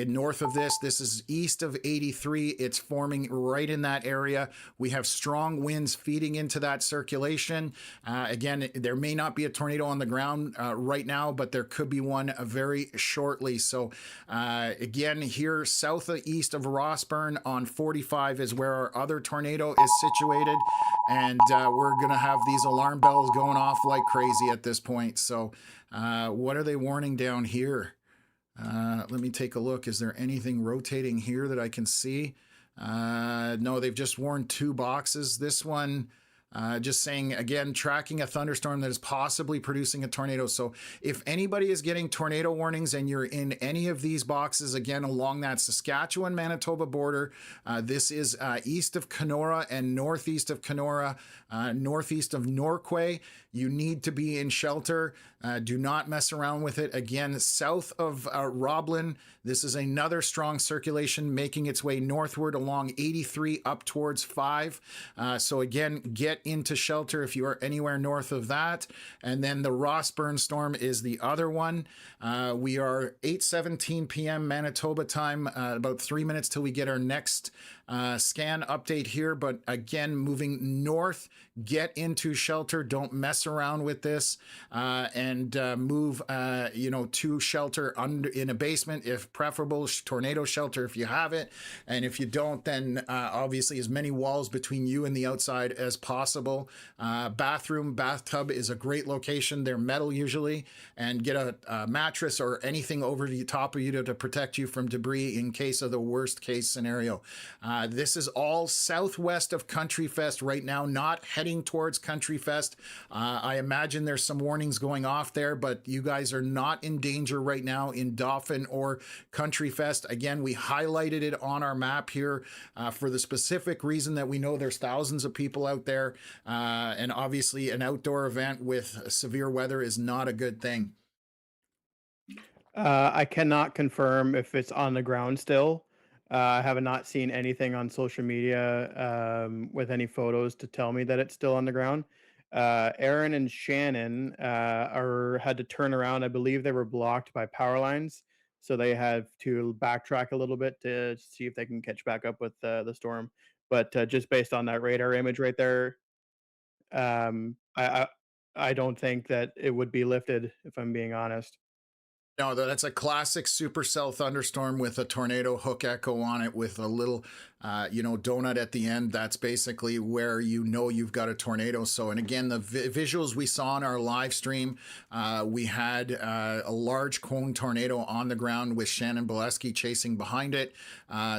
North of this is east of 83. It's forming right in that area. We have strong winds feeding into that circulation. Again, there may not be a tornado on the ground right now, but there could be one very shortly. So again, here southeast of Rossburn on 45 is where our other tornado is situated, and we're gonna have these alarm bells going off like crazy at this point. So what are they warning down here? Let me take a look. Is there anything rotating here that I can see? No, they've just warned 2 boxes. This one just saying, again, tracking a thunderstorm that is possibly producing a tornado. So if anybody is getting tornado warnings and you're in any of these boxes, again, along that Saskatchewan-Manitoba border, this is east of Kenora and northeast of Kenora, northeast of Norquay. You need to be in shelter. Do not mess around with it. Again, south of Roblin, this is another strong circulation making its way northward along 83 up towards 5. So again, get into shelter if you are anywhere north of that. And then the Rossburn storm is the other one. We are 8:17 p.m. Manitoba time, about 3 minutes till we get our next scan update here. But again, moving north, get into shelter. Don't mess around with this, and move, to shelter in a basement, if preferable. Tornado shelter if you have it, and if you don't, then obviously as many walls between you and the outside as possible. Bathtub is a great location. They're metal usually, and get a mattress or anything over the top of you to protect you from debris in case of the worst case scenario. This is all southwest of Country Fest right now, not heading heading towards Country Fest. I imagine there's some warnings going off there, but you guys are not in danger right now in Dauphin or Country Fest. Again, we highlighted it on our map here for the specific reason that we know there's thousands of people out there, and obviously an outdoor event with severe weather is not a good thing. I cannot confirm if it's on the ground still. I have not seen anything on social media with any photos to tell me that it's still on the ground. Aaron and Shannon are had to turn around. I believe they were blocked by power lines, so they have to backtrack a little bit to see if they can catch back up with the storm. But just based on that radar image right there, um, I, I I don't think that it would be lifted if I'm being honest. No, that's a classic supercell thunderstorm with a tornado hook echo on it with a little, donut at the end. That's basically where you know you've got a tornado. So, and again, the visuals we saw in our live stream, we had a large cone tornado on the ground with Shannon Bolesky chasing behind it.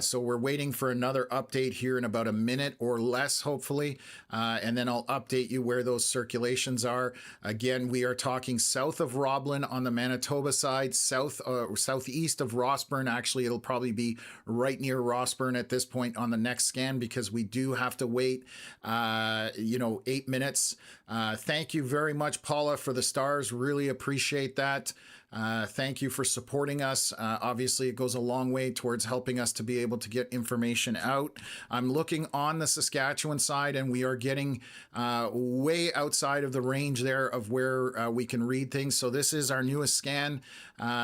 So we're waiting for another update here in about a minute or less, hopefully. And then I'll update you where those circulations are. Again, we are talking south of Roblin on the Manitoba side, southeast of Rossburn. Actually, it'll probably be right near Rossburn at this point on the next scan because we do have to wait, 8 minutes. Thank you very much, Paula, for the stars. Really appreciate that. Thank you for supporting us. Obviously, it goes a long way towards helping us to be able to get information out. I'm looking on the Saskatchewan side, and we are getting way outside of the range there of where we can read things. So this is our newest scan.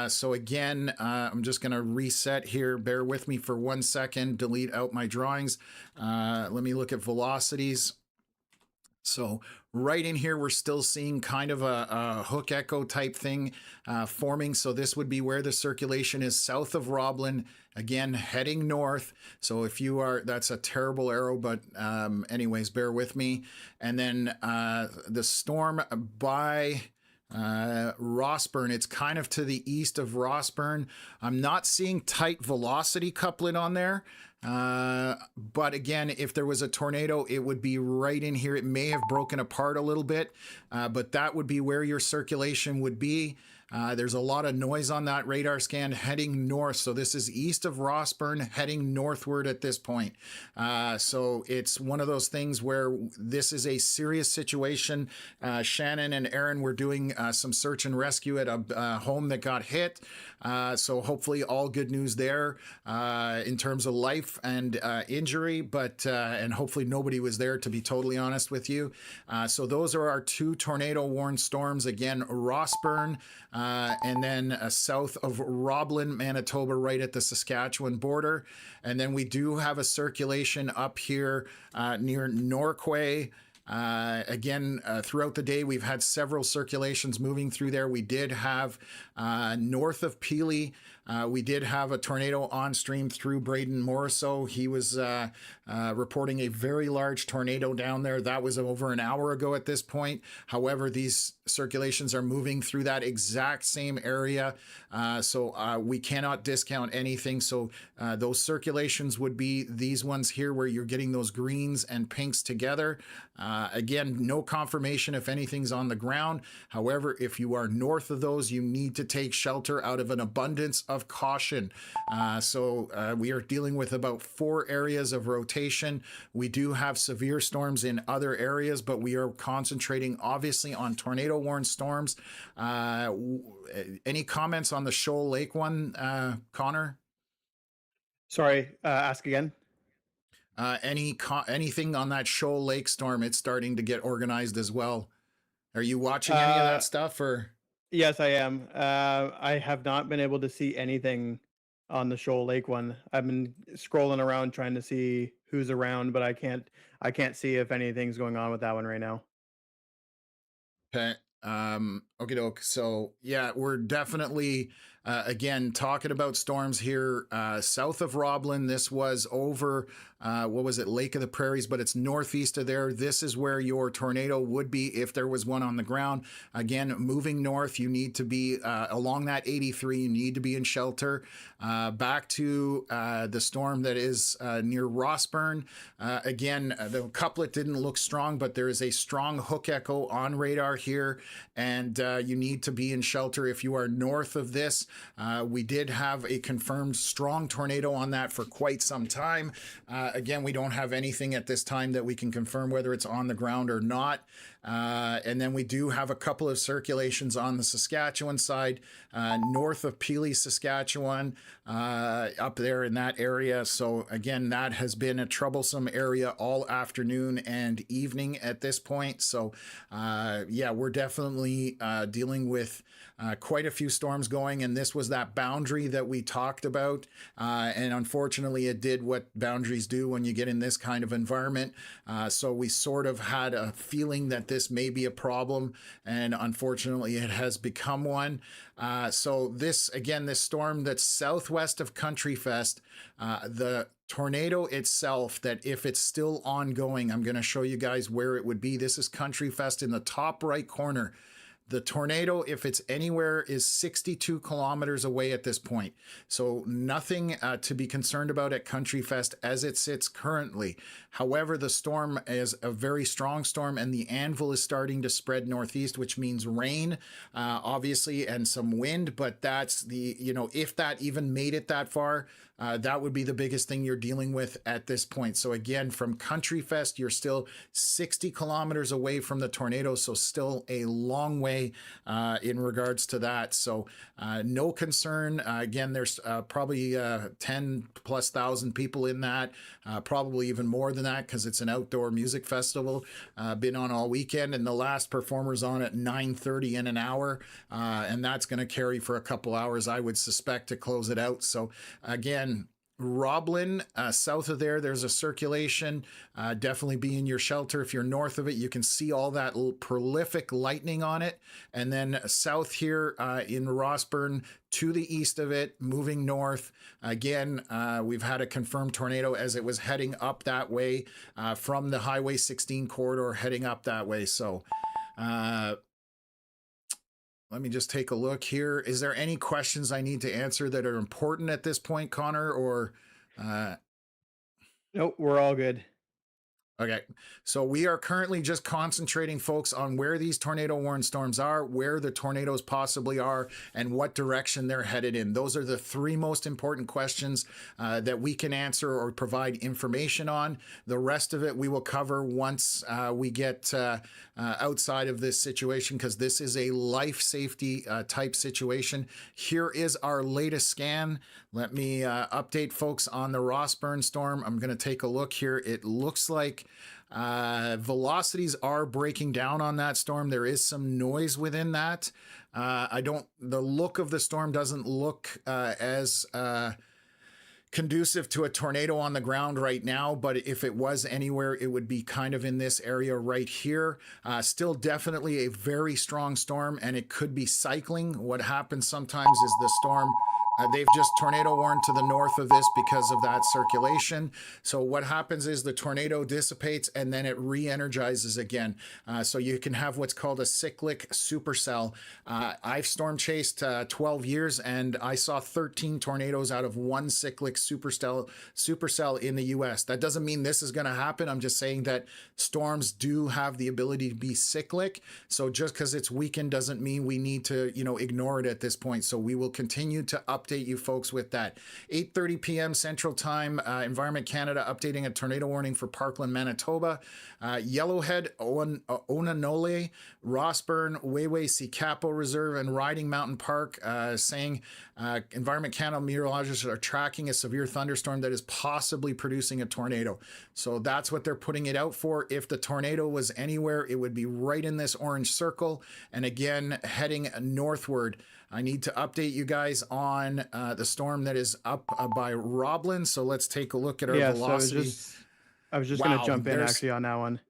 So again, I'm just going to reset here. Bear with me for 1 second. Delete out my drawings. Let me look at velocities. So right in here, we're still seeing kind of a hook echo type thing forming. So this would be where the circulation is south of Roblin, again, heading north. So if you are, that's a terrible arrow, but anyways, bear with me. And then the storm by Rossburn, it's kind of to the east of Rossburn. I'm not seeing tight velocity coupling on there. But again, if there was a tornado, it would be right in here. It may have broken apart a little bit, but that would be where your circulation would be. There's a lot of noise on that radar scan heading north. So this is east of Rossburn heading northward at this point. So it's one of those things where this is a serious situation. Shannon and Aaron were doing some search and rescue at a home that got hit. So hopefully all good news there in terms of life and injury, but and hopefully nobody was there, to be totally honest with you. So those are our two tornado warned storms. Again, Rossburn, and then south of Roblin, Manitoba, right at the Saskatchewan border. And then we do have a circulation up here near Norquay. Again, throughout the day, we've had several circulations moving through there. We did have north of Peely, we did have a tornado on stream through Braden Morriso. He was reporting a very large tornado down there. That was over an hour ago at this point. However, these circulations are moving through that exact same area. So we cannot discount anything. So those circulations would be these ones here where you're getting those greens and pinks together. Again, no confirmation if anything's on the ground. However, if you are north of those, you need to take shelter out of an abundance of caution. So we are dealing with about 4 areas of rotation. We do have severe storms in other areas, but we are concentrating obviously on tornado warned storms. Any comments on the Shoal Lake one, Connor? Sorry, ask again. Anything on that Shoal Lake storm? It's starting to get organized as well. Are you watching any of that stuff, or? Yes, I am. I have not been able to see anything on the Shoal Lake one. I've been scrolling around trying to see who's around, but I can't see if anything's going on with that one right now. Okay. Okay, doke. So yeah, we're definitely again talking about storms here south of Roblin. This was over what was it, Lake of the Prairies, but it's northeast of there. This is where your tornado would be if there was one on the ground. Again, moving north, you need to be along that 83. You need to be in shelter. Back to the storm that is near Rossburn. Again, the couplet didn't look strong, but there is a strong hook echo on radar here, and you need to be in shelter if you are north of this. We did have a confirmed strong tornado on that for quite some time. Again, we don't have anything at this time that we can confirm whether it's on the ground or not. And then we do have a couple of circulations on the Saskatchewan side, north of Peely, Saskatchewan, up there in that area. So again, that has been a troublesome area all afternoon and evening at this point. So yeah, we're definitely dealing with quite a few storms going, and this was that boundary that we talked about. And unfortunately, it did what boundaries do when you get in this kind of environment. So we sort of had a feeling that this may be a problem, and unfortunately, it has become one. So this, again, this storm that's southwest of Country Fest, the tornado itself, that if it's still ongoing, I'm going to show you guys where it would be. This is Country Fest in the top right corner. The tornado, if it's anywhere, is 62 kilometers away at this point. So nothing to be concerned about at Country Fest as it sits currently. However, the storm is a very strong storm, and the anvil is starting to spread northeast, which means rain, obviously, and some wind. But that's the, you know, if that even made it that far, that would be the biggest thing you're dealing with at this point. So again, from Country Fest, you're still 60 kilometers away from the tornado, so still a long way in regards to that. So no concern. Again, there's probably 10 plus thousand people in that, probably even more than that, because it's an outdoor music festival. Been on all weekend, and the last performer's on at 9:30 in an hour, and that's going to carry for a couple hours, I would suspect, to close it out. So again, Roblin, south of there, there's a circulation. Definitely be in your shelter. If you're north of it, you can see all that prolific lightning on it. And then south here in Rossburn, to the east of it, moving north. Again, we've had a confirmed tornado as it was heading up that way from the Highway 16 corridor, heading up that way. So let me just take a look here. Is there any questions I need to answer that are important at this point, Connor, or? Nope, we're all good. Okay, so we are currently just concentrating, folks, on where these tornado warned storms are, where the tornadoes possibly are, and what direction they're headed in. Those are the three most important questions that we can answer or provide information on. The rest of it we will cover once we get outside of this situation, because this is a life safety type situation. Here is our latest scan. Let me update folks on the Rossburn storm. I'm going to take a look here. It looks like velocities are breaking down on that storm. There is some noise within that. The look of the storm doesn't look as conducive to a tornado on the ground right now, but if it was anywhere, it would be kind of in this area right here. Still definitely a very strong storm, and it could be cycling. What happens sometimes is the storm, they've just tornado warned to the north of this because of that circulation. So what happens is the tornado dissipates and then it re-energizes again. So you can have what's called a cyclic supercell. I've storm chased 12 years, and I saw 13 tornadoes out of one cyclic supercell in the US. That doesn't mean this is going to happen. I'm just saying that storms do have the ability to be cyclic. So just because it's weakened doesn't mean we need to, ignore it at this point. So we will continue to update you folks with that. 8:30 p.m. Central Time, Environment Canada updating a tornado warning for Parkland, Manitoba, Yellowhead, Onanole, Rossburn, Wayway, Secapo Reserve, and Riding Mountain Park, saying Environment Canada meteorologists are tracking a severe thunderstorm that is possibly producing a tornado. So that's what they're putting it out for. If the tornado was anywhere, it would be right in this orange circle. And again, heading northward. I need to update you guys on the storm that is up by Roblin. So let's take a look at our velocity. I was just going to jump in actually on that one.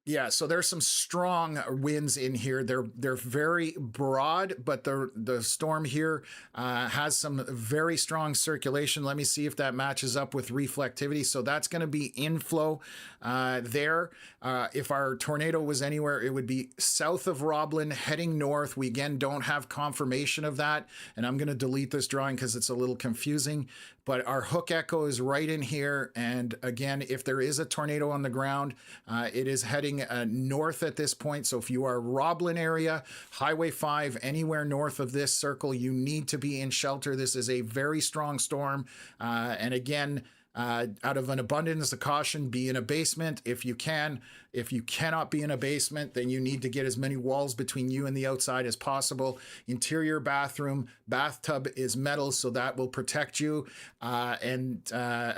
Yeah, so there's some strong winds in here. They're very broad, but the storm here has some very strong circulation. Let me see if that matches up with reflectivity. So that's going to be inflow there. If our tornado was anywhere, it would be south of Roblin, heading north. We again don't have confirmation of that, and I'm going to delete this drawing because it's a little confusing. But our hook echo is right in here, and again, if there is a tornado on the ground, it is heading north at this point. So if you are Roblin area, Highway 5, anywhere north of this circle, you need to be in shelter. This is a very strong storm. And again, out of an abundance of caution, be in a basement if you can. If you cannot be in a basement, then you need to get as many walls between you and the outside as possible. Interior bathroom, bathtub is metal, so that will protect you. And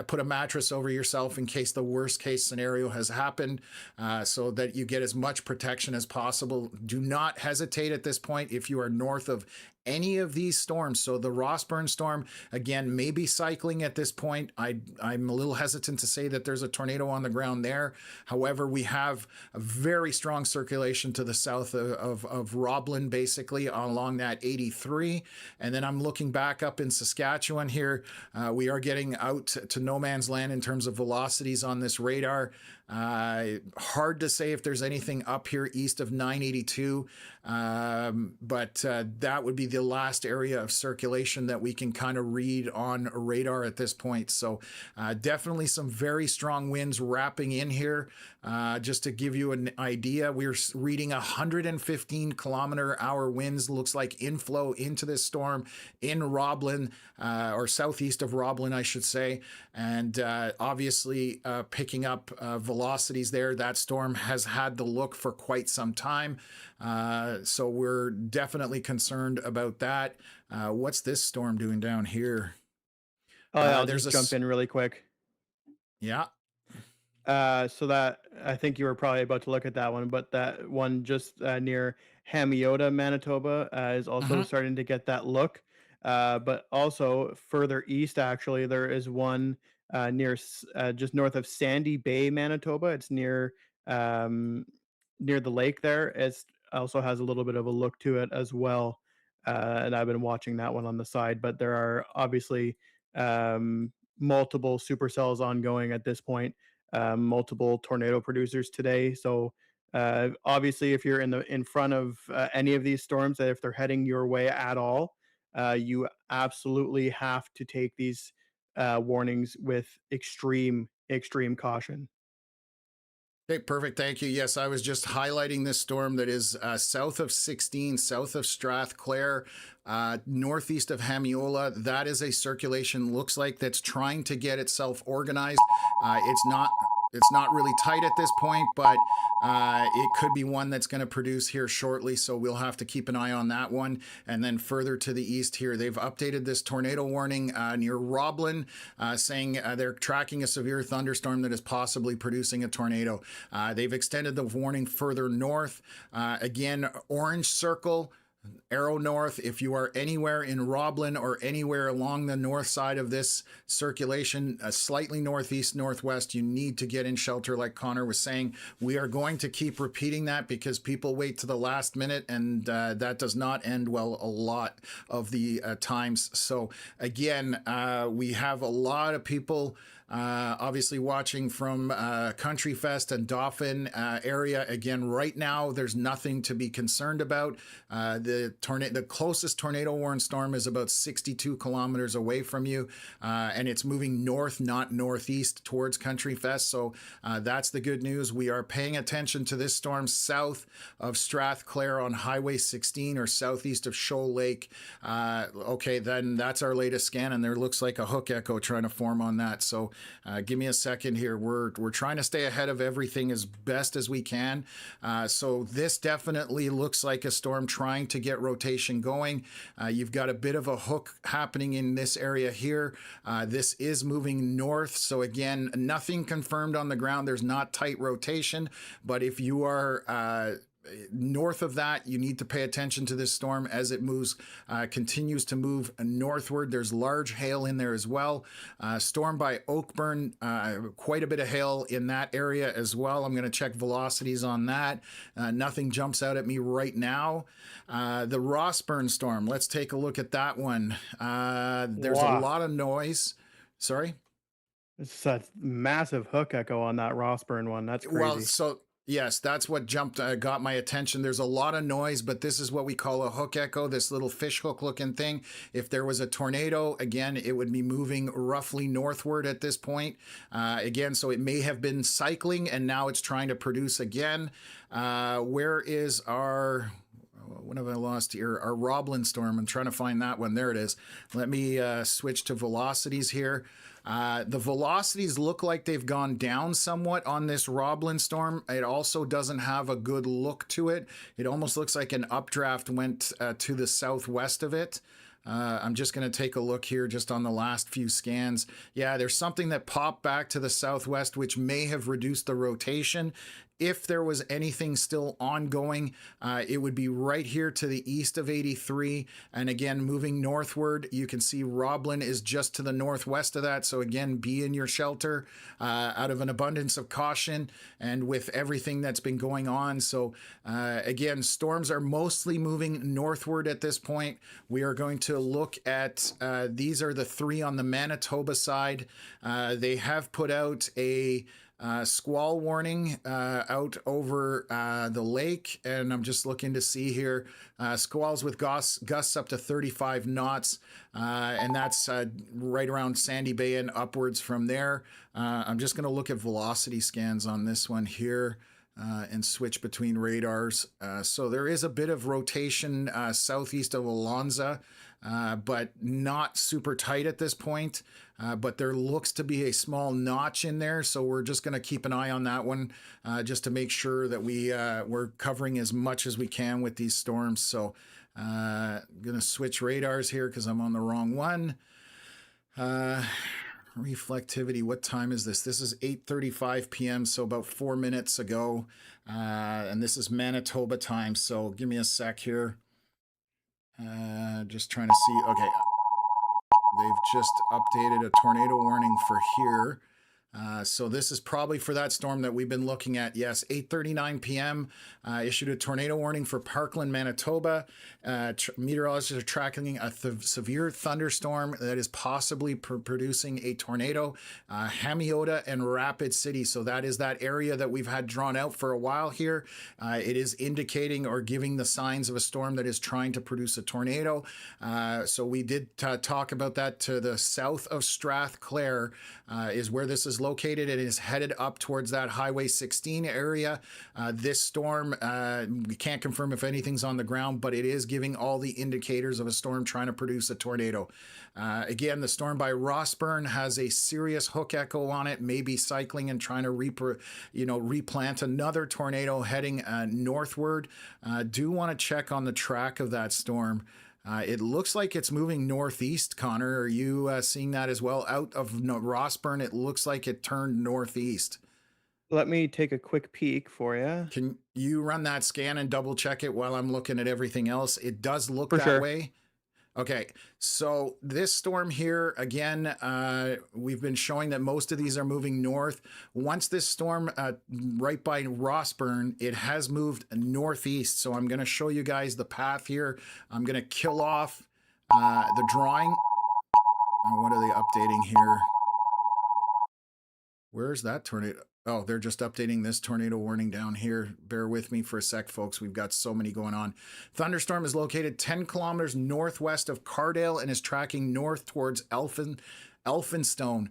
put a mattress over yourself in case the worst case scenario has happened, so that you get as much protection as possible. Do not hesitate at this point if you are north of any of these storms. So the Rossburn storm, again, may be cycling at this point. I'm a little hesitant to say that there's a tornado on the ground there. However, we have a very strong circulation to the south of Roblin, basically along that 83. And then I'm looking back up in Saskatchewan here. We are getting out to no man's land in terms of velocities on this radar. Hard to say if there's anything up here east of 982, but that would be the last area of circulation that we can kind of read on radar at this point. So definitely some very strong winds wrapping in here. Just to give you an idea, we're reading 115-kilometer-hour winds, looks like inflow into this storm in Roblin, or southeast of Roblin, I should say. And obviously picking up velocities there. That storm has had the look for quite some time. So we're definitely concerned about that. What's this storm doing down here? Oh, yeah, I'll just jump in really quick. Yeah. So that, I think you were probably about to look at that one, but that one just near Hamiota, Manitoba, is also starting to get that look. But also further east, actually, there is one near just north of Sandy Bay, Manitoba. It's near near the lake there. It also has a little bit of a look to it as well. And I've been watching that one on the side, but there are obviously multiple supercells ongoing at this point. Multiple tornado producers today. So obviously, if you're in front of any of these storms, that if they're heading your way at all, you absolutely have to take these warnings with extreme caution. Okay, perfect. Thank you. Yes, I was just highlighting this storm that is south of 16, south of Strathclair, northeast of Hamiola. That is a circulation, looks like, that's trying to get itself organized. It's not really tight at this point, but it could be one that's going to produce here shortly, so we'll have to keep an eye on that one. And then further to the east here, they've updated this tornado warning near Roblin, saying they're tracking a severe thunderstorm that is possibly producing a tornado. They've extended the warning further north. Again, orange circle, arrow north. If you are anywhere in Roblin or anywhere along the north side of this circulation, slightly northeast, northwest, you need to get in shelter, like Connor was saying. We are going to keep repeating that because people wait to the last minute, and that does not end well a lot of the times. So again, we have a lot of people obviously watching from Country Fest and Dauphin area. Again, right now, there's nothing to be concerned about. The closest tornado warned storm is about 62 kilometers away from you, and it's moving north, not northeast, towards Country Fest. So that's the good news. We are paying attention to this storm south of Strathclair on Highway 16 or southeast of Shoal Lake. Okay, then that's our latest scan, and there looks like a hook echo trying to form on that. So give me a second here. We're trying to stay ahead of everything as best as we can. So this definitely looks like a storm trying to get rotation going. You've got a bit of a hook happening in this area here. This is moving north. So again, nothing confirmed on the ground. There's not tight rotation. But if you are north of that, you need to pay attention to this storm as it moves, continues to move northward. There's large hail in there as well. Storm by Oakburn, quite a bit of hail in that area as well. I'm going to check velocities on that. Nothing jumps out at me right now. The Rossburn storm, let's take a look at that one. There's a lot of noise. Sorry? It's a massive hook echo on that Rossburn one. That's crazy. Well, so yes, that's what got my attention. There's a lot of noise, but this is what we call a hook echo, this little fish hook looking thing. If there was a tornado, again, it would be moving roughly northward at this point. Again, so it may have been cycling and now it's trying to produce again. Where is our... What have I lost here? Our Roblin storm. I'm trying to find that one. There it is. Let me switch to velocities here. The velocities look like they've gone down somewhat on this Roblin storm. It also doesn't have a good look to it. It almost looks like an updraft went to the southwest of it. I'm just going to take a look here just on the last few scans. Yeah, there's something that popped back to the southwest, which may have reduced the rotation. If there was anything still ongoing, it would be right here to the east of 83. And again, moving northward, you can see Roblin is just to the northwest of that. So again, be in your shelter out of an abundance of caution and with everything that's been going on. So again, storms are mostly moving northward at this point. We are going to look at, these are the three on the Manitoba side. They have put out a squall warning out over the lake, and I'm just looking to see here squalls with gusts up to 35 knots, and that's right around Sandy Bay and upwards from there. I'm just going to look at velocity scans on this one here. And switch between radars. So there is a bit of rotation southeast of Alonza, but not super tight at this point. But there looks to be a small notch in there. So we're just going to keep an eye on that one just to make sure that we're covering as much as we can with these storms. So I'm going to switch radars here because I'm on the wrong one. Reflectivity, what time is this? This is 8:35 p.m., so about 4 minutes ago. And this is Manitoba time, so give me a sec here. Just trying to see. Okay. They've just updated a tornado warning for here. So this is probably for that storm that we've been looking at. Yes, 8:39 p.m. Issued a tornado warning for Parkland, Manitoba. Meteorologists are tracking a severe thunderstorm that is possibly producing a tornado. Hamiota and Rapid City. So that is that area that we've had drawn out for a while here. It is indicating or giving the signs of a storm that is trying to produce a tornado. So we did talk about that. To the south of Strathclair is where this is located. It is headed up towards that Highway 16 area. This storm, we can't confirm if anything's on the ground, but it is giving all the indicators of a storm trying to produce a tornado. Again, the storm by Rossburn has a serious hook echo on it, maybe cycling and trying to replant another tornado heading northward. Do want to check on the track of that storm. It looks like it's moving northeast, Connor. Are you seeing that as well? Out of Rossburn, it looks like it turned northeast. Let me take a quick peek for you. Can you run that scan and double check it while I'm looking at everything else? It does look that sure. way. Okay, so this storm here, again, we've been showing that most of these are moving north. Once this storm right by Rossburn, it has moved northeast. So I'm going to show you guys the path here. I'm going to kill off the drawing. What are they updating here? Where's that tornado? Oh, they're just updating this tornado warning down here. Bear with me for a sec, folks. We've got so many going on. Thunderstorm is located 10 kilometers northwest of Cardale and is tracking north towards Elphinstone.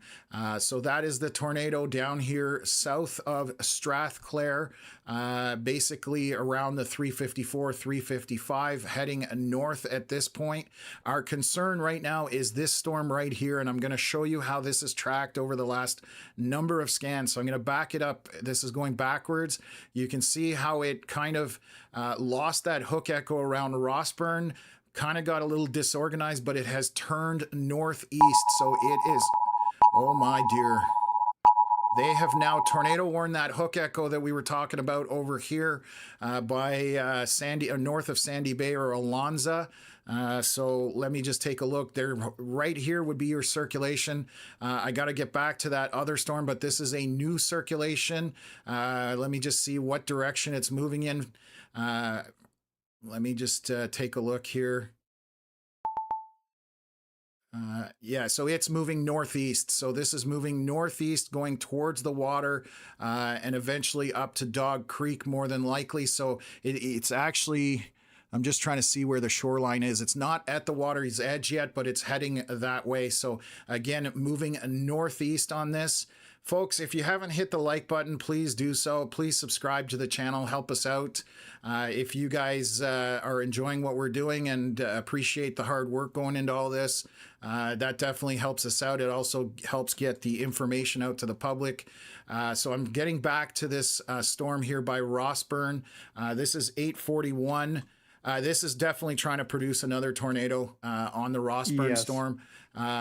So that is the tornado down here south of Strathclair, basically around the 354, 355, heading north at this point. Our concern right now is this storm right here, and I'm going to show you how this is tracked over the last number of scans. So I'm going to back it up. This is going backwards. You can see how it kind of lost that hook echo around Rossburn, kind of got a little disorganized, but it has turned northeast. So it is, oh my dear. They have now tornado warned that hook echo that we were talking about over here by Sandy, or north of Sandy Bay or Alonza. So let me just take a look. There, right here would be your circulation. I got to get back to that other storm, but this is a new circulation. Let me just see what direction it's moving in. Let me just take a look here. Yeah, so it's moving northeast. So this is moving northeast, going towards the water, and eventually up to Dog Creek, more than likely. So it's actually, I'm just trying to see where the shoreline is. It's not at the water's edge yet, but it's heading that way. So again, moving northeast on this. Folks, if you haven't hit the like button, please do so. Please subscribe to the channel. Help us out. If you guys are enjoying what we're doing and appreciate the hard work going into all this, that definitely helps us out. It also helps get the information out to the public. So I'm getting back to this storm here by Rossburn. This is 8:41. This is definitely trying to produce another tornado on the Rossburn storm.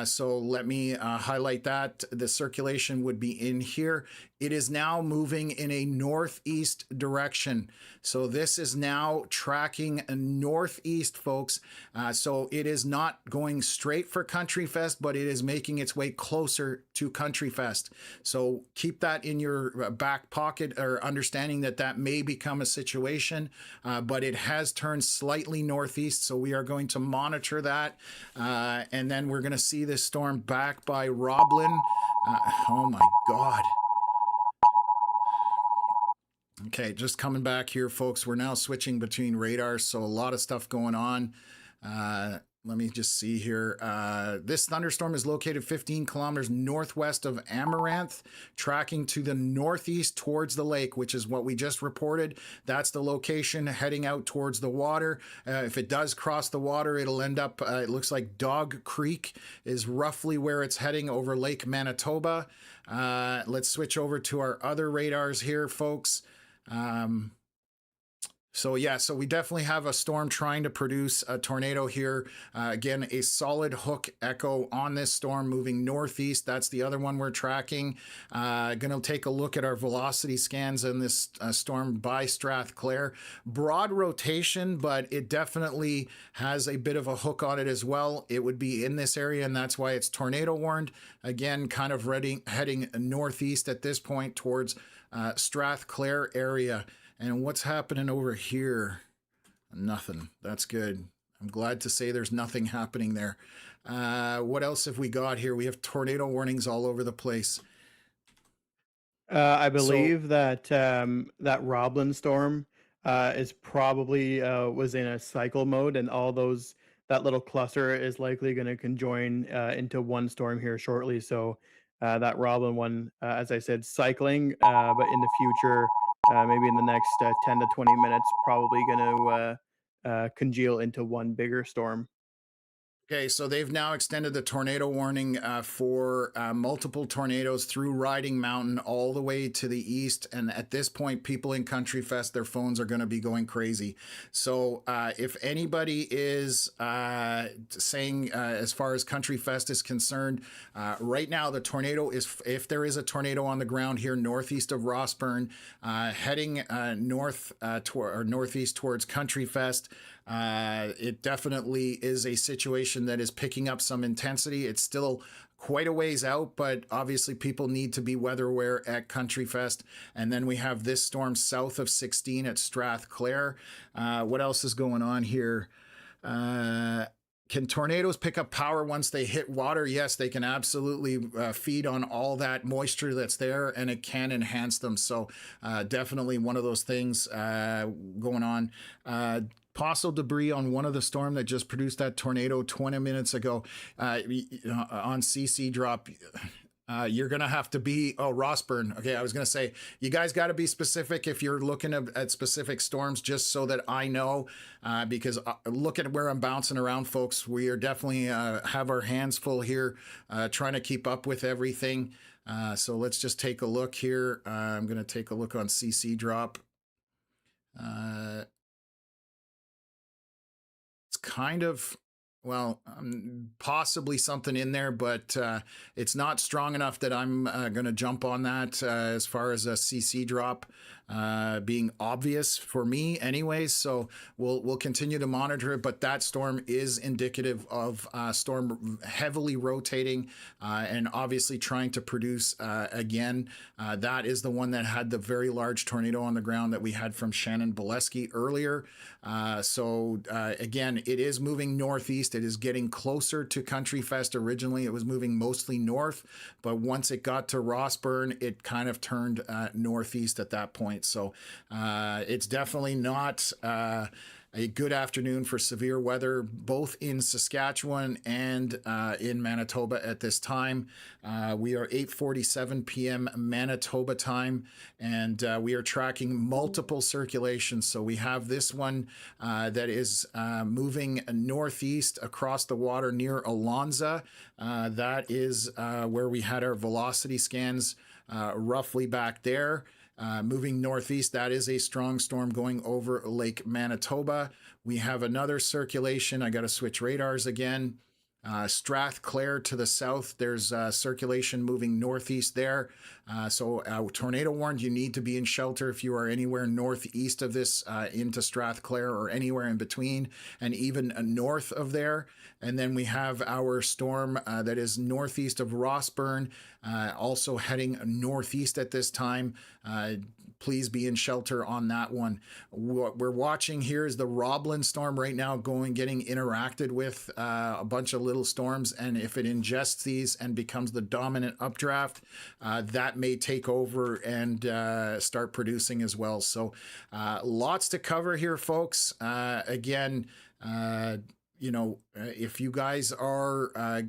So let me highlight that. The circulation would be in here. It is now moving in a northeast direction. So this is now tracking northeast, folks. So it is not going straight for Country Fest, but it is making its way closer to Country Fest. So keep that in your back pocket, or understanding that that may become a situation, but it has turned slightly northeast. So we are going to monitor that. And then we're going to see this storm back by Roblin. Oh my God. Okay, just coming back here, folks. We're now switching between radars, so a lot of stuff going on. Let me just see here. This thunderstorm is located 15 kilometers northwest of Amaranth, tracking to the northeast towards the lake, which is what we just reported. That's the location, heading out towards the water. If it does cross the water, it'll end up, it looks like Dog Creek is roughly where it's heading, over Lake Manitoba. Let's switch over to our other radars here, folks. So yeah, so we definitely have a storm trying to produce a tornado here. Again, a solid hook echo on this storm moving northeast. That's the other one we're tracking. Gonna take a look at our velocity scans in this storm by Strathclair. Broad rotation, but it definitely has a bit of a hook on it as well. It would be in this area, and that's why it's tornado warned. Again, kind of heading northeast at this point towards Strathclair area. And what's happening over here? Nothing. That's good. I'm glad to say there's nothing happening there. What else have we got here? We have tornado warnings all over the place. I believe that that Roblin storm is probably was in a cycle mode, and all those, that little cluster is likely going to conjoin into one storm here shortly. So that Roblin one, as I said, cycling, but in the future, maybe in the next 10 to 20 minutes, probably going to congeal into one bigger storm. Okay, so they've now extended the tornado warning for multiple tornadoes through Riding Mountain all the way to the east. And at this point, people in Country Fest, their phones are going to be going crazy. So if anybody is saying, as far as Country Fest is concerned, right now the tornado is, if there is a tornado on the ground here northeast of Rossburn, heading northeast towards Country Fest, it definitely is a situation that is picking up some intensity. It's still quite a ways out, but obviously people need to be weather aware at Country Fest. And then we have this storm south of 16 at Strathclair. What else is going on here? Can tornadoes pick up power once they hit water? Yes, they can absolutely feed on all that moisture that's there, and it can enhance them. So definitely one of those things going on. Fossil debris on one of the storm that just produced that tornado 20 minutes ago on CC drop. You're going to have to be, Rossburn. Okay, I was going to say, you guys got to be specific if you're looking at specific storms, just so that I know, because look at where I'm bouncing around, folks. We are definitely have our hands full here, trying to keep up with everything. So let's just take a look here. I'm going to take a look on CC drop. It's kind of well, possibly something in there, but it's not strong enough that I'm going to jump on that as far as a CC drop being obvious for me anyways. So we'll continue to monitor it, but that storm is indicative of storm heavily rotating and obviously trying to produce again. That is the one that had the very large tornado on the ground that we had from Shannon Bolesky earlier. So again, it is moving northeast. It is getting closer to Country Fest. Originally, it was moving mostly north, but once it got to Rossburn, it kind of turned northeast at that point. So it's definitely not a good afternoon for severe weather, both in Saskatchewan and in Manitoba at this time. We are 8:47 p.m. Manitoba time, and we are tracking multiple circulations. So we have this one that is moving northeast across the water near Alonza. That is where we had our velocity scans roughly back there. Moving northeast, that is a strong storm going over Lake Manitoba. We have another circulation. I got to switch radars again. Strathclair to the south, there's circulation moving northeast there. So tornado warned, you need to be in shelter if you are anywhere northeast of this into Strathclair or anywhere in between, and even north of there. And then we have our storm that is northeast of Rossburn, also heading northeast at this time. Please be in shelter on that one. What we're watching here is the Roblin storm right now getting interacted with a bunch of little storms. And if it ingests these and becomes the dominant updraft, that may take over and start producing as well. So lots to cover here, folks. Again, if you guys are,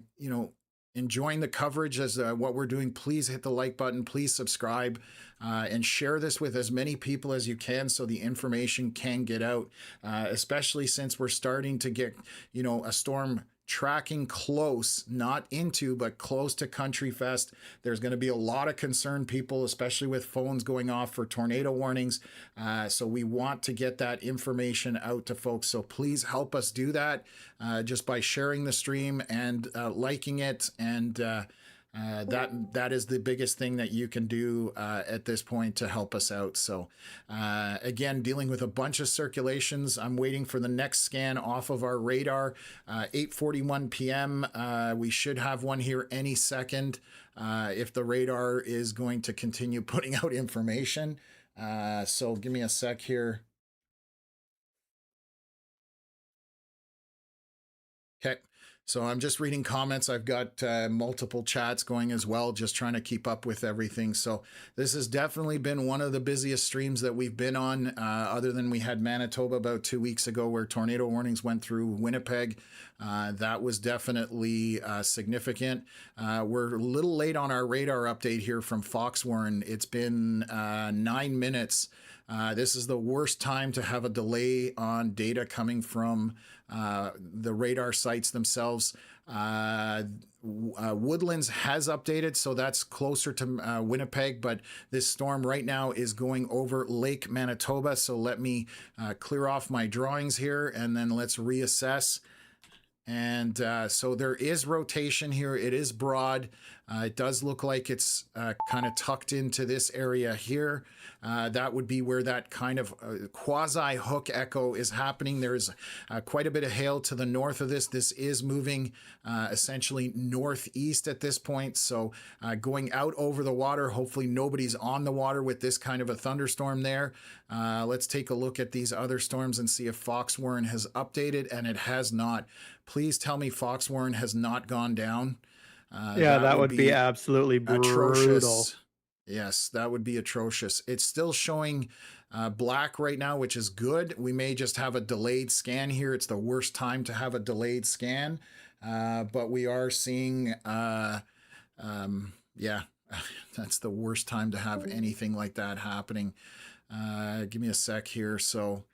enjoying the coverage as what we're doing, please hit the like button, please subscribe, and share this with as many people as you can so the information can get out, especially since we're starting to get, a storm tracking close, not into, but close to Country Fest. There's going to be a lot of concerned people, especially with phones going off for tornado warnings. So we want to get that information out to folks. So please help us do that just by sharing the stream and liking it. And that is the biggest thing that you can do at this point to help us out. So again, dealing with a bunch of circulations. I'm waiting for the next scan off of our radar. 8:41 p.m. We should have one here any second if the radar is going to continue putting out information. So give me a sec here. Okay. So I'm just reading comments. I've got multiple chats going as well, just trying to keep up with everything. So this has definitely been one of the busiest streams that we've been on, other than we had Manitoba about 2 weeks ago where tornado warnings went through Winnipeg. That was definitely significant. We're a little late on our radar update here from Foxwarren. It's been 9 minutes. This is the worst time to have a delay on data coming from the radar sites themselves. Woodlands has updated, so that's closer to Winnipeg, but this storm right now is going over Lake Manitoba. So let me clear off my drawings here and then let's reassess. And so there is rotation here. It is broad. It does look like it's kind of tucked into this area here. That would be where that kind of quasi-hook echo is happening. There's quite a bit of hail to the north of this. This is moving essentially northeast at this point. So going out over the water, hopefully nobody's on the water with this kind of a thunderstorm there. Let's take a look at these other storms and see if Foxwarren has updated, and it has not. Please tell me Foxwarren has not gone down. That would be absolutely brutal. Atrocious. Yes, that would be atrocious. It's still showing black right now, which is good. We may just have a delayed scan here. It's the worst time to have a delayed scan, but we are seeing, that's the worst time to have anything like that happening. Give me a sec here. So,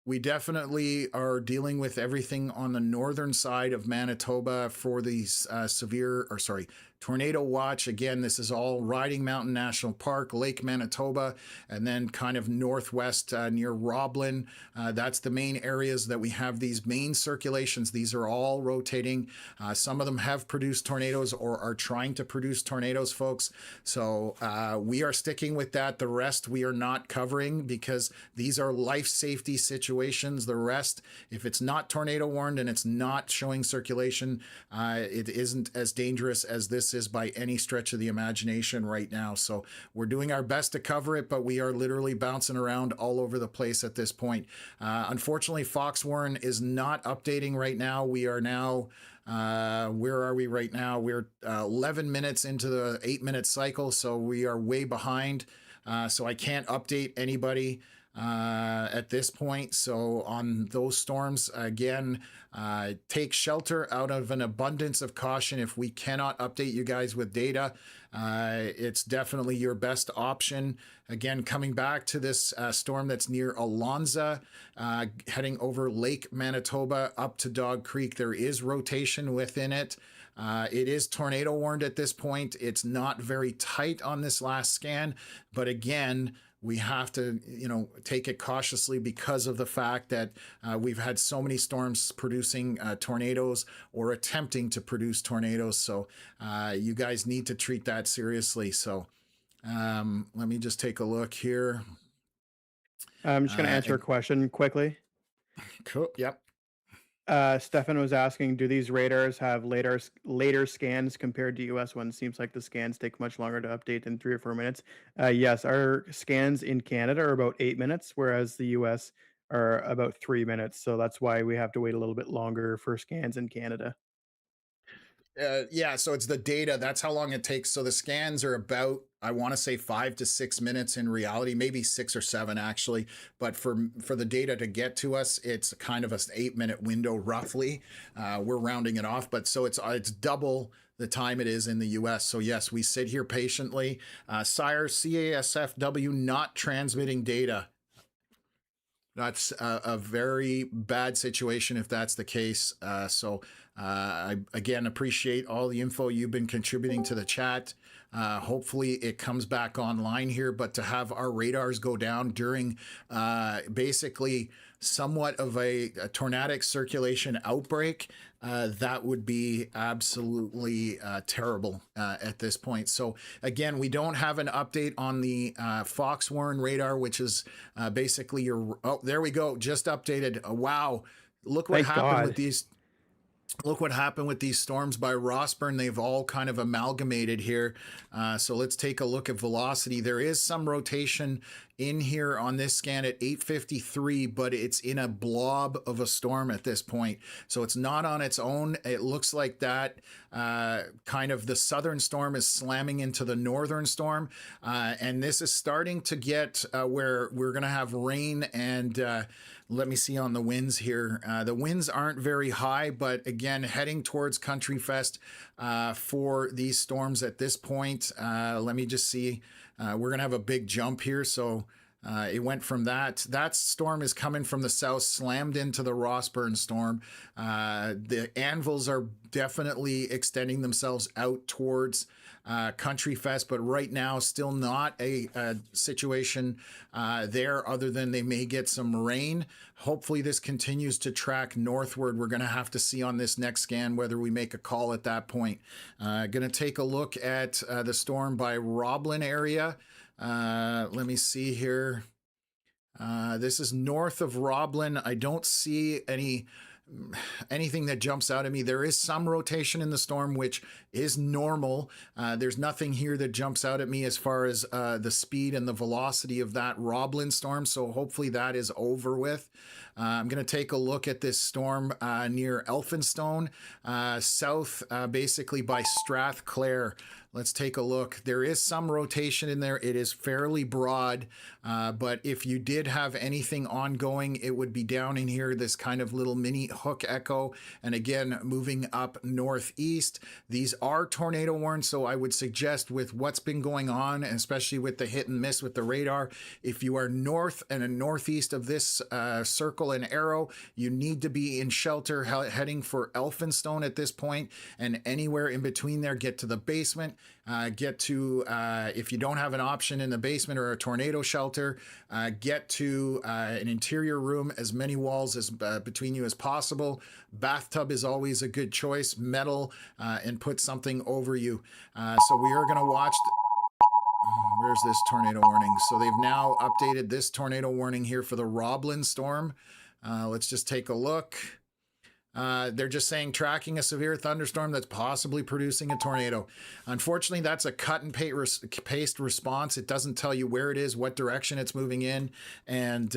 we definitely are dealing with everything on the northern side of Manitoba for these tornado watch. Again, this is all Riding Mountain National Park, Lake Manitoba, and then kind of northwest near Roblin. That's the main areas that we have these main circulations. These are all rotating. Some of them have produced tornadoes or are trying to produce tornadoes, folks. So we are sticking with that. The rest we are not covering because these are life safety situations. The rest, if it's not tornado warned and it's not showing circulation, it isn't as dangerous as this is by any stretch of the imagination right now. So we're doing our best to cover it, but we are literally bouncing around all over the place at this point. Unfortunately, Fox Warren is not updating right now. We are now where are we right now? We're 11 minutes into the 8-minute cycle, so we are way behind. So I can't update anybody at this point. So on those storms, again, take shelter out of an abundance of caution. If we cannot update you guys with data, it's definitely your best option. Again, coming back to this storm that's near Alonza, heading over Lake Manitoba up to Dog Creek, there is rotation within it. It is tornado warned at this point. It's not very tight on this last scan, but again, we have to, take it cautiously because of the fact that we've had so many storms producing tornadoes or attempting to produce tornadoes. So you guys need to treat that seriously. So let me just take a look here. I'm just going to answer a question quickly. Cool. Yep. Stefan was asking, do these radars have later scans compared to US ones? Seems like the scans take much longer to update than 3 or 4 minutes. Yes, our scans in Canada are about 8 minutes, whereas the US are about 3 minutes. So that's why we have to wait a little bit longer for scans in Canada. Yeah, so it's the data. That's how long it takes. So the scans are about, I want to say 5 to 6 minutes in reality, maybe 6 or 7 actually. But for the data to get to us, it's kind of an 8-minute window roughly. We're rounding it off, but so it's double the time it is in the US. So yes, we sit here patiently. Sire, CASFW not transmitting data. That's a very bad situation if that's the case. So I, again, appreciate all the info you've been contributing to the chat. Hopefully it comes back online here, but to have our radars go down during basically somewhat of a tornadic circulation outbreak, that would be absolutely terrible at this point. So again, we don't have an update on the Fox Warren radar, which is basically your, oh, there we go, just updated. Wow, look what happened with these. Look what happened with these storms by Rossburn. They've all kind of amalgamated here. So let's take a look at velocity. There is some rotation in here on this scan at 853, but it's in a blob of a storm at this point. So it's not on its own. It looks like that kind of the southern storm is slamming into the northern storm. And this is starting to get where we're going to have rain and let me see on the winds here. The winds aren't very high, but again, heading towards Country Fest for these storms at this point. Let me just see. We're going to have a big jump here. So it went from that storm is coming from the south, slammed into the Rossburn storm. The anvils are definitely extending themselves out towards Country Fest, but right now still not a situation there other than they may get some rain. Hopefully this continues to track northward. We're going to have to see on this next scan whether we make a call at that point. Going to take a look at the storm by Roblin area. Let me see here. This is north of Roblin. I don't see anything that jumps out at me. There is some rotation in the storm, which is normal. There's nothing here that jumps out at me as far as the speed and the velocity of that Roblin storm. So hopefully that is over with. I'm going to take a look at this storm near Elphinstone, south basically by Strathclair. Let's take a look. There is some rotation in there. It is fairly broad, but if you did have anything ongoing, it would be down in here, this kind of little mini Hook Echo, and again, moving up northeast. These are tornado warned, so I would suggest with what's been going on, especially with the hit and miss with the radar, if you are north and northeast of this circle and arrow, you need to be in shelter heading for Elphinstone at this point, and anywhere in between there, get to the basement. Get to, if you don't have an option in the basement or a tornado shelter, get to an interior room, as many walls as between you as possible. Bathtub is always a good choice, metal, and put something over you. So we are going to watch. Where's this tornado warning? So they've now updated this tornado warning here for the Roblin storm. Let's just take a look. They're just saying tracking a severe thunderstorm that's possibly producing a tornado. Unfortunately, that's a cut and paste response. It doesn't tell you where it is, what direction it's moving in, and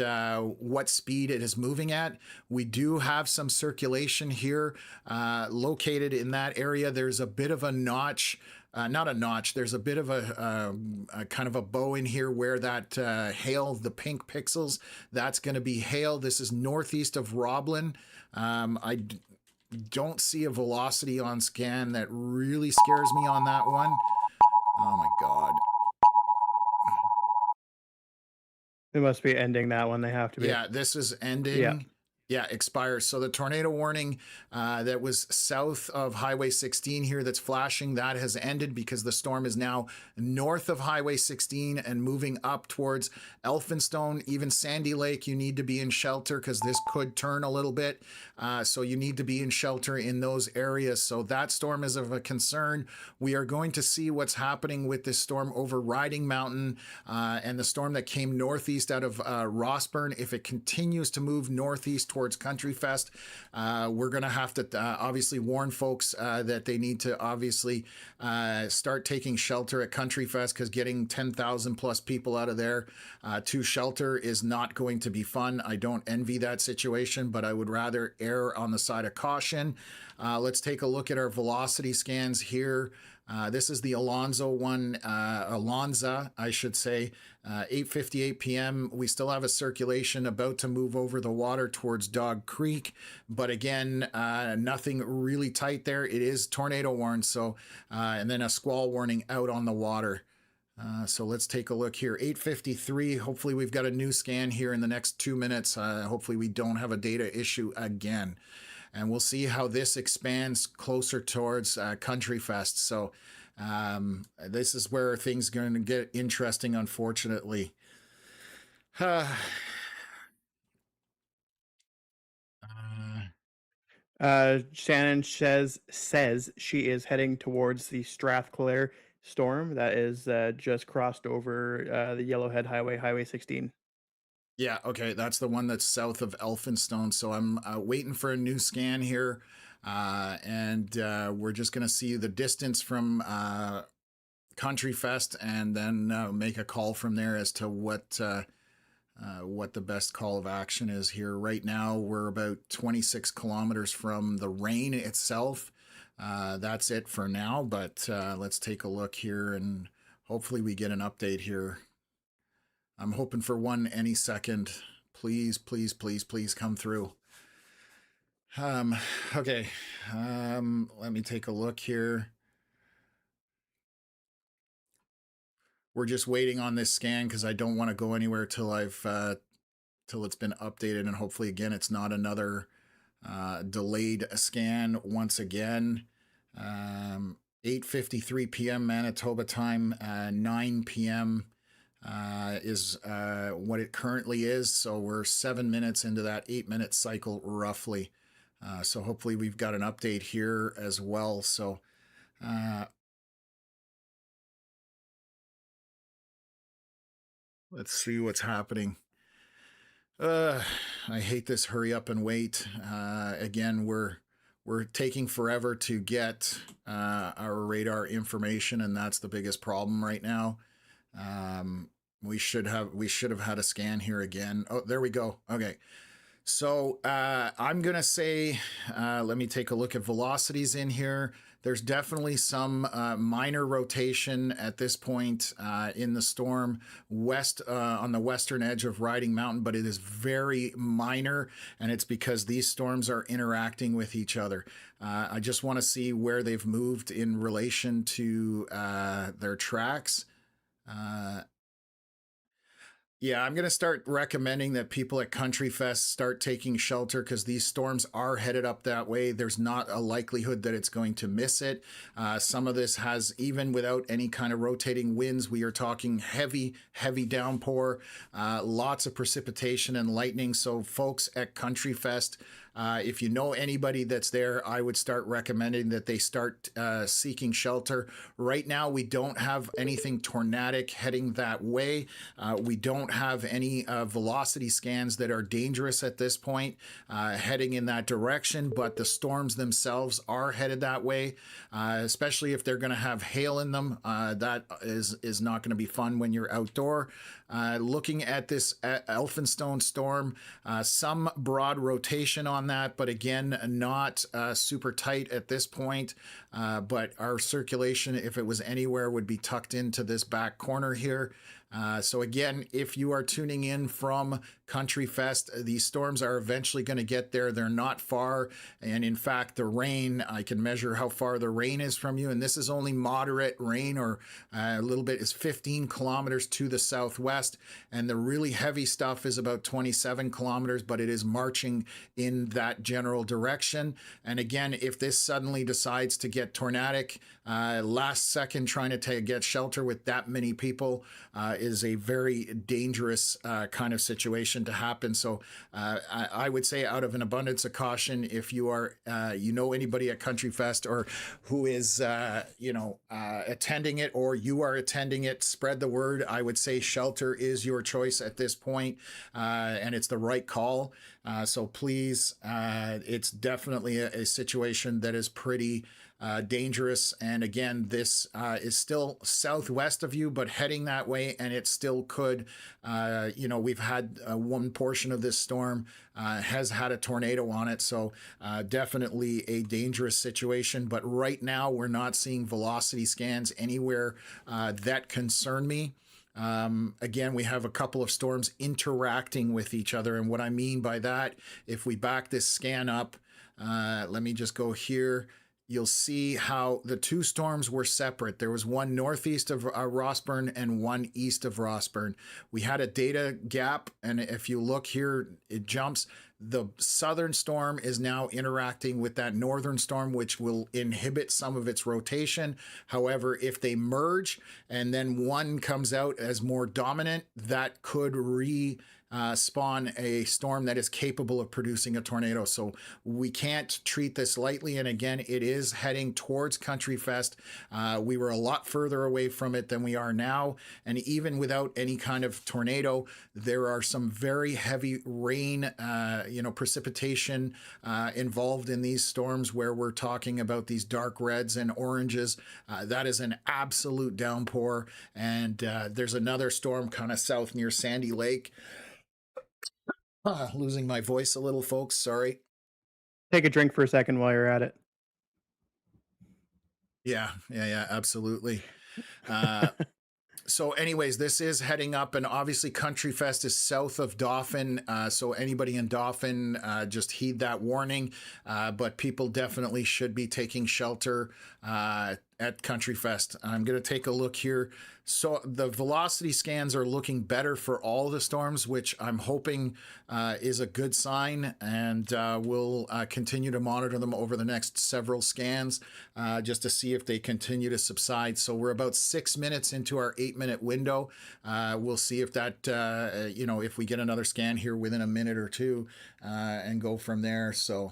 what speed it is moving at. We do have some circulation here located in that area. There's a bit of a notch. Not a notch. There's a bit of a kind of a bow in here where that hail, the pink pixels, that's going to be hail. This is northeast of Roblin. I don't see a velocity on scan that really scares me on that one. Oh my God. They must be ending that one. They have to be. Yeah, this is ending. Yeah. Yeah, expires. So the tornado warning that was south of Highway 16 here that's flashing, that has ended because the storm is now north of Highway 16 and moving up towards Elphinstone. Even Sandy Lake, you need to be in shelter because this could turn a little bit. So you need to be in shelter in those areas. So that storm is of a concern. We are going to see what's happening with this storm over Riding Mountain and the storm that came northeast out of Rossburn. If it continues to move northeast towards Country Fest, we're going to have to obviously warn folks that they need to obviously start taking shelter at Country Fest, because getting 10,000 plus people out of there to shelter is not going to be fun. I don't envy that situation, but I would rather err on the side of caution. Let's take a look at our velocity scans here. This is the Alonza one, Alonza, I should say, 8:58 p.m. We still have a circulation about to move over the water towards Dog Creek, but again, nothing really tight there. It is tornado warned, so and then a squall warning out on the water. So let's take a look here. 8:53. Hopefully we've got a new scan here in the next 2 minutes. Hopefully we don't have a data issue again. And we'll see how this expands closer towards Country Fest. So this is where things are going to get interesting, unfortunately. Shannon says she is heading towards the Strathclair storm that is just crossed over the Yellowhead Highway, Highway 16. Yeah, okay, that's the one that's south of Elphinstone. So I'm waiting for a new scan here, and we're just going to see the distance from Country Fest, and then make a call from there as to what the best call of action is here. Right now, we're about 26 kilometers from the rain itself. That's it for now, but let's take a look here, and hopefully we get an update here. I'm hoping for one any second. Please, please, please, please come through. Okay. Let me take a look here. We're just waiting on this scan because I don't want to go anywhere till till it's been updated, and hopefully again it's not another delayed scan once again. 8:53 p.m. Manitoba time, 9 p.m. Is what it currently is. So we're 7 minutes into that 8-minute cycle roughly. So hopefully we've got an update here as well. So let's see what's happening. I hate this hurry up and wait. Again, we're taking forever to get our radar information, and that's the biggest problem right now. We should have had a scan here again. Oh, there we go. Okay. So I'm going to say, let me take a look at velocities in here. There's definitely some minor rotation at this point in the storm west on the western edge of Riding Mountain, but it is very minor, and it's because these storms are interacting with each other. I just want to see where they've moved in relation to their tracks. Yeah, I'm going to start recommending that people at Country Fest start taking shelter because these storms are headed up that way. There's not a likelihood that it's going to miss it. Some of this has, even without any kind of rotating winds, we are talking heavy, heavy downpour, lots of precipitation and lightning. So folks at Country Fest, if you know anybody that's there, I would start recommending that they start seeking shelter. Right now, we don't have anything tornadic heading that way. We don't have any velocity scans that are dangerous at this point heading in that direction, but the storms themselves are headed that way, especially if they're going to have hail in them. That is not going to be fun when you're outdoor. Looking at this Elphinstone storm, some broad rotation on that, but again, not super tight at this point. But our circulation, if it was anywhere, would be tucked into this back corner here. So again, if you are tuning in from Country Fest, these storms are eventually going to get there. They're not far. And in fact, the rain, I can measure how far the rain is from you. And this is only moderate rain, or a little bit, is 15 kilometers to the southwest. And the really heavy stuff is about 27 kilometers, but it is marching in that general direction. And again, if this suddenly decides to get tornadic, last second trying to get shelter with that many people is a very dangerous kind of situation to happen. So I would say, out of an abundance of caution, if you are, you know, anybody at Country Fest or who is, attending it, or you are attending it, spread the word. I would say shelter is your choice at this point, and it's the right call. So please, it's definitely a situation that is pretty dangerous. And again, this is still southwest of you, but heading that way, and it still could, we've had one portion of this storm has had a tornado on it. So definitely a dangerous situation. But right now, we're not seeing velocity scans anywhere that concern me. Again, we have a couple of storms interacting with each other. And what I mean by that, if we back this scan up, let me just go here. You'll see how the two storms were separate. There was one northeast of Rossburn and one east of Rossburn. We had a data gap, and if you look here, it jumps. The southern storm is now interacting with that northern storm, which will inhibit some of its rotation. However, if they merge and then one comes out as more dominant, that could spawn a storm that is capable of producing a tornado. So we can't treat this lightly. And again, it is heading towards Country Fest. We were a lot further away from it than we are now. And even without any kind of tornado, there are some very heavy rain, precipitation involved in these storms, where we're talking about these dark reds and oranges. That is an absolute downpour. And there's another storm kind of south near Sandy Lake. Losing my voice a little, folks. Sorry. Take a drink for a second while you're at it. Yeah, absolutely. So anyways, this is heading up, and obviously Country Fest is south of Dauphin. So anybody in Dauphin, just heed that warning. But people definitely should be taking shelter at Country Fest. I'm going to take a look here. So the velocity scans are looking better for all the storms, which I'm hoping is a good sign, and we'll continue to monitor them over the next several scans just to see if they continue to subside. So we're about 6 minutes into our 8-minute window. We'll see if that, if we get another scan here within a minute or two, and go from there. So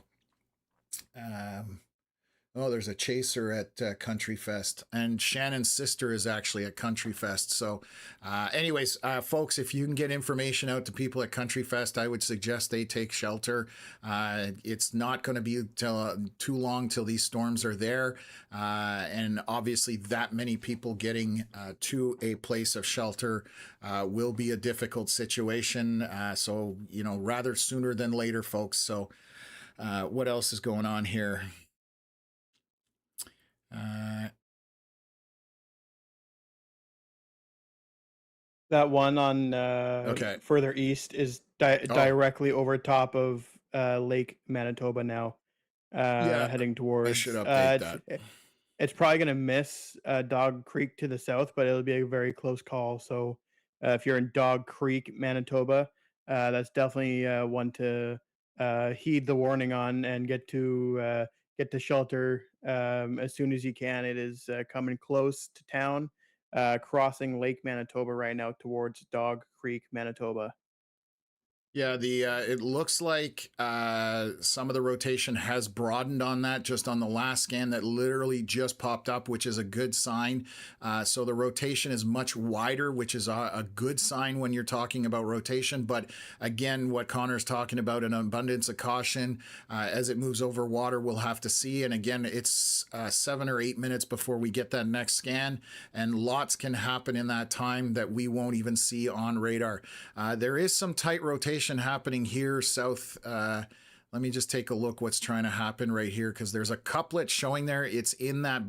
Oh, there's a chaser at Country Fest, and Shannon's sister is actually at Country Fest. So, anyways, folks, if you can get information out to people at Country Fest, I would suggest they take shelter. It's not going to be too long till these storms are there, and obviously, that many people getting to a place of shelter will be a difficult situation. So, rather sooner than later, folks. So, what else is going on here? That one on Okay. further east is directly over top of Lake Manitoba now, Yeah, heading I should towards. update that. It's probably going to miss Dog Creek to the south, but it'll be a very close call. So if you're in Dog Creek, Manitoba, that's definitely one to heed the warning on and get to shelter as soon as you can. It is coming close to town, crossing Lake Manitoba right now towards Dog Creek, Manitoba. Yeah, the it looks like some of the rotation has broadened on that just on the last scan that literally just popped up, which is a good sign. So the rotation is much wider, which is a good sign when you're talking about rotation. But again, what Connor's talking about, an abundance of caution as it moves over water, we'll have to see. And again, it's 7 or 8 minutes before we get that next scan, and lots can happen in that time that we won't even see on radar. There is some tight rotation happening here south. Let me just take a look what's trying to happen right here, because there's a couplet showing there. It's in that,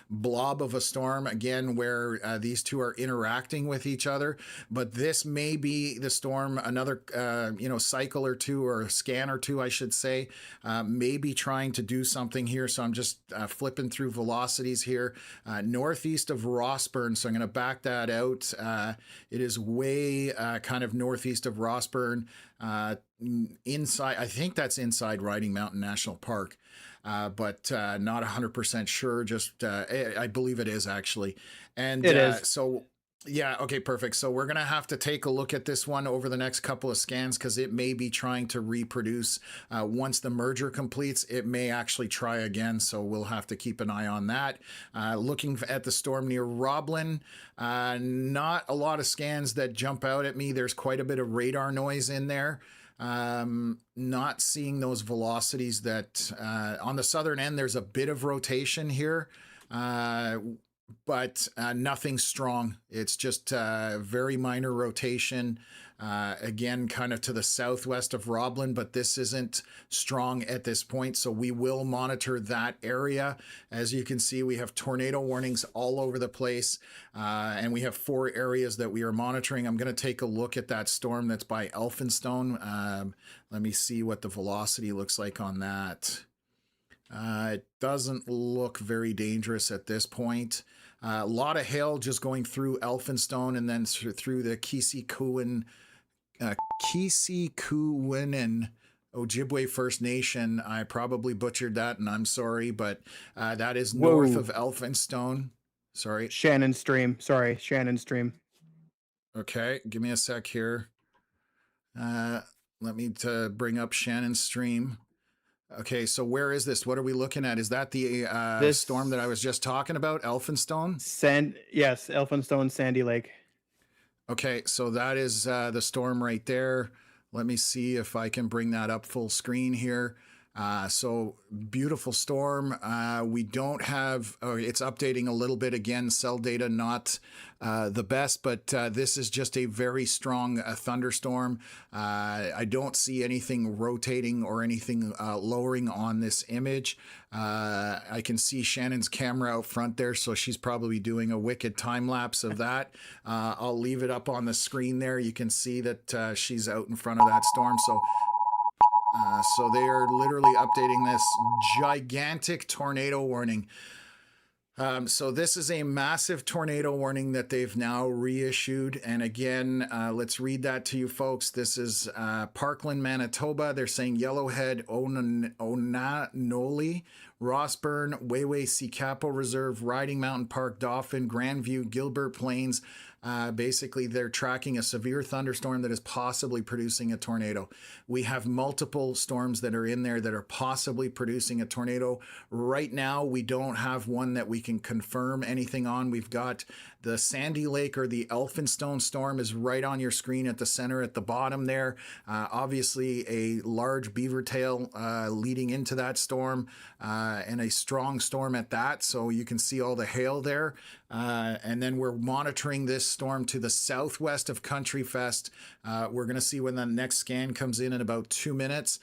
blob of a storm again where these two are interacting with each other. But this may be the storm, another, cycle or two, or a scan or two, I should say, maybe trying to do something here. So I'm just flipping through velocities here. Northeast of Rossburn. So I'm going to back that out. It is way kind of northeast of Rossburn. Inside, I think that's inside Riding Mountain National Park, but not 100% sure. Just I believe it is actually, and It is. so yeah, okay, perfect. So we're gonna have to take a look at this one over the next couple of scans, because it may be trying to reproduce once the merger completes. It may actually try again, so we'll have to keep an eye on that. Looking at the storm near Roblin, not a lot of scans that jump out at me. There's quite a bit of radar noise in there. Not seeing those velocities that on the southern end. There's a bit of rotation here, but nothing strong. It's just very minor rotation. Again, kind of to the southwest of Roblin, but this isn't strong at this point. So we will monitor that area. As you can see, we have tornado warnings all over the place. And we have 4 areas that we are monitoring. I'm going to take a look at that storm that's by Elphinstone. Let me see what the velocity looks like on that. It doesn't look very dangerous at this point. A lot of hail just going through Elphinstone and then through the Kisikuin and Ojibwe First Nation. I probably butchered that, and I'm sorry, but that is north of Elphinstone. Sorry. Shannon Stream. Sorry, Shannon Stream. Okay, give me a sec here. Let me bring up Shannon Stream. Okay, so where is this? What are we looking at? Is that the storm that I was just talking about, Elphinstone? Yes, Elphinstone, Sandy Lake. Okay, so that is the storm right there. Let me see if I can bring that up full screen here. So beautiful storm. We don't have, it's updating a little bit again. Cell data not the best, but this is just a very strong thunderstorm. I don't see anything rotating or anything lowering on this image. I can see Shannon's camera out front there, so she's probably doing a wicked time lapse of that. I'll leave it up on the screen there. You can see that she's out in front of that storm. So they are literally updating this gigantic tornado warning. So this is a massive tornado warning that they've now reissued. And again, let's read that to you folks. This is Parkland, Manitoba. They're saying Yellowhead, Onanoli, Rossburn, Wayway, Secapo Reserve, Riding Mountain Park, Dauphin, Grandview, Gilbert Plains, Basically, they're tracking a severe thunderstorm that is possibly producing a tornado. We have multiple storms that are in there that are possibly producing a tornado. Right now, we don't have one that we can confirm anything on. We've got the Sandy Lake or the Elphinstone storm is right on your screen at the center at the bottom there. Obviously, a large beaver tail leading into that storm and a strong storm at that. So you can see all the hail there. And then we're monitoring this storm to the southwest of Country Fest. We're going to see when the next scan comes in about 2 minutes.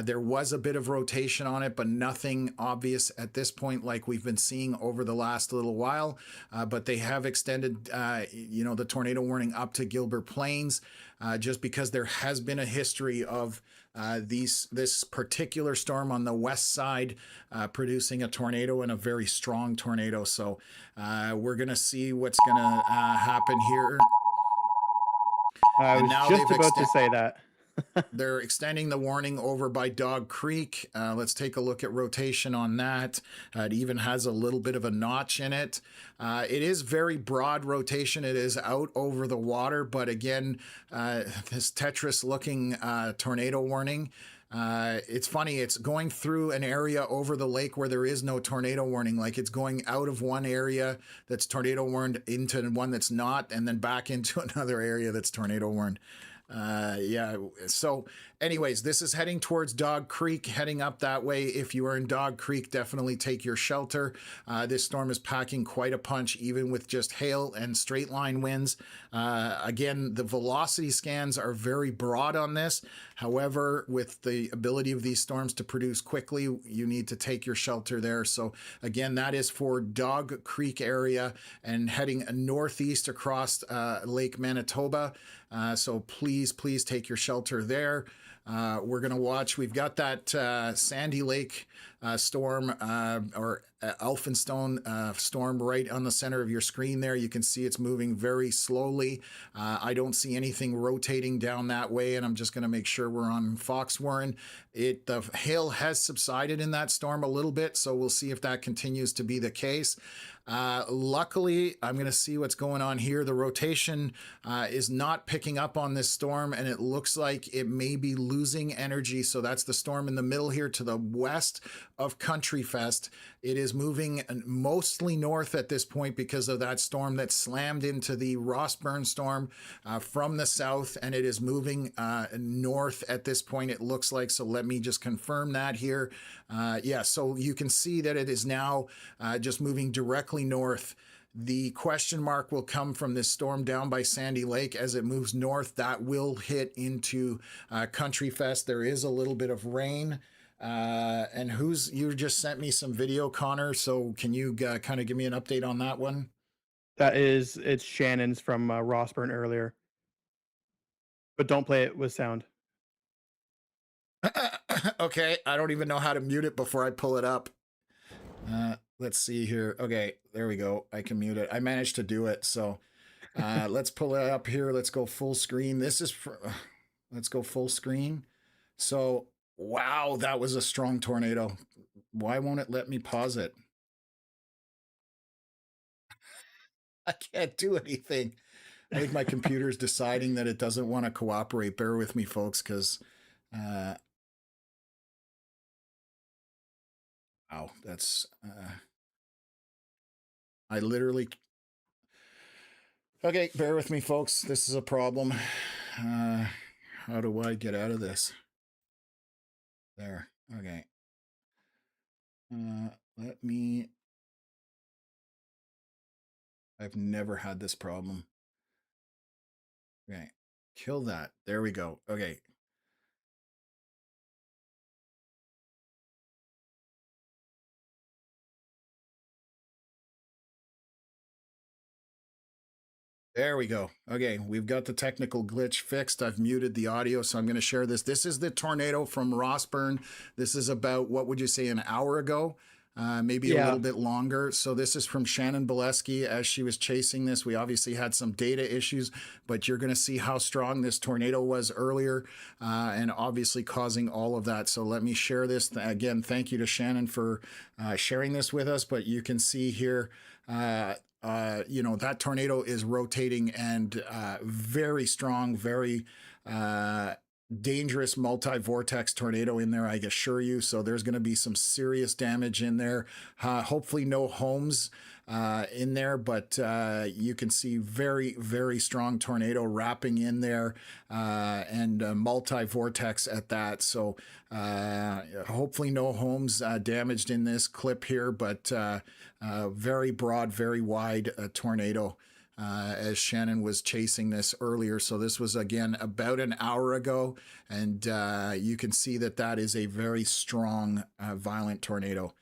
There was a bit of rotation on it, but nothing obvious at this point like we've been seeing over the last little while. But they have extended, the tornado warning up to Gilbert Plains, just because there has been a history of this particular storm on the west side producing a tornado, and a very strong tornado. So we're going to see what's going to happen here. I was just about to say that. They're extending the warning over by Dog Creek. Let's take a look at rotation on that. It even has a little bit of a notch in it. It is very broad rotation. It is out over the water, but again, this Tetris-looking tornado warning. It's funny, it's going through an area over the lake where there is no tornado warning. Like, it's going out of one area that's tornado warned into one that's not, and then back into another area that's tornado warned. So anyways, this is heading towards Dog Creek, heading up that way. If you are in Dog Creek, definitely take your shelter. This storm is packing quite a punch, even with just hail and straight line winds. Again, the velocity scans are very broad on this. However, with the ability of these storms to produce quickly, you need to take your shelter there. So again, that is for Dog Creek area and heading northeast across Lake Manitoba. So please take your shelter there. We're going to watch. We've got that Sandy Lake storm or Elphinstone storm right on the center of your screen there. You can see it's moving very slowly. I don't see anything rotating down that way, and I'm just going to make sure we're on Fox Warren. The hail has subsided in that storm a little bit, so we'll see if that continues to be the case. Luckily, I'm going to see what's going on here. The rotation is not picking up on this storm, and it looks like it may be losing energy. So that's the storm in the middle here to the west of Country Fest. It is moving mostly north at this point because of that storm that slammed into the Rossburn storm from the south, and it is moving north at this point, it looks like. So let me just confirm that here. So you can see that it is now just moving directly north. The question mark will come from this storm down by Sandy Lake. As it moves north, that will hit into Country Fest. There is a little bit of rain. And you just sent me some video, Connor. So can you kind of give me an update on that one? It's Shannon's from Rossburn earlier. But don't play it with sound. Okay, I don't even know how to mute it before I pull it up. Let's see here. Okay, there we go. I can mute it. I managed to do it. So let's pull it up here. Let's go full screen. Let's go full screen. So, wow, that was a strong tornado. Why won't it let me pause it? I can't do anything. I think my computer's deciding that it doesn't want to cooperate. Bear with me, folks, because wow, that's I literally. Okay, bear with me, folks. This is a problem. How do I get out of this? There. Okay. Let me. I've never had this problem. Okay. Kill that. There we go. Okay. There we go. Okay, we've got the technical glitch fixed. I've muted the audio, so I'm going to share this. This is the tornado from Rossburn. This is about, what would you say, an hour ago? maybe a little bit longer. So this is from Shannon Bolesky as she was chasing this. We obviously had some data issues, but you're going to see how strong this tornado was earlier, and obviously causing all of that. So let me share this. Again, thank you to Shannon for sharing this with us, but you can see here, you know, that tornado is rotating and very strong, very dangerous multi-vortex tornado in there, I assure you. So there's going to be some serious damage in there. Hopefully no homes in there, but you can see very, very strong tornado wrapping in there, and multi-vortex at that. So hopefully no homes damaged in this clip here, but very broad, very wide tornado. As Shannon was chasing this earlier. So this was, again, about an hour ago, and you can see that that is a very strong, violent tornado.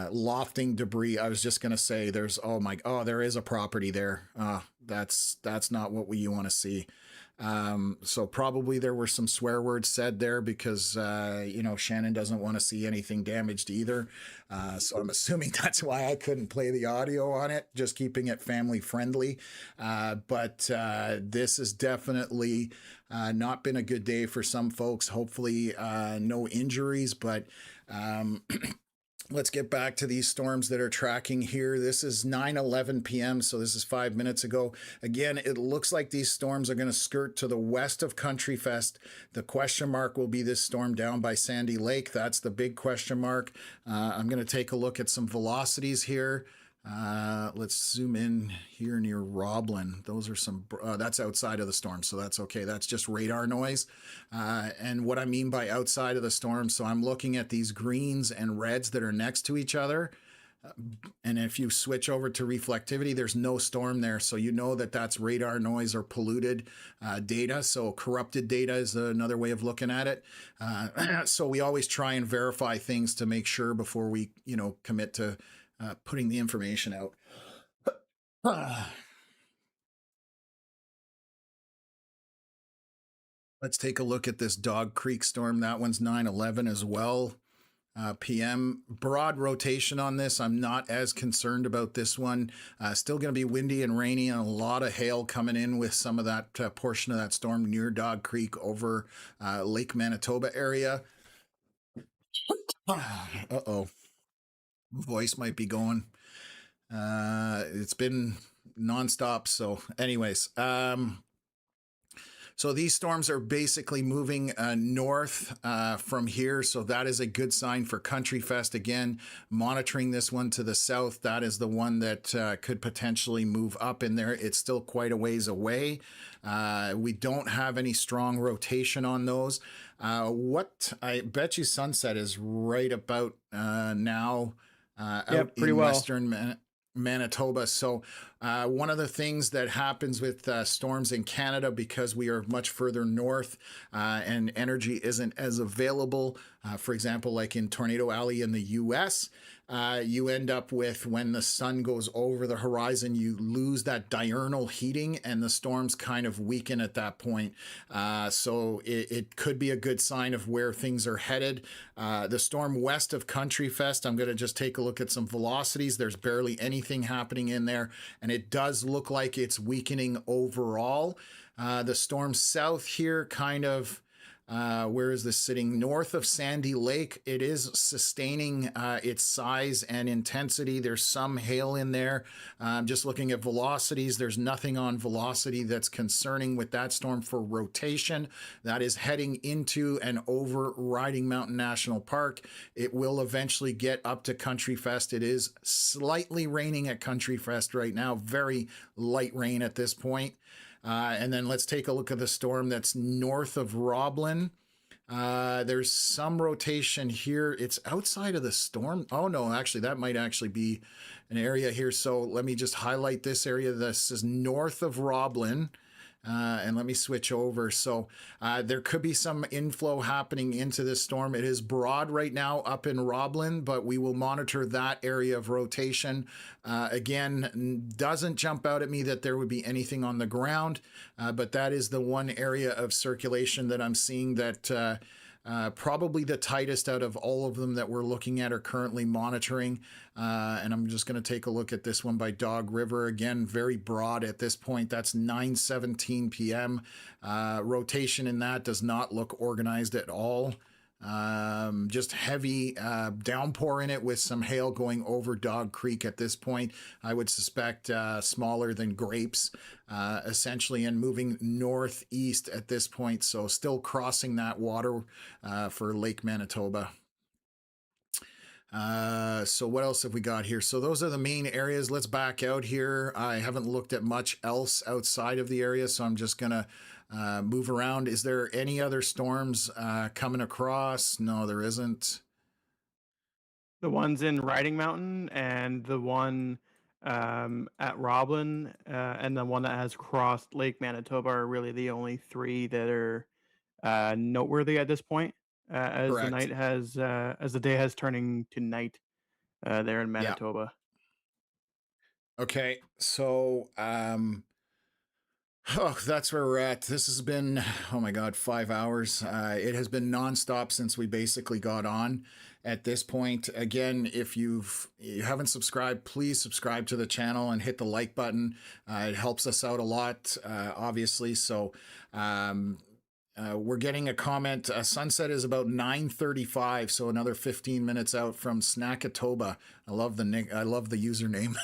Lofting debris. I was just going to say there's, there is a property there. That's not what you want to see. So probably there were some swear words said there because, you know, Shannon doesn't want to see anything damaged either. So I'm assuming that's why I couldn't play the audio on it, just keeping it family friendly. But this has definitely not been a good day for some folks. Hopefully no injuries, but let's get back to these storms that are tracking here. This is 9:11 p.m., so this is 5 minutes ago. Again, it looks like these storms are going to skirt to the west of Country Fest. The question mark will be this storm down by Sandy Lake. That's the big question mark. I'm going to take a look at some velocities here. Let's zoom in here near Roblin. Those are some, that's outside of the storm, so that's okay. That's just radar noise. And what I mean by outside of the storm, so I'm looking at these greens and reds that are next to each other. And if you switch over to reflectivity, there's no storm there. So you know that that's radar noise or polluted data. So corrupted data is another way of looking at it. So we always try and verify things to make sure before we, you know, commit to putting the information out. Let's take a look at this Dog Creek storm. That one's 9:11 as well. PM. Broad rotation on this. I'm not as concerned about this one. Still going to be windy and rainy and a lot of hail coming in with some of that portion of that storm near Dog Creek over Lake Manitoba area. Uh-oh. Voice might be going. It's been nonstop. So anyways, so these storms are basically moving north from here. So that is a good sign for Country Fest. Again, monitoring this one to the south. That is the one that could potentially move up in there. It's still quite a ways away. We don't have any strong rotation on those. What I bet you sunset is right about now out in western Manitoba. So one of the things that happens with storms in Canada, because we are much further north and energy isn't as available, for example, like in Tornado Alley in the US, you end up with, when the sun goes over the horizon, you lose that diurnal heating and the storms kind of weaken at that point. So it could be a good sign of where things are headed. The storm west of Country Fest, I'm going to just take a look at some velocities. There's barely anything happening in there, and it does look like it's weakening overall. The storm south here kind of, where is this sitting? North of Sandy Lake. It is sustaining its size and intensity. There's some hail in there. Just looking at velocities, there's nothing on velocity that's concerning with that storm for rotation. That is heading into and over Riding Mountain National Park. It will eventually get up to Country Fest. It is slightly raining at Country Fest right now. Very light rain at this point. And then let's take a look at the storm that's north of Roblin. There's some rotation here. It's outside of the storm. Oh, no, actually, that might actually be an area here. So let me just highlight this area. This is north of Roblin. And let me switch over. So there could be some inflow happening into this storm. It is broad right now up in Roblin, but we will monitor that area of rotation. Again, doesn't jump out at me that there would be anything on the ground, but that is the one area of circulation that I'm seeing that Probably the tightest out of all of them that we're looking at or currently monitoring. And I'm just going to take a look at this one by Dog River. Again, very broad at this point. That's 9:17 p.m. Rotation in that does not look organized at all. Just heavy downpour in it with some hail going over Dog Creek at this point. I would suspect smaller than grapes, essentially, and moving northeast at this point. So still crossing that water for Lake Manitoba. So what else have we got here? So those are the main areas. Let's back out here. I haven't looked at much else outside of the area, so I'm just gonna move around. Is there any other storms coming across? No, there isn't. The ones in Riding Mountain and the one at Roblin and the one that has crossed Lake Manitoba are really the only three that are noteworthy at this point. As the Correct. night has, as the day has turning to night there in Yeah. Manitoba. Okay. So, oh, that's where we're at. This has been, oh my God, 5 hours. It has been nonstop since we basically got on. At this point, again, if you haven't subscribed, please subscribe to the channel and hit the like button. It helps us out a lot, obviously. So, we're getting a comment. Sunset is about 9:35, so another 15 minutes out from Snackatoba. I love the username.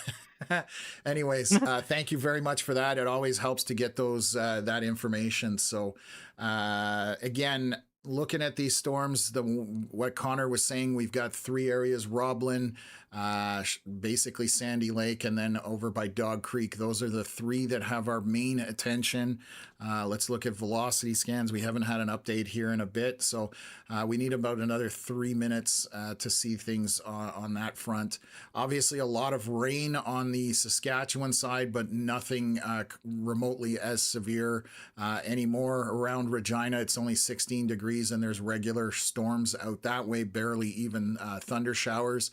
Anyways, thank you very much for that. It always helps to get those that information. So again, looking at these storms, what Connor was saying, we've got 3 areas: Roblin, basically Sandy Lake, and then over by Dog Creek. Those are the 3 that have our main attention. Let's look at velocity scans. We haven't had an update here in a bit, so we need about another 3 minutes to see things on that front. Obviously, a lot of rain on the Saskatchewan side, but nothing remotely as severe anymore. Around Regina, it's only 16 degrees, and there's regular storms out that way, barely even thunder showers.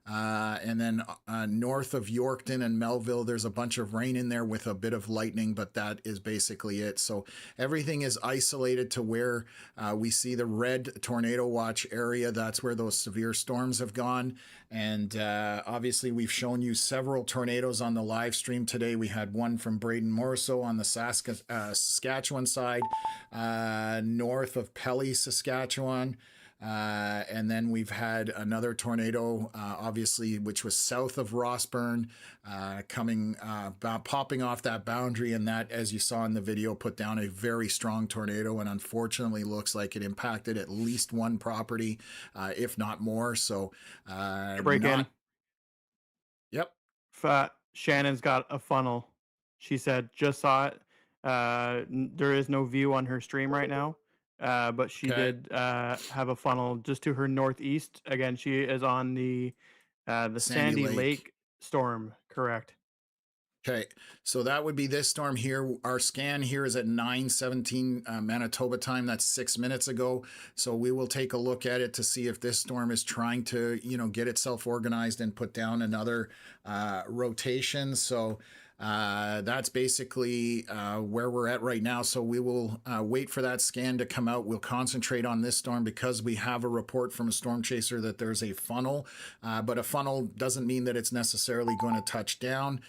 And then north of Yorkton and Melville, there's a bunch of rain in there with a bit of lightning, but that is basically it. So everything is isolated to where we see the red tornado watch area. That's where those severe storms have gone. And obviously, we've shown you several tornadoes on the live stream today. We had one from Braden Morso on the Saskatchewan side, north of Pelly, Saskatchewan. And then we've had another tornado, obviously, which was south of Rossburn, popping off that boundary. And that, as you saw in the video, put down a very strong tornado, and unfortunately looks like it impacted at least one property, if not more. So, Break in. Yep. Shannon's got a funnel. She said, just saw it. There is no view on her stream right now. But she did have a funnel just to her northeast. Again, she is on the Sandy Lake storm, correct? Okay, so that would be this storm here. Our scan here is at 9:17 Manitoba time. That's 6 minutes ago. So we will take a look at it to see if this storm is trying to, get itself organized and put down another rotation. So that's basically where we're at right now. So we will wait for that scan to come out. We'll concentrate on this storm because we have a report from a storm chaser that there's a funnel, but a funnel doesn't mean that it's necessarily going to touch down.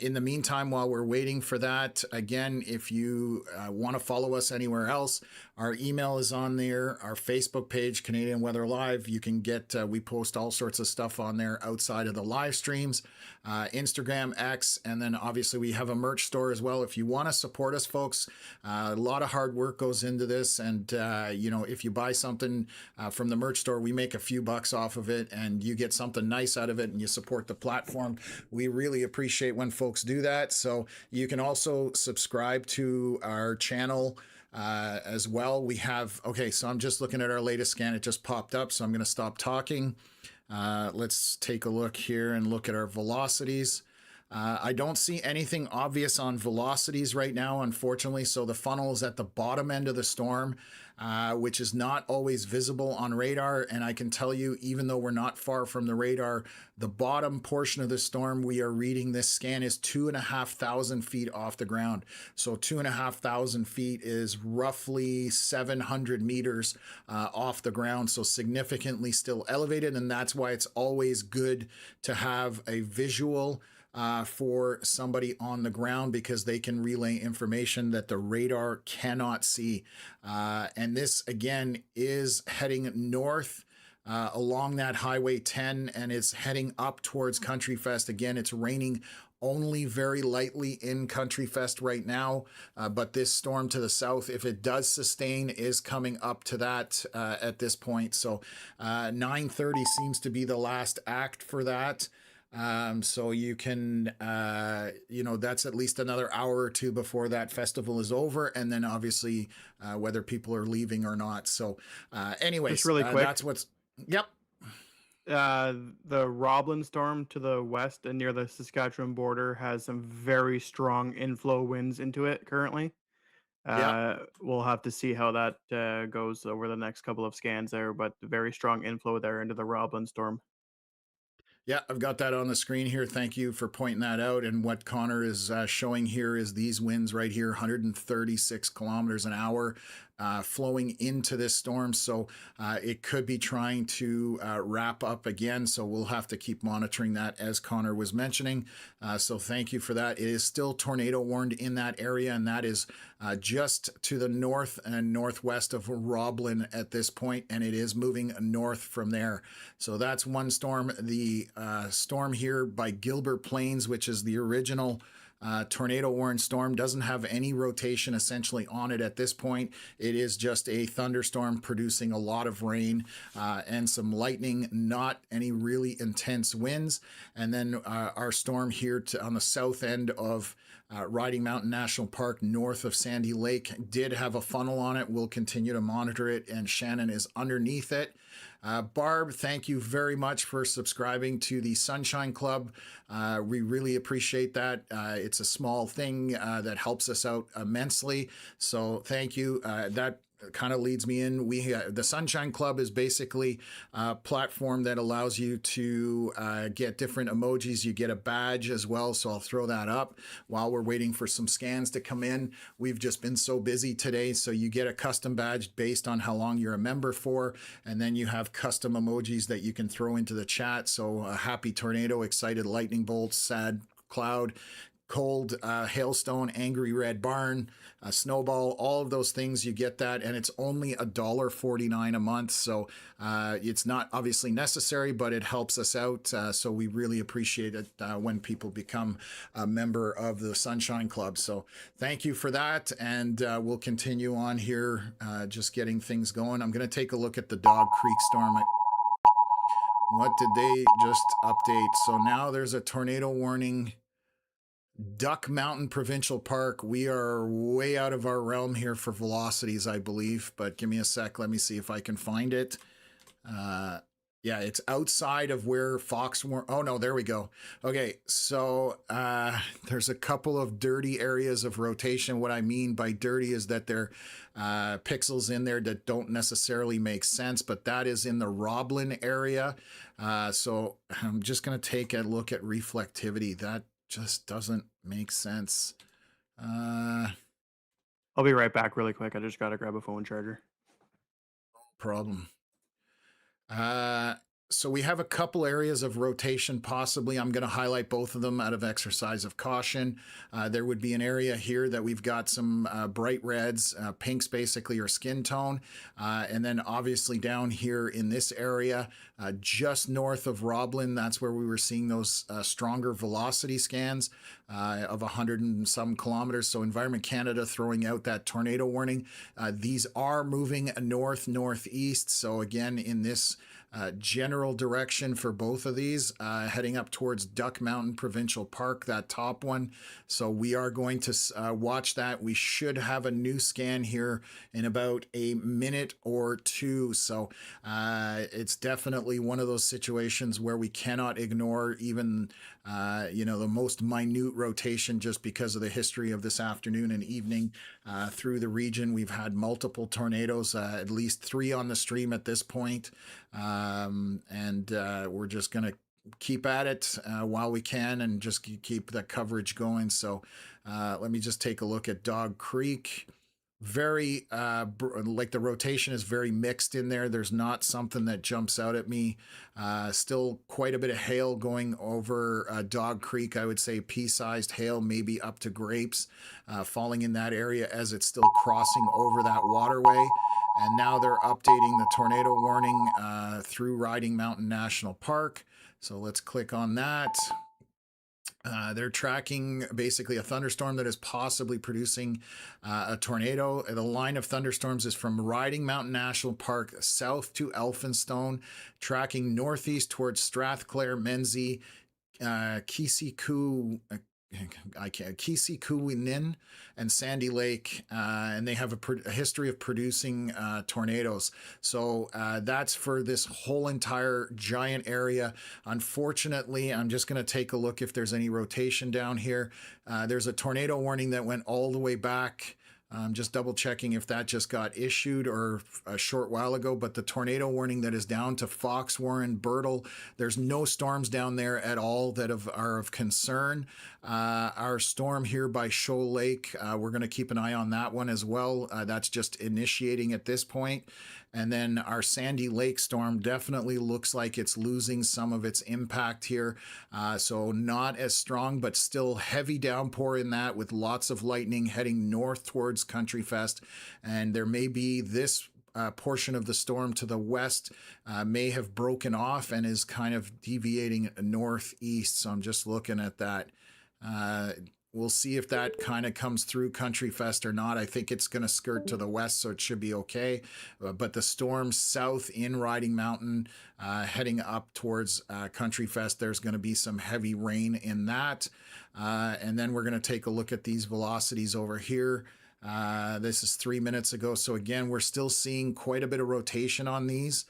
In the meantime, while we're waiting for that, again, if you want to follow us anywhere else, our email is on there, our Facebook page, Canadian Weather Live. You can get, we post all sorts of stuff on there outside of the live streams, Instagram, X, and then obviously we have a merch store as well. If you want to support us, folks, a lot of hard work goes into this. And, if you buy something from the merch store, we make a few bucks off of it and you get something nice out of it and you support the platform. We really appreciate when folks do that. So you can also subscribe to our channel as well. We have, okay, so I'm just looking at our latest scan. It just popped up, so I'm going to stop talking. Let's take a look here and look at our velocities. I don't see anything obvious on velocities right now, unfortunately. So the funnel is at the bottom end of the storm, which is not always visible on radar. And I can tell you, even though we're not far from the radar, the bottom portion of the storm we are reading this scan is 2,500 feet off the ground. So 2,500 feet is roughly 700 meters off the ground. So significantly still elevated. And that's why it's always good to have a visual for somebody on the ground, because they can relay information that the radar cannot see. And this, again, is heading north along that Highway 10, and it's heading up towards Country Fest. Again, it's raining only very lightly in Country Fest right now, but this storm to the south, if it does sustain, is coming up to that at this point. So 9:30 seems to be the last act for that. So you can, that's at least another hour or two before that festival is over. And then obviously whether people are leaving or not. So anyways, Just really quick. that's what's, yep. The Roblin storm to the west and near the Saskatchewan border has some very strong inflow winds into it currently. We'll have to see how that goes over the next couple of scans there, but very strong inflow there into the Roblin storm. Yeah, I've got that on the screen here. Thank you for pointing that out. And what Connor is showing here is these winds right here, 136 kilometers an hour flowing into this storm. So it could be trying to wrap up again. So we'll have to keep monitoring that, as Connor was mentioning. So thank you for that. It is still tornado warned in that area, and that is just to the north and northwest of Roblin at this point, and it is moving north from there. So that's one storm. The storm here by Gilbert Plains, which is the original tornado warned storm, doesn't have any rotation essentially on it at this point. It is just a thunderstorm producing a lot of rain and some lightning, not any really intense winds. And then our storm here on the south end of Riding Mountain National Park, north of Sandy Lake, did have a funnel on it. We'll continue to monitor it, and Shannon is underneath it. Barb, thank you very much for subscribing to the Sunshine Club. We really appreciate that. It's a small thing that helps us out immensely. So thank you. That kind of leads me in. The Sunshine Club is basically a platform that allows you to get different emojis. You get a badge as well, so I'll throw that up while we're waiting for some scans to come in. We've just been so busy today, so you get a custom badge based on how long you're a member for, and then you have custom emojis that you can throw into the chat. So a happy tornado, excited lightning bolt, sad cloud, cold hailstone, angry red barn, snowball, all of those things, you get that, and it's only $1.49 a month. So it's not obviously necessary, but it helps us out. So we really appreciate it when people become a member of the Sunshine Club. So thank you for that, and we'll continue on here, just getting things going. I'm going to take a look at the Dog Creek storm. What did they just update? So now there's a tornado warning. Duck Mountain Provincial Park. We are way out of our realm here for velocities, I believe, but give me a sec. Let me see if I can find it. Yeah, it's outside of where Fox were. Oh no, there we go. Okay, so there's a couple of dirty areas of rotation. What I mean by dirty is that there are pixels in there that don't necessarily make sense, but that is in the Roblin area. So I'm just going to take a look at reflectivity. That just doesn't make sense. I'll be right back really quick. I just got to grab a phone charger. Problem. So we have a couple areas of rotation possibly. I'm going to highlight both of them out of exercise of caution. There would be an area here that we've got some bright reds, pinks basically, or skin tone. And then obviously down here in this area, just north of Roblin, that's where we were seeing those stronger velocity scans of 100 and some kilometers. So Environment Canada throwing out that tornado warning. These are moving north, northeast. So again, in this general direction for both of these, heading up towards Duck Mountain Provincial Park, that top one. So we are going to watch that. We should have a new scan here in about a minute or two. So it's definitely one of those situations where we cannot ignore even the most minute rotation, just because of the history of this afternoon and evening through the region. We've had multiple tornadoes, at least 3 on the stream at this point. We're just going to keep at it while we can and just keep the coverage going. So let me just take a look at Dog Creek. Very like the rotation is very mixed in there. There's not something that jumps out at me. Still quite a bit of hail going over Dog Creek. I would say pea-sized hail, maybe up to grapes, falling in that area as it's still crossing over that waterway. And now they're updating the tornado warning through Riding Mountain National Park. So let's click on that. They're tracking basically a thunderstorm that is possibly producing a tornado. The line of thunderstorms is from Riding Mountain National Park south to Elphinstone, tracking northeast towards Strathclair, Menzie, Kisikuwinin and Sandy Lake, and they have a history of producing tornadoes. So that's for this whole entire giant area. Unfortunately, I'm just going to take a look if there's any rotation down here. There's a tornado warning that went all the way back. I'm just double checking if that just got issued or a short while ago, but the tornado warning that is down to Fox, Warren, Birtle, there's no storms down there at all that are of concern. Our storm here by Shoal Lake, we're going to keep an eye on that one as well. That's just initiating at this point. And then our Sandy Lake storm definitely looks like it's losing some of its impact here. So not as strong, but still heavy downpour in that, with lots of lightning heading north towards Country Fest. And there may be this portion of the storm to the west may have broken off and is kind of deviating northeast. So I'm just looking at that. We'll see if that kind of comes through Country Fest or not. I think it's going to skirt to the west, so it should be okay. But the storm south in Riding Mountain, heading up towards Country Fest, there's going to be some heavy rain in that. And then we're going to take a look at these velocities over here. This is 3 minutes ago. So again, we're still seeing quite a bit of rotation on these.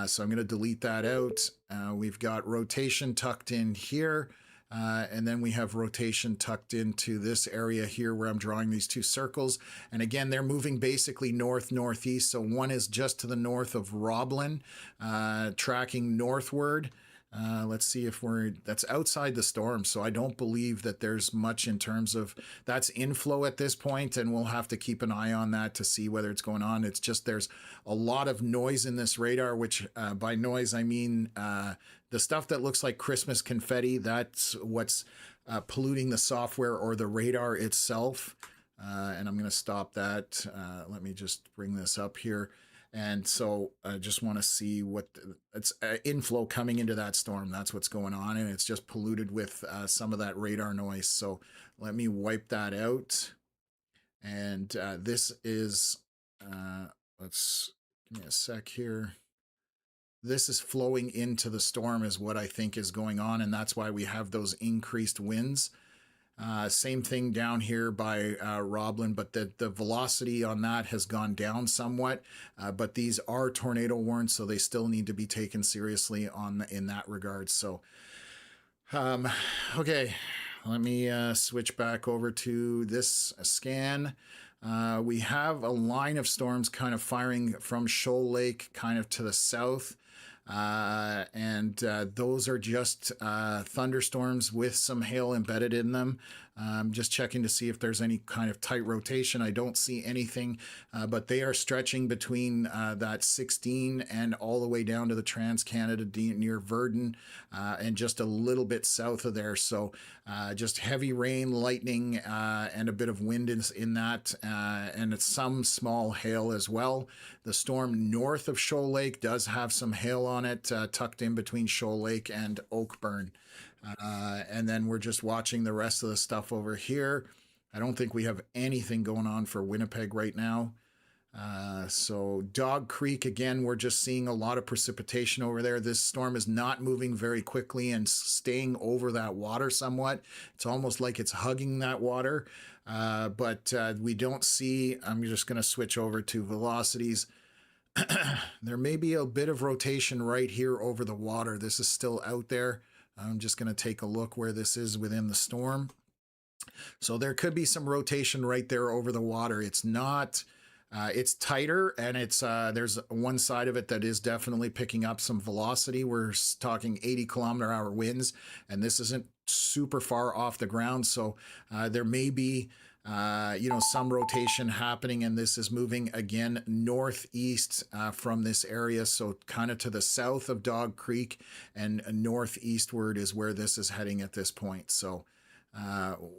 So I'm going to delete that out. We've got rotation tucked in here. And then we have rotation tucked into this area here where I'm drawing these 2 circles. And again, they're moving basically north-northeast. So one is just to the north of Roblin, tracking northward. Let's see if that's outside the storm. So I don't believe that there's much in terms of that's inflow at this point, and we'll have to keep an eye on that to see whether it's going on. It's just there's a lot of noise in this radar, which by noise, I mean the stuff that looks like Christmas confetti. That's what's polluting the software or the radar itself. And I'm going to stop that. Let me just bring this up here. And so I just want to see what it's inflow coming into that storm. That's what's going on. And it's just polluted with some of that radar noise. So let me wipe that out. And this is, let's give me a sec here. This is flowing into the storm is what I think is going on. And that's why we have those increased winds. Same thing down here by Roblin, but the velocity on that has gone down somewhat. But these are tornado warned, so they still need to be taken seriously in that regard. So, okay, let me switch back over to this scan. We have a line of storms kind of firing from Shoal Lake kind of to the south. Those are just thunderstorms with some hail embedded in them. Just checking to see if there's any kind of tight rotation. I don't see anything, but they are stretching between that 16 and all the way down to the Trans-Canada near Verdun and just a little bit south of there. So just heavy rain, lightning, and a bit of wind in that, and some small hail as well. The storm north of Shoal Lake does have some hail on it, tucked in between Shoal Lake and Oakburn. And then we're just watching the rest of the stuff over here. I don't think we have anything going on for Winnipeg right now. So Dog Creek, again, we're just seeing a lot of precipitation over there. This storm is not moving very quickly and staying over that water somewhat. It's almost like it's hugging that water, but we don't see, I'm just going to switch over to velocities. There may be a bit of rotation right here over the water. This is still out there. I'm just going to take a look where this is within the storm. So there could be some rotation right there over the water. It's not... it's tighter, and it's there's one side of it that is definitely picking up some velocity. We're talking 80-kilometer-hour winds, and this isn't super far off the ground, so there may be some rotation happening, and this is moving again northeast from this area, so kind of to the south of Dog Creek and northeastward is where this is heading at this point. So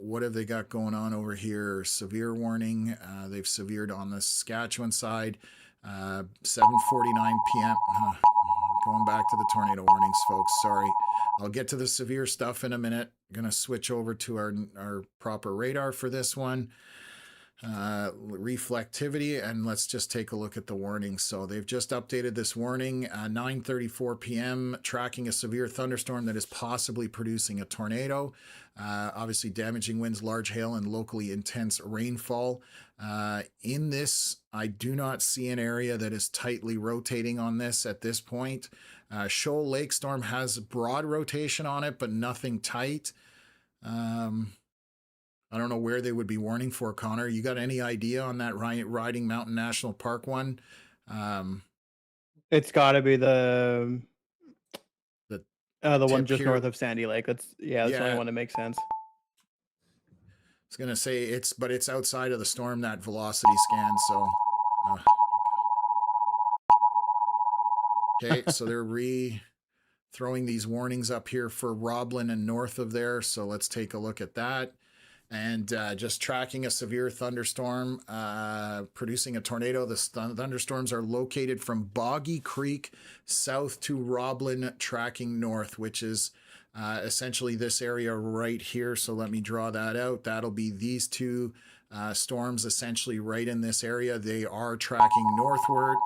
what have they got going on over here? Severe warning. They've severed on the Saskatchewan side. 7:49 p.m. Going back to the tornado warnings, folks. Sorry. I'll get to the severe stuff in a minute. Going to switch over to our proper radar for this one. Reflectivity, and let's just take a look at the warning. So they've just updated this warning, 9:34 p.m., tracking a severe thunderstorm that is possibly producing a tornado. Obviously damaging winds, large hail, and locally intense rainfall. In this, I do not see an area that is tightly rotating on this at this point. Shoal Lake storm has broad rotation on it, but nothing tight. I don't know where they would be warning for, Connor. You got any idea on that Riding Mountain National Park one? It's got to be the one just here. north of Sandy Lake. That's the only one that makes sense. I was gonna say it's outside of the storm, that velocity scan. So, okay, so they're throwing these warnings up here for Roblin and north of there. So let's take a look at that. And just tracking a severe thunderstorm producing a tornado. The thunderstorms are located from Boggy Creek south to Roblin, tracking north, which is essentially this area right here. So let me draw that out. That'll be these two storms essentially right in this area. They are tracking northward.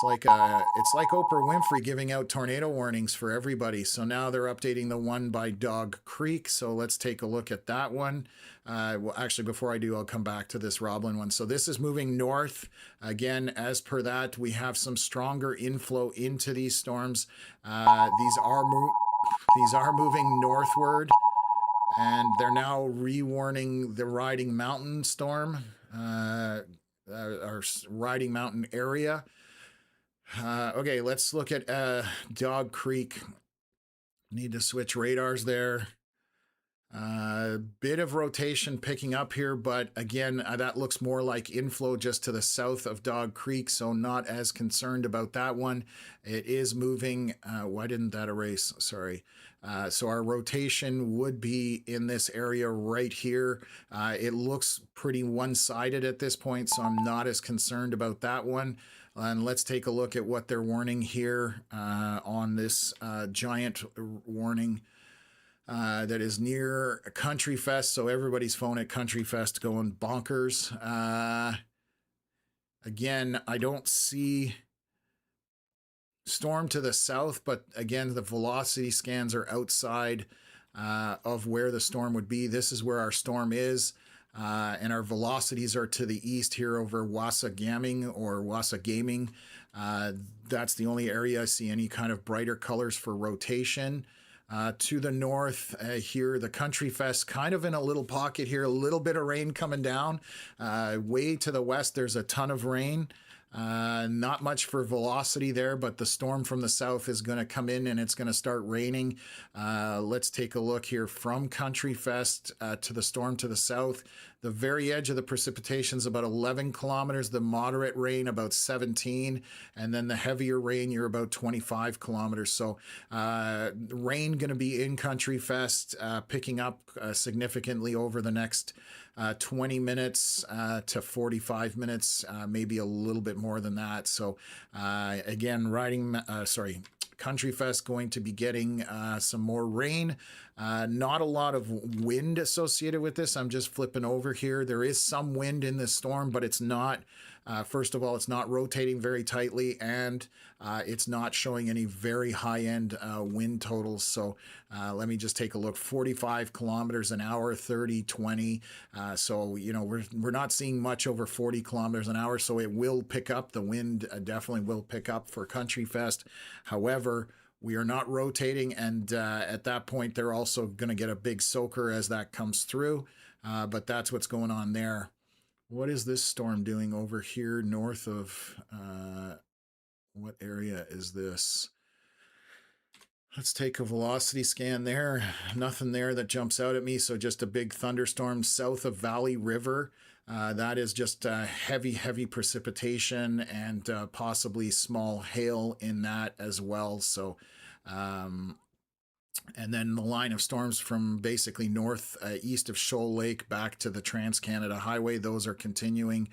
It's like Oprah Winfrey giving out tornado warnings for everybody. So now they're updating the one by Dog Creek. So let's take a look at that one. Well, actually, before I do, I'll come back to this Roblin one. So this is moving north. Again, as per that, we have some stronger inflow into these storms. These are moving northward, and they're now re-warning the Riding Mountain storm, our Riding Mountain area. Okay, let's look at Dog Creek. Need to switch radars there. Bit of rotation picking up here, but again, that looks more like inflow just to the south of Dog Creek, so not as concerned about that one. It is moving. Why didn't that erase? Sorry. So our rotation would be in this area right here. It looks pretty one-sided at this point, so I'm not as concerned about that one. And let's take a look at what they're warning here on this giant warning that is near Country Fest. So everybody's phone at Country Fest going bonkers. Again, I don't see storm to the south, but again, the velocity scans are outside of where the storm would be. This is where our storm is. And our velocities are to the east here over Wasagaming or Wasagaming. That's the only area I see any kind of brighter colors for rotation. To the north here, the Country Fest kind of in a little pocket here, a little bit of rain coming down. Way to the west, there's a ton of rain. Not much for velocity there, but the storm from the south is going to come in and it's going to start raining. Let's take a look here from Country Fest to the storm to the south. The very edge of the precipitation is about 11 kilometers, the moderate rain about 17, and then the heavier rain, you're about 25 kilometers. So rain going to be in Country Fest, picking up significantly over the next 20 minutes to 45 minutes, maybe a little bit more than that. So again, Country Fest going to be getting some more rain. Not a lot of wind associated with this. I'm just flipping over here. There is some wind in this storm, but it's not, first of all, it's not rotating very tightly, and it's not showing any very high-end wind totals. So let me just take a look. 45 kilometers an hour, 30, 20. So, you know, we're not seeing much over 40 kilometers an hour, so it will pick up. The wind definitely will pick up for Country Fest. However, we are not rotating, and at that point, they're also going to get a big soaker as that comes through. But that's what's going on there. What is this storm doing over here north of, what area is this? Let's take a velocity scan there. Nothing there that jumps out at me. So just a big thunderstorm south of Valley River. That is just heavy precipitation and possibly small hail in that as well. So, and then the line of storms from basically north east of Shoal Lake back to the Trans-Canada Highway, those are continuing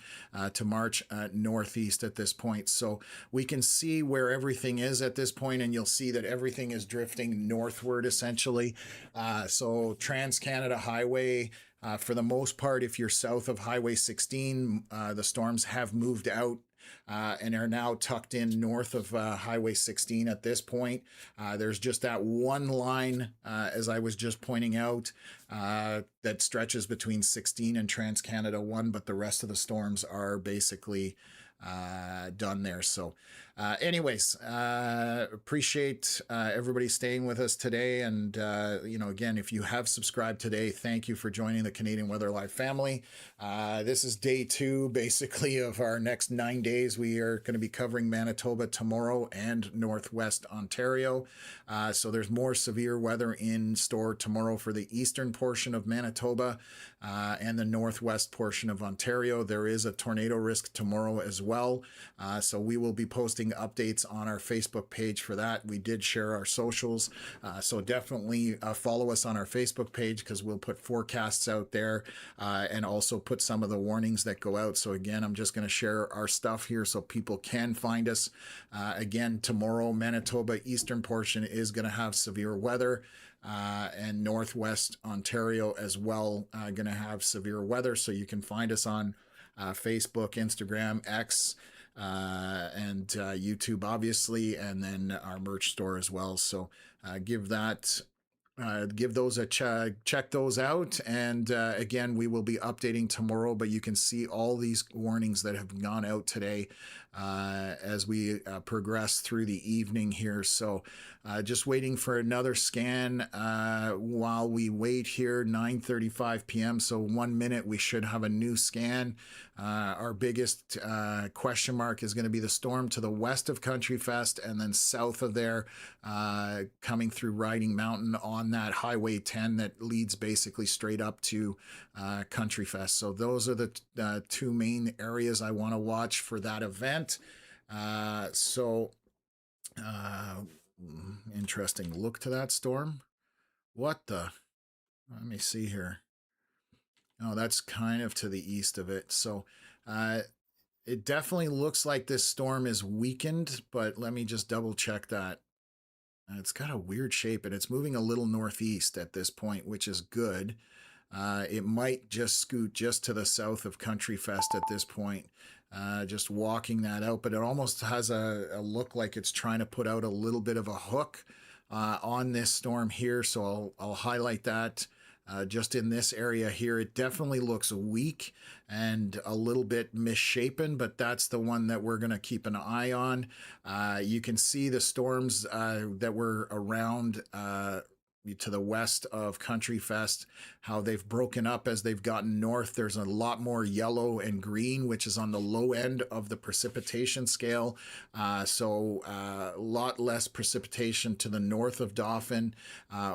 to march northeast at this point. So we can see where everything is at this point, and you'll see that everything is drifting northward essentially. So Trans-Canada Highway, for the most part, if you're south of Highway 16, the storms have moved out and are now tucked in north of Highway 16 at this point. There's just that one line, as I was just pointing out, that stretches between 16 and Trans-Canada 1, but the rest of the storms are basically done there. So anyways, appreciate everybody staying with us today. And, you know, again, if you have subscribed today, thank you for joining the Canadian Weather Live family. This is day 2, basically, of our next 9 days. We are going to be covering Manitoba tomorrow and Northwest Ontario. So there's more severe weather in store tomorrow for the eastern portion of Manitoba and the northwest portion of Ontario. There is a tornado risk tomorrow as well. So we will be posting updates on our Facebook page for that. We did share our socials. So definitely follow us on our Facebook page, because we'll put forecasts out there and also put some of the warnings that go out. So again, I'm just going to share our stuff here so people can find us. Again, tomorrow, Manitoba eastern portion is going to have severe weather. And Northwest Ontario as well going to have severe weather. So you can find us on Facebook, Instagram, X, and YouTube, obviously, and then our merch store as well. So give those a check those out. And again, we will be updating tomorrow, but you can see all these warnings that have gone out today as we progress through the evening here. So just waiting for another scan while we wait here, 9:35 p.m. So 1 minute, we should have a new scan. Our biggest question mark is going to be the storm to the west of Country Fest, and then south of there, coming through Riding Mountain on that Highway 10 that leads basically straight up to Country Fest. So those are the 2 main areas I want to watch for that event. Interesting look to that storm. What the? Let me see here. Oh, that's kind of to the east of it. So it definitely looks like this storm is weakened, but let me just double check that. It's got a weird shape, and it's moving a little northeast at this point, which is good. It might just scoot just to the south of Country Fest at this point, just walking that out, but it almost has a look like it's trying to put out a little bit of a hook on this storm here. So I'll highlight that. Just in this area here, it definitely looks weak and a little bit misshapen, but that's the one that we're going to keep an eye on. You can see the storms that were around to the west of Country Fest, how they've broken up as they've gotten north. There's a lot more yellow and green, which is on the low end of the precipitation scale. So a lot less precipitation to the north of Dauphin.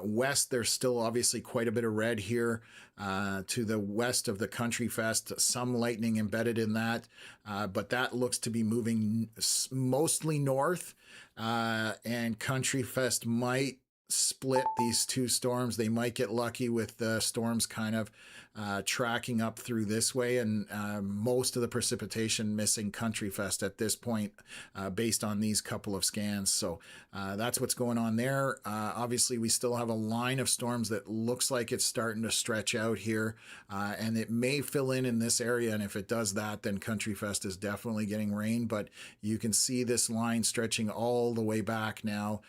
West, there's still obviously quite a bit of red here. To the west of the Country Fest, some lightning embedded in that, but that looks to be moving mostly north, and Country Fest might split these two storms. They might get lucky with the storms kind of tracking up through this way, and most of the precipitation missing Country Fest at this point based on these couple of scans. So that's what's going on there. Obviously, we still have a line of storms that looks like it's starting to stretch out here, and it may fill in this area, and if it does that, then Country Fest is definitely getting rain. But you can see this line stretching all the way back now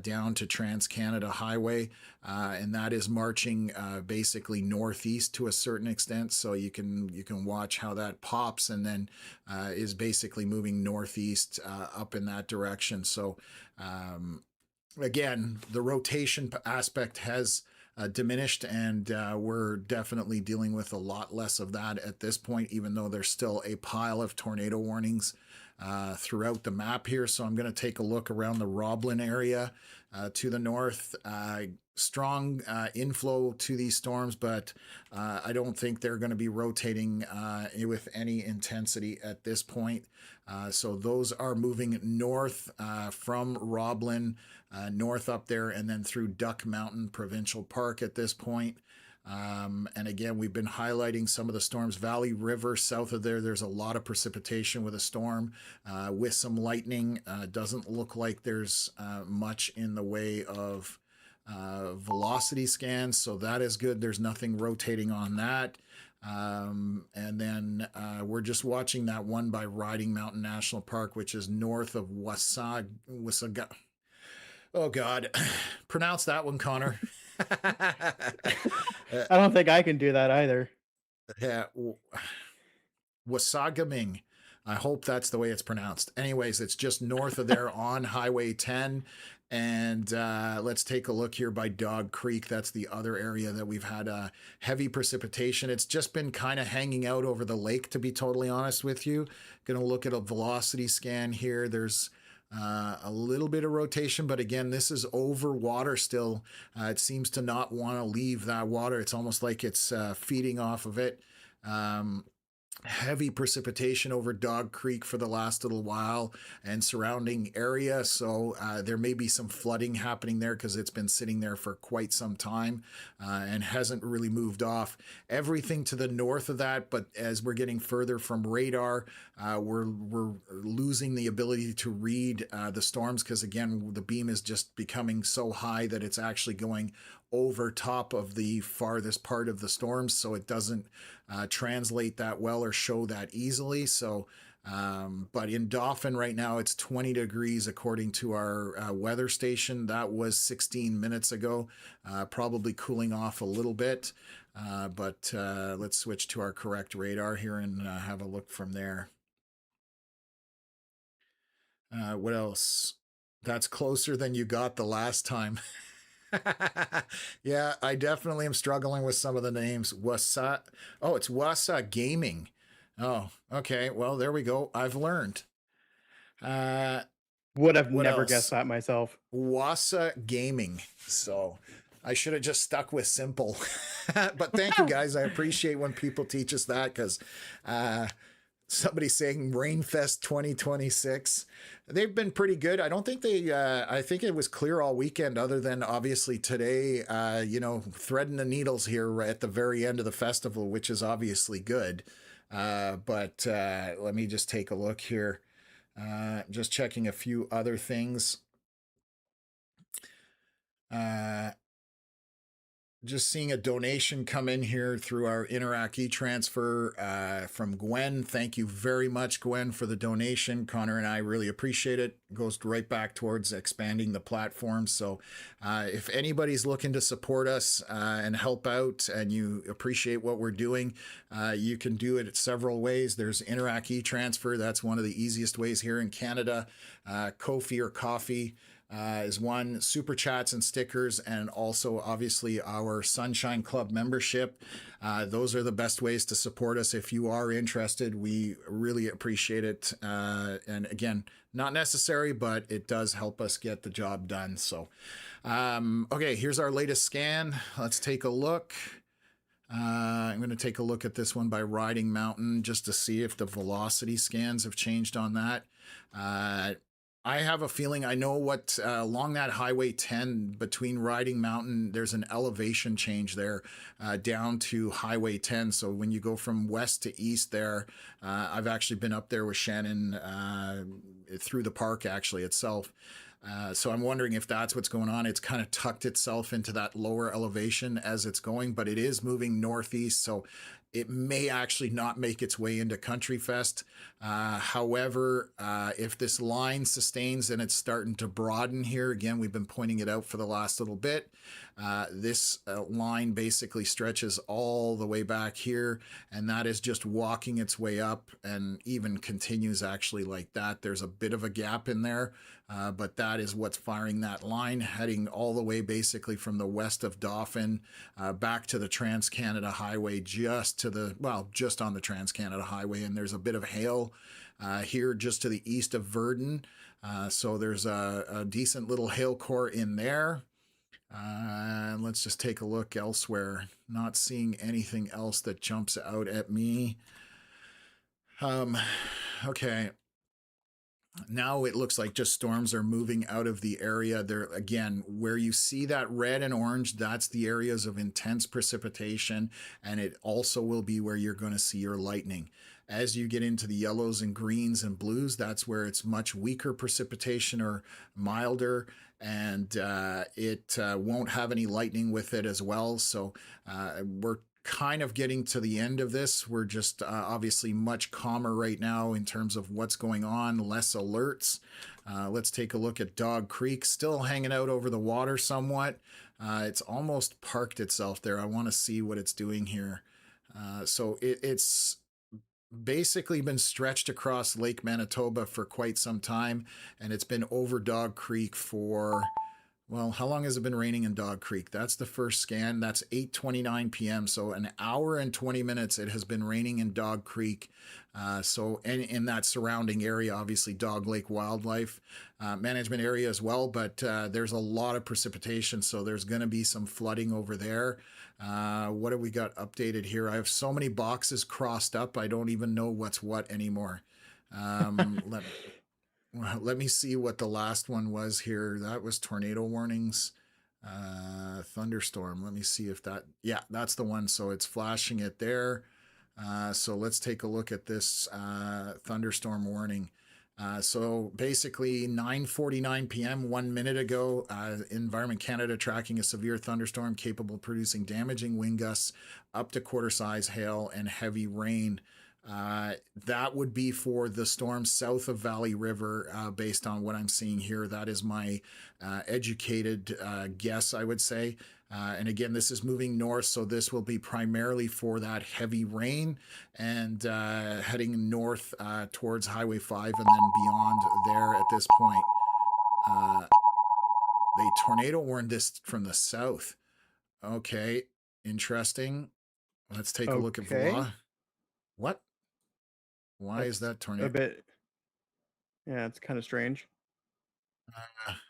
down to Trans-Canada Highway, and that is marching basically northeast to a certain extent. So you can watch how that pops and then is basically moving northeast up in that direction. So again, the rotation aspect has diminished, and we're definitely dealing with a lot less of that at this point, even though there's still a pile of tornado warnings throughout the map here. So I'm going to take a look around the Roblin area to the north. Strong inflow to these storms, but I don't think they're going to be rotating with any intensity at this point. So those are moving north from Roblin, north up there, and then through Duck Mountain Provincial Park at this point. And again, we've been highlighting some of the storms. Valley River, south of there, there's a lot of precipitation with a storm, with some lightning. Doesn't look like there's much in the way of velocity scans, so that is good. There's nothing rotating on that. And then we're just watching that one by Riding Mountain National Park, which is north of Wasaga. Oh, God. Pronounce that one, Connor. I don't think I can do that either. Yeah, Wasagaming. I hope that's the way it's pronounced. Anyways, it's just north of there on Highway 10. And let's take a look here by Dog Creek. That's the other area that we've had heavy precipitation. It's just been kind of hanging out over the lake, to be totally honest with you. Going to look at a velocity scan here. There's a little bit of rotation, but again, this is over water still. It seems to not want to leave that water. It's almost like it's feeding off of it. Heavy precipitation over Dog Creek for the last little while and surrounding area. So there may be some flooding happening there because it's been sitting there for quite some time and hasn't really moved off. Everything to the north of that, but as we're getting further from radar, we're losing the ability to read the storms because, again, the beam is just becoming so high that it's actually going over top of the farthest part of the storms, so it doesn't translate that well or show that easily. So but in Dauphin right now, it's 20 degrees according to our weather station. That was 16 minutes ago, probably cooling off a little bit. But let's switch to our correct radar here and have a look from there. What else? That's closer than you got the last time. Yeah, I definitely am struggling with some of the names. Oh, it's Wasa Gaming. Oh, okay. Well, there we go. I've learned. Would have What never else? guessed that myself. Wasa Gaming. So I should have just stuck with simple. But thank you guys. I appreciate when people teach us that because somebody saying Rainfest 2026. They've been pretty good. I don't think I think it was clear all weekend other than obviously today, threading the needles here at the very end of the festival, which is obviously good. But let me just take a look here. Just checking a few other things. Just seeing a donation come in here through our Interac E-Transfer from Gwen. Thank you very much, Gwen, for the donation. Connor and I really appreciate it. It goes right back towards expanding the platform. So if anybody's looking to support us and help out and you appreciate what we're doing, you can do it several ways. There's Interac E-Transfer. That's one of the easiest ways here in Canada. Ko-fi or Coffee is one. Super chats and stickers, and also obviously our Sunshine Club membership. Those are the best ways to support us if you are interested. We really appreciate it. And again, not necessary, but it does help us get the job done. So, okay, here's our latest scan. Let's take a look. I'm going to take a look at this one by Riding Mountain just to see if the velocity scans have changed on that. I have a feeling I know what along that Highway 10 between Riding Mountain, there's an elevation change there down to Highway 10. So when you go from west to east there, I've actually been up there with Shannon through the park actually itself. So I'm wondering if that's what's going on. It's kind of tucked itself into that lower elevation as it's going, but it is moving northeast. So it may actually not make its way into Country Fest. However, if this line sustains and it's starting to broaden here, again, we've been pointing it out for the last little bit. This line basically stretches all the way back here, and that is just walking its way up and even continues actually like that. There's a bit of a gap in there, but that is what's firing that line, heading all the way basically from the west of Dauphin back to the Trans-Canada Highway, just on the Trans-Canada Highway. And there's a bit of hail here just to the east of Verdun. So there's a decent little hail core in there. And let's just take a look elsewhere. Not seeing anything else that jumps out at me. Okay. Now it looks like just storms are moving out of the area there. Again, where you see that red and orange, that's the areas of intense precipitation, and it also will be where you're going to see your lightning. As you get into the yellows and greens and blues, that's where it's much weaker precipitation or milder, and it won't have any lightning with it as well. So we're kind of getting to the end of this. We're just obviously much calmer right now in terms of what's going on, less alerts. Let's take a look at Dog Creek, still hanging out over the water somewhat. It's almost parked itself there. I want to see what it's doing here. So it's basically been stretched across Lake Manitoba for quite some time, and it's been over Dog Creek for, well, how long has it been raining in Dog Creek? That's the first scan. That's 8:29 p.m. So an hour and 20 minutes it has been raining in Dog Creek. So in that surrounding area, obviously Dog Lake Wildlife Management area as well, but there's a lot of precipitation, so there's going to be some flooding over there. What have we got updated here? I have so many boxes crossed up, I don't even know what's what anymore. Let me see what the last one was here. That was tornado warnings, thunderstorm. Let me see if yeah, that's the one. So it's flashing it there. So let's take a look at this thunderstorm warning. So basically 9:49 p.m. 1 minute ago, Environment Canada tracking a severe thunderstorm capable of producing damaging wind gusts up to quarter-size hail and heavy rain. That would be for the storm south of Valley River, based on what I'm seeing here. That is my educated guess, I would say. And again, this is moving north, so this will be primarily for that heavy rain and heading north towards Highway 5 and then beyond there at this point. They tornado warned this from the south. Okay, interesting. Let's take a look at Okay. What? Why is That's that a tornado? bit, yeah, it's kind of strange.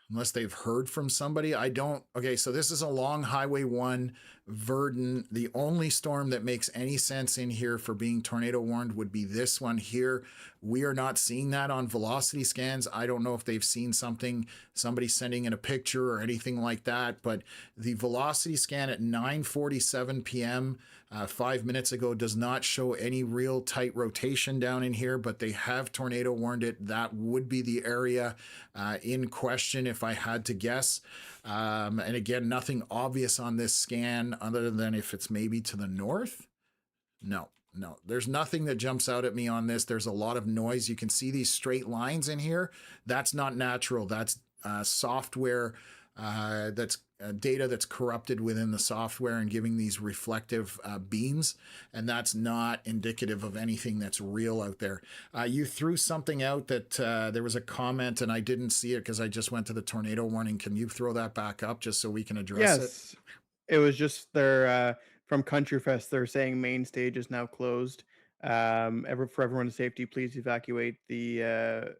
Unless they've heard from somebody. I don't. Okay, so this is along Highway 1, Verdun. The only storm that makes any sense in here for being tornado warned would be this one here. We are not seeing that on velocity scans. I don't know if they've seen something, somebody sending in a picture or anything like that, but the velocity scan at 9:47 p.m. 5 minutes ago does not show any real tight rotation down in here, but they have tornado warned it. That would be the area in question if I had to guess. And again, nothing obvious on this scan other than if it's maybe to the north. No, there's nothing that jumps out at me on this. There's a lot of noise. You can see these straight lines in here. That's not natural. That's software. That's data that's corrupted within the software and giving these reflective beams, and that's not indicative of anything that's real out there. You threw something out that there was a comment and I didn't see it because I just went to the tornado warning. Can you throw that back up just so we can address it? Yes, it was just their from Country Fest. They're saying main stage is now closed. For everyone's safety, please evacuate the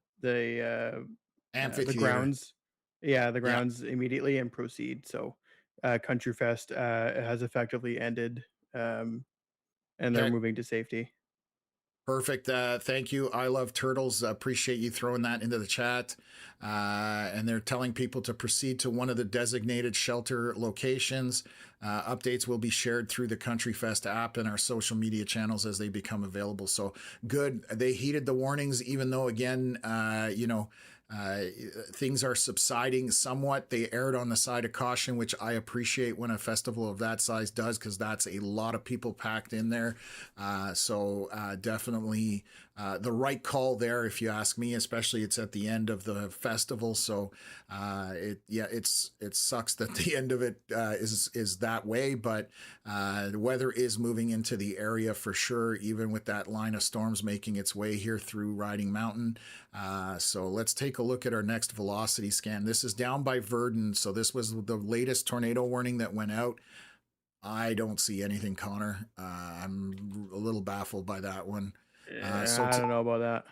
Amphitheater. grounds. Yeah, the Yeah. grounds immediately and proceed. So, Country Fest has effectively ended, and they're Okay. moving to safety. Perfect. Thank you. I love turtles. Appreciate you throwing that into the chat. And they're telling people to proceed to one of the designated shelter locations. Updates will be shared through the Country Fest app and our social media channels as they become available. So good. They heeded the warnings, even though, again, uh, things are subsiding somewhat. They erred on the side of caution, which I appreciate when a festival of that size does, because that's a lot of people packed in there. So definitely the right call there, if you ask me. Especially it's at the end of the festival, so it sucks that the end of it is that way. But the weather is moving into the area for sure, even with that line of storms making its way here through Riding Mountain. So let's take a look at our next velocity scan. This is down by Verdun. So this was the latest tornado warning that went out. I don't see anything, Connor. I'm a little baffled by that one. I don't know about that.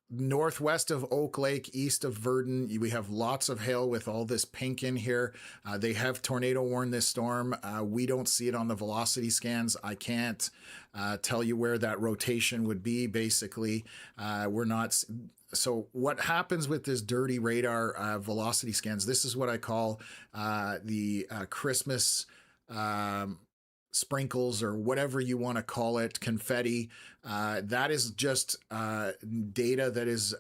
Northwest of Oak Lake, east of Verdun, we have lots of hail with all this pink in here. They have tornado warned this storm. We don't see it on the velocity scans. I can't tell you where that rotation would be. Basically, we're not. So what happens with this dirty radar velocity scans? This is what I call the Christmas sprinkles, or whatever you want to call it, confetti. That is just data that is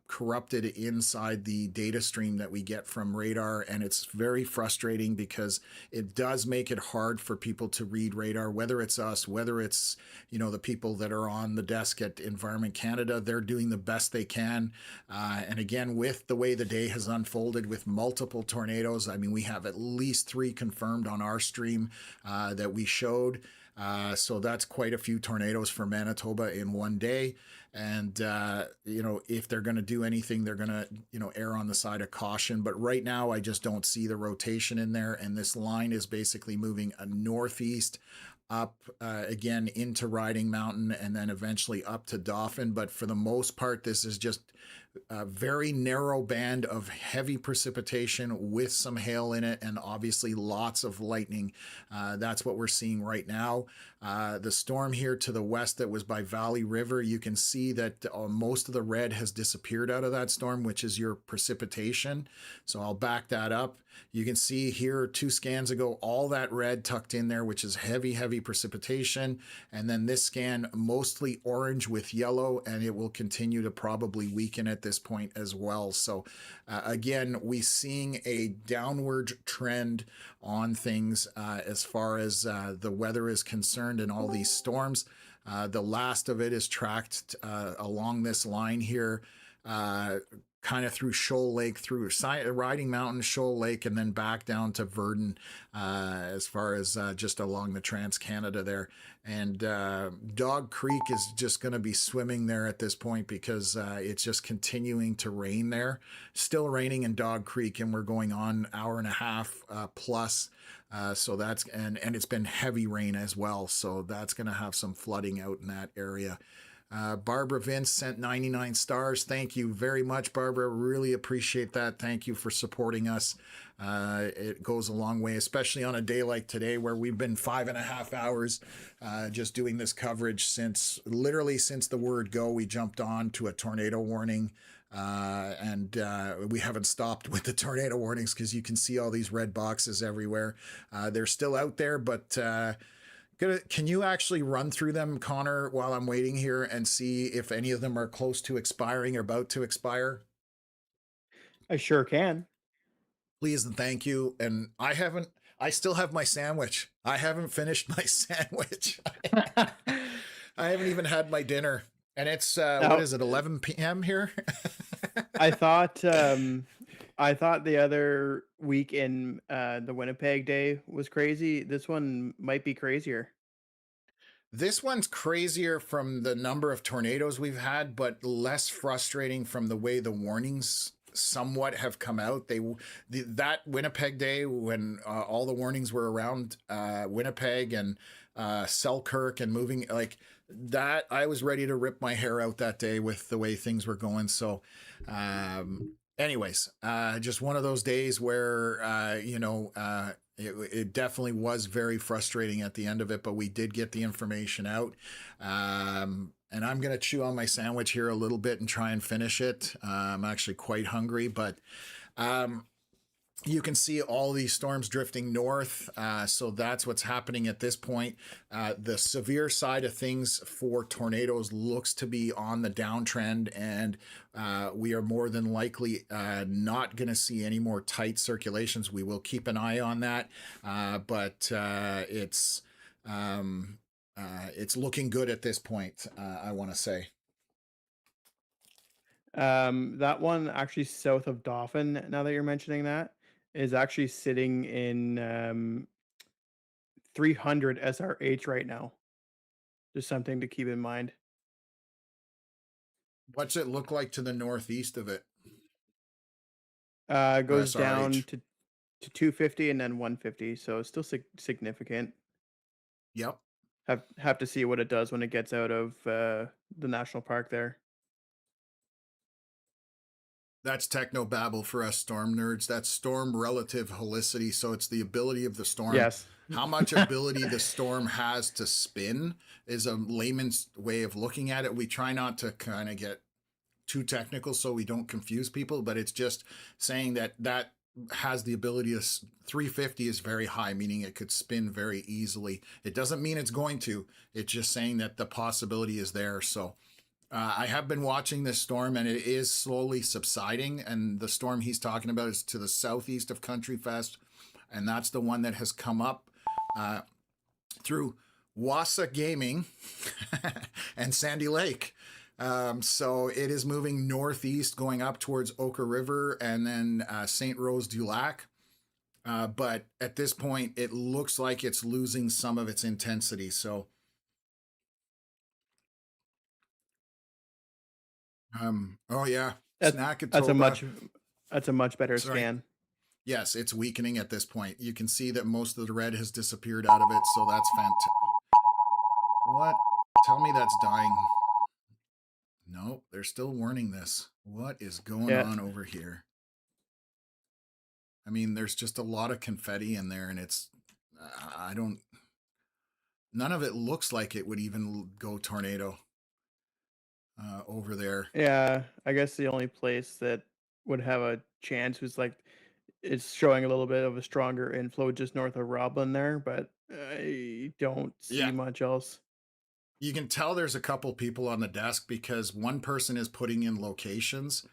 corrupted inside the data stream that we get from radar, and it's very frustrating because it does make it hard for people to read radar, whether it's us, whether it's the people that are on the desk at Environment Canada. They're doing the best they can, and again, with the way the day has unfolded with multiple tornadoes, I mean, we have at least 3 confirmed on our stream that we showed. So that's quite a few tornadoes for Manitoba in one day. And, if they're going to do anything, they're going to, err on the side of caution. But right now, I just don't see the rotation in there. And this line is basically moving a northeast up again into Riding Mountain and then eventually up to Dauphin. But for the most part, this is just a very narrow band of heavy precipitation with some hail in it, and obviously lots of lightning. That's what we're seeing right now. The storm here to the west that was by Valley River, you can see that most of the red has disappeared out of that storm, which is your precipitation. So I'll back that up. You can see here 2 scans ago, all that red tucked in there, which is heavy precipitation. And then this scan, mostly orange with yellow, and it will continue to probably weaken at this point as well. So again, we're seeing a downward trend on things as far as the weather is concerned and all these storms. The last of it is tracked along this line here, kind of through Shoal Lake, through Riding Mountain, Shoal Lake, and then back down to Verdun, as far as just along the Trans-Canada there. And Dog Creek is just going to be swimming there at this point because it's just continuing to rain there. Still raining in Dog Creek, and we're going on hour and a half plus. So that's, and it's been heavy rain as well. So that's going to have some flooding out in that area. Barbara Vince sent 99 stars. Thank you very much, Barbara. Really appreciate that. Thank you for supporting us. It goes a long way, especially on a day like today where we've been 5.5 hours just doing this coverage since the word go. We jumped on to a tornado warning. And we haven't stopped with the tornado warnings because you can see all these red boxes everywhere. They're still out there, but can you actually run through them, Connor, while I'm waiting here and see if any of them are close to expiring or about to expire? I sure can. Please and thank you. And I still have my sandwich. I haven't finished my sandwich. I haven't even had my dinner. And it's, what is it, 11 p.m. here? I thought the other week in the Winnipeg day was crazy. This one might be crazier. This one's crazier from the number of tornadoes we've had, but less frustrating from the way the warnings somewhat have come out. That Winnipeg day when all the warnings were around Winnipeg and Selkirk and moving like that, I was ready to rip my hair out that day with the way things were going. So anyways, just one of those days where it definitely was very frustrating at the end of it, but we did get the information out. And I'm going to chew on my sandwich here a little bit and try and finish it. I'm actually quite hungry, but you can see all these storms drifting north. So that's what's happening at this point. The severe side of things for tornadoes looks to be on the downtrend, and we are more than likely not going to see any more tight circulations. We will keep an eye on that, but it's looking good at this point, I want to say. That one actually south of Dauphin, now that you're mentioning that, is actually sitting in 300 SRH right now. Just something to keep in mind. What's it look like to the northeast of it? It For goes down SRH? to 250 and then 150, so it's still significant. Yep. Have to see what it does when it gets out of the national park there. That's techno babble for us storm nerds. That's storm relative helicity. So it's the ability of the storm. Yes. How much ability the storm has to spin is a layman's way of looking at it. We try not to kind of get too technical so we don't confuse people, but it's just saying that has the ability to 350 is very high, meaning it could spin very easily. It doesn't mean it's going to. It's just saying that the possibility is there. So I have been watching this storm, and it is slowly subsiding. And the storm he's talking about is to the southeast of Country Fest, and that's the one that has come up through Wassa Gaming and Sandy Lake. So it is moving northeast, going up towards Oka River and then St. Rose du Lac. But at this point, it looks like it's losing some of its intensity. So oh yeah, That's a much better Sorry. scan. Yes, it's weakening at this point. You can see that most of the red has disappeared out of it, so that's fantastic. What? Tell me that's dying. No, they're still warning this. What is going on over here? I mean, there's just a lot of confetti in there, and it's, none of it looks like it would even go tornado over there. Yeah, I guess the only place that would have a chance was like it's showing a little bit of a stronger inflow just north of Roblin there, but I don't see much else. You can tell there's a couple people on the desk because one person is putting in locations,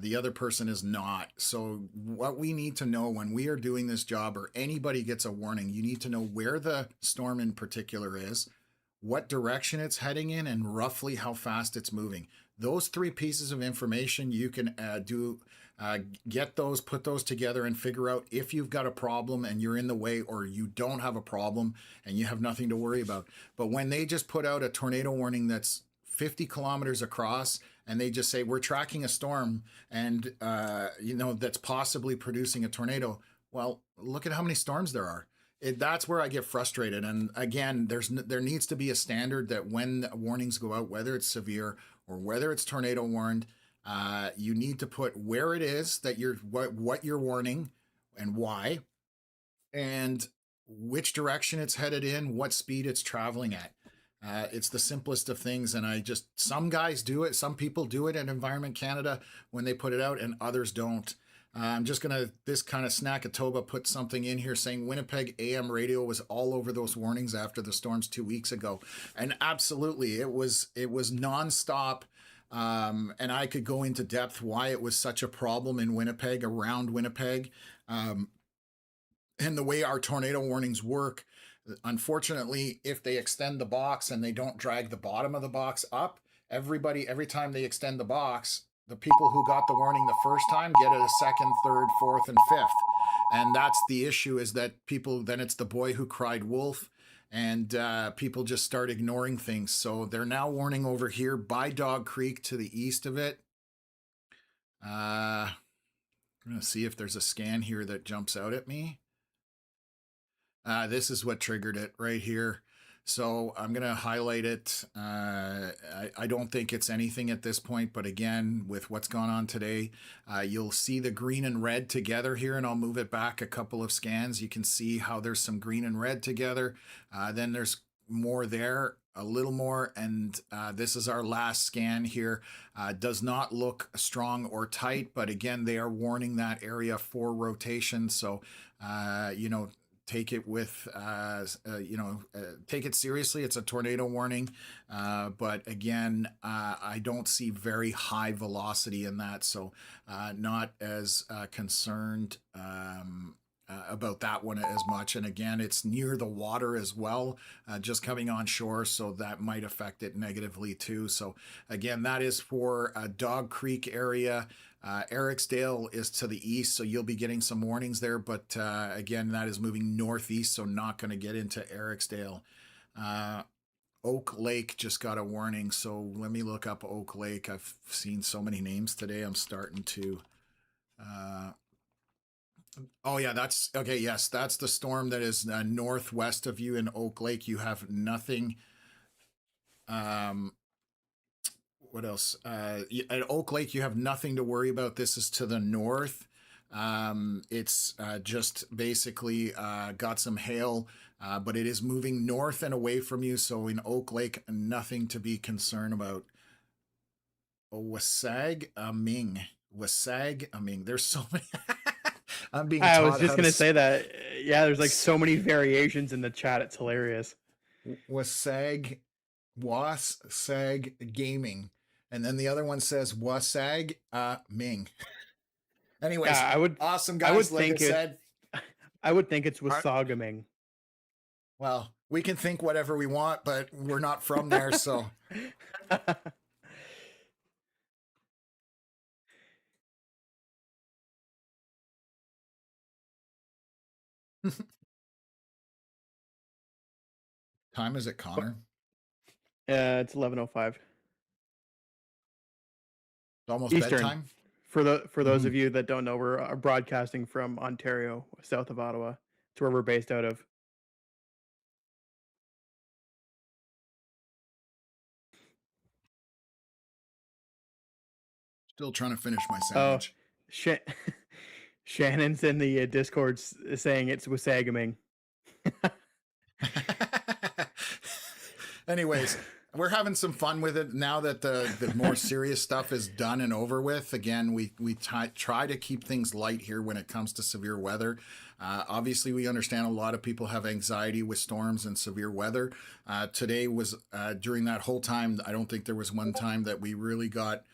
the other person is not. So what we need to know when we are doing this job, or anybody gets a warning, you need to know where the storm in particular is, what direction it's heading in, and roughly how fast it's moving. Those three pieces of information you can get those, put those together, and figure out if you've got a problem and you're in the way, or you don't have a problem and you have nothing to worry about. But when they just put out a tornado warning that's 50 kilometers across, and they just say, we're tracking a storm and, that's possibly producing a tornado. Well, look at how many storms there are. That's where I get frustrated. And again, there needs to be a standard that when warnings go out, whether it's severe or whether it's tornado warned, you need to put where it is that what you're warning and why, and which direction it's headed in, what speed it's traveling at. It's the simplest of things, and some guys do it, some people do it at Environment Canada when they put it out, and others don't. I'm just gonna, this kind of Snackatoba put something in here saying Winnipeg AM radio was all over those warnings after the storms 2 weeks ago, and absolutely, it was nonstop. And I could go into depth why it was such a problem in Winnipeg, around Winnipeg, and the way our tornado warnings work. Unfortunately, if they extend the box and they don't drag the bottom of the box up, every time they extend the box, the people who got the warning the first time get it a second, third, fourth, and fifth. And that's the issue, is that then it's the boy who cried wolf, and people just start ignoring things. So they're now warning over here by Dog Creek to the east of it. I'm going to see if there's a scan here that jumps out at me. This is what triggered it right here. So I'm going to highlight it. I don't think it's anything at this point, but again, with what's gone on today, you'll see the green and red together here, and I'll move it back a couple of scans. You can see how there's some green and red together. Then there's more there, a little more, and this is our last scan here. Does not look strong or tight, but again, they are warning that area for rotation. So, take it with, take it seriously. It's a tornado warning. But again, I don't see very high velocity in that. So not as concerned about that one as much. And again, it's near the water as well, just coming on shore. So that might affect it negatively too. So again, that is for Dog Creek area. Ericsdale is to the east, so you'll be getting some warnings there. But again, that is moving northeast, so not going to get into Ericsdale. Oak Lake just got a warning, so let me look up Oak Lake. I've seen so many names today. I'm starting to... oh yeah, that's okay. Yes, that's the storm that is northwest of you in Oak Lake. You have nothing. What else? At Oak Lake, you have nothing to worry about. This is to the north. It's just basically got some hail, but it is moving north and away from you. So in Oak Lake, nothing to be concerned about. Wasag Aming. Wasag Aming. There's so many. I'm being I taught was just how going to to say that. Yeah, there's like so many variations in the chat. It's hilarious. Wasag Gaming. And then the other one says Wasag Ming. Anyways, Yeah, awesome I would guys. Like I think said, I would think it's Wasagaming. well, we can think whatever we want, but we're not from there, so. Time is it, Connor? It's 11:05 It's almost Eastern. bedtime. For those of you that don't know, we're broadcasting from Ontario, south of Ottawa. It's where we're based out of. Still trying to finish my sandwich. Shannon's in the Discord saying it's Wasagaming. Anyways, we're having some fun with it now that the more serious stuff is done and over with. Again, we try to keep things light here when it comes to severe weather. Obviously, we understand a lot of people have anxiety with storms and severe weather. Today was during that whole time, I don't think there was one time that we really got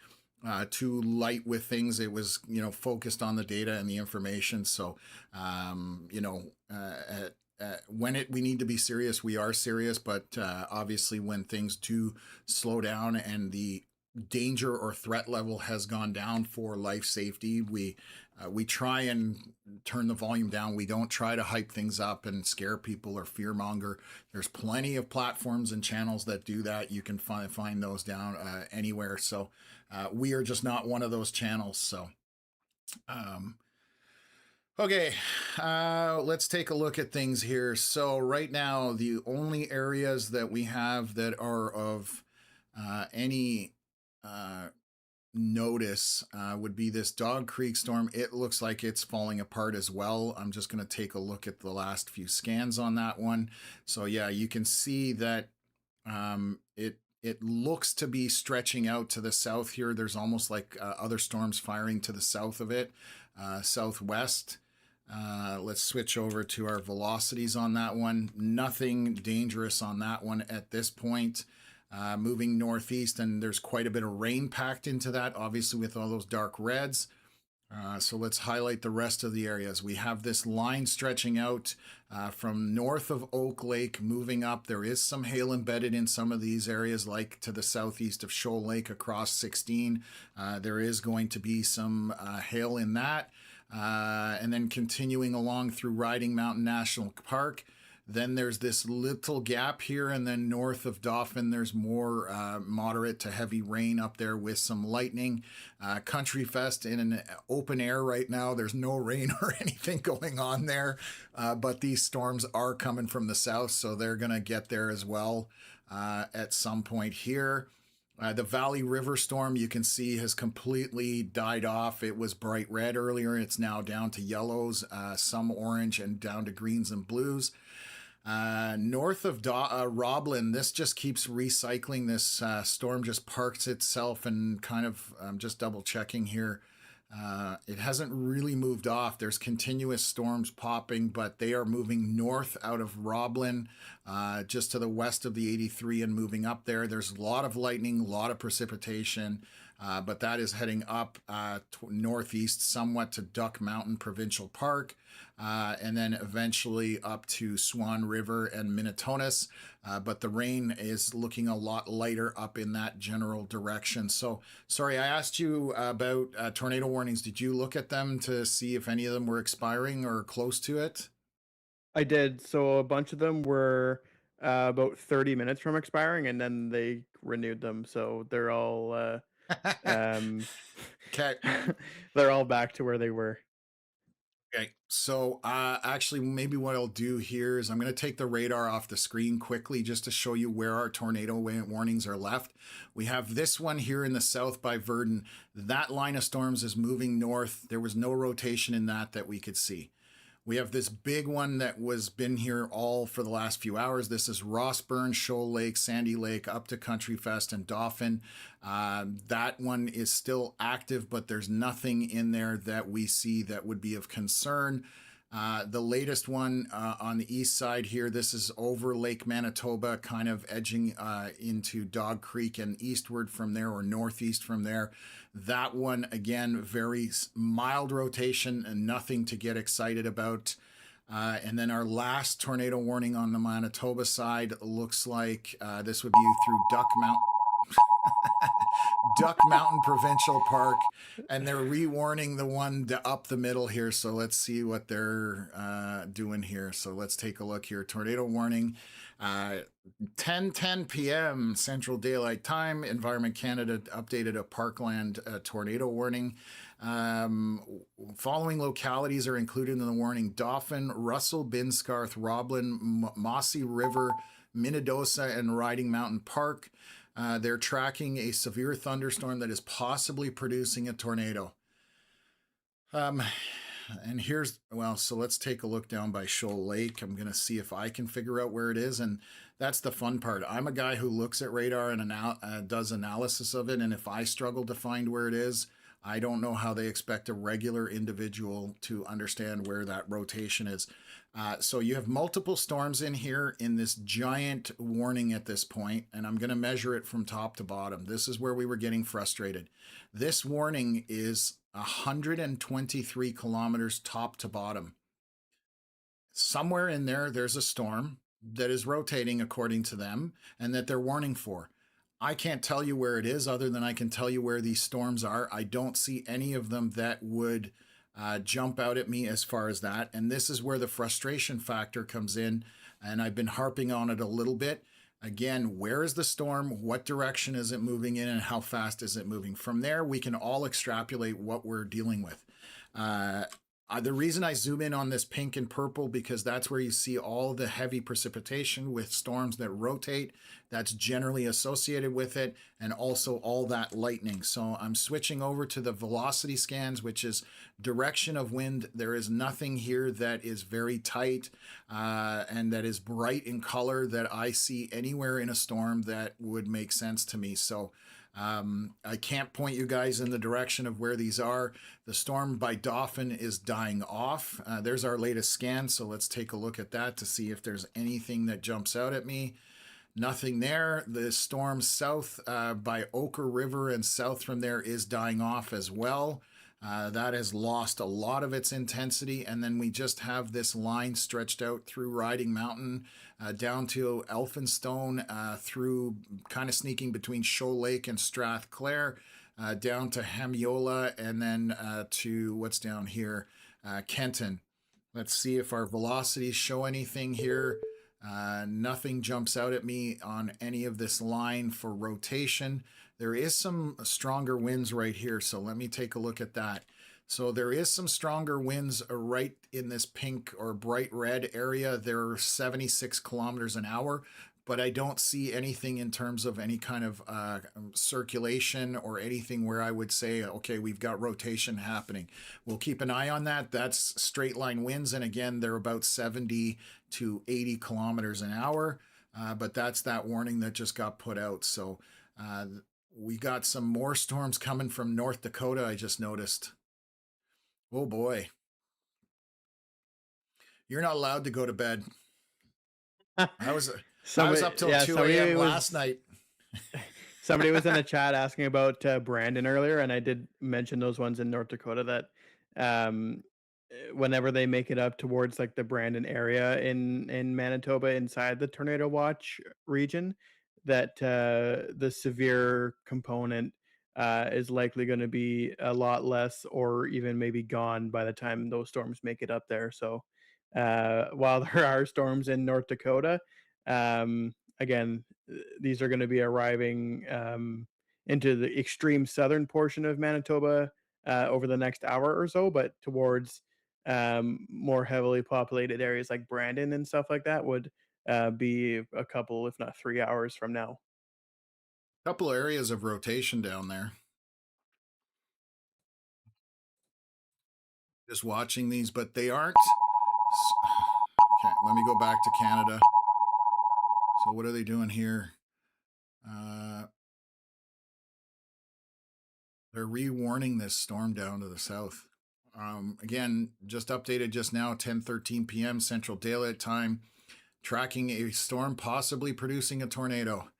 too light with things. It was, focused on the data and the information. So, when we need to be serious, we are serious. But obviously, when things do slow down and the danger or threat level has gone down for life safety, we try and turn the volume down. We don't try to hype things up and scare people or fearmonger. There's plenty of platforms and channels that do that. You can find those down anywhere. So we are just not one of those channels. So. Okay, let's take a look at things here. So right now, the only areas that we have that are of any notice would be this Dog Creek storm. It looks like it's falling apart as well. I'm just going to take a look at the last few scans on that one. So yeah, you can see that it looks to be stretching out to the south here. There's almost like other storms firing to the south of it, southwest. Let's switch over to our velocities on that one. Nothing dangerous on that one at this point. Moving northeast, and there's quite a bit of rain packed into that, obviously with all those dark reds. So let's highlight the rest of the areas. We have this line stretching out from north of Oak Lake, moving up. There is some hail embedded in some of these areas, like to the southeast of Shoal Lake across 16. There is going to be some hail in that. And then continuing along through Riding Mountain National Park. Then there's this little gap here, and then north of Dauphin, there's more moderate to heavy rain up there with some lightning. Country Fest in an open air right now. There's no rain or anything going on there, but these storms are coming from the south, so they're going to get there as well at some point here. The Valley River storm, you can see, has completely died off. It was bright red earlier. It's now down to yellows, some orange, and down to greens and blues. North of Roblin, this just keeps recycling. This storm just parks itself and kind of, I'm just double checking here. It hasn't really moved off. There's continuous storms popping, but they are moving north out of Roblin, just to the west of the 83 and moving up there. There's a lot of lightning, a lot of precipitation, but that is heading up northeast somewhat to Duck Mountain Provincial Park, and then eventually up to Swan River and Minnetonus. But the rain is looking a lot lighter up in that general direction. So, sorry, I asked you about tornado warnings. Did you look at them to see if any of them were expiring or close to it? I did. So a bunch of them were about 30 minutes from expiring, and then they renewed them. So they're all um, Okay. they're all back to where they were. Okay, so actually, maybe what I'll do here is I'm going to take the radar off the screen quickly just to show you where our tornado warnings are left. We have this one here in the south by Verdun. That line of storms is moving north. There was no rotation in that we could see. We have this big one that was been here all for the last few hours. This is Rossburn, Shoal Lake, Sandy Lake, up to Country Fest and Dauphin. That one is still active, but there's nothing in there that we see that would be of concern. The latest one on the east side here, this is over Lake Manitoba, kind of edging into Dog Creek and eastward from there, or northeast from there. That one, again, very mild rotation and nothing to get excited about. And then our last tornado warning on the Manitoba side looks like this would be through Duck Mountain Provincial Park, and they're re-warning the one up the middle here. So let's see what they're doing here. So let's take a look here. Tornado warning, 10:10 p.m. Central Daylight Time. Environment Canada updated a Parkland tornado warning. Following localities are included in the warning: Dauphin, Russell, Binscarth, Roblin, Mossy River, Minnedosa, and Riding Mountain Park. They're tracking a severe thunderstorm that is possibly producing a tornado. And here's, well, so let's take a look down by Shoal Lake. I'm going to see if I can figure out where it is. And that's the fun part. I'm a guy who looks at radar and does analysis of it. And if I struggle to find where it is, I don't know how they expect a regular individual to understand where that rotation is. So you have multiple storms in here in this giant warning at this point, and I'm going to measure it from top to bottom. This is where we were getting frustrated. This warning is 123 kilometers top to bottom. Somewhere in there, there's a storm that is rotating according to them and that they're warning for. I can't tell you where it is other than I can tell you where these storms are. I don't see any of them that would jump out at me as far as that. And this is where the frustration factor comes in. And I've been harping on it a little bit. Again, where is the storm? What direction is it moving in? And how fast is it moving? From there, we can all extrapolate what we're dealing with. The reason I zoom in on this pink and purple, because that's where you see all the heavy precipitation with storms that rotate. That's generally associated with it, and also all that lightning. So I'm switching over to the velocity scans, which is direction of wind. There is nothing here that is very tight and that is bright in color that I see anywhere in a storm that would make sense to me. So I can't point you guys in the direction of where these are. The storm by Dauphin is dying off. There's our latest scan, so let's take a look at that to see if there's anything that jumps out at me. Nothing there. The storm south by Ochre River and south from there is dying off as well. That has lost a lot of its intensity, and then we just have this line stretched out through Riding Mountain down to Elphinstone, through kind of sneaking between Shoal Lake and Strathclair, down to Hamiola, and then to what's down here, Kenton. Let's see if our velocities show anything here. Nothing jumps out at me on any of this line for rotation. There is some stronger winds right here, so let me take a look at that. So there is some stronger winds right in this pink or bright red area. They're 76 kilometers an hour, but I don't see anything in terms of any kind of circulation or anything where I would say, okay, we've got rotation happening. We'll keep an eye on that. That's straight line winds, and again, they're about 70 to 80 kilometers an hour, but that's that warning that just got put out. So we got some more storms coming from North Dakota, I just noticed. Oh boy. You're not allowed to go to bed. I was up till 2 a.m. last night. Somebody was in the chat asking about Brandon earlier, and I did mention those ones in North Dakota that whenever they make it up towards like the Brandon area in Manitoba inside the tornado watch region, that the severe component is likely going to be a lot less or even maybe gone by the time those storms make it up there. So while there are storms in North Dakota, again, these are going to be arriving into the extreme southern portion of Manitoba over the next hour or so, but towards more heavily populated areas like Brandon and stuff like that would be a couple, if not 3 hours from now. Couple areas of rotation down there. Just watching these, but they aren't. Okay, let me go back to Canada. So what are they doing here? They're re-warning this storm down to the south. Again, just updated just now, 10:13 p.m. Central Daylight Time, tracking a storm possibly producing a tornado.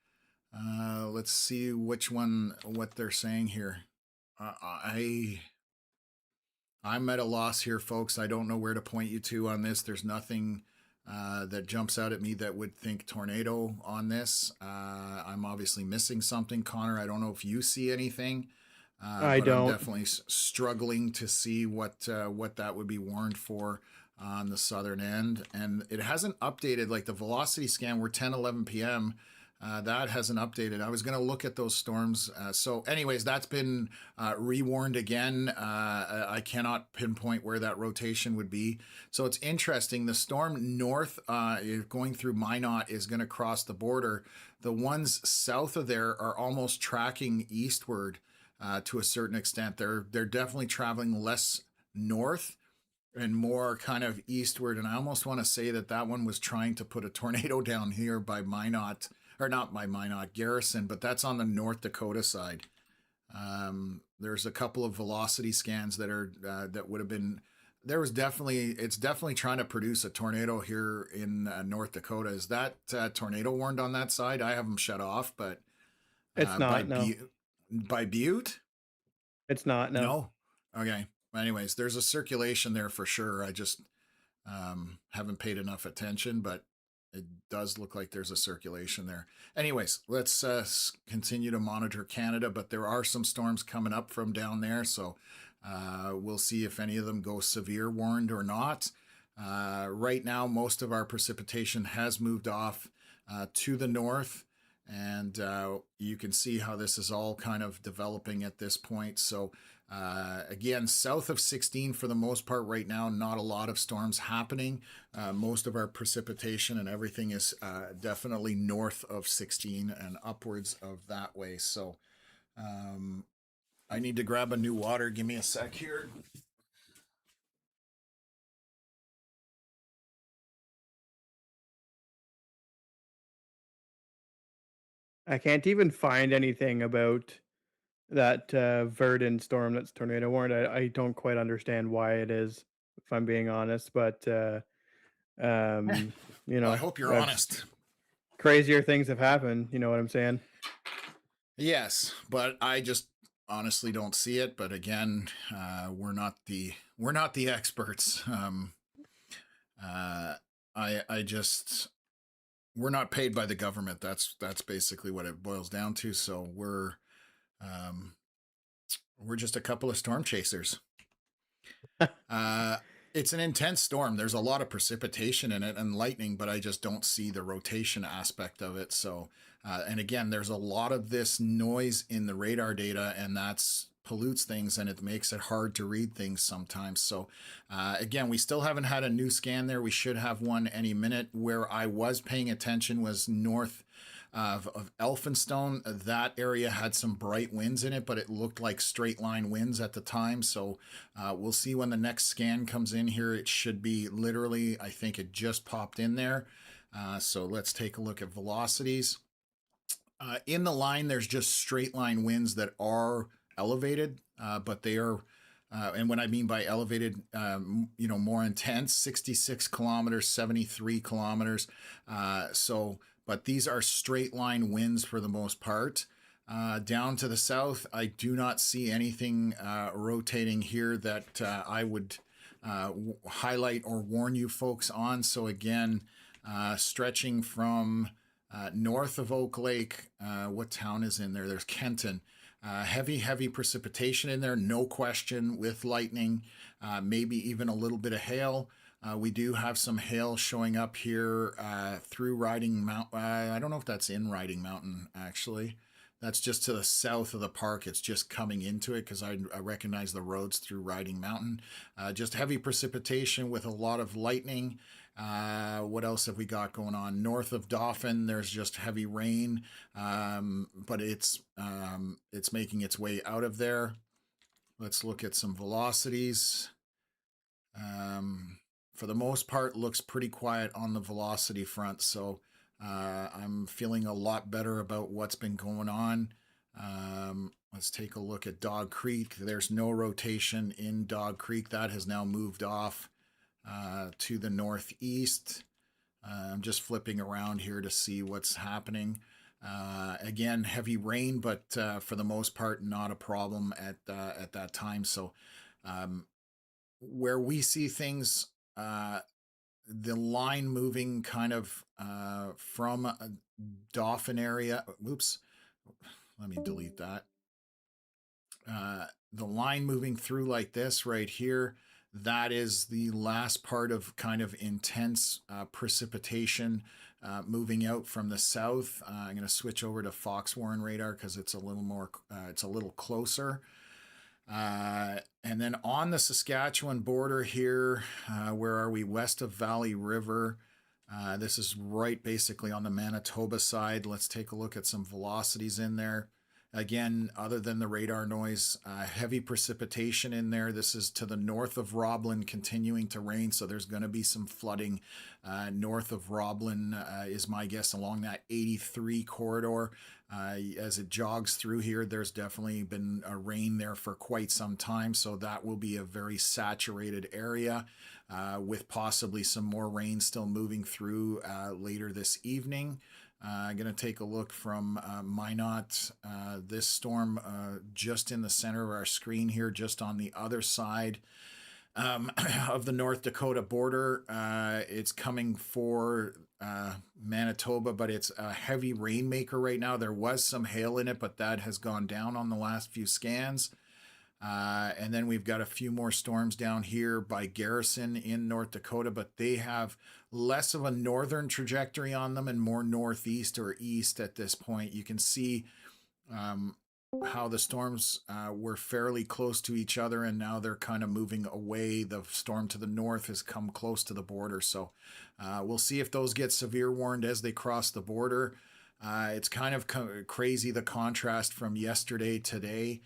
Let's see what they're saying here. I'm at a loss here, folks. I don't know where to point you to on this. There's nothing that jumps out at me that would think tornado on this. I'm obviously missing something, Connor. I don't know if you see anything. I don't. I'm definitely struggling to see what that would be warned for on the southern end. And it hasn't updated, like the velocity scan, we're 10:11 p.m. That hasn't updated. I was going to look at those storms. So anyways, that's been rewarned again. I cannot pinpoint where that rotation would be. So it's interesting. The storm north going through Minot is going to cross the border. The ones south of there are almost tracking eastward to a certain extent. They're definitely traveling less north and more kind of eastward. And I almost want to say that one was trying to put a tornado down here by Minot, or not by Minot, Garrison, but that's on the North Dakota side. There's a couple of velocity scans that are that would have been. It's definitely trying to produce a tornado here in North Dakota. Is that tornado warned on that side? I have them shut off, but It's not. No. By Butte? It's not. No. No? Okay. Anyways, there's a circulation there for sure. I just haven't paid enough attention, but it does look like there's a circulation there. Anyways, let's continue to monitor Canada, but there are some storms coming up from down there, so we'll see if any of them go severe warned or not. Right now, most of our precipitation has moved off to the north. And you can see how this is all kind of developing at this point. So again, south of 16 for the most part right now, not a lot of storms happening. Most of our precipitation and everything is definitely north of 16 and upwards of that way. So I need to grab a new water. Give me a sec here. I can't even find anything about that Verdun storm that's tornado warned. I don't quite understand why it is, if I'm being honest. But Well, I hope you're honest. Crazier things have happened. You know what I'm saying? Yes, but I just honestly don't see it. But again, we're not the experts. We're not paid by the government. That's basically what it boils down to. So we're just a couple of storm chasers. It's an intense storm. There's a lot of precipitation in it and lightning, but I just don't see the rotation aspect of it. So, and again, there's a lot of this noise in the radar data, and that's pollutes things, and it makes it hard to read things sometimes. So, again, we still haven't had a new scan there. We should have one any minute. Where I was paying attention was north of Elphinstone. That area had some bright winds in it, but it looked like straight line winds at the time. So we'll see when the next scan comes in here. It should be literally, I think it just popped in there. So let's take a look at velocities. In the line, there's just straight line winds that are elevated, but they are, and what I mean by elevated, more intense, 66 kilometers, 73 kilometers. But these are straight line winds for the most part. Down to the south, I do not see anything rotating here that I would highlight or warn you folks on. So again, stretching from north of Oak Lake, what town is in there? There's Kenton. Heavy precipitation in there, no question, with lightning, maybe even a little bit of hail. We do have some hail showing up here through Riding Mountain. I don't know if that's in Riding Mountain, actually. That's just to the south of the park. It's just coming into it because I recognize the roads through Riding Mountain. Just heavy precipitation with a lot of lightning. What else have we got going on? North of Dauphin, there's just heavy rain, but it's making its way out of there. Let's look at some velocities. For the most part, looks pretty quiet on the velocity front. So I'm feeling a lot better about what's been going on. Let's take a look at Dog Creek. There's no rotation in Dog Creek. That has now moved off to the northeast. I'm just flipping around here to see what's happening. Again, heavy rain, but for the most part, not a problem at that time. So where we see things, the line moving kind of from Dauphin area. Oops, let me delete that. The line moving through like this right here, that is the last part of kind of intense precipitation moving out from the south. I'm going to switch over to Fox-Warren radar because it's a little more, it's a little closer. And then on the Saskatchewan border here, where are we? West of Valley River. This is right basically on the Manitoba side. Let's take a look at some velocities in there. Again, other than the radar noise, heavy precipitation in there. This is to the north of Roblin, continuing to rain, so there's going to be some flooding north of Roblin, is my guess, along that 83 corridor. As it jogs through here, there's definitely been a rain there for quite some time, so that will be a very saturated area with possibly some more rain still moving through later this evening. I'm going to take a look from Minot. This storm just in the center of our screen here, just on the other side of the North Dakota border. It's coming for Manitoba, but it's a heavy rainmaker right now. There was some hail in it, but that has gone down on the last few scans. And then we've got a few more storms down here by Garrison in North Dakota, but they have less of a northern trajectory on them and more northeast or east at this point. You can see how the storms were fairly close to each other, and now they're kind of moving away. The storm to the north has come close to the border, so we'll see if those get severe warned as they cross the border. It's kind of crazy, the contrast from yesterday to today.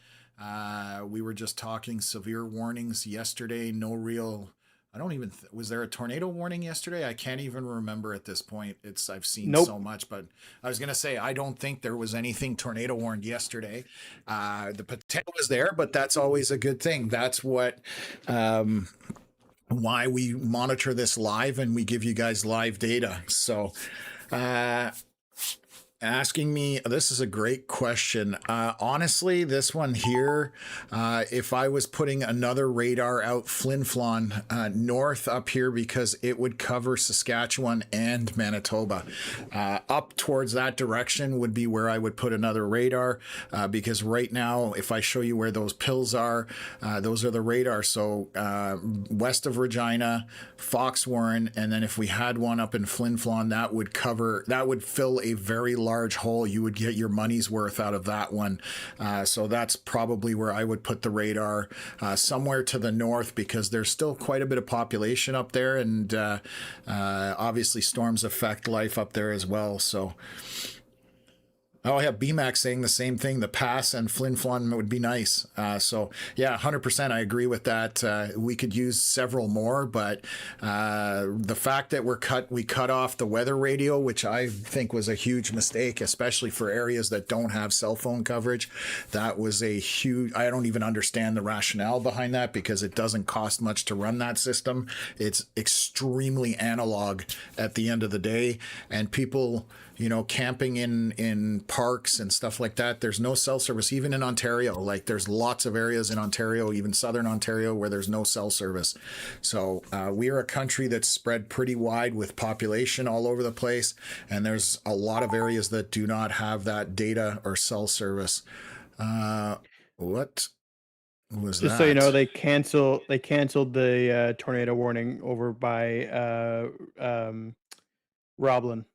We were just talking severe warnings yesterday. No real, I don't even, was there a tornado warning yesterday? I can't even remember at this point. I've seen so much, but I was going to say, I don't think there was anything tornado warned yesterday. The potential was there, but that's always a good thing. That's what, why we monitor this live and we give you guys live data. So, asking me, this is a great question. Honestly, this one here, if I was putting another radar out Flin Flon north up here, because it would cover Saskatchewan and Manitoba, up towards that direction would be where I would put another radar, because right now, if I show you where those pills are, those are the radar. So west of Regina, Fox Warren, and then if we had one up in Flin Flon, that would fill a very large hole. You would get your money's worth out of that one. So that's probably where I would put the radar, somewhere to the north, because there's still quite a bit of population up there, and obviously storms affect life up there as well. So oh, I have BMAX saying the same thing. The pass and Flin Flon would be nice. So yeah, 100%. I agree with that. We could use several more, but the fact that we cut off the weather radio, which I think was a huge mistake, especially for areas that don't have cell phone coverage. That was a huge. I don't even understand the rationale behind that, because it doesn't cost much to run that system. It's extremely analog at the end of the day, and people, camping in parks and stuff like that, there's no cell service, even in Ontario. Like, there's lots of areas in Ontario, even southern Ontario, where there's no cell service. So we are a country that's spread pretty wide with population all over the place, and there's a lot of areas that do not have that data or cell service. What was Just that? so you know, they canceled the tornado warning over by Roblin.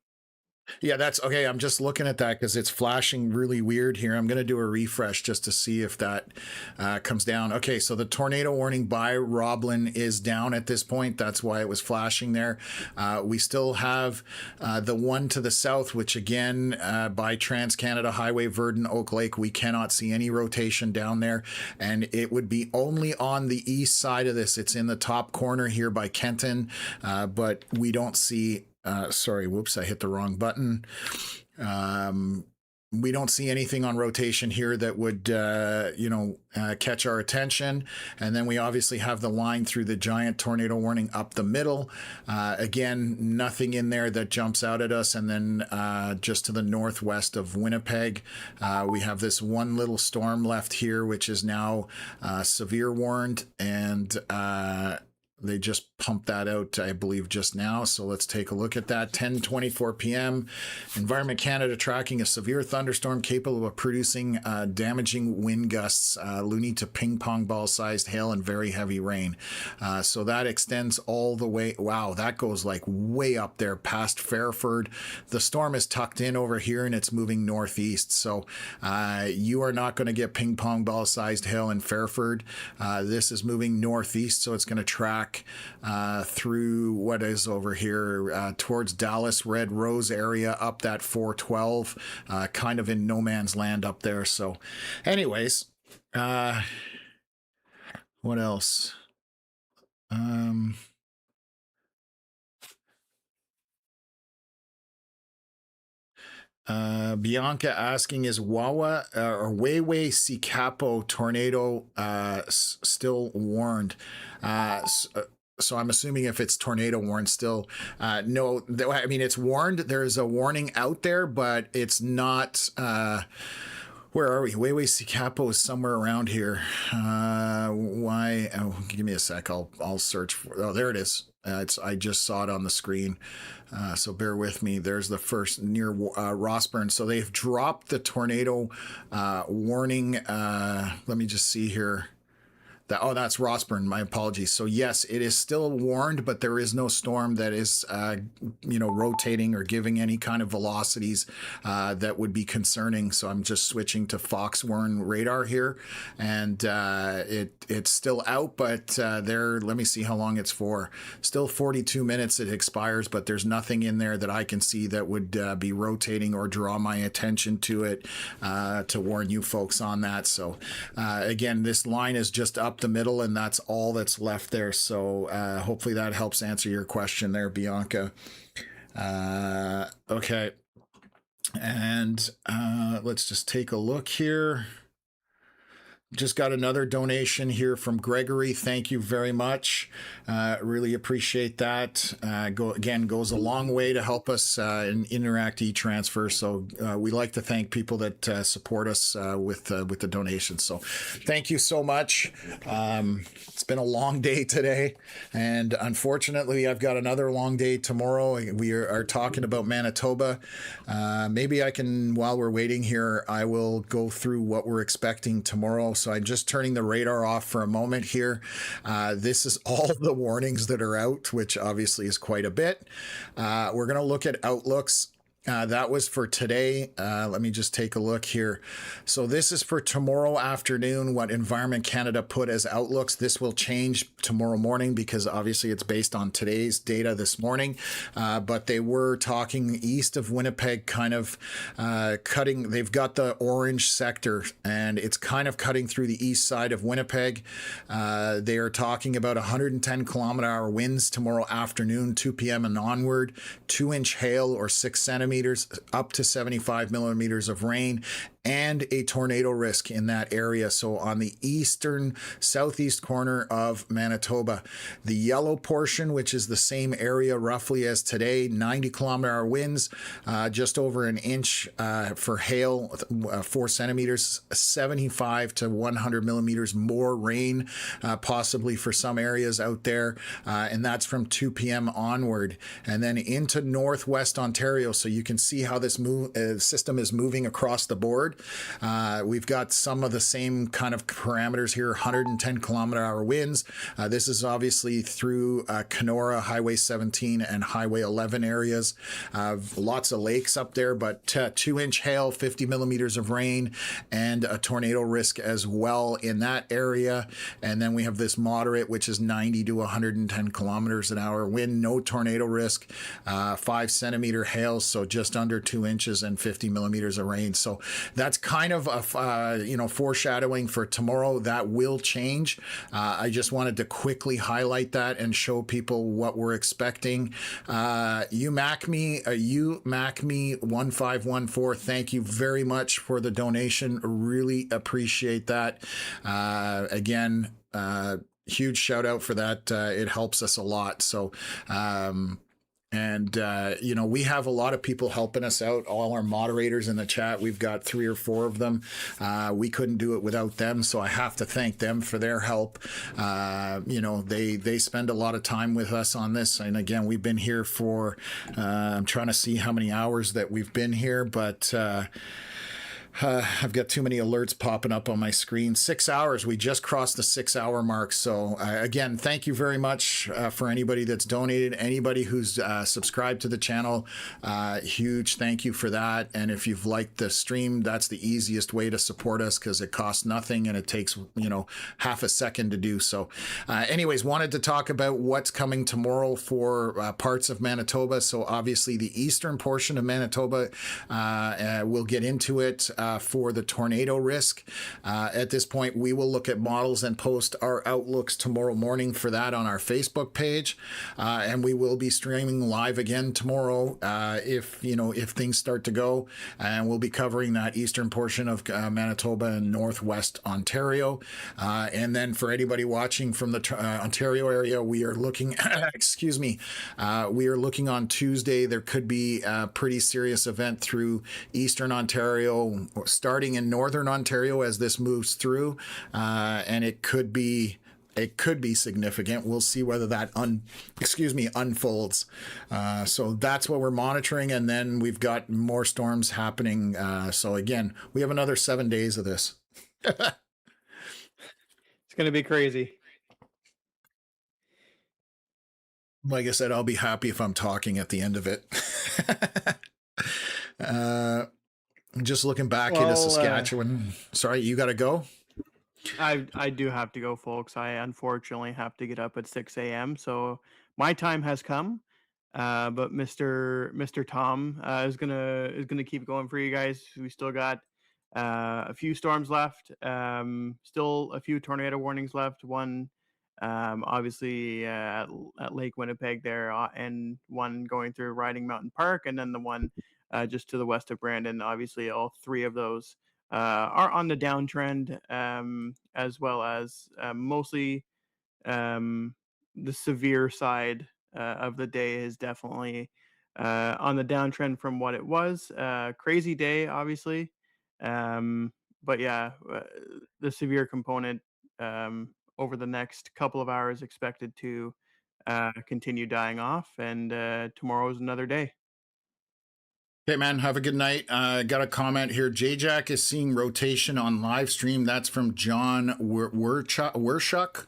Yeah, that's okay. I'm just looking at that because it's flashing really weird here. I'm going to do a refresh just to see if that comes down. Okay, so the tornado warning by Roblin is down at this point. That's why it was flashing there. We still have the one to the south, which again, by Trans-Canada Highway, Verdun, Oak Lake, we cannot see any rotation down there. And it would be only on the east side of this. It's in the top corner here by Kenton, but we don't see... sorry, whoops, I hit the wrong button. We don't see anything on rotation here that would, catch our attention. And then we obviously have the line through the giant tornado warning up the middle. Again, nothing in there that jumps out at us. And then just to the northwest of Winnipeg, we have this one little storm left here, which is now severe warned. And they just pumped that out, I believe, just now. So let's take a look at that. 10:24 p.m. Environment Canada tracking a severe thunderstorm capable of producing damaging wind gusts, loony to ping pong ball sized hail and very heavy rain. So that extends all the way. Wow, that goes like way up there past Fairford. The storm is tucked in over here and it's moving northeast. So you are not going to get ping pong ball sized hail in Fairford. This is moving northeast, so it's going to track through what is over here towards Dallas, Red Rose area, up that 412, kind of in no man's land up there. So anyways, what else? Bianca asking, is Wawa or Wayway Sikapo tornado still warned? So I'm assuming if it's tornado warned still, no, I mean, it's warned. There's a warning out there, but it's not, where are we? Wayway Sikapo is somewhere around here. Why? Oh, give me a sec. I'll search for, oh, there it is. I just saw it on the screen. So bear with me. There's the first near Rossburn. So they've dropped the tornado warning. Let me just see here. That's Rossburn. My apologies. So yes, it is still warned, but there is no storm that is, rotating or giving any kind of velocities that would be concerning. So I'm just switching to Fox Warren radar here, and it's still out, but let me see how long it's for. Still 42 minutes it expires, but there's nothing in there that I can see that would be rotating or draw my attention to it to warn you folks on that. So again, this line is just up the middle, and that's all that's left there. So hopefully that helps answer your question there, Bianca. Okay, and let's just take a look here. Just got another donation here from Gregory. Thank you very much. Really appreciate that. Goes a long way to help us in Interac E-Transfers. So we like to thank people that support us with the donations. So thank you so much. It's been a long day today, and unfortunately, I've got another long day tomorrow. We are talking about Manitoba. Maybe I can, while we're waiting here, I will go through what we're expecting tomorrow. So I'm just turning the radar off for a moment here. This is all the warnings that are out, which obviously is quite a bit. We're going to look at outlooks. That was for today. Let me just take a look here. So this is for tomorrow afternoon, what Environment Canada put as outlooks. This will change tomorrow morning because obviously it's based on today's data this morning. But they were talking east of Winnipeg, kind of cutting. They've got the orange sector and it's kind of cutting through the east side of Winnipeg. They are talking about 110-kilometer-hour winds tomorrow afternoon, 2 p.m. and onward, 2-inch hail or 6 centimeters, up to 75 millimeters of rain, and a tornado risk in that area. So on the eastern southeast corner of Manitoba, the yellow portion, which is the same area roughly as today, 90-kilometer-hour winds, just over an inch for hail, 4 centimeters, 75 to 100 millimeters more rain, possibly for some areas out there. And that's from 2 p.m. onward. And then into northwest Ontario. So you can see how this system is moving across the board. We've got some of the same kind of parameters here, 110-kilometer-hour winds. This is obviously through Kenora, Highway 17 and Highway 11 areas. Lots of lakes up there, but 2-inch hail, 50 millimeters of rain, and a tornado risk as well in that area. And then we have this moderate, which is 90 to 110 kilometers an hour wind, no tornado risk, 5-centimeter hail, so just under 2 inches and 50 millimeters of rain. So that's kind of a foreshadowing for tomorrow. That will change. I just wanted to quickly highlight that and show people what we're expecting. UMacme1514, thank you very much for the donation. Really appreciate that. Again, huge shout out for that. It helps us a lot. So we have a lot of people helping us out, all our moderators in the chat. We've got 3 or 4 of them. We couldn't do it without them, so I have to thank them for their help. They spend a lot of time with us on this. And again, we've been here for, I'm trying to see how many hours that we've been here, but I've got too many alerts popping up on my screen. 6 hours. We just crossed the 6-hour mark. So again, thank you very much for anybody that's donated, anybody who's subscribed to the channel. Huge thank you for that. And if you've liked the stream, that's the easiest way to support us because it costs nothing and it takes, half a second to do so. Anyways, wanted to talk about what's coming tomorrow for parts of Manitoba. So obviously the eastern portion of Manitoba, we'll get into it. For the tornado risk. At this point, we will look at models and post our outlooks tomorrow morning for that on our Facebook page. And we will be streaming live again tomorrow if things start to go. And we'll be covering that eastern portion of Manitoba and northwest Ontario. And then for anybody watching from the Ontario area, we are looking, we are looking on Tuesday. There could be a pretty serious event through eastern Ontario, starting in northern Ontario as this moves through, and it could be significant. We'll see whether that unfolds. So that's what we're monitoring, and then we've got more storms happening. So again, we have another 7 days of this. It's going to be crazy. Like I said, I'll be happy if I'm talking at the end of it. Just looking back into Saskatchewan. Sorry, you got to go? I do have to go, folks. I unfortunately have to get up at 6 a.m. So my time has come. But Mr. Tom is gonna keep going for you guys. We still got a few storms left. Still a few tornado warnings left. One obviously at Lake Winnipeg there, and one going through Riding Mountain Park, and then the one just to the west of Brandon. Obviously, all 3 of those are on the downtrend, as well as mostly the severe side of the day is definitely on the downtrend from what it was. Crazy day, obviously. But yeah, the severe component over the next couple of hours expected to continue dying off, and tomorrow is another day. Okay, man, have a good night. Got a comment here. J-Jack is seeing rotation on live stream. That's from John Wershuk.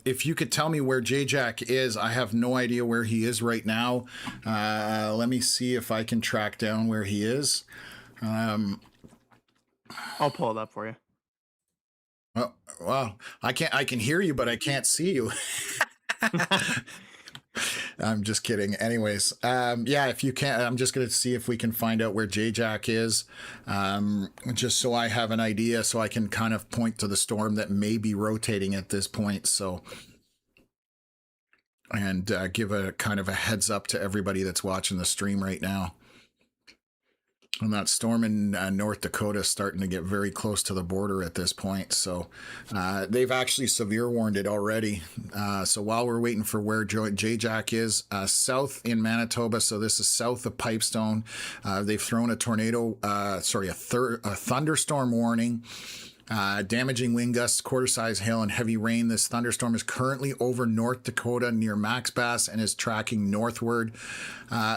If you could tell me where J-Jack is, I have no idea where he is right now. Let me see if I can track down where he is. I'll pull it up for you. Oh, well, I can hear you, but I can't see you. I'm just kidding. Anyways, yeah, if you can, I'm just going to see if we can find out where J-Jack is, just so I have an idea, so I can kind of point to the storm that may be rotating at this point. So, and give a kind of a heads up to everybody that's watching the stream right now. And that storm in North Dakota is starting to get very close to the border at this point. So they've actually severe warned it already. So while we're waiting for where J-Jack is, south in Manitoba, so this is south of Pipestone, they've thrown a thunderstorm warning. Damaging wind gusts, quarter-size hail, and heavy rain. This thunderstorm is currently over North Dakota near Max Bass and is tracking northward.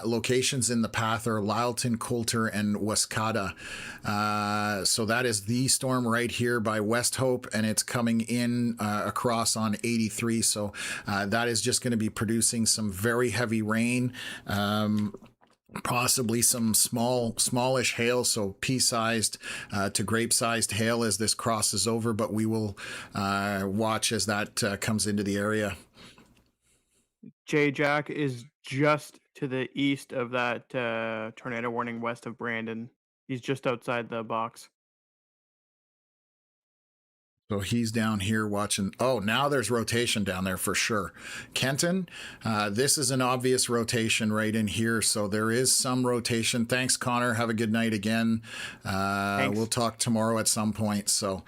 Locations in the path are Lyleton, Coulter, and Wascada. So that is the storm right here by West Hope, and it's coming in across on 83. So that is just going to be producing some very heavy rain. Possibly some smallish hail, so pea-sized to grape-sized hail as this crosses over, but we will watch as that comes into the area. J-Jack is just to the east of that tornado warning west of Brandon. He's just outside the box. So he's down here watching. Oh, now there's rotation down there for sure. Kenton, this is an obvious rotation right in here. So there is some rotation. Thanks, Connor. Have a good night again. We'll talk tomorrow at some point. So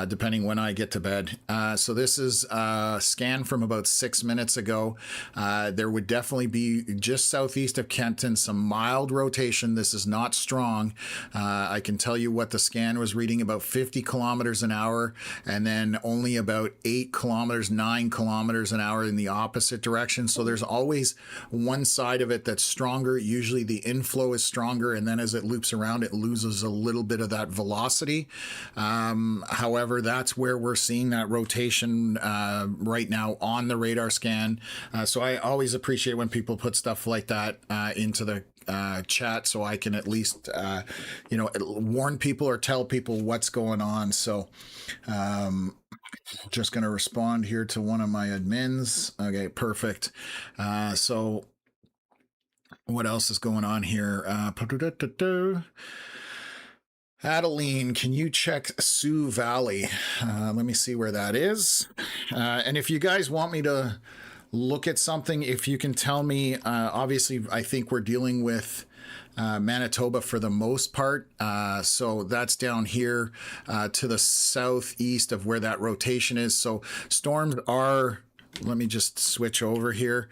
depending when I get to bed. So this is a scan from about 6 minutes ago. There would definitely be just southeast of Kenton some mild rotation. This is not strong. I can tell you what the scan was reading, about 50 kilometers an hour. And then only about 8 kilometers, 9 kilometers an hour in the opposite direction. So there's always one side of it that's stronger. Usually the inflow is stronger, and then as it loops around, it loses a little bit of that velocity. However, that's where we're seeing that rotation right now on the radar scan. So I always appreciate when people put stuff like that into the chat, so I can at least warn people or tell people what's going on. So just going to respond here to one of my admins. Okay, perfect. So what else is going on here? Adeline, can you check Sioux Valley? Let me see where that is. And if you guys want me to look at something, if you can tell me, obviously I think we're dealing with Manitoba for the most part. So that's down here to the southeast of where that rotation is. So storms are, let me just switch over here.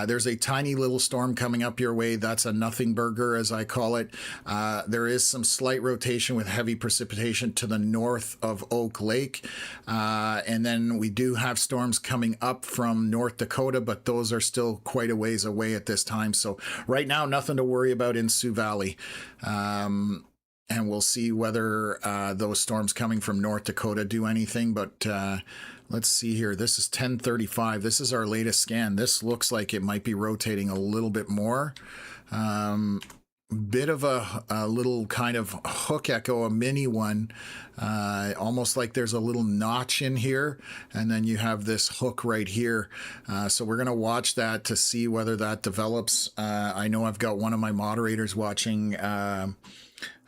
There's a tiny little storm coming up your way. That's a nothing burger, as I call it. There is some slight rotation with heavy precipitation to the north of Oak Lake. And then we do have storms coming up from North Dakota, but those are still quite a ways away at this time. So right now, nothing to worry about in Sioux Valley. And we'll see whether those storms coming from North Dakota do anything. But let's see here. This is 10:35. This is our latest scan. This looks like it might be rotating a little bit more. Bit of a little kind of hook echo, a mini one, almost like there's a little notch in here, and then you have this hook right here. So we're going to watch that to see whether that develops. I know I've got one of my moderators watching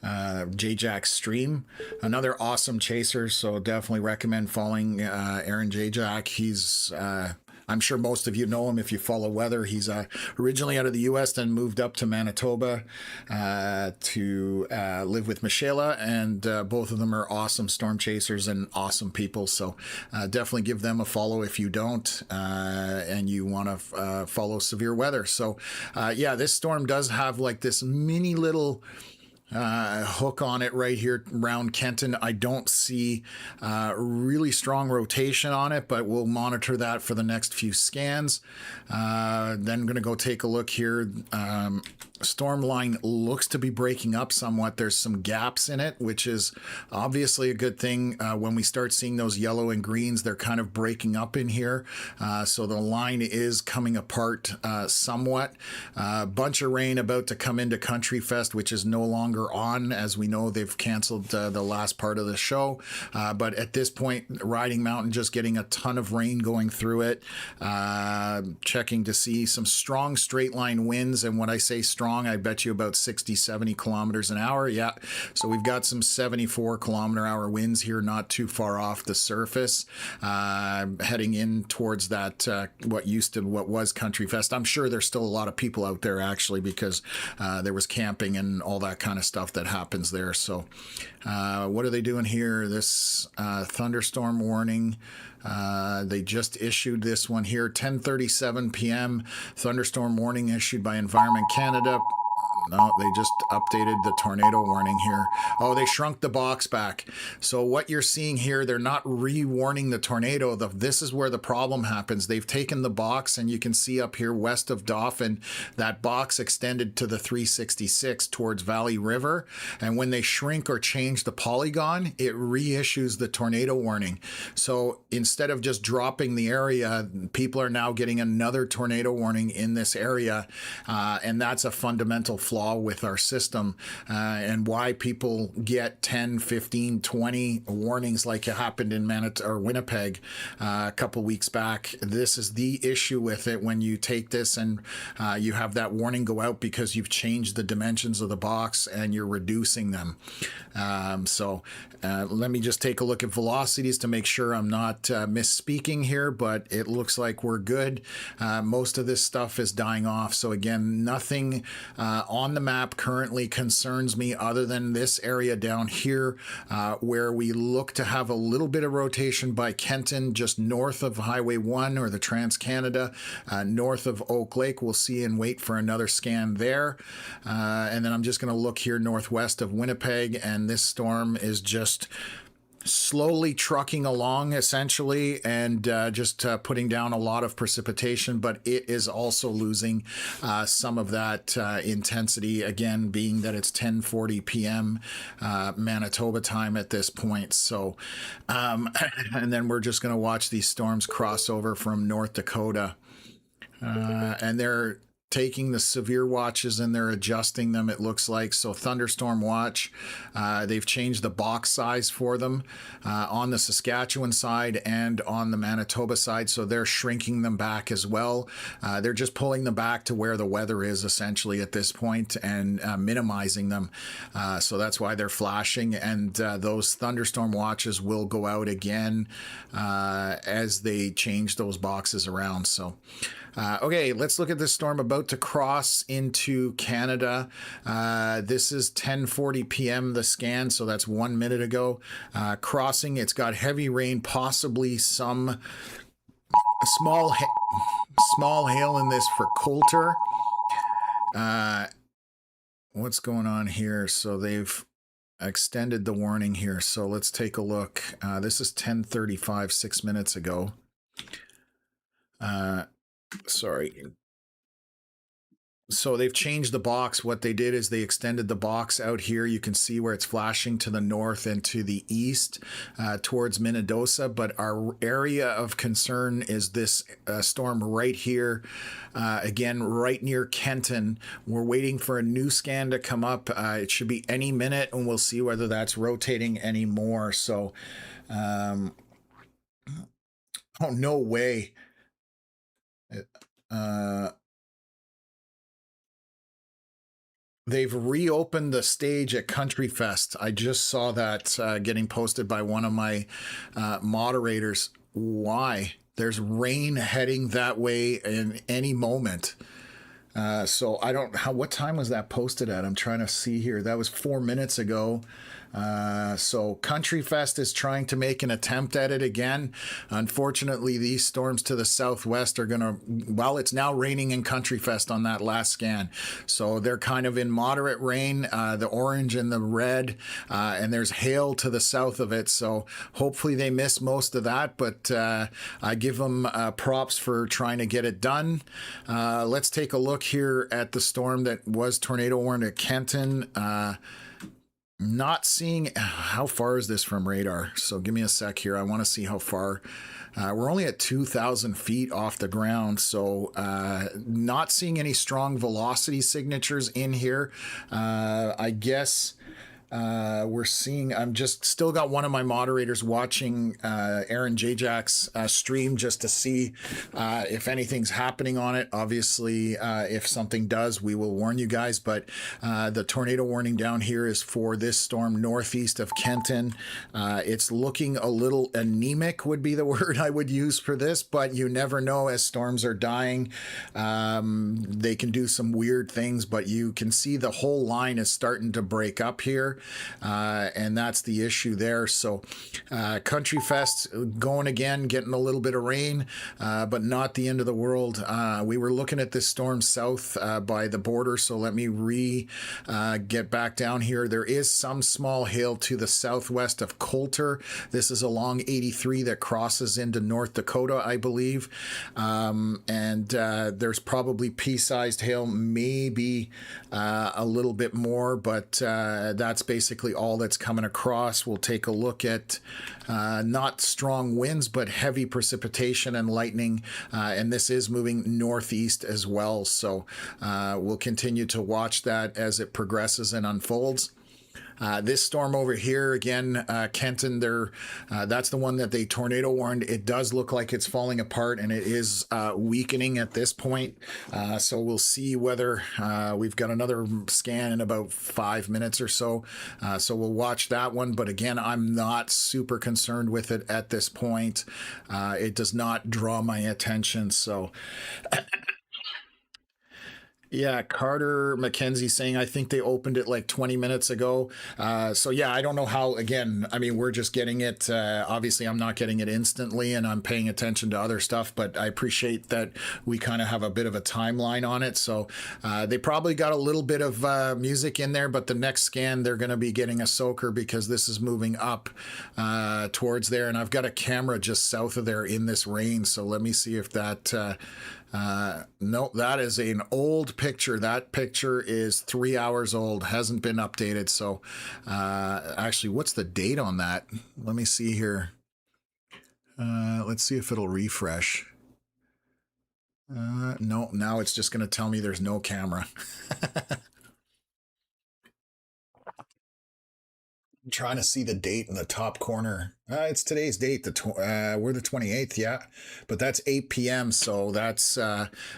J-Jack's stream, another awesome chaser, so definitely recommend following Aaron J-Jack. He's I'm sure most of you know him if you follow weather. He's originally out of the U.S., then moved up to Manitoba to live with Michaela, and both of them are awesome storm chasers and awesome people. So definitely give them a follow if you don't and you want to follow severe weather. So yeah, this storm does have like this mini little hook on it right here around Kenton. I don't see really strong rotation on it, but we'll monitor that for the next few scans. Then I'm going to go take a look here. Storm line looks to be breaking up somewhat. There's some gaps in it, which is obviously a good thing. When we start seeing those yellow and greens, they're kind of breaking up in here. So the line is coming apart somewhat. Bunch of rain about to come into Country Fest, which is no longer on. As we know, they've canceled the last part of the show. But at this point, Riding Mountain just getting a ton of rain going through it. Checking to see some strong straight line winds. And when I say strong, I bet you about 60, 70 kilometers an hour. Yeah. So we've got some 74 kilometer hour winds here, not too far off the surface, heading in towards that, what was Country Fest. I'm sure there's still a lot of people out there actually, because there was camping and all that kind of stuff that happens there. So what are they doing here? This thunderstorm warning. They just issued this one here, 10:37 p.m. Thunderstorm warning issued by Environment Canada. No, they just updated the tornado warning here. Oh, they shrunk the box back. So what you're seeing here, they're not re-warning the tornado. This is where the problem happens. They've taken the box, and you can see up here west of Dauphin, that box extended to the 366 towards Valley River. And when they shrink or change the polygon, it reissues the tornado warning. So instead of just dropping the area, people are now getting another tornado warning in this area. And that's a fundamental flaw with our system, and why people get 10, 15, 20 warnings like it happened in Winnipeg a couple weeks back. This is the issue with it when you take this and you have that warning go out because you've changed the dimensions of the box and you're reducing them. So let me just take a look at velocities to make sure I'm not misspeaking here, but it looks like we're good. Most of this stuff is dying off. So again, nothing on the map currently concerns me other than this area down here where we look to have a little bit of rotation by Kenton, just north of Highway 1 or the Trans-Canada, north of Oak Lake. We'll see and wait for another scan there. And then I'm just going to look here northwest of Winnipeg, and this storm is just slowly trucking along essentially, and just putting down a lot of precipitation, but it is also losing some of that intensity, again being that it's 10:40 p.m. Manitoba time at this point. So and then we're just going to watch these storms cross over from North Dakota, and they're taking the severe watches and they're adjusting them, it looks like. So thunderstorm watch, they've changed the box size for them on the Saskatchewan side and on the Manitoba side, so they're shrinking them back as well. They're just pulling them back to where the weather is essentially at this point and minimizing them. So that's why they're flashing, and those thunderstorm watches will go out again as they change those boxes around. So okay, let's look at this storm about to cross into Canada. This is 10:40 p.m. the scan, so that's 1 minute ago. Crossing, it's got heavy rain, possibly some small hail in this for Coulter. What's going on here? So they've extended the warning here. So let's take a look. This is 10:35, 6 minutes ago. Sorry. So they've changed the box. What they did is they extended the box out here. You can see where it's flashing to the north and to the east towards Minnedosa. But our area of concern is this storm right here. Again, right near Kenton. We're waiting for a new scan to come up. It should be any minute, and we'll see whether that's rotating anymore. So, oh, no way. They've reopened the stage at Country Fest. I just saw that getting posted by one of my moderators. Why? there's rain heading that way in any moment. So I don't what time was that posted at? I'm trying to see here. That was 4 minutes ago. So Country Fest is trying to make an attempt at it again. Unfortunately, these storms to the southwest are going to, well, it's now raining in Country Fest on that last scan. So they're kind of in moderate rain, the orange and the red, and there's hail to the south of it. So hopefully they miss most of that, but I give them props for trying to get it done. Let's take a look here at the storm that was tornado warned at Kenton. Not seeing, how far is this from radar? So give me a sec here. I want to see how far. We're only at 2,000 feet off the ground, so not seeing any strong velocity signatures in here. I guess we're seeing, I'm just still got one of my moderators watching Aaron Jajak's stream just to see if anything's happening on it. Obviously, if something does, we will warn you guys, but the tornado warning down here is for this storm northeast of Kenton. It's looking a little anemic would be the word I would use for this, but you never know as storms are dying. They can do some weird things, but you can see the whole line is starting to break up here. And that's the issue there. So Country Fest going again, getting a little bit of rain, but not the end of the world. We were looking at this storm south by the border, so let me get back down here. There is some small hail to the southwest of Coulter. This is along 83 that crosses into North Dakota, I believe. And there's probably pea-sized hail, maybe a little bit more, but that's basically all that's coming across. We'll take a look at not strong winds, but heavy precipitation and lightning. And this is moving northeast as well. So we'll continue to watch that as it progresses and unfolds. This storm over here, again, Kenton, that's the one that they tornado warned. It does look like it's falling apart, and it is weakening at this point. So we'll see whether we've got another scan in about 5 minutes or so. So we'll watch that one. But again, I'm not super concerned with it at this point. It does not draw my attention. So... Yeah, Carter McKenzie saying, I think they opened it like 20 minutes ago. So yeah, I don't know how, again, I mean, we're just getting it. Obviously, I'm not getting it instantly and I'm paying attention to other stuff, but I appreciate that we kind of have a bit of a timeline on it. So they probably got a little bit of music in there, but the next scan, they're going to be getting a soaker because this is moving up towards there. And I've got a camera just south of there in this rain. So let me see if that... no, that is an old picture. That picture is 3 hours old, hasn't been updated. So, actually, what's the date on that? Let me see here. Let's see if it'll refresh. No, now it's just going to tell me there's no camera. I'm trying to see the date in the top corner. It's today's date. We're the 28th, yeah. But that's 8 p.m. So that's,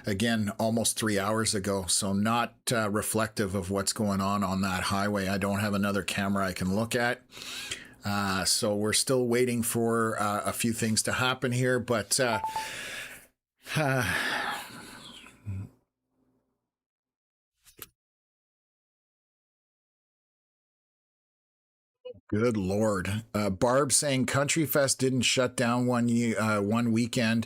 again, almost 3 hours ago. So not reflective of what's going on that highway. I don't have another camera I can look at. So we're still waiting for a few things to happen here. But... Good Lord. Barb saying Country Fest didn't shut down one weekend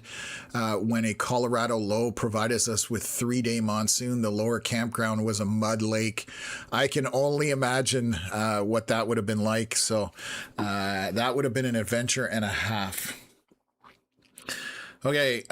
when a Colorado low provided us with 3-day monsoon. The lower campground was a mud lake. I can only imagine what that would have been like. So that would have been an adventure and a half. Okay,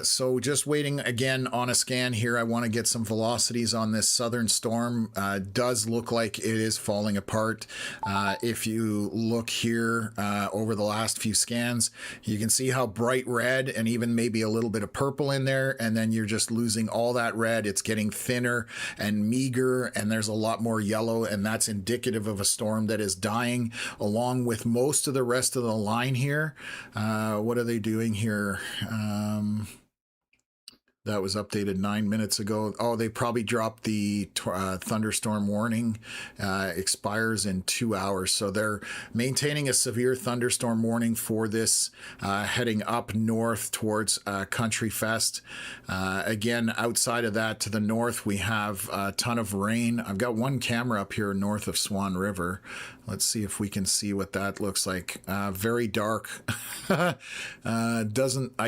so just waiting again on a scan here. I want to get some velocities on this southern storm. Does look like it is falling apart. If you look here over the last few scans, you can see how bright red and even maybe a little bit of purple in there, and then you're just losing all that red. It's getting thinner and meager, and there's a lot more yellow, and that's indicative of a storm that is dying along with most of the rest of the line here. What are they doing here? That was updated 9 minutes ago. Oh, they probably dropped the thunderstorm warning. Expires in 2 hours. So they're maintaining a severe thunderstorm warning for this heading up north towards Country Fest. Again, outside of that, to the north, we have a ton of rain. I've got one camera up here north of Swan River. Let's see if we can see what that looks like. Very dark. I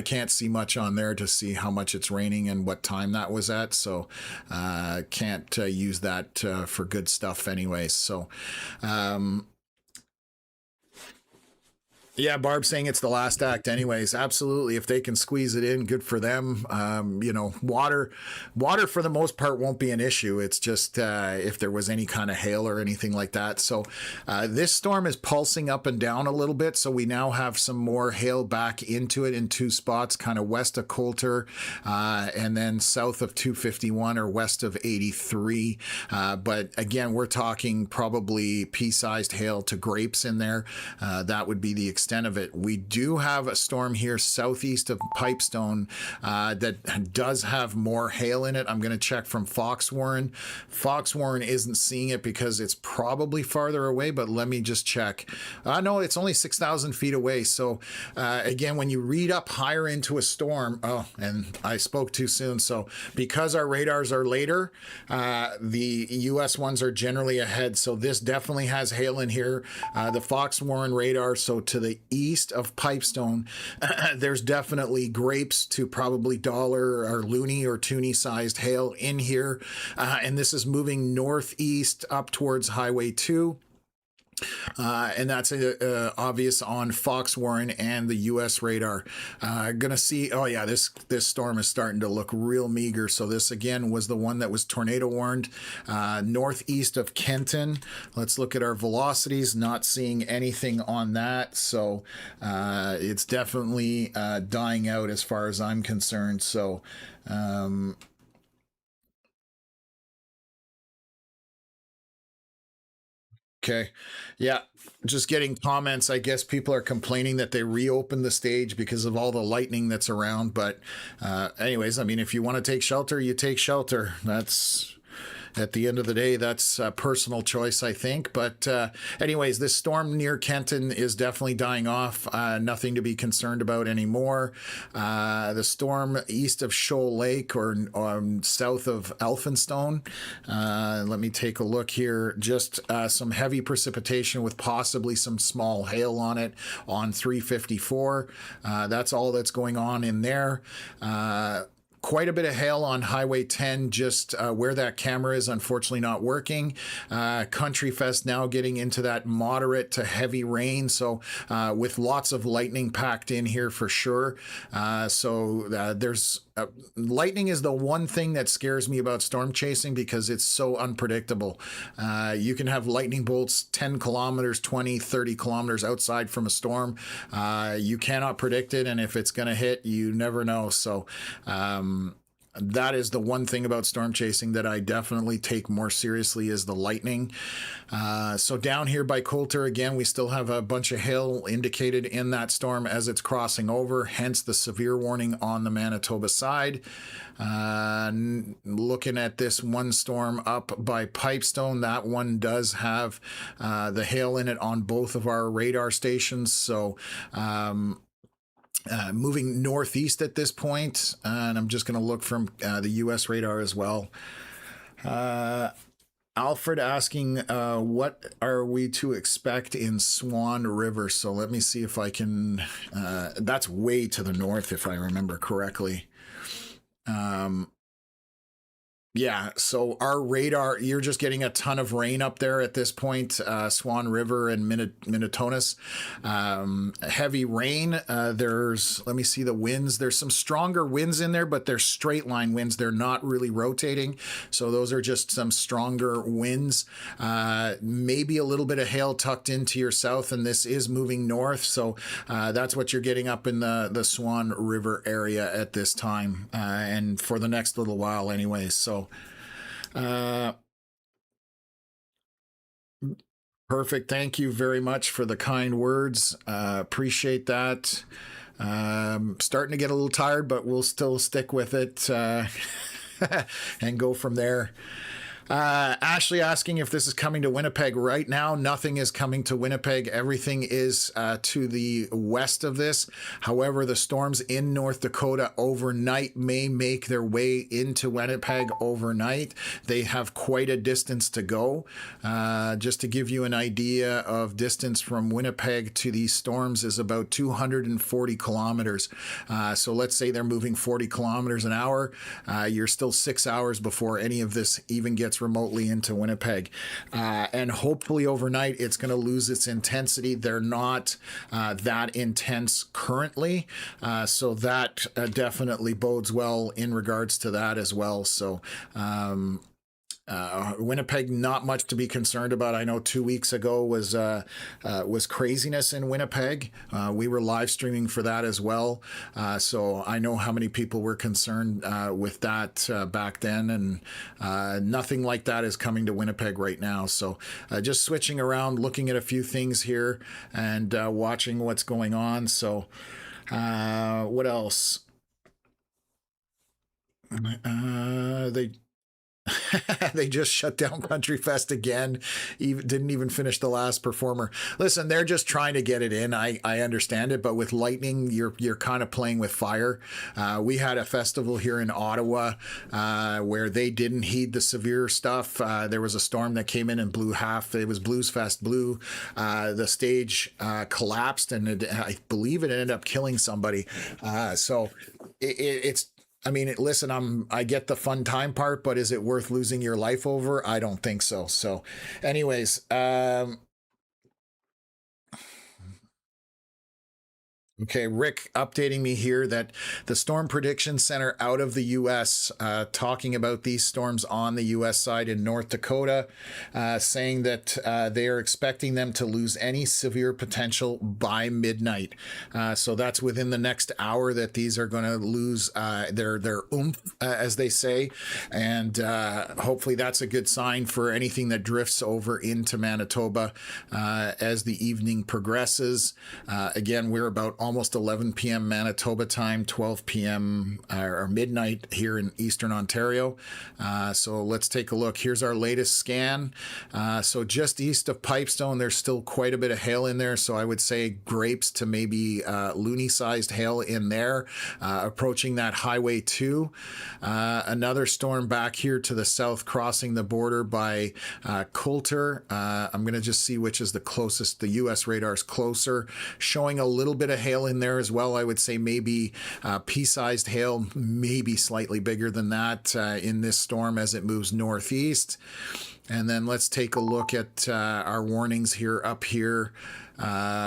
can't see much on there to see how much it's raining and what time that was at. So can't use that for good stuff anyways. So yeah, Barb saying it's the last act anyways. Absolutely. If they can squeeze it in, good for them. Water for the most part won't be an issue. It's just if there was any kind of hail or anything like that. So this storm is pulsing up and down a little bit. So we now have some more hail back into it in 2 spots, kind of west of Coulter and then south of 251 or west of 83. But again, we're talking probably pea-sized hail to grapes in there. That would be the extent of it. We do have a storm here southeast of Pipestone that does have more hail in it. I'm going to check from Fox Warren. Fox Warren isn't seeing it because it's probably farther away, but let me just check. No, it's only 6,000 feet away. So again, when you read up higher into a storm, and I spoke too soon. So because our radars are later, the US ones are generally ahead. So this definitely has hail in here. The Fox Warren radar, so to the east of Pipestone, there's definitely grapes to probably dollar or loony or toonie sized hail in here. And this is moving northeast up towards Highway 2. And that's obvious on Fox Warren and the U.S. radar. Gonna see, oh yeah, this storm is starting to look real meager. So this again was the one that was tornado warned northeast of Kenton. Let's look at our velocities. Not seeing anything on that. So it's definitely dying out as far as I'm concerned. So okay. Yeah. Just getting comments. I guess people are complaining that they reopened the stage because of all the lightning that's around. But anyways, I mean, if you want to take shelter, you take shelter. That's... At the end of the day, that's a personal choice, I think. But anyways, this storm near Kenton is definitely dying off. Nothing to be concerned about anymore. The storm east of Shoal Lake or south of Elphinstone. Let me take a look here. Just some heavy precipitation with possibly some small hail on it on 354. That's all that's going on in there. Quite a bit of hail on Highway 10, just where that camera is unfortunately not working. Country Fest now getting into that moderate to heavy rain, so with lots of lightning packed in here for sure. There's lightning is the one thing that scares me about storm chasing because it's so unpredictable. You can have lightning bolts 10 kilometers, 20, 30 kilometers outside from a storm. You cannot predict it, and if it's going to hit, you never know. So that is the one thing about storm chasing that I definitely take more seriously is the lightning. So down here by Coulter, again, we still have a bunch of hail indicated in that storm as it's crossing over, hence the severe warning on the Manitoba side. Looking at this one storm up by Pipestone, that one does have the hail in it on both of our radar stations. So moving northeast at this point, and I'm just going to look from the U.S. radar as well. Alfred asking, what are we to expect in Swan River? So let me see if I can, that's way to the north if I remember correctly. Yeah, so our radar, you're just getting a ton of rain up there at this point, Swan River and Minnetonus. Heavy rain. Let me see the winds. There's some stronger winds in there, but they're straight line winds. They're not really rotating. So those are just some stronger winds. Maybe a little bit of hail tucked into your south, and this is moving north. So that's what you're getting up in the Swan River area at this time, and for the next little while anyway. So perfect. Thank you very much for the kind words. Appreciate that. Starting to get a little tired, but we'll still stick with it and go from there. Ashley asking if this is coming to Winnipeg. Right now, nothing is coming to Winnipeg. Everything is to the west of this. However, the storms in North Dakota overnight may make their way into Winnipeg overnight. They have quite a distance to go. Just to give you an idea of distance from Winnipeg to these storms is about 240 kilometers. So let's say they're moving 40 kilometers an hour. You're still 6 hours before any of this even gets remotely into Winnipeg, and hopefully overnight it's going to lose its intensity. They're not that intense currently, so that definitely bodes well in regards to that as well. So Winnipeg, not much to be concerned about. I know 2 weeks ago was craziness in Winnipeg. We were live streaming for that as well. So I know how many people were concerned with that back then, and nothing like that is coming to Winnipeg right now. So just switching around, looking at a few things here and watching what's going on. So what else? They just shut down Country Fest again. Didn't even finish the last performer. Listen, they're just trying to get it in. I understand it, but with lightning, you're kind of playing with fire. We had a festival here in Ottawa where they didn't heed the severe stuff. There was a storm that came in and blew half. It was Blues Fest Blue. The stage collapsed, and I believe it ended up killing somebody. So it's. I mean, listen, I get the fun time part, but is it worth losing your life over? I don't think so. So anyways, okay, Rick updating me here that the Storm Prediction Center out of the U.S. Talking about these storms on the U.S. side in North Dakota, saying that they are expecting them to lose any severe potential by midnight. So that's within the next hour that these are going to lose their oomph, as they say. And hopefully that's a good sign for anything that drifts over into Manitoba as the evening progresses. Again, we're about almost 11 p.m. Manitoba time, 12 p.m. or midnight here in Eastern Ontario. So let's take a look. Here's our latest scan. So just east of Pipestone, there's still quite a bit of hail in there. So I would say grapes to maybe loony-sized hail in there, approaching that Highway 2. Another storm back here to the south, crossing the border by Coulter. I'm going to just see which is the closest. The U.S. radar's closer, showing a little bit of hail in there as well. I would say maybe pea-sized hail, maybe slightly bigger than that in this storm as it moves northeast. And then let's take a look at our warnings here up here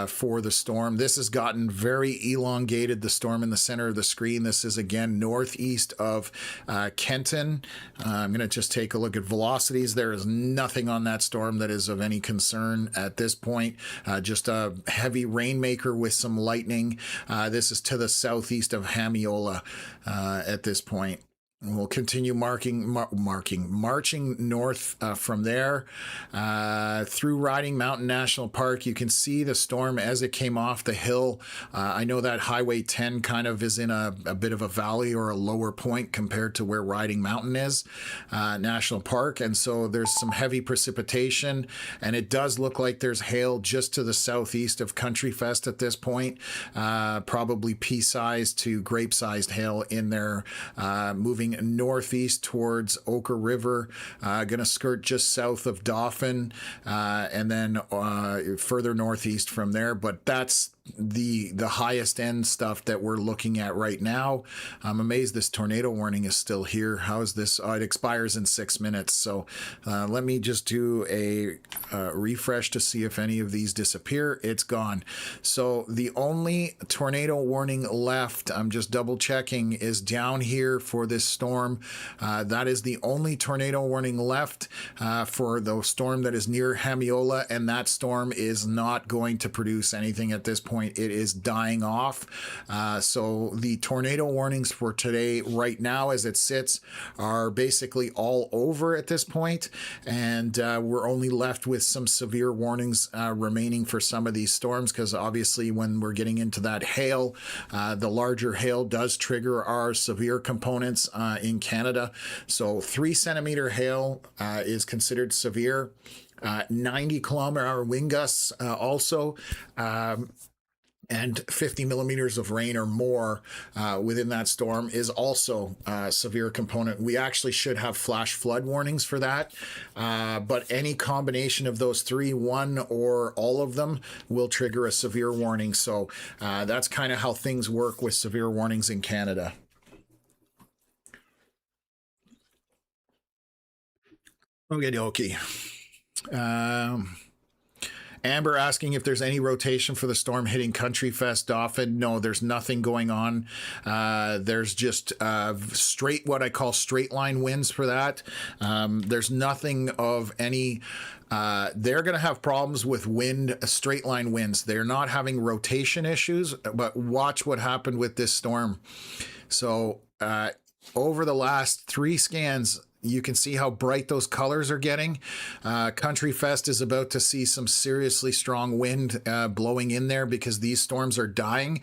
for the storm. This has gotten very elongated, the storm in the center of the screen. This is again northeast of Kenton. I'm going to just take a look at velocities. There is nothing on that storm that is of any concern at this point. Just a heavy rainmaker with some lightning. This is to the southeast of Hamiola at this point. We'll continue marching north from there through Riding Mountain National Park. You can see the storm as it came off the hill. I know that Highway 10 kind of is in a bit of a valley or a lower point compared to where Riding Mountain is, National Park. And so there's some heavy precipitation, and it does look like there's hail just to the southeast of Country Fest at this point, probably pea-sized to grape-sized hail in there, moving northeast towards Oka River, going to skirt just south of Dauphin, and then further northeast from there. But that's the highest end stuff that we're looking at right now. I'm amazed this tornado warning is still here. How is this? It expires in 6 minutes. So let me just do a refresh to see if any of these disappear. It's gone. So the only tornado warning left, I'm just double checking, is down here for this storm. That is the only tornado warning left for the storm that is near Hamiola, and that storm is not going to produce anything at this point point, it is dying off. So the tornado warnings for today, right now, as it sits, are basically all over at this point, and we're only left with some severe warnings remaining for some of these storms, because obviously when we're getting into that hail, the larger hail does trigger our severe components in Canada. So 3 centimeter hail is considered severe. 90-kilometer-hour wind gusts also. And 50 millimeters of rain or more within that storm is also a severe component. We actually should have flash flood warnings for that, but any combination of those three, one or all of them, will trigger a severe warning. So that's kind of how things work with severe warnings in Canada. Okie dokie. Amber asking if there's any rotation for the storm hitting Country Fest often. No, there's nothing going on. There's just straight, what I call straight line winds for that. There's nothing of any. They're going to have problems with wind, straight line winds. They're not having rotation issues, but watch what happened with this storm. So over the last 3 scans, you can see how bright those colors are getting. Country Fest is about to see some seriously strong wind blowing in there, because these storms are dying.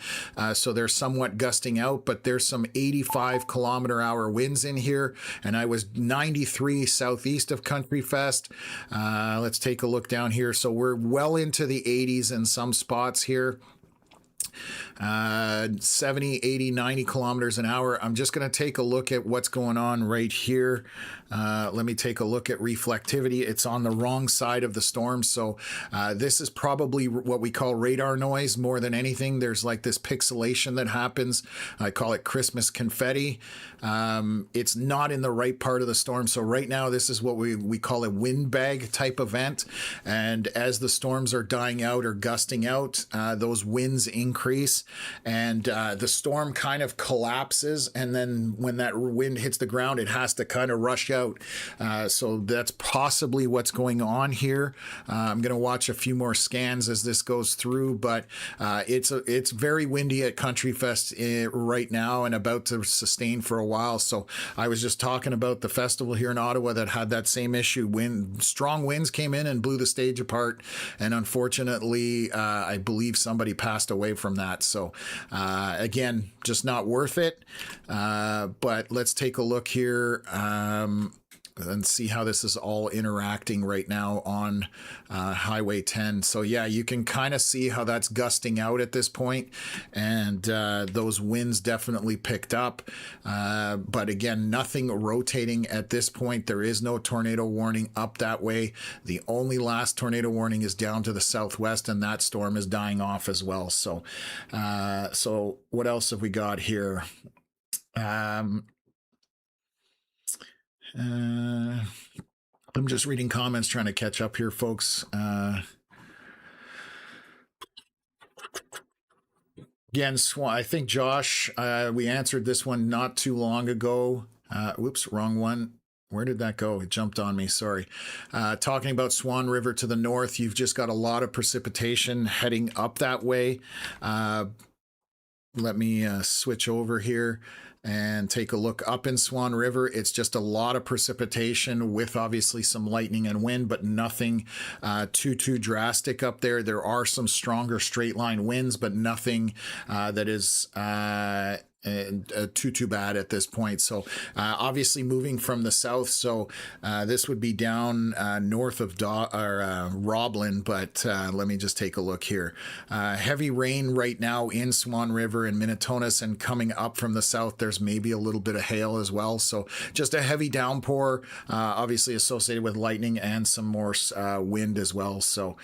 So they're somewhat gusting out, but there's some 85-kilometer-hour winds in here. And I was 93 southeast of Country Fest. Let's take a look down here. So we're well into the 80s in some spots here. 70, 80, 90 kilometers an hour. I'm just going to take a look at what's going on right here. Let me take a look at reflectivity. It's on the wrong side of the storm. So this is probably what we call radar noise more than anything. There's like this pixelation that happens. I call it Christmas confetti. It's not in the right part of the storm. So right now, this is what we call a windbag type event. And as the storms are dying out or gusting out, those winds increase, and the storm kind of collapses. And then when that wind hits the ground, it has to kind of rush out. So that's possibly what's going on here. I'm going to watch a few more scans as this goes through, but it's very windy at Country Fest right now, and about to sustain for a while. So I was just talking about the festival here in Ottawa that had that same issue. Strong winds came in and blew the stage apart, and unfortunately, I believe somebody passed away from that. So again, just not worth it. But let's take a look here and see how this is all interacting right now on Highway 10. So yeah, you can kind of see how that's gusting out at this point, and those winds definitely picked up. But again, nothing rotating at this point. There is no tornado warning up that way. The only last tornado warning is down to the southwest, and that storm is dying off as well. So, so what else have we got here? I'm just reading comments, trying to catch up here, folks. Again, I think Josh, we answered this one not too long ago. Whoops, wrong one. Where did that go? It jumped on me. Sorry. Talking about Swan River to the north, you've just got a lot of precipitation heading up that way. Let me switch over here and take a look up in Swan River. It's just a lot of precipitation with obviously some lightning and wind, but nothing too drastic up there. There are some stronger straight line winds, but nothing that is too bad at this point. So obviously moving from the south, so this would be down north of Roblin, but let me just take a look here. Heavy rain right now in Swan River and Minnetonka, and coming up from the south, there's maybe a little bit of hail as well. So just a heavy downpour, obviously associated with lightning and some more wind as well. So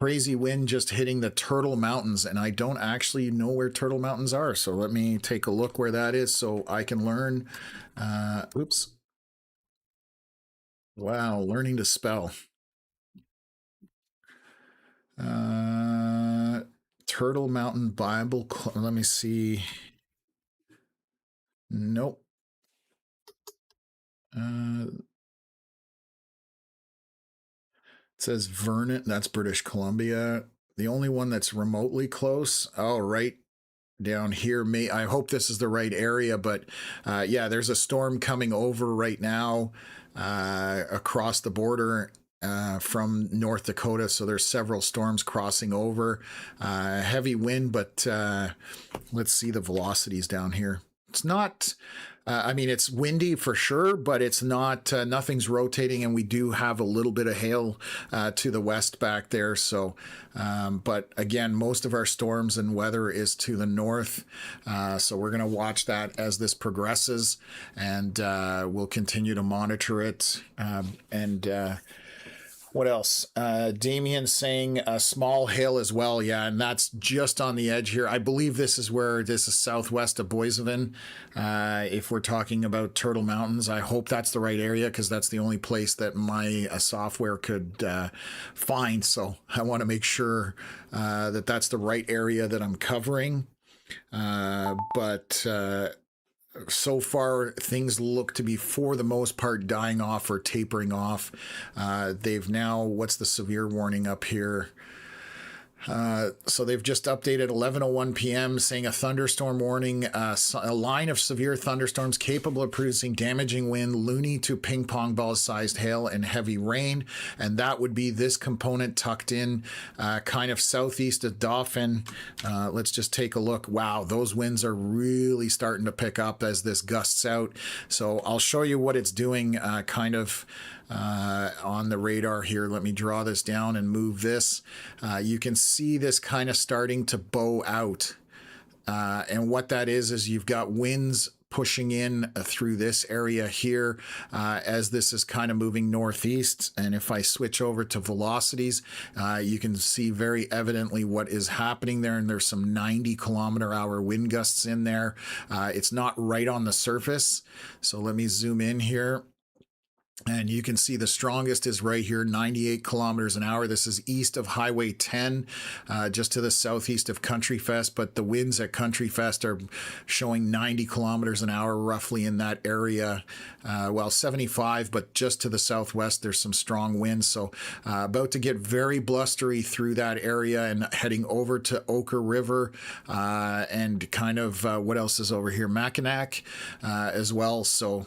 crazy wind just hitting the Turtle Mountains, and I don't actually know where Turtle Mountains are. So let me take a look where that is so I can learn. Oops. Wow, learning to spell. Turtle Mountain Bible. Let me see. Nope. It says Vernon. That's British Columbia. The only one that's remotely close, oh, right down here. I hope this is the right area, but yeah, there's a storm coming over right now across the border from North Dakota. So there's several storms crossing over. Heavy wind, but let's see the velocities down here. It's not, I mean, it's windy for sure, but it's not, nothing's rotating, and we do have a little bit of hail to the west back there. So, but again, most of our storms and weather is to the north. So we're going to watch that as this progresses, and we'll continue to monitor it. What else? Damien saying a small hail as well. Yeah, and that's just on the edge here. I believe this is southwest of Boissevain. If we're talking about Turtle Mountains, I hope that's the right area, because that's the only place that my software could find. So I want to make sure that that's the right area that I'm covering. But so far, things look to be, for the most part, dying off or tapering off. They've now, what's the severe warning up here? So they've just updated 11:01 p.m. saying a thunderstorm warning, a line of severe thunderstorms capable of producing damaging wind, loony to ping pong ball sized hail, and heavy rain. And that would be this component tucked in kind of southeast of Dauphin. Let's just take a look. Wow, those winds are really starting to pick up as this gusts out. So I'll show you what it's doing kind of on the radar here. Let me draw this down and move this. You can see this kind of starting to bow out. And what that is you've got winds pushing in through this area here as this is kind of moving northeast. And if I switch over to velocities, you can see very evidently what is happening there. And there's some 90-kilometer-hour wind gusts in there. It's not right on the surface. So let me zoom in here. And you can see the strongest is right here, 98 kilometers an hour. This is east of Highway 10, just to the southeast of Country Fest. But the winds at Country Fest are showing 90 kilometers an hour roughly in that area. Well, 75, but just to the southwest, there's some strong winds. So about to get very blustery through that area and heading over to Oker River and kind of what else is over here? Mackinac as well. So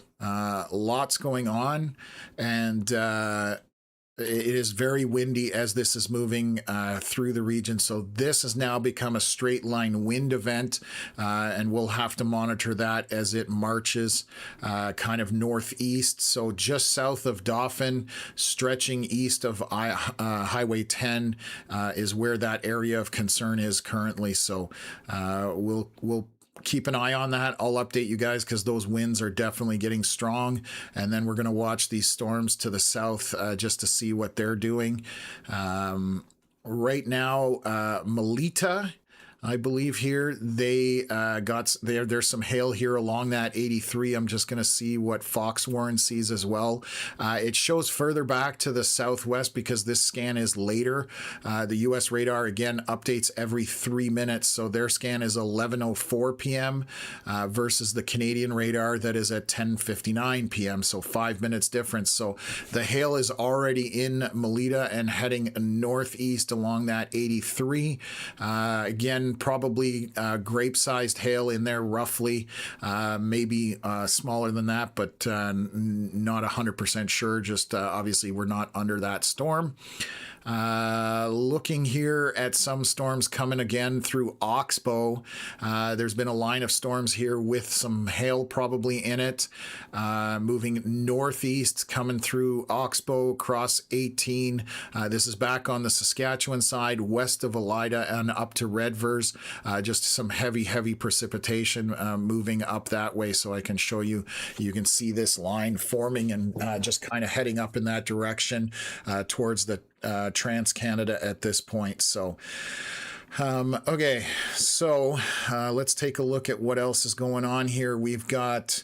lots going on, and it is very windy as this is moving through the region. So this has now become a straight line wind event, and we'll have to monitor that as it marches kind of northeast. So just south of Dauphin, stretching east of Highway 10 is where that area of concern is currently. So we'll keep an eye on that. I'll update you guys, because those winds are definitely getting strong. And then we're going to watch these storms to the south just to see what they're doing. Right now, Melita, I believe here, they there's some hail here along that 83. I'm just going to see what Fox Warren sees as well. It shows further back to the southwest because this scan is later. The U.S. radar, again, updates every 3 minutes. So their scan is 11:04 p.m. Versus the Canadian radar that is at 10:59 p.m. So 5 minutes difference. So the hail is already in Melita and heading northeast along that 83. Again, probably grape-sized hail in there roughly, maybe smaller than that, but not 100% sure. Just obviously we're not under that storm. Looking here at some storms coming again through Oxbow. There's been a line of storms here with some hail probably in it, moving northeast, coming through Oxbow, across 18. This is back on the Saskatchewan side, west of Elida and up to Redvers. Just some heavy precipitation moving up that way. So I can show you, you can see this line forming and just kind of heading up in that direction towards the Trans-Canada at this point. So okay, so let's take a look at what else is going on here. We've got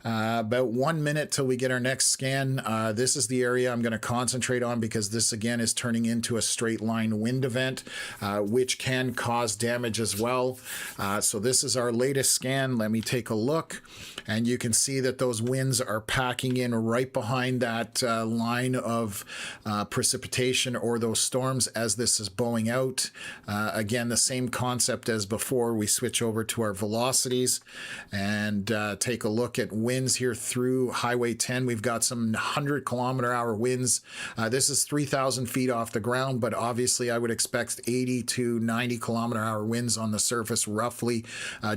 About 1 minute till we get our next scan. This is the area I'm going to concentrate on because this again is turning into a straight line wind event, which can cause damage as well. So this is our latest scan. Let me take a look, and you can see that those winds are packing in right behind that line of precipitation or those storms as this is bowing out. Again, the same concept as before. We switch over to our velocities and take a look at winds here through Highway 10. We've got some 100-kilometer-hour winds. This is 3,000 feet off the ground, but obviously I would expect 80 to 90-kilometer-hour winds on the surface, roughly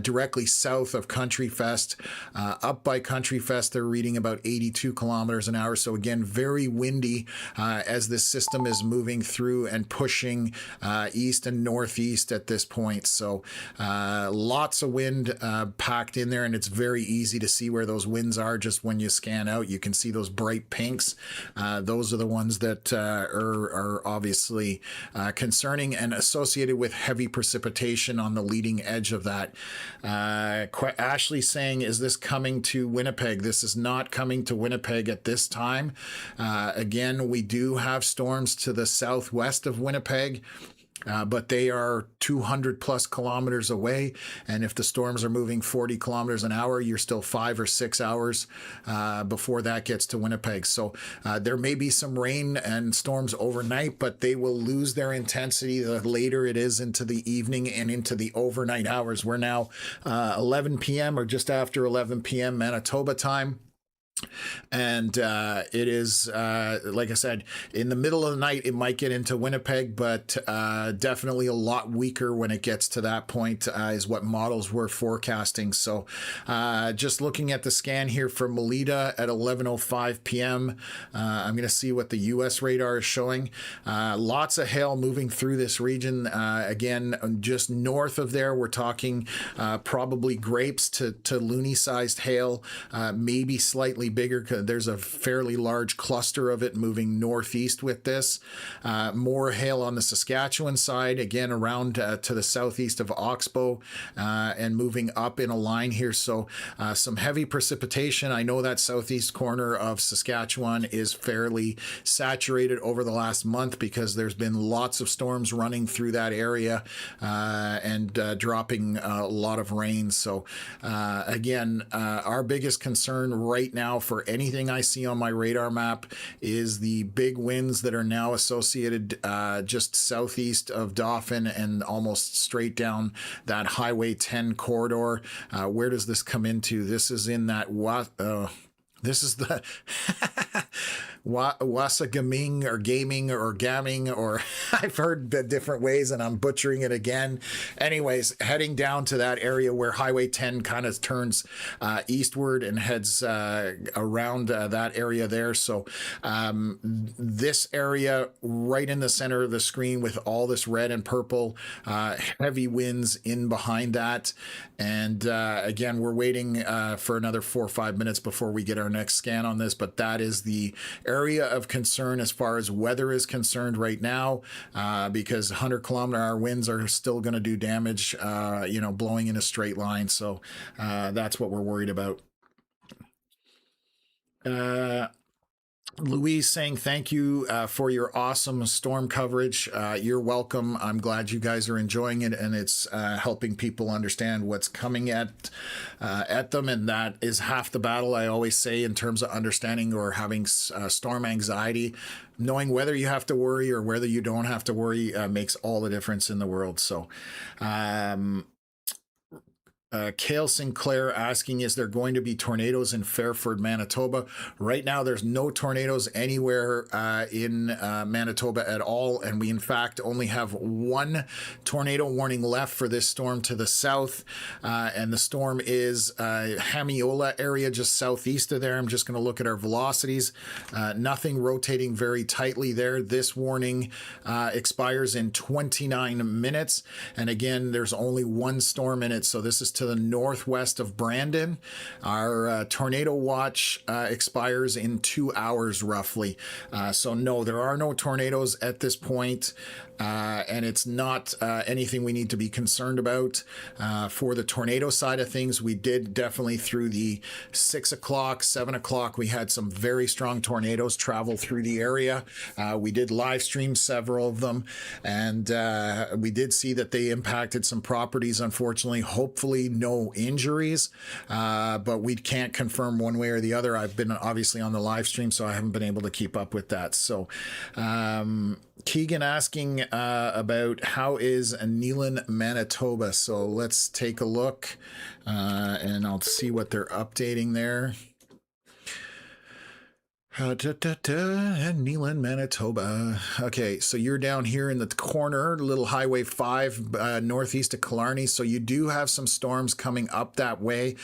directly south of Country Fest. Up by Country Fest, they're reading about 82 kilometers an hour. So again, very windy as this system is moving through and pushing east and northeast at this point. So lots of wind packed in there, and it's very easy to see where those winds are just when you scan out. You can see those bright pinks. Those are the ones that are obviously concerning and associated with heavy precipitation on the leading edge of that. Ashley saying, is this coming to Winnipeg? This is not coming to Winnipeg at this time. Again, we do have storms to the southwest of Winnipeg. But they are 200 plus kilometers away. And if the storms are moving 40 kilometers an hour, you're still 5 or 6 hours before that gets to Winnipeg. So there may be some rain and storms overnight, but they will lose their intensity the later it is into the evening and into the overnight hours. We're now 11 p.m. or just after 11 p.m. Manitoba time. And it is, like I said, in the middle of the night, it might get into Winnipeg, but definitely a lot weaker when it gets to that point is what models were forecasting. So just looking at the scan here for Melita at 11:05 p.m., I'm going to see what the U.S. radar is showing. Lots of hail moving through this region. Again, just north of there, we're talking probably grapes to loony-sized hail, maybe slightly bigger. There's a fairly large cluster of it moving northeast with this. More hail on the Saskatchewan side, again around to the southeast of Oxbow and moving up in a line here. So some heavy precipitation. I know that southeast corner of Saskatchewan is fairly saturated over the last month because there's been lots of storms running through that area and dropping a lot of rain. So again, our biggest concern right now for anything I see on my radar map is the big winds that are now associated just southeast of Dauphin and almost straight down that Highway 10 corridor. Where does this come into? This is in that this is the Wasagaming or gaming or gamming, or I've heard the different ways and I'm butchering it again. Anyways, heading down to that area where Highway 10 kind of turns eastward and heads around that area there. So this area right in the center of the screen with all this red and purple, heavy winds in behind that. And again, we're waiting for another 4 or 5 minutes before we get our next scan on this, but that is the area of concern as far as weather is concerned right now, because 100-kilometer-hour winds are still going to do damage, blowing in a straight line. So that's what we're worried about. Louise saying thank you for your awesome storm coverage. You're welcome. I'm glad you guys are enjoying it, and it's helping people understand what's coming at them, and that is half the battle. I always say in terms of understanding or having storm anxiety, knowing whether you have to worry or whether you don't have to worry makes all the difference in the world. So Kale Sinclair asking, is there going to be tornadoes in Fairford, Manitoba? Right now, there's no tornadoes anywhere in Manitoba at all. And we, in fact, only have one tornado warning left for this storm to the south. And the storm is Hamiola area, just southeast of there. I'm just going to look at our velocities. Nothing rotating very tightly there. This warning expires in 29 minutes. And again, there's only one storm in it. So this is to the northwest of Brandon. Our tornado watch expires in 2 hours roughly. So no, there are no tornadoes at this point. And it's not anything we need to be concerned about. For the tornado side of things, we did definitely through the 6 o'clock, 7 o'clock, we had some very strong tornadoes travel through the area. We did live stream several of them, and we did see that they impacted some properties, unfortunately. Hopefully no injuries, but we can't confirm one way or the other. I've been obviously on the live stream, so I haven't been able to keep up with that. So Keegan asking about how is Neelan, Manitoba. So let's take a look and I'll see what they're updating there. Neelan, Manitoba. Okay, so you're down here in the corner, little Highway 5 northeast of Killarney. So you do have some storms coming up that way.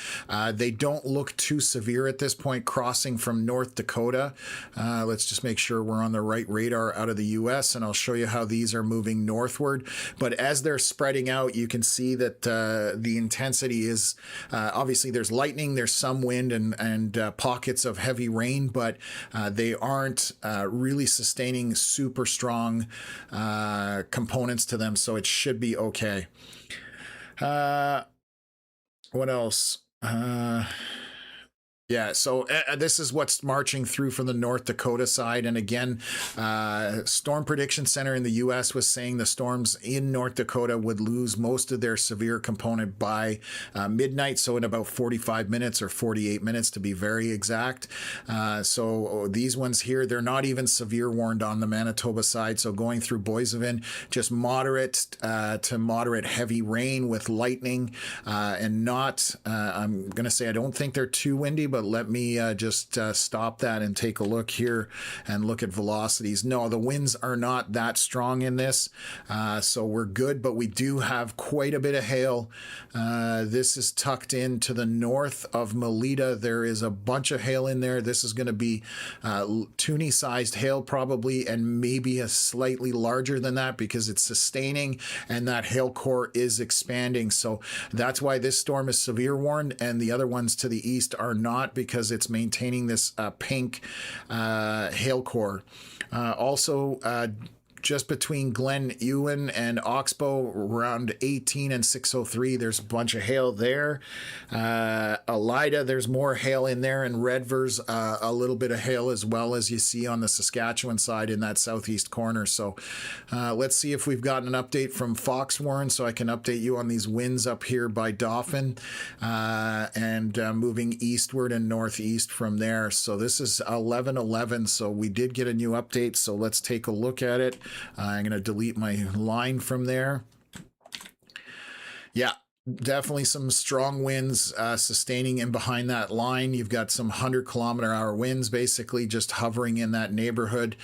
They don't look too severe at this point, crossing from North Dakota. Let's just make sure we're on the right radar out of the U.S., and I'll show you how these are moving northward. But as they're spreading out, you can see that the intensity is, obviously there's lightning, there's some wind and pockets of heavy rain, but they aren't really sustaining super strong components to them, so it should be okay. What else? Yeah, so this is what's marching through from the North Dakota side. And again, Storm Prediction Center in the U.S. was saying the storms in North Dakota would lose most of their severe component by midnight. So in about 45 minutes or 48 minutes to be very exact. So these ones here, they're not even severe warned on the Manitoba side. So going through Boissevain, just moderate to moderate heavy rain with lightning and not, I'm going to say I don't think they're too windy, but let me just stop that and take a look here and look at velocities. No, the winds are not that strong in this, so we're good, but we do have quite a bit of hail. This is tucked in to the north of Melita. There is a bunch of hail in there. This is going to be toonie-sized hail probably, and maybe a slightly larger than that because it's sustaining and that hail core is expanding. So that's why this storm is severe warned, and the other ones to the east are not, because it's maintaining this pink hail core. Also, just between Glen Ewan and Oxbow, around 18 and 603, there's a bunch of hail there. Elida, there's more hail in there, and Redvers, a little bit of hail as well, as you see on the Saskatchewan side in that southeast corner. So let's see if we've gotten an update from Foxwarren, so I can update you on these winds up here by Dauphin and moving eastward and northeast from there. So this is 11:11, so we did get a new update, so let's take a look at it. I'm going to delete my line from there. Yeah, definitely some strong winds sustaining in behind that line. You've got some 100-kilometer-hour winds basically just hovering in that neighborhood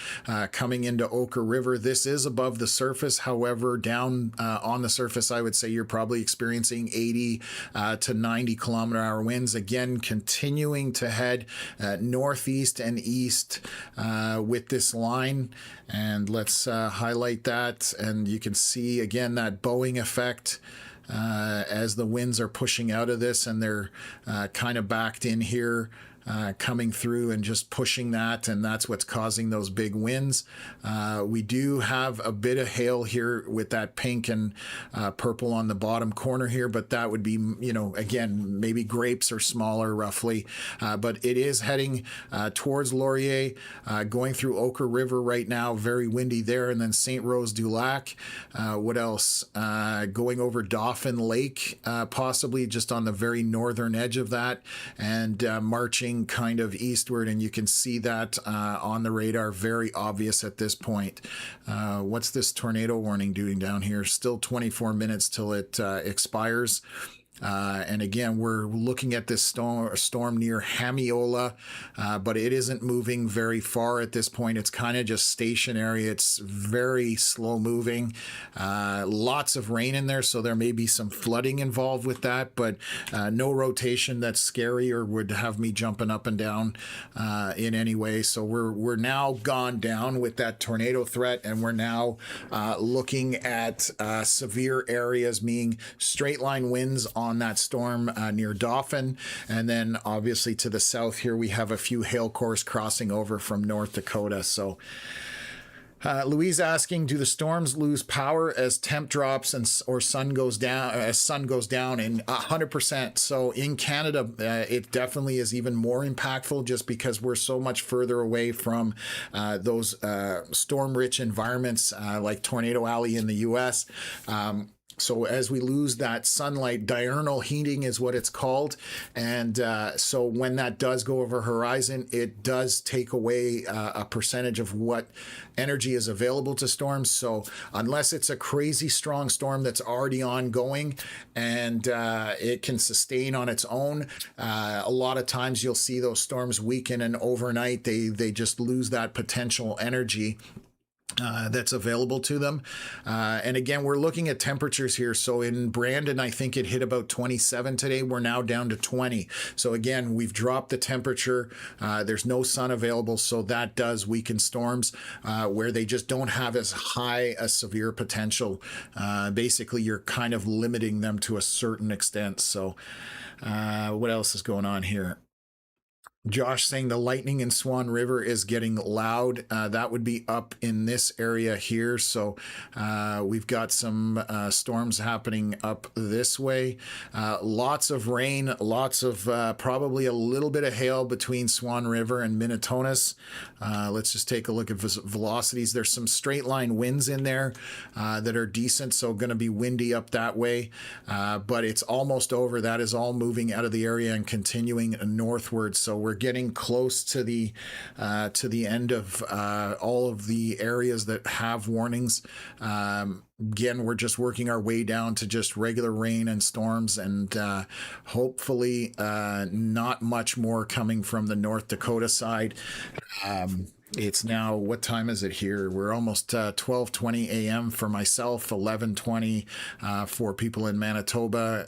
coming into Ochre River. This is above the surface. However, down on the surface, I would say you're probably experiencing 80 to 90-kilometer-hour winds. Again, continuing to head northeast and east with this line. And let's highlight that. And you can see, again, that bowing effect as the winds are pushing out of this, and they're kind of backed in here, coming through and just pushing that, and that's what's causing those big winds. We do have a bit of hail here with that pink and purple on the bottom corner here, but that would be, you know, again, maybe grapes or smaller roughly, but it is heading towards Laurier, going through Ochre River right now, very windy there, and then St. Rose du Lac. What else? Going over Dauphin Lake, possibly just on the very northern edge of that, and marching kind of eastward, and you can see that on the radar, very obvious at this point. What's this tornado warning doing down here? Still 24 minutes till it expires. And again, we're looking at this storm near Hamiola, but it isn't moving very far at this point. It's kind of just stationary. It's very slow moving. Lots of rain in there, so there may be some flooding involved with that, but no rotation that's scary or would have me jumping up and down in any way. So we're now gone down with that tornado threat, and we're now looking at severe areas, meaning straight line winds on on that storm near Dauphin. And then obviously to the south here, we have a few hail cores crossing over from North Dakota. So Louise asking, do the storms lose power as temp drops or sun goes down? As sun goes down, and 100%. So in Canada, it definitely is even more impactful, just because we're so much further away from those storm-rich environments like Tornado Alley in the U.S. So as we lose that sunlight, diurnal heating is what it's called. And so when that does go over horizon, it does take away a percentage of what energy is available to storms. So unless it's a crazy strong storm that's already ongoing and it can sustain on its own, a lot of times you'll see those storms weaken, and overnight they just lose that potential energy that's available to them. And again, we're looking at temperatures here. So in Brandon, I think it hit about 27 today. We're now down to 20. So again, we've dropped the temperature. There's no sun available. So that does weaken storms where they just don't have as high a severe potential. Basically, you're kind of limiting them to a certain extent. So what else is going on here? Josh saying the lightning in Swan River is getting loud. That would be up in this area here. So we've got some storms happening up this way. Lots of rain, lots of probably a little bit of hail between Swan River and Minnetonus. Let's just take a look at velocities. There's some straight line winds in there that are decent, so going to be windy up that way. But it's almost over. That is all moving out of the area and continuing northward. So we're getting close to the end of all of the areas that have warnings. Again, we're just working our way down to just regular rain and storms, and hopefully not much more coming from the North Dakota side. It's now, what time is it here? We're almost 12:20 a.m. for myself, 11:20 for people in Manitoba.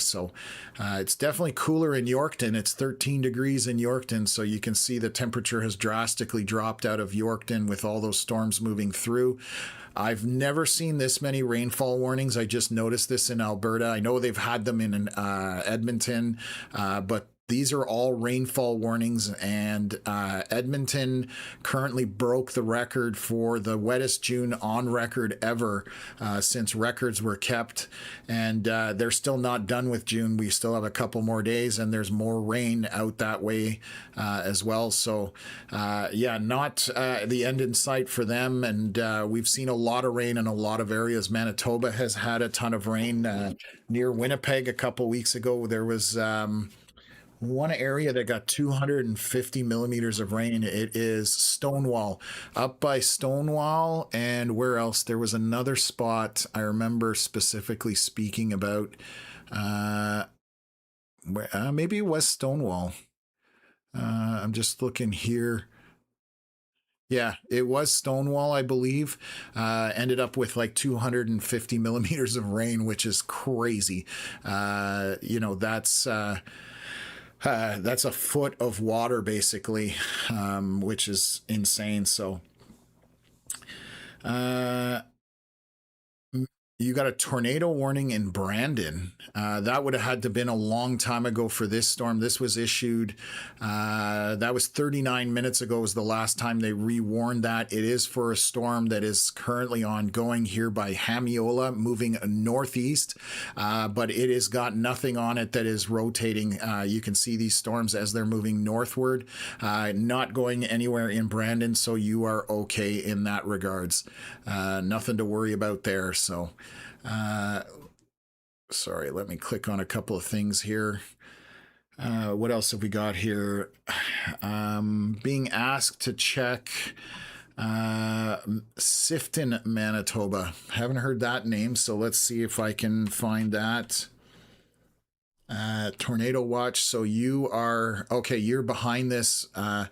So it's definitely cooler in Yorkton. It's 13 degrees in Yorkton, so you can see the temperature has drastically dropped out of Yorkton with all those storms moving through. I've never seen this many rainfall warnings. I just noticed this in Alberta. I know they've had them in Edmonton, but these are all rainfall warnings, and Edmonton currently broke the record for the wettest June on record ever since records were kept. And they're still not done with June. We still have a couple more days, and there's more rain out that way as well. So yeah, not the end in sight for them. And we've seen a lot of rain in a lot of areas. Manitoba has had a ton of rain. Near Winnipeg a couple weeks ago, there was one area that got 250 millimeters of rain. It is Stonewall, up by Stonewall, and where else? There was another spot I remember specifically speaking about. Maybe it was Stonewall. I'm just looking here. Yeah, it was Stonewall, I believe. Ended up with like 250 millimeters of rain, which is crazy. That's a foot of water basically, which is insane. So you got a tornado warning in Brandon. That would have had to have been a long time ago for this storm. This was issued, that was 39 minutes ago was the last time they rewarned that. It is for a storm that is currently ongoing here by Hamiola, moving northeast, but it has got nothing on it that is rotating. You can see these storms as they're moving northward, not going anywhere in Brandon, so you are okay in that regards. Nothing to worry about there. So sorry, let me click on a couple of things here. What else have we got here? Being asked to check Sifton, Manitoba. Haven't heard that name, so let's see if I can find that. Tornado watch. So you are okay. You're behind this on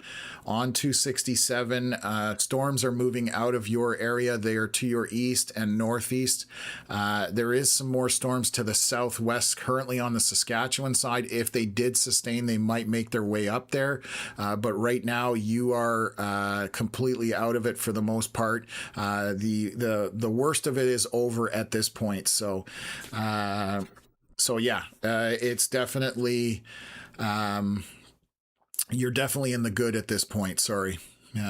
267. Storms are moving out of your area. They are to your east and northeast. There is some more storms to the southwest currently on the Saskatchewan side. If they did sustain, they might make their way up there. But right now you are completely out of it for the most part. The worst of it is over at this point. So So yeah, it's definitely, you're definitely in the good at this point. Sorry.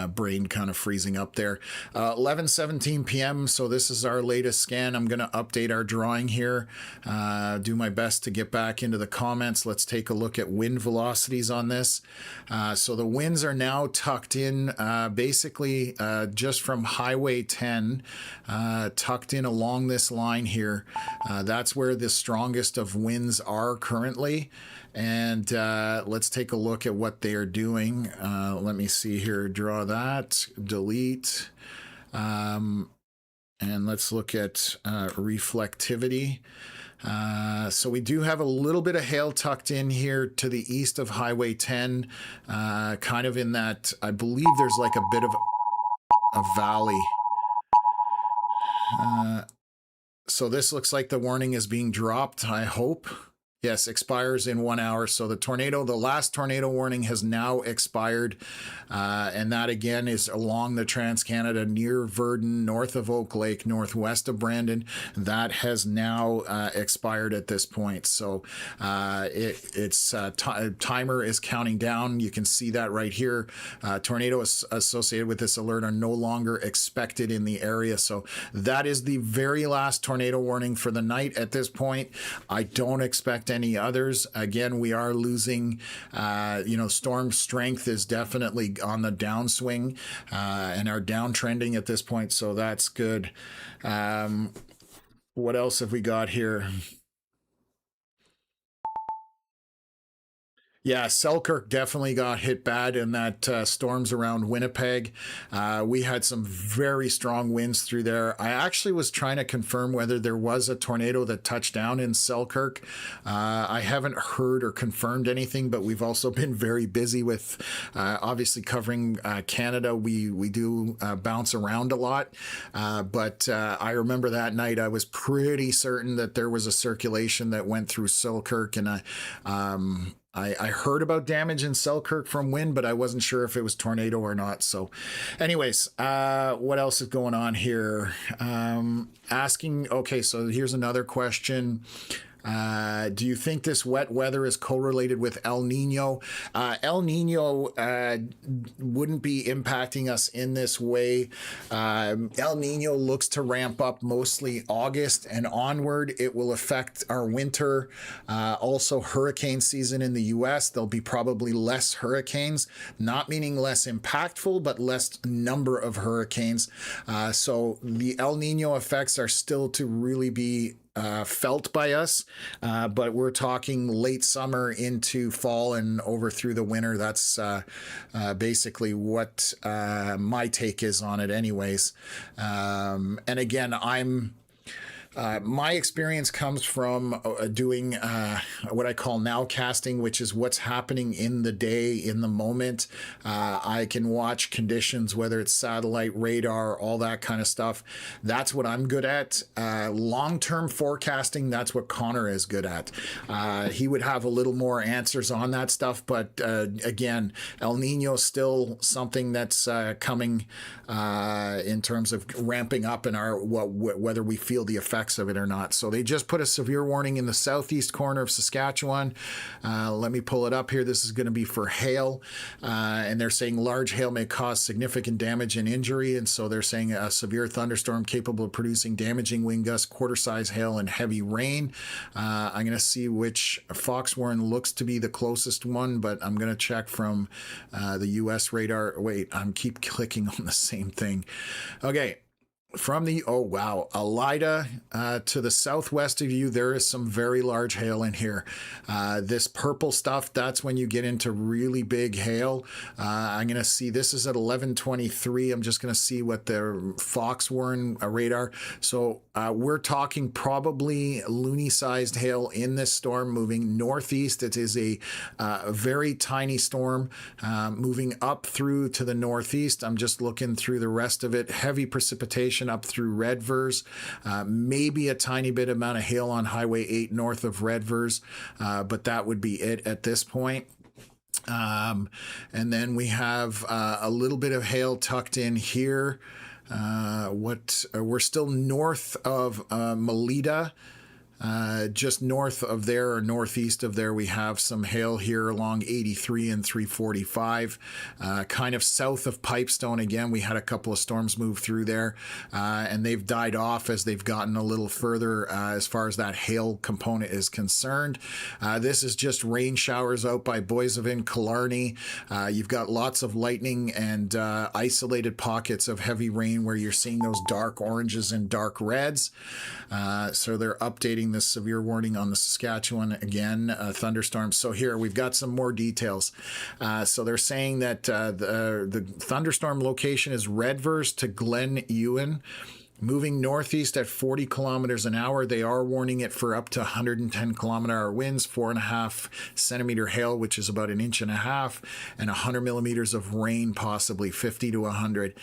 Brain kind of freezing up there. 11:17 p.m. So this is our latest scan. I'm going to update our drawing here. Do my best to get back into the comments. Let's take a look at wind velocities on this. So the winds are now tucked in basically just from Highway 10, tucked in along this line here. That's where the strongest of winds are currently. And let's take a look at what they are doing. Let me see here. Draw that. Delete. And let's look at reflectivity. So we do have a little bit of hail tucked in here to the east of Highway 10. Kind of in that, I believe there's like a bit of a valley. So this looks like the warning is being dropped, I hope. Yes, expires in 1 hour. So the last tornado warning has now expired. And that again is along the Trans-Canada near Verdun, north of Oak Lake, northwest of Brandon. That has now expired at this point. So its timer is counting down. You can see that right here. Tornadoes associated with this alert are no longer expected in the area. So that is the very last tornado warning for the night at this point. I don't expect any others. Again, we are losing, storm strength is definitely on the downswing and are downtrending at this point. So that's good. What else have we got here? Yeah, Selkirk definitely got hit bad in that storms around Winnipeg. We had some very strong winds through there. I actually was trying to confirm whether there was a tornado that touched down in Selkirk. I haven't heard or confirmed anything, but we've also been very busy with obviously covering Canada. We do bounce around a lot, but I remember that night I was pretty certain that there was a circulation that went through Selkirk, and I heard about damage in Selkirk from wind, but I wasn't sure if it was tornado or not. So anyways, what else is going on here? Okay, so here's another question. Do you think this wet weather is correlated with El Nino? El Nino wouldn't be impacting us in this way. El Nino looks to ramp up mostly August and onward. It will affect our winter. Also hurricane season in the US. There'll be probably less hurricanes, not meaning less impactful, but less number of hurricanes. So the El Nino effects are still to really be felt by us, but we're talking late summer into fall and over through the winter. That's basically what my take is on it anyways. And again, my experience comes from doing what I call nowcasting, which is what's happening in the day, in the moment. I can watch conditions, whether it's satellite, radar, all that kind of stuff. That's what I'm good at. Long-term forecasting, that's what Connor is good at. He would have a little more answers on that stuff, but again, El Nino is still something that's coming in terms of ramping up in our whether we feel the effects of it or not. So they just put a severe warning in the southeast corner of Saskatchewan. Let me pull it up here. This is going to be for hail, and they're saying large hail may cause significant damage and injury, and so they're saying a severe thunderstorm capable of producing damaging wind gusts, quarter-size hail, and heavy rain. I'm going to see which Foxwarren looks to be the closest one, but I'm going to check from the U.S. radar. Wait, I'm keep clicking on the same thing. Okay. From the, oh wow, Elida to the southwest of you, there is some very large hail in here. This purple stuff, that's when you get into really big hail. I'm going to see, this is at 11:23. I'm just going to see what the Foxwarren radar. So we're talking probably loony-sized hail in this storm moving northeast. It is a very tiny storm moving up through to the northeast. I'm just looking through the rest of it. Heavy precipitation up through Redvers, maybe a tiny bit amount of hail on Highway 8 north of Redvers, but that would be it at this point. And then we have a little bit of hail tucked in here. We're still north of Melita. Just north of there or northeast of there, we have some hail here along 83 and 345. Kind of south of Pipestone, again, we had a couple of storms move through there, and they've died off as they've gotten a little further as far as that hail component is concerned. This is just rain showers out by Boissevain, Killarney. You've got lots of lightning and isolated pockets of heavy rain where you're seeing those dark oranges and dark reds. So they're updating the severe warning on the Saskatchewan again, thunderstorms. So here we've got some more details. So they're saying that the thunderstorm location is Redvers to Glen Ewan. Moving northeast at 40 kilometers an hour. They are warning it for up to 110 kilometer-hour winds, 4.5 centimeter hail, which is about 1.5 inches, and 100 millimeters of rain, possibly 50 to 100.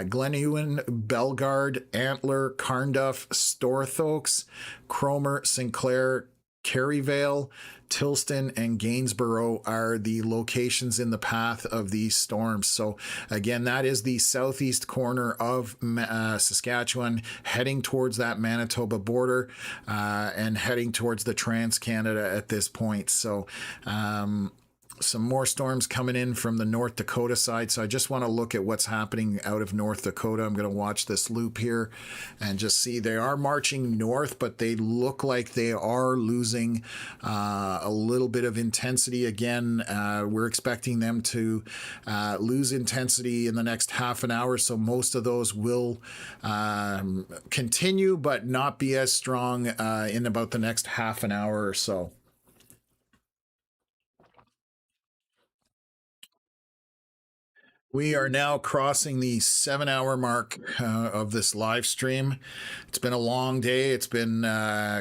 Glen Ewan, Bellegarde, Antler, Carnduff, Storthoaks, Cromer, Sinclair, Kerryvale, Tilston, and Gainsborough are the locations in the path of these storms. So again, that is the southeast corner of Saskatchewan, heading towards that Manitoba border and heading towards the Trans-Canada at this point. So some more storms coming in from the North Dakota side. So I just want to look at what's happening out of North Dakota. I'm going to watch this loop here and just see they are marching north, but they look like they are losing a little bit of intensity again. We're expecting them to lose intensity in the next half an hour. So most of those will continue, but not be as strong in about the next half an hour or so. We are now crossing the 7-hour mark of this live stream. It's been a long day. It's been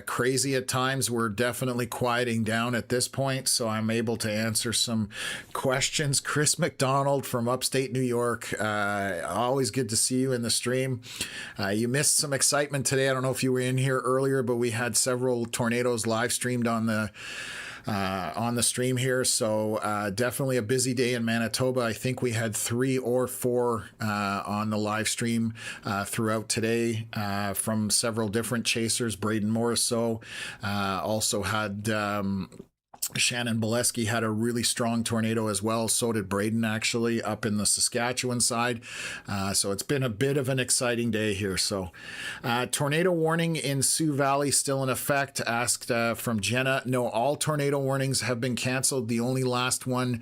crazy at times. We're definitely quieting down at this point, so I'm able to answer some questions. Chris McDonald from upstate New York. Always good to see you in the stream. You missed some excitement today. I don't know if you were in here earlier, but we had several tornadoes live streamed on the stream here. So definitely a busy day in Manitoba. I think we had 3 or 4 on the live stream throughout today from several different chasers. Braden Morrisseau also had Shannon Bolesky had a really strong tornado as well. So did Braden, actually, up in the Saskatchewan side. So it's been a bit of an exciting day here. So tornado warning in Sioux Valley still in effect, asked from Jenna. No, all tornado warnings have been canceled. The only last one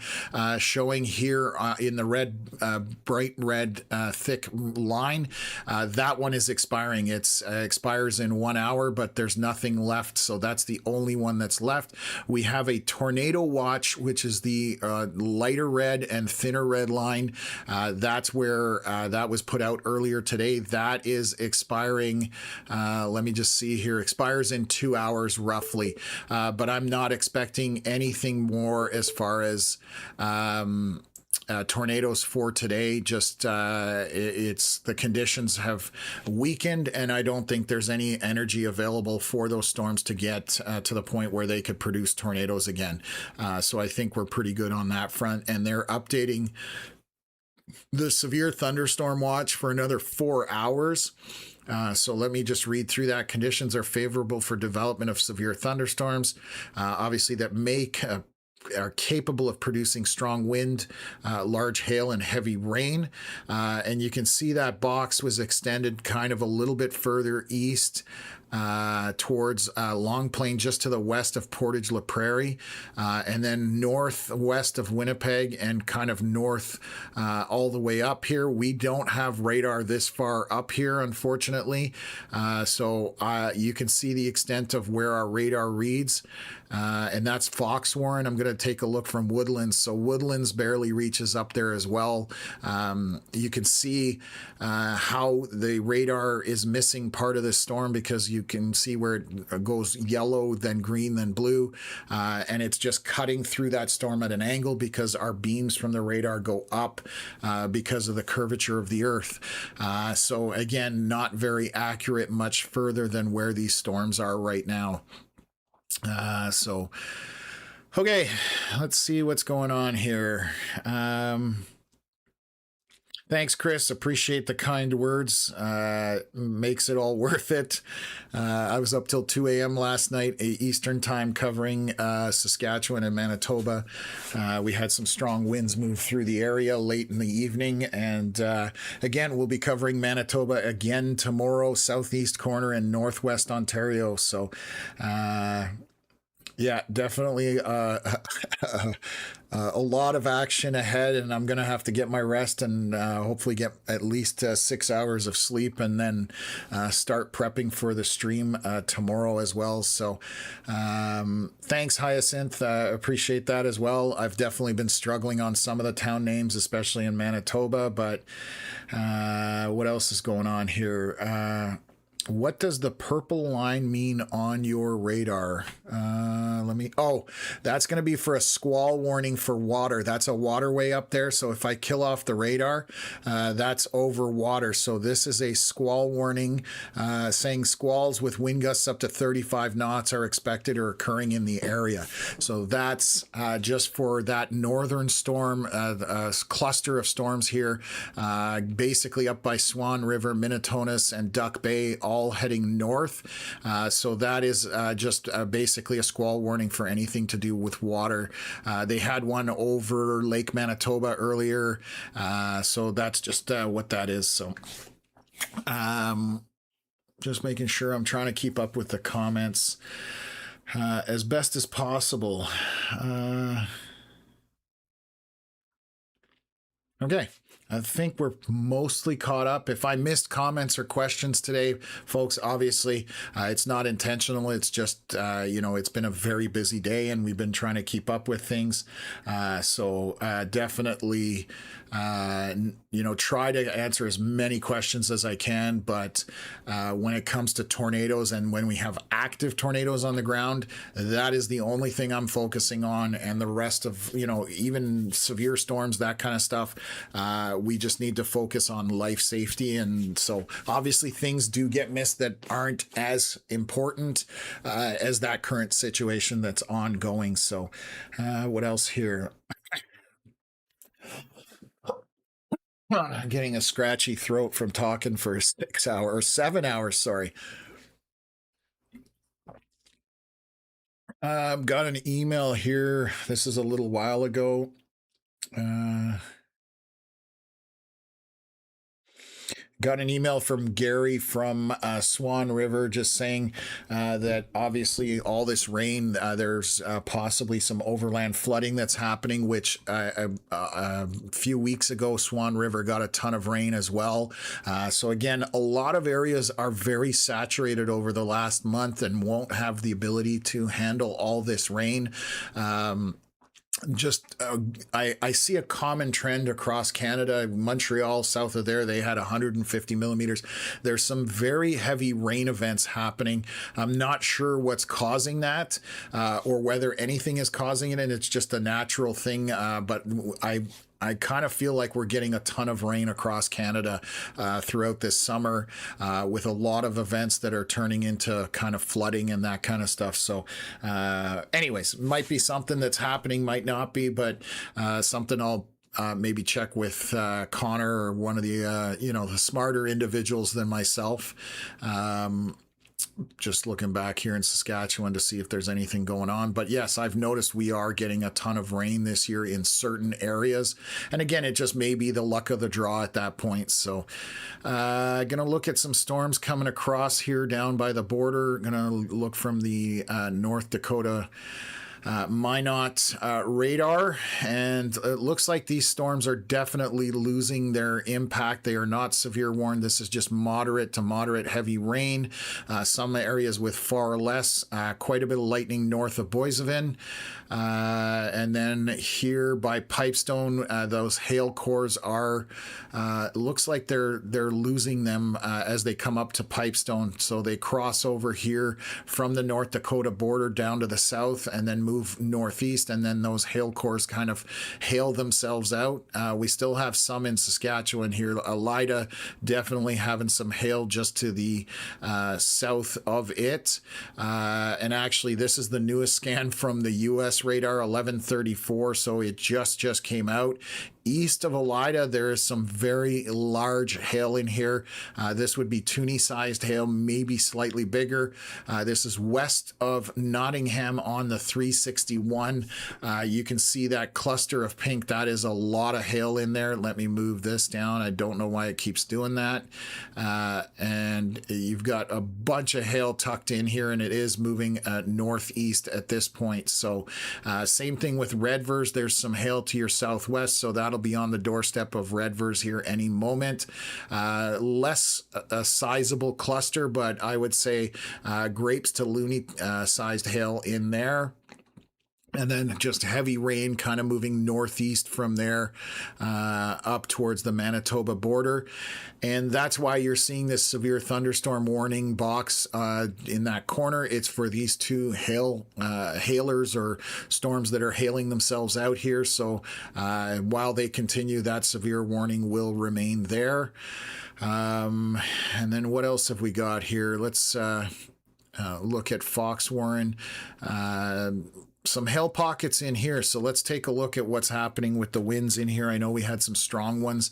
showing here in the red, bright red, thick line, that one is expiring. It expires in 1 hour, but there's nothing left. So that's the only one that's left. We have a tornado watch, which is the lighter red and thinner red line. That's where that was put out earlier today. That is expiring. Let me just see here. Expires in 2 hours roughly. But I'm not expecting anything more as far as tornadoes for today. Just it's the conditions have weakened, and I don't think there's any energy available for those storms to get to the point where they could produce tornadoes again. So I think we're pretty good on that front, and they're updating the severe thunderstorm watch for another 4 hours. So let me just read through that. Conditions are favorable for development of severe thunderstorms, obviously that are capable of producing strong wind, large hail, and heavy rain. And you can see that box was extended kind of a little bit further east towards Long Plain, just to the west of Portage La Prairie, and then northwest of Winnipeg, and kind of north all the way up here. We don't have radar this far up here, unfortunately. So you can see the extent of where our radar reads. And that's Foxwarren. I'm going to take a look from Woodlands. So Woodlands barely reaches up there as well. You can see how the radar is missing part of this storm, because you can see where it goes yellow, then green, then blue. And it's just cutting through that storm at an angle, because our beams from the radar go up because of the curvature of the earth. So again, not very accurate, much further than where these storms are right now. Okay, let's see what's going on here. Thanks, Chris. Appreciate the kind words. Makes it all worth it. I was up till 2 a.m. last night, Eastern time, covering Saskatchewan and Manitoba. We had some strong winds move through the area late in the evening. And again, we'll be covering Manitoba again tomorrow, southeast corner and northwest Ontario. So, yeah, definitely a lot of action ahead, and I'm going to have to get my rest and hopefully get at least 6 hours of sleep, and then start prepping for the stream tomorrow as well. So thanks, Hyacinth. Appreciate that as well. I've definitely been struggling on some of the town names, especially in Manitoba, but what else is going on here? What does the purple line mean on your radar? That's going to be for a squall warning for water. That's a waterway up there. So if I kill off the radar, that's over water. So this is a squall warning saying squalls with wind gusts up to 35 knots are expected or occurring in the area. So that's just for that northern storm, cluster of storms here, basically up by Swan River, Minnetonka, and Duck Bay, all heading north. So that is just basically a squall warning for anything to do with water. They had one over Lake Manitoba earlier. So that's just what that is. So just making sure I'm trying to keep up with the comments as best as possible. Okay. I think we're mostly caught up. If I missed comments or questions today, folks, obviously it's not intentional. It's just, it's been a very busy day and we've been trying to keep up with things. So definitely, try to answer as many questions as I can. But when it comes to tornadoes and when we have active tornadoes on the ground, that is the only thing I'm focusing on. And the rest of, even severe storms, that kind of stuff, we just need to focus on life safety. And so obviously things do get missed that aren't as important as that current situation that's ongoing. So what else here? Getting a scratchy throat from talking for 7 hours, sorry. Got an email here. This is a little while ago. Got an email from Gary from Swan River just saying that obviously all this rain, there's possibly some overland flooding that's happening, which a few weeks ago, Swan River got a ton of rain as well. So again, a lot of areas are very saturated over the last month and won't have the ability to handle all this rain. I see a common trend across Canada. Montreal, south of there, they had 150 millimeters. There's some very heavy rain events happening. I'm not sure what's causing that or whether anything is causing it, and it's just a natural thing. But I kind of feel like we're getting a ton of rain across Canada throughout this summer with a lot of events that are turning into kind of flooding and that kind of stuff. So anyways, might be something that's happening, might not be, but something I'll maybe check with Connor or one of the, the smarter individuals than myself. Just looking back here in Saskatchewan to see if there's anything going on. But yes, I've noticed we are getting a ton of rain this year in certain areas. And again, it just may be the luck of the draw at that point. So gonna look at some storms coming across here down by the border. Gonna look from the North Dakota Minot radar, and it looks like these storms are definitely losing their impact. They are not severe warned. This is just moderate to moderate heavy rain. Some areas with far less, quite a bit of lightning north of Boissevain. And then here by Pipestone, those hail cores are, looks like they're losing them as they come up to Pipestone. So they cross over here from the North Dakota border down to the south and then move northeast, and then those hail cores kind of hail themselves out. We still have some in Saskatchewan here. Elida definitely having some hail just to the south of it. And actually, this is the newest scan from the U.S. radar, 1134, so it just came out. east of Elida, there is some very large hail in here. This would be toonie-sized hail, maybe slightly bigger. This is west of Nottingham on the 361. You can see that cluster of pink. That is a lot of hail in there. Let me move this down. I don't know why it keeps doing that. And you've got a bunch of hail tucked in here, and it is moving northeast at this point. So same thing with Redvers. There's some hail to your southwest, so that'll be on the doorstep of Redvers here any moment. Less a sizable cluster, but I would say grapes to loony sized hail in there. And then just heavy rain kind of moving northeast from there up towards the Manitoba border. And that's why you're seeing this severe thunderstorm warning box in that corner. It's for these two hailers or storms that are hailing themselves out here. So while they continue, that severe warning will remain there. And then what else have we got here? Let's look at Fox Warren. Some hail pockets in here, so let's take a look at what's happening with the winds in here. I know we had some strong ones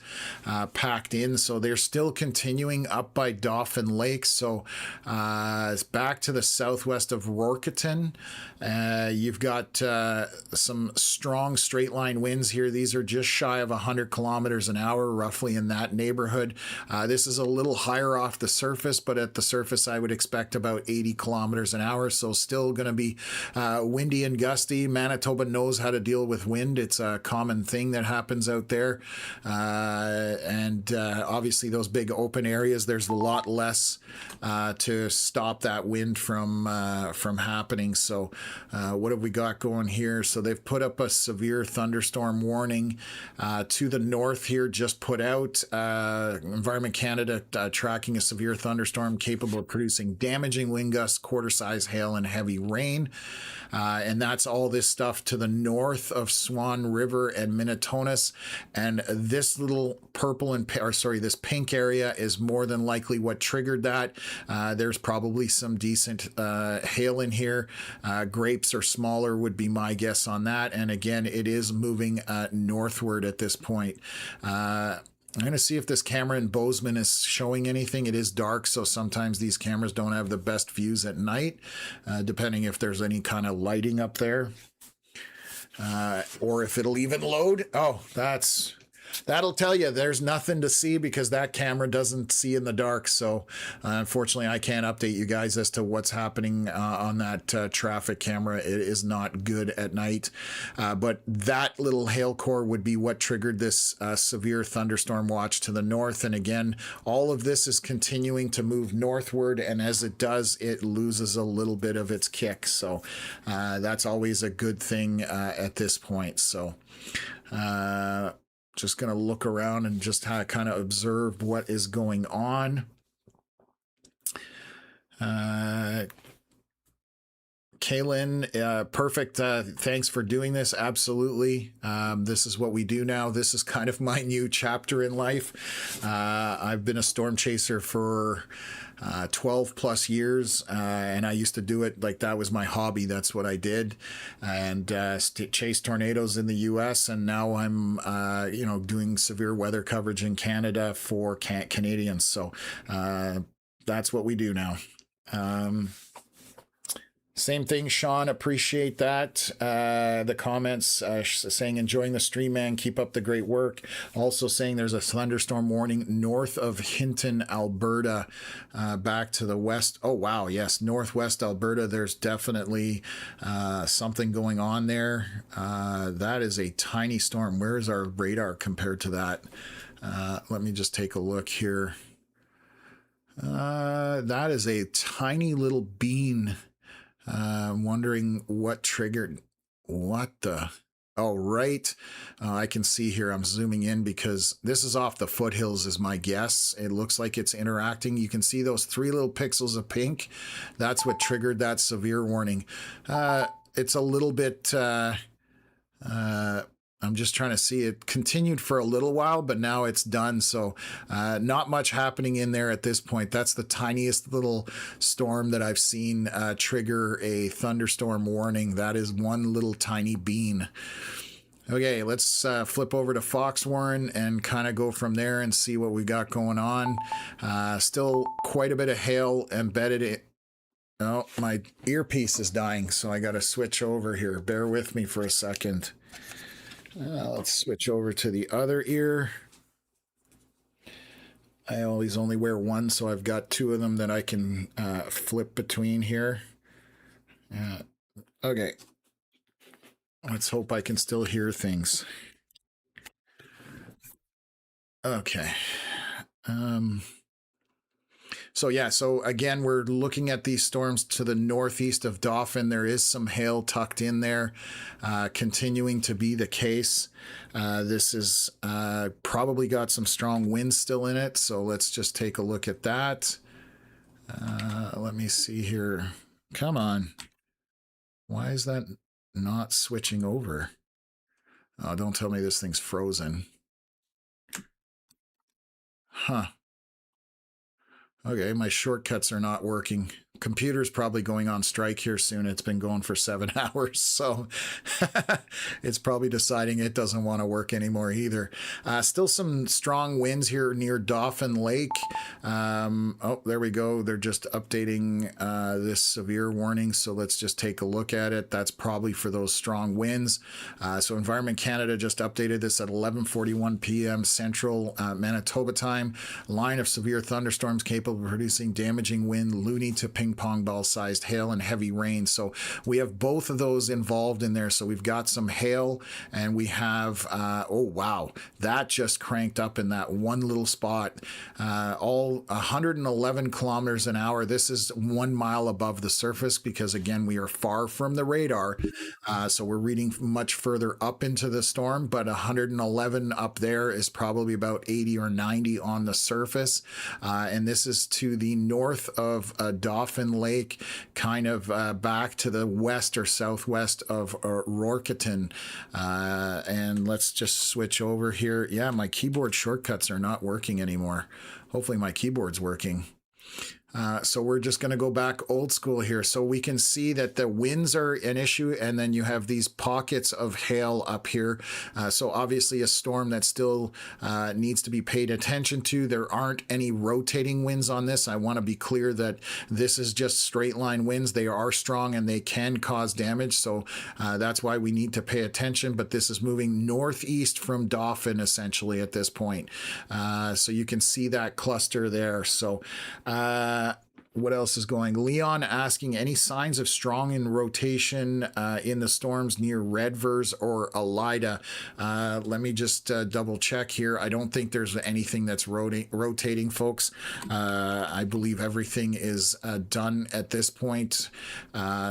packed in, so they're still continuing up by Dauphin Lake. So it's back to the southwest of Rorketon. You've got some strong straight line winds here. These are just shy of 100 kilometers an hour, roughly in that neighborhood. This is a little higher off the surface, but at the surface I would expect about 80 kilometers an hour, so still going to be windy and gusty. Manitoba knows how to deal with wind. It's a common thing that happens out there. And obviously those big open areas, there's a lot less to stop that wind from happening. So what have we got going here? So they've put up a severe thunderstorm warning to the north here, just put out. Environment Canada tracking a severe thunderstorm capable of producing damaging wind gusts, quarter-size hail, and heavy rain. And that's all this stuff to the north of Swan River and Minnetonus. And this little purple and, this pink area is more than likely what triggered that. There's probably some decent hail in here. Grapes or smaller would be my guess on that. And again, it is moving northward at this point. I'm going to see if this camera in Bozeman is showing anything. It is dark, so sometimes these cameras don't have the best views at night, depending if there's any kind of lighting up there. Or if it'll even load. Oh, that'll tell you there's nothing to see because that camera doesn't see in the dark. So unfortunately, I can't update you guys as to what's happening on that traffic camera. It is not good at night. But that little hail core would be what triggered this severe thunderstorm watch to the north. And again, all of this is continuing to move northward. And as it does, it loses a little bit of its kick. So that's always a good thing at this point. So just going to look around and just kind of observe what is going on. Kaylin, perfect. Thanks for doing this. Absolutely. This is what we do now. This is kind of my new chapter in life. I've been a storm chaser for 12 plus years, and I used to do it like that was my hobby. That's what I did, and chase tornadoes in the US, and now I'm doing severe weather coverage in Canada for Canadians. So that's what we do now. Same thing, Sean. Appreciate that. The comments saying, enjoying the stream, man. Keep up the great work. Also saying there's a thunderstorm warning north of Hinton, Alberta, back to the west. Oh, wow. Yes. Northwest Alberta. There's definitely something going on there. That is a tiny storm. Where is our radar compared to that? Let me just take a look here. That is a tiny little bean. Wondering what triggered what the. Oh, right. I can see here. I'm zooming in because this is off the foothills is my guess. It looks like it's interacting. You can see those 3 little pixels of pink. That's what triggered that severe warning. It's a little bit. I'm just trying to see. It continued for a little while, but now it's done. So not much happening in there at this point. That's the tiniest little storm that I've seen trigger a thunderstorm warning. That is one little tiny bean. Okay, let's flip over to Fox Warren and kind of go from there and see what we got going on. Still quite a bit of hail embedded in. Oh, my earpiece is dying, so I got to switch over here. Bear with me for a second. Let's switch over to the other ear. I always only wear one, so I've got two of them that I can flip between here. Okay. Let's hope I can still hear things. Okay. So again, we're looking at these storms to the northeast of Dauphin. There is some hail tucked in there, continuing to be the case. This is probably got some strong winds still in it, so let's just take a look at that. Let me see here. Come on. Why is that not switching over? Oh, don't tell me this thing's frozen. Huh. Okay, my shortcuts are not working. Computer's probably going on strike here soon. It's been going for 7 hours, so it's probably deciding it doesn't want to work anymore either. Still some strong winds here near Dauphin Lake. Oh, there we go. They're just updating this severe warning, so let's just take a look at it. That's probably for those strong winds. So Environment Canada just updated this at 11:41 p.m. Central Manitoba time. Line of severe thunderstorms capable of producing damaging wind, loony to ping pong ball sized hail and heavy rain. So we have both of those involved in there. So we've got some hail and we have, oh wow, that just cranked up in that one little spot, all 111 kilometers an hour. This is 1 mile above the surface because again, we are far from the radar. So we're reading much further up into the storm, but 111 up there is probably about 80 or 90 on the surface. And this is to the north of Dauphin Lake, kind of back to the west or southwest of Rorketon. And let's just switch over here. Yeah, my keyboard shortcuts are not working anymore. Hopefully my keyboard's working. So we're just going to go back old school here. So we can see that the winds are an issue, and then you have these pockets of hail up here. So obviously a storm that still needs to be paid attention to. There aren't any rotating winds on this. I want to be clear that this is just straight line winds. They are strong and they can cause damage. So that's why we need to pay attention. But this is moving northeast from Dauphin essentially at this point. So you can see that cluster there. So what else is going? Leon asking any signs of strong in rotation in the storms near Redvers or Elida. Let me just double check here. I don't think there's anything that's rotating, folks. I believe everything is done at this point.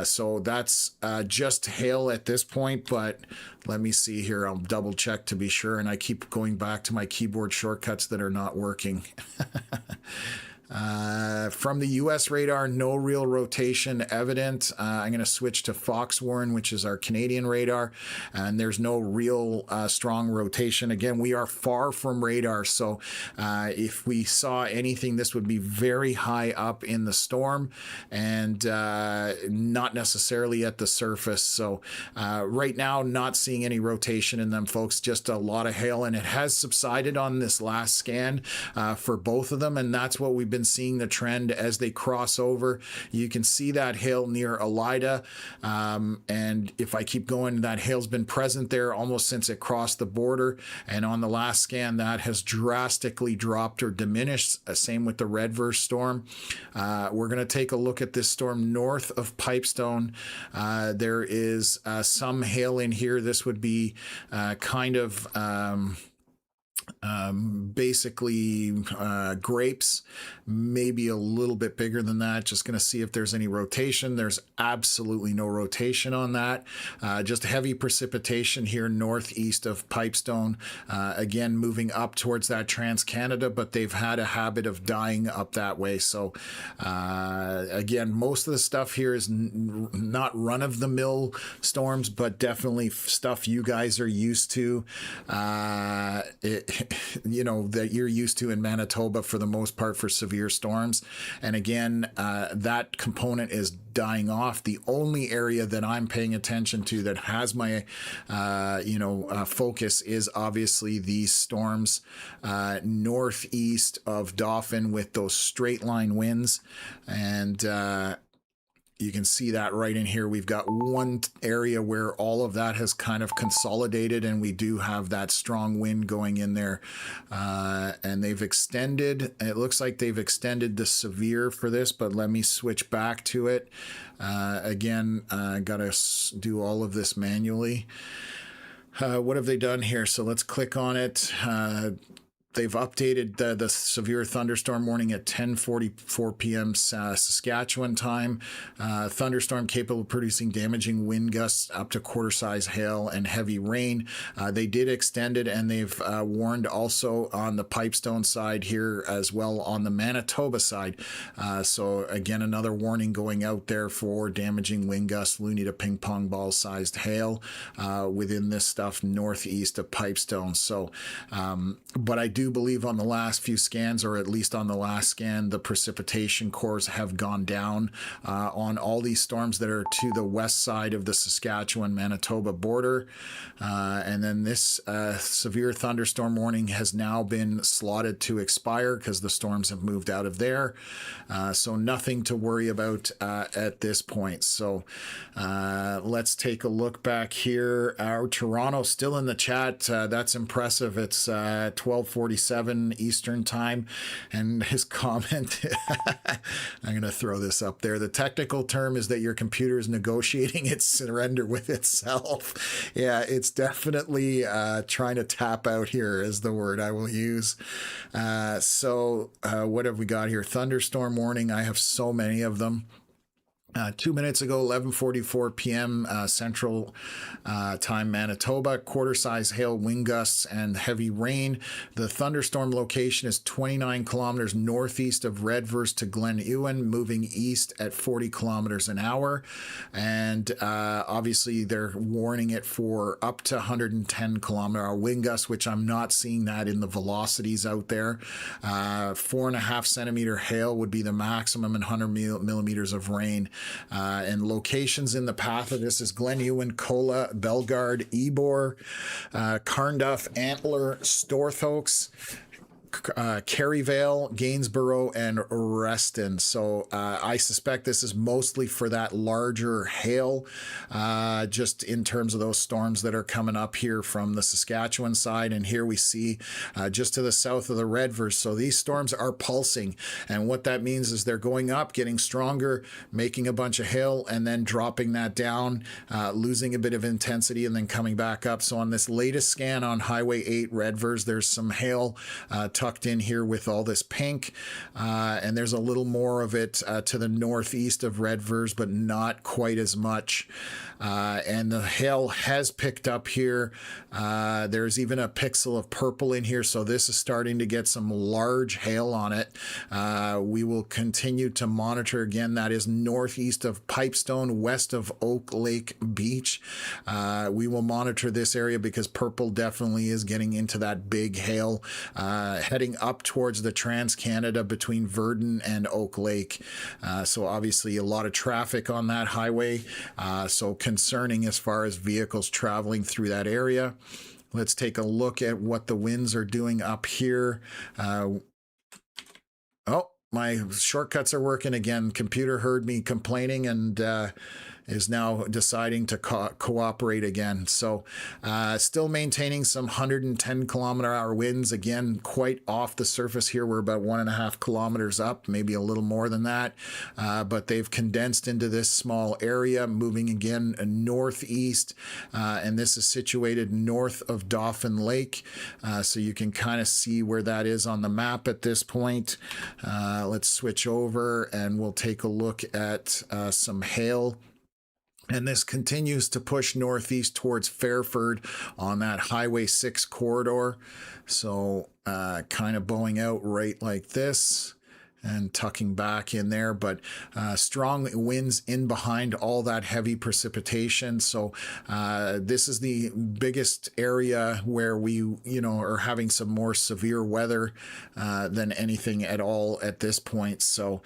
So that's just hail at this point, but let me see here. I'll double check to be sure. And I keep going back to my keyboard shortcuts that are not working. From the US radar, no real rotation evident. I'm going to switch to Fox Warren, which is our Canadian radar, and there's no real strong rotation. Again, we are far from radar, so if we saw anything, this would be very high up in the storm and not necessarily at the surface. So right now, not seeing any rotation in them, folks, just a lot of hail, and it has subsided on this last scan for both of them, and that's what we've been seeing the trend as they cross over. You can see that hail near Elida, and if I keep going, that hail's been present there almost since it crossed the border, and on the last scan that has drastically dropped or diminished. Same with the Redvers storm. We're going to take a look at this storm north of Pipestone. There is some hail in here. This would be kind of basically grapes, maybe a little bit bigger than that. Just going to see if there's any rotation. There's absolutely no rotation on that. Just heavy precipitation here northeast of Pipestone. Again, moving up towards that Trans-Canada, but they've had a habit of dying up that way. So again, most of the stuff here is not run-of-the-mill storms, but definitely stuff you guys are used to. you know, that you're used to in Manitoba for the most part for severe storms. And again, that component is dying off. The only area that I'm paying attention to that has my, focus is obviously these storms northeast of Dauphin with those straight line winds. And you can see that right in here. We've got one area where all of that has kind of consolidated, and we do have that strong wind going in there. And they've extended, it looks like they've extended the severe for this, but let me switch back to it. Again, got to do all of this manually. What have they done here? So let's click on it. They've updated the severe thunderstorm warning at 10:44 p.m. Saskatchewan time. Thunderstorm capable of producing damaging wind gusts up to quarter-size hail and heavy rain. They did extend it, and they've warned also on the Pipestone side here as well on the Manitoba side. So again, another warning going out there for damaging wind gusts, loony to ping pong ball sized hail within this stuff northeast of Pipestone. So, but I do believe on the last few scans, or at least on the last scan, the precipitation cores have gone down on all these storms that are to the west side of the Saskatchewan-Manitoba border. And then this severe thunderstorm warning has now been slotted to expire because the storms have moved out of there. So nothing to worry about at this point. So let's take a look back here. Our Toronto still in the chat. That's impressive. It's 12:47 Eastern time, and his comment, I'm going to throw this up there. The technical term is that your computer is negotiating its surrender with itself. Yeah, it's definitely trying to tap out here is the word I will use. So what have we got here? Thunderstorm warning. I have so many of them. 2 minutes ago, 11:44 p.m. Central Time, Manitoba, quarter-size hail, wind gusts, and heavy rain. The thunderstorm location is 29 kilometers northeast of Redvers to Glen Ewan, moving east at 40 kilometers an hour. And obviously, they're warning it for up to 110 kilometer wind gusts, which I'm not seeing that in the velocities out there. 4.5 centimeter hail would be the maximum, and 100 millimeters of rain. And locations in the path of this is Glen Ewan, Cola, Bellegarde, Ybor, Carnduff, Antler, Storthoaks, Kerryvale, Gainsborough, and Reston. So I suspect this is mostly for that larger hail, just in terms of those storms that are coming up here from the Saskatchewan side. And here we see just to the south of the Redvers. So these storms are pulsing. And what that means is they're going up, getting stronger, making a bunch of hail, and then dropping that down, losing a bit of intensity, and then coming back up. So on this latest scan on Highway 8 Redvers, there's some hail tucked in here with all this pink, and there's a little more of it to the northeast of Redvers, but not quite as much. And the hail has picked up here. There's even a pixel of purple in here, so this is starting to get some large hail on it. We will continue to monitor. Again, that is northeast of Pipestone, west of Oak Lake Beach. We will monitor this area because purple definitely is getting into that big hail, heading up towards the Trans-Canada between Verdun and Oak Lake. So obviously a lot of traffic on that highway. So concerning as far as vehicles traveling through that area. Let's take a look at what the winds are doing up here. Oh, my shortcuts are working again. Computer heard me complaining and is now deciding to cooperate again. So still maintaining some 110 kilometer hour winds. Again, quite off the surface here. We're about 1.5 kilometers up, maybe a little more than that. But they've condensed into this small area, moving again northeast. And this is situated north of Dauphin Lake. So you can kind of see where that is on the map at this point. Let's switch over and we'll take a look at some hail. And this continues to push northeast towards Fairford on that Highway 6 corridor. So kind of bowing out right like this. and tucking back in there, but strong winds in behind all that heavy precipitation. So this is the biggest area where we, are having some more severe weather than anything at all at this point. So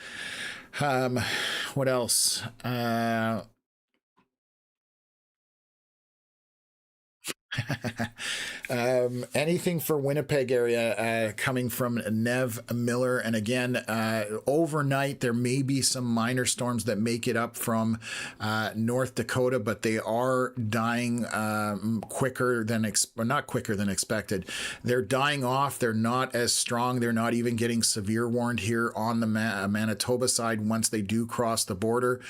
what else? Anything for Winnipeg area coming from Nev Miller. And again, overnight, there may be some minor storms that make it up from North Dakota, but they are dying quicker than, not quicker than expected. They're dying off. They're not as strong. They're not even getting severe warned here on the Manitoba side once they do cross the border.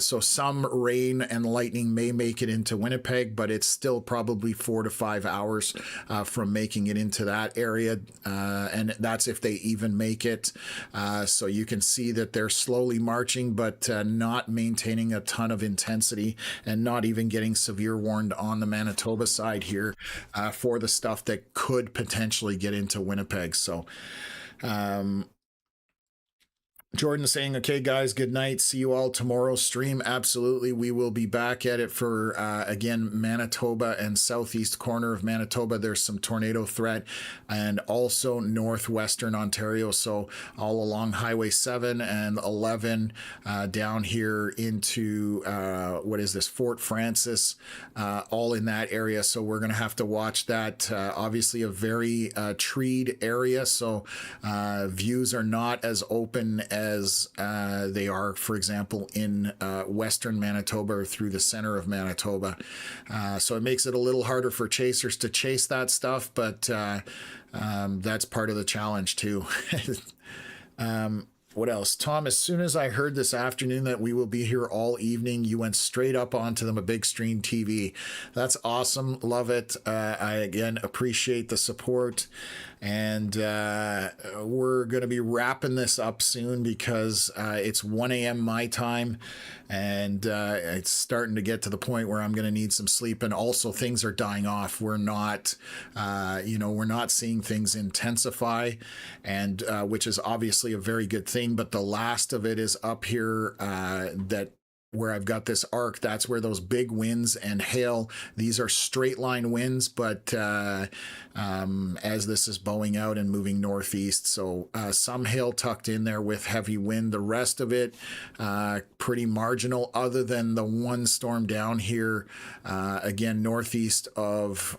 So some rain and lightning may make it into Winnipeg, but it's still probably 4 to 5 hours from making it into that area, and that's if they even make it. So you can see that they're slowly marching, but not maintaining a ton of intensity, and not even getting severe warned on the Manitoba side here for the stuff that could potentially get into Winnipeg. So Jordan saying, okay, guys, good night. See you all tomorrow stream. Absolutely. We will be back at it for, again, Manitoba and southeast corner of Manitoba. There's some tornado threat, and also northwestern Ontario. So all along Highway 7 and 11 down here into, what is this, Fort Francis, all in that area. So we're going to have to watch that. Obviously a very treed area. So views are not as open as they are, for example, in western Manitoba or through the center of Manitoba. So it makes it a little harder for chasers to chase that stuff, but that's part of the challenge too. What else? Tom, as soon as I heard this afternoon that we will be here all evening, you went straight up onto the big screen TV. That's awesome. Love it. I, again, appreciate the support. And we're going to be wrapping this up soon because it's 1 a.m. my time, and it's starting to get to the point where I'm going to need some sleep. And also things are dying off. We're not, we're not seeing things intensify, and which is obviously a very good thing. But the last of it is up here where I've got this arc. That's where those big winds and hail, these are straight line winds, but as this is bowing out and moving northeast, so some hail tucked in there with heavy wind. The rest of it pretty marginal, other than the one storm down here, again northeast of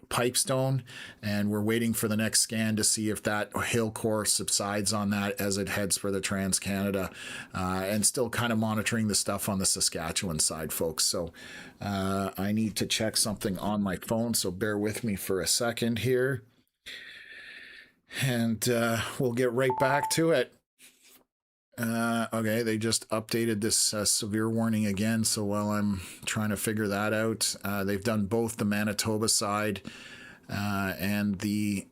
Pipestone, and we're waiting for the next scan to see if that hail core subsides on that as it heads for the Trans-Canada, and still kind of monitoring the stuff on the Saskatchewan side, folks. So I need to check something on my phone, so bear with me for a second here, and we'll get right back to it. Okay, they just updated this severe warning again, so while I'm trying to figure that out, they've done both the Manitoba side and the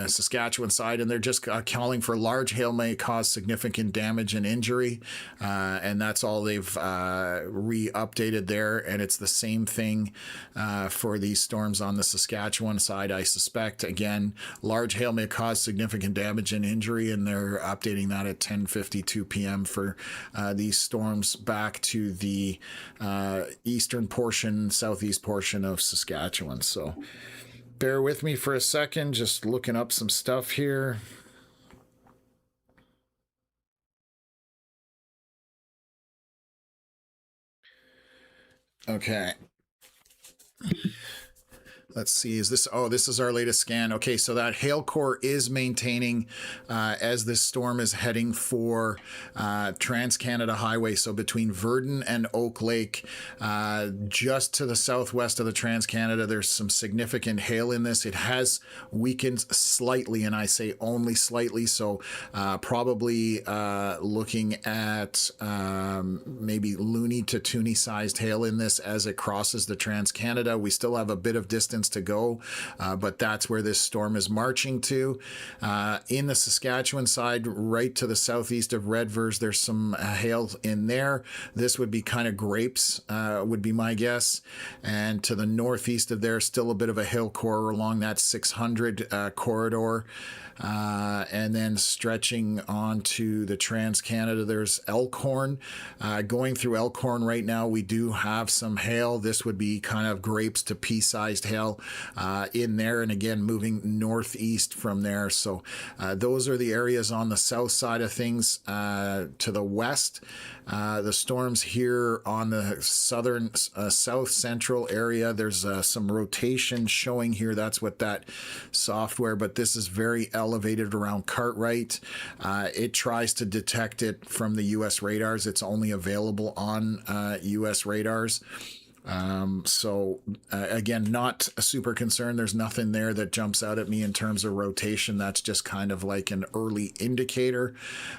Saskatchewan side, and they're just calling for large hail may cause significant damage and injury, and that's all they've re-updated there. And it's the same thing for these storms on the Saskatchewan side, I suspect. Again, large hail may cause significant damage and injury, and they're updating that at 10:52 p.m. for these storms back to the eastern portion, southeast portion of Saskatchewan. So bear with me for a second, just looking up some stuff here. Okay. Let's see, is this, oh, this is our latest scan. Okay, so that hail core is maintaining as this storm is heading for Trans-Canada Highway. So between Virden and Oak Lake, just to the southwest of the Trans-Canada, there's some significant hail in this. It has weakened slightly, and I say only slightly. So probably looking at maybe loony to toony sized hail in this as it crosses the Trans-Canada. We still have a bit of distance wants to go, but that's where this storm is marching to. In the Saskatchewan side, right to the southeast of Redvers, there's some hail in there. This would be kind of grapes, would be my guess. And to the northeast of there, still a bit of a hail core along that 600 corridor. And then stretching onto the Trans-Canada, there's Elkhorn. Going through Elkhorn right now, we do have some hail. This would be kind of grapes to pea-sized hail in there, and again moving northeast from there. So those are the areas on the south side of things. To the west, the storms here on the southern south central area, there's some rotation showing here. That's what that software, but this is very elevated around Cartwright. It tries to detect it from the US radars. It's only available on US radars. Again, not super concerned. There's nothing there that jumps out at me in terms of rotation. That's just kind of like an early indicator.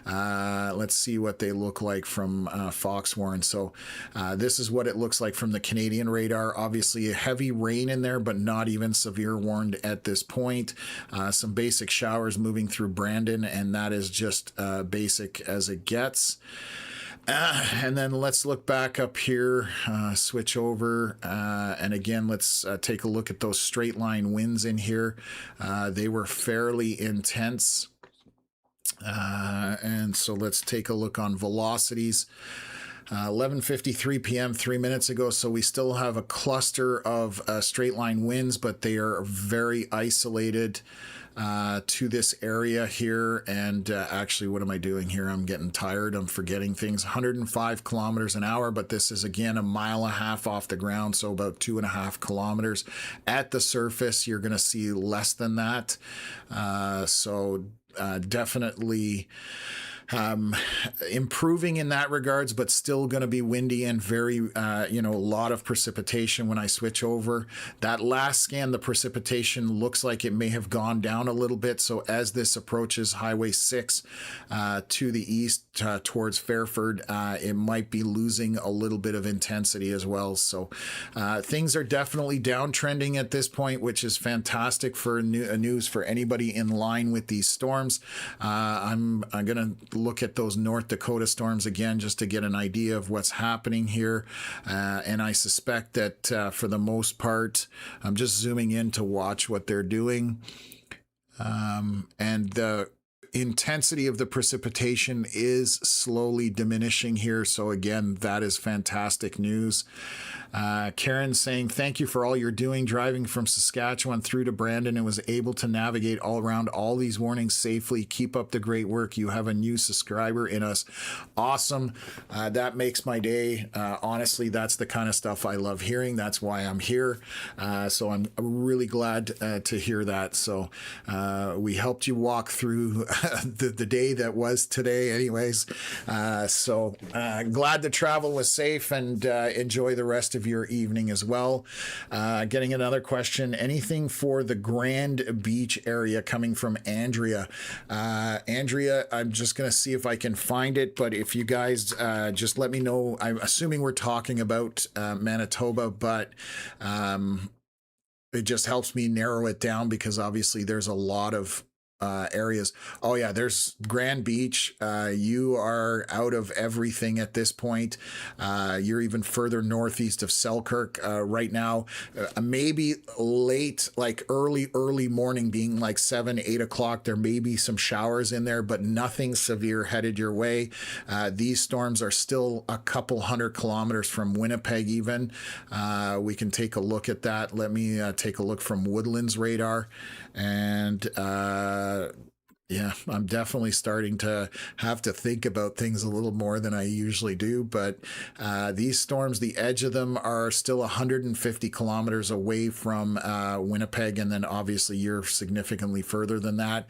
Let's see what they look like from Foxwarn. So this is what it looks like from the Canadian radar. Obviously, heavy rain in there, but not even severe warned at this point. Some basic showers moving through Brandon, and that is just basic as it gets. And then let's look back up here, switch over, and again, let's take a look at those straight line winds in here. They were fairly intense. And so let's take a look on velocities. 11:53 p.m. 3 minutes ago, so we still have a cluster of straight line winds, but they are very isolated to this area here. And actually, what am I doing here? I'm getting tired. I'm forgetting things. 105 kilometers an hour, but this is again a mile and a half off the ground, so about 2.5 kilometers. At the surface, you're going to see less than that. Definitely improving in that regards, but still going to be windy and very, a lot of precipitation when I switch over. That last scan, the precipitation looks like it may have gone down a little bit. So as this approaches Highway 6 to the east towards Fairford, it might be losing a little bit of intensity as well. So things are definitely downtrending at this point, which is fantastic for news for anybody in line with these storms. I'm going to look at those North Dakota storms again just to get an idea of what's happening here, and I suspect that for the most part I'm just zooming in to watch what they're doing, and the intensity of the precipitation is slowly diminishing here. So again, that is fantastic news. Karen saying, thank you for all you're doing, driving from Saskatchewan through to Brandon, and was able to navigate all around all these warnings safely. Keep up the great work. You have a new subscriber in us. Awesome. That makes my day. Honestly, that's the kind of stuff I love hearing. That's why I'm here. So I'm really glad to hear that. So we helped you walk through the day that was today anyways. Glad the travel was safe, and enjoy the rest of your evening as well. Getting another question. Anything for the Grand Beach area coming from Andrea? Andrea, I'm just going to see if I can find it, but if you guys just let me know. I'm assuming we're talking about Manitoba, but it just helps me narrow it down because obviously there's a lot of areas. Oh yeah, there's Grand Beach. You are out of everything at this point. You're even further northeast of Selkirk right now. Maybe late, like early morning, being like 7-8 o'clock, there may be some showers in there, but nothing severe headed your way. These storms are still a couple 100 kilometers from Winnipeg even. We can take a look at that. Let me take a look from Woodlands radar. And yeah, I'm definitely starting to have to think about things a little more than I usually do. But these storms, the edge of them are still 150 kilometers away from Winnipeg. And then obviously you're significantly further than that.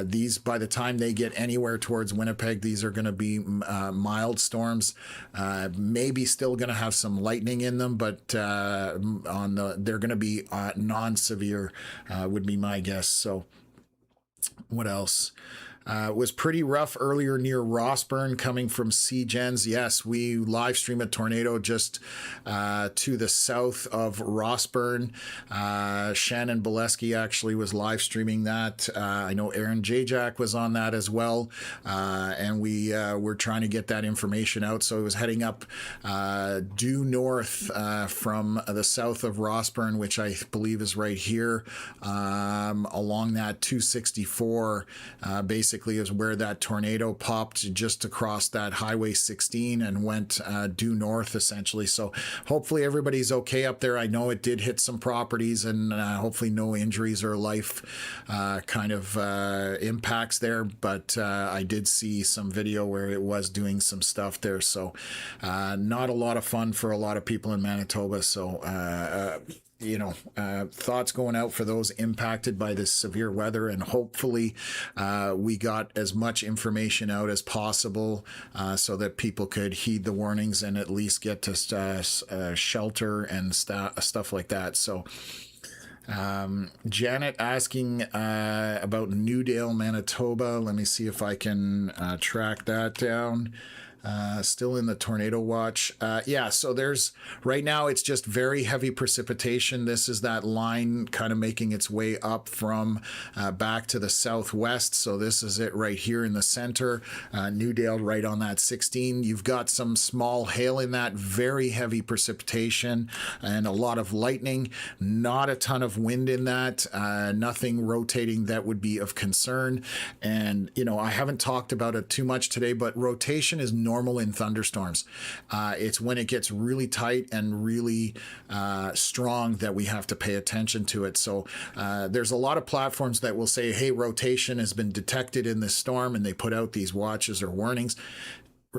These, by the time they get anywhere towards Winnipeg, these are going to be mild storms. Maybe still going to have some lightning in them, but they're going to be non-severe would be my guess. So what else? Was pretty rough earlier near Rossburn coming from CGens. Yes, we live stream a tornado just to the south of Rossburn. Shannon Bolesky actually was live streaming that. I know Aaron Jajak was on that as well. And we were trying to get that information out. So it was heading up due north from the south of Rossburn, which I believe is right here, along that 264, basically is where that tornado popped just across that Highway 16 and went due north, essentially. So hopefully everybody's okay up there. I know it did hit some properties, and hopefully no injuries or life kind of impacts there, but I did see some video where it was doing some stuff there. So not a lot of fun for a lot of people in Manitoba. So thoughts going out for those impacted by this severe weather, and hopefully we got as much information out as possible so that people could heed the warnings and at least get to shelter and stuff like that. So Janet asking about Newdale, Manitoba. Let me see if I can track that down. Still in the tornado watch. Yeah, so there's right now it's just very heavy precipitation. This is that line kind of making its way up from back to the southwest. So this is it right here in the center. Newdale right on that 16. You've got some small hail in that, very heavy precipitation and a lot of lightning. Not a ton of wind in that. Nothing rotating that would be of concern. And, I haven't talked about it too much today, but rotation is normal in thunderstorms. It's when it gets really tight and really strong that we have to pay attention to it. So there's a lot of platforms that will say, hey, rotation has been detected in this storm, and they put out these watches or warnings.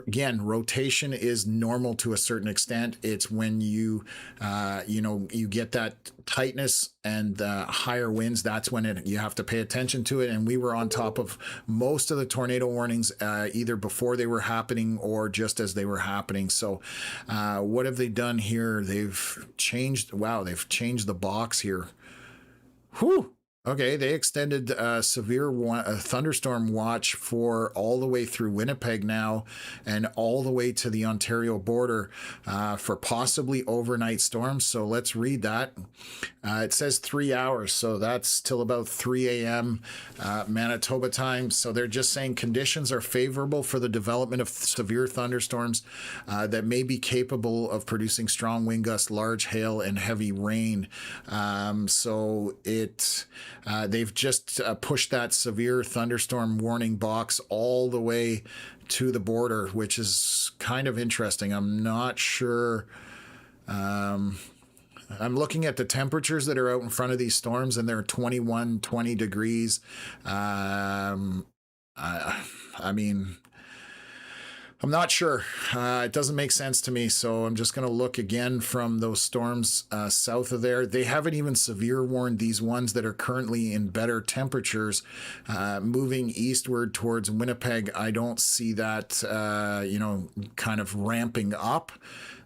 Again, rotation is normal to a certain extent. It's when you get that tightness and higher winds. That's when you have to pay attention to it. And we were on top of most of the tornado warnings either before they were happening or just as they were happening. So what have they done here? They've changed. Wow, they've changed the box here. Whew. Okay, they extended a severe thunderstorm watch for all the way through Winnipeg now and all the way to the Ontario border for possibly overnight storms. So let's read that. It says 3 hours, so that's till about 3 a.m. Manitoba time. So they're just saying conditions are favorable for the development of severe thunderstorms that may be capable of producing strong wind gusts, large hail, and heavy rain. They've just pushed that severe thunderstorm warning box all the way to the border, which is kind of interesting. I'm not sure. I'm looking at the temperatures that are out in front of these storms, and they're 21, 20 degrees. I mean, I'm not sure. It doesn't make sense to me. So I'm just going to look again from those storms south of there. They haven't even severe warned these ones that are currently in better temperatures moving eastward towards Winnipeg. I don't see that, kind of ramping up.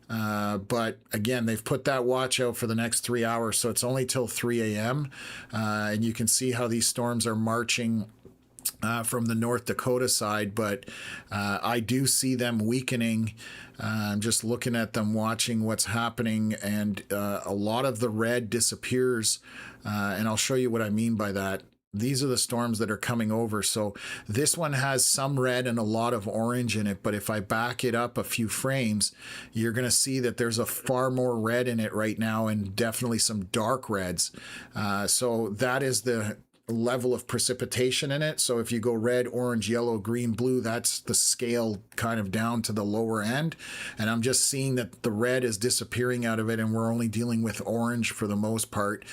But again, they've put that watch out for the next 3 hours. So it's only till 3 a.m. And you can see how these storms are marching from the North Dakota side, but I do see them weakening. I'm just looking at them, watching what's happening, and a lot of the red disappears, and I'll show you what I mean by that. These are the storms that are coming over. So this one has some red and a lot of orange in it, but if I back it up a few frames, you're going to see that there's a far more red in it right now, and definitely some dark reds. So that is the level of precipitation in it. So if you go red, orange, yellow, green, blue, that's the scale kind of down to the lower end. And I'm just seeing that the red is disappearing out of it, and we're only dealing with orange for the most part.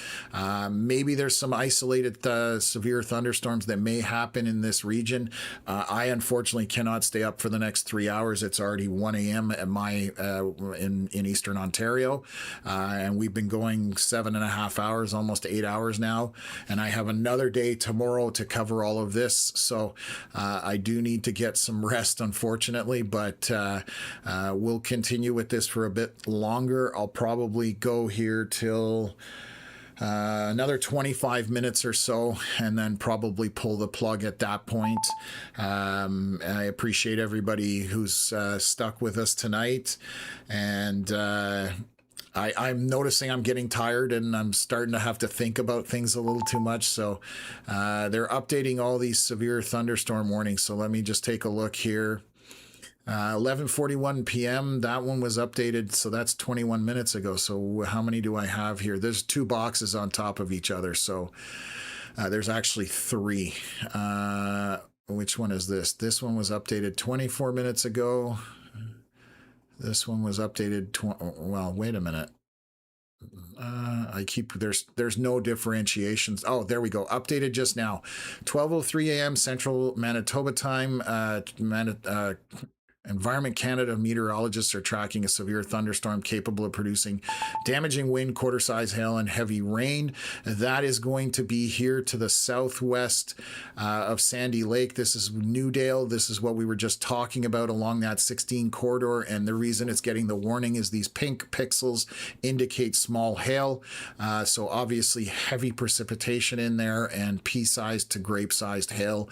Maybe there's some isolated severe thunderstorms that may happen in this region. I unfortunately cannot stay up for the next 3 hours. It's already 1 a.m. at in Eastern Ontario, and we've been going 7.5 hours, almost 8 hours now, and I have another day tomorrow to cover all of this. So I do need to get some rest, unfortunately, but we'll continue with this for a bit longer. I'll probably go here till another 25 minutes or so, and then probably pull the plug at that point. I appreciate everybody who's stuck with us tonight, and I'm noticing I'm getting tired and I'm starting to have to think about things a little too much. So they're updating all these severe thunderstorm warnings. So let me just take a look here. 11:41 p.m. That one was updated, so that's 21 minutes ago. So how many do I have here? There's 2 boxes on top of each other, so there's actually 3. Which one is this? This one was updated 24 minutes ago. This one was updated. Well, wait a minute. There's no differentiations. Oh, there we go. Updated just now. 12:03 a.m. Central Manitoba time. Environment Canada meteorologists are tracking a severe thunderstorm capable of producing damaging wind, quarter-size hail, and heavy rain. That is going to be here to the southwest of Sandy Lake. This is Newdale. This is what we were just talking about along that 16 corridor, and the reason it's getting the warning is these pink pixels indicate small hail. So obviously heavy precipitation in there and pea-sized to grape-sized hail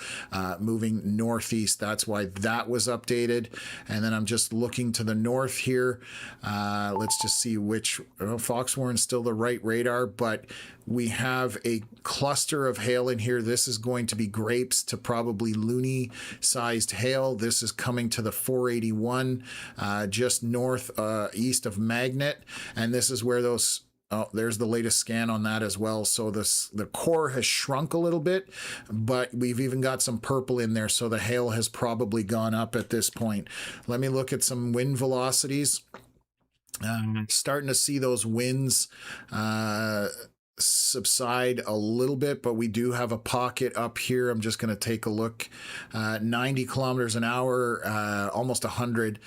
moving northeast. That's why that was updated. And then I'm just looking to the north here. Let's just see which. Foxwarren's still the right radar, but we have a cluster of hail in here. This is going to be grapes to probably loony sized hail. This is coming to the 481 just north east of Magnet, and this is where those. Oh, there's the latest scan on that as well. So the core has shrunk a little bit, but we've even got some purple in there. So the hail has probably gone up at this point. Let me look at some wind velocities. Starting to see those winds subside a little bit, but we do have a pocket up here. I'm just going to take a look. 90 kilometers an hour, almost 100,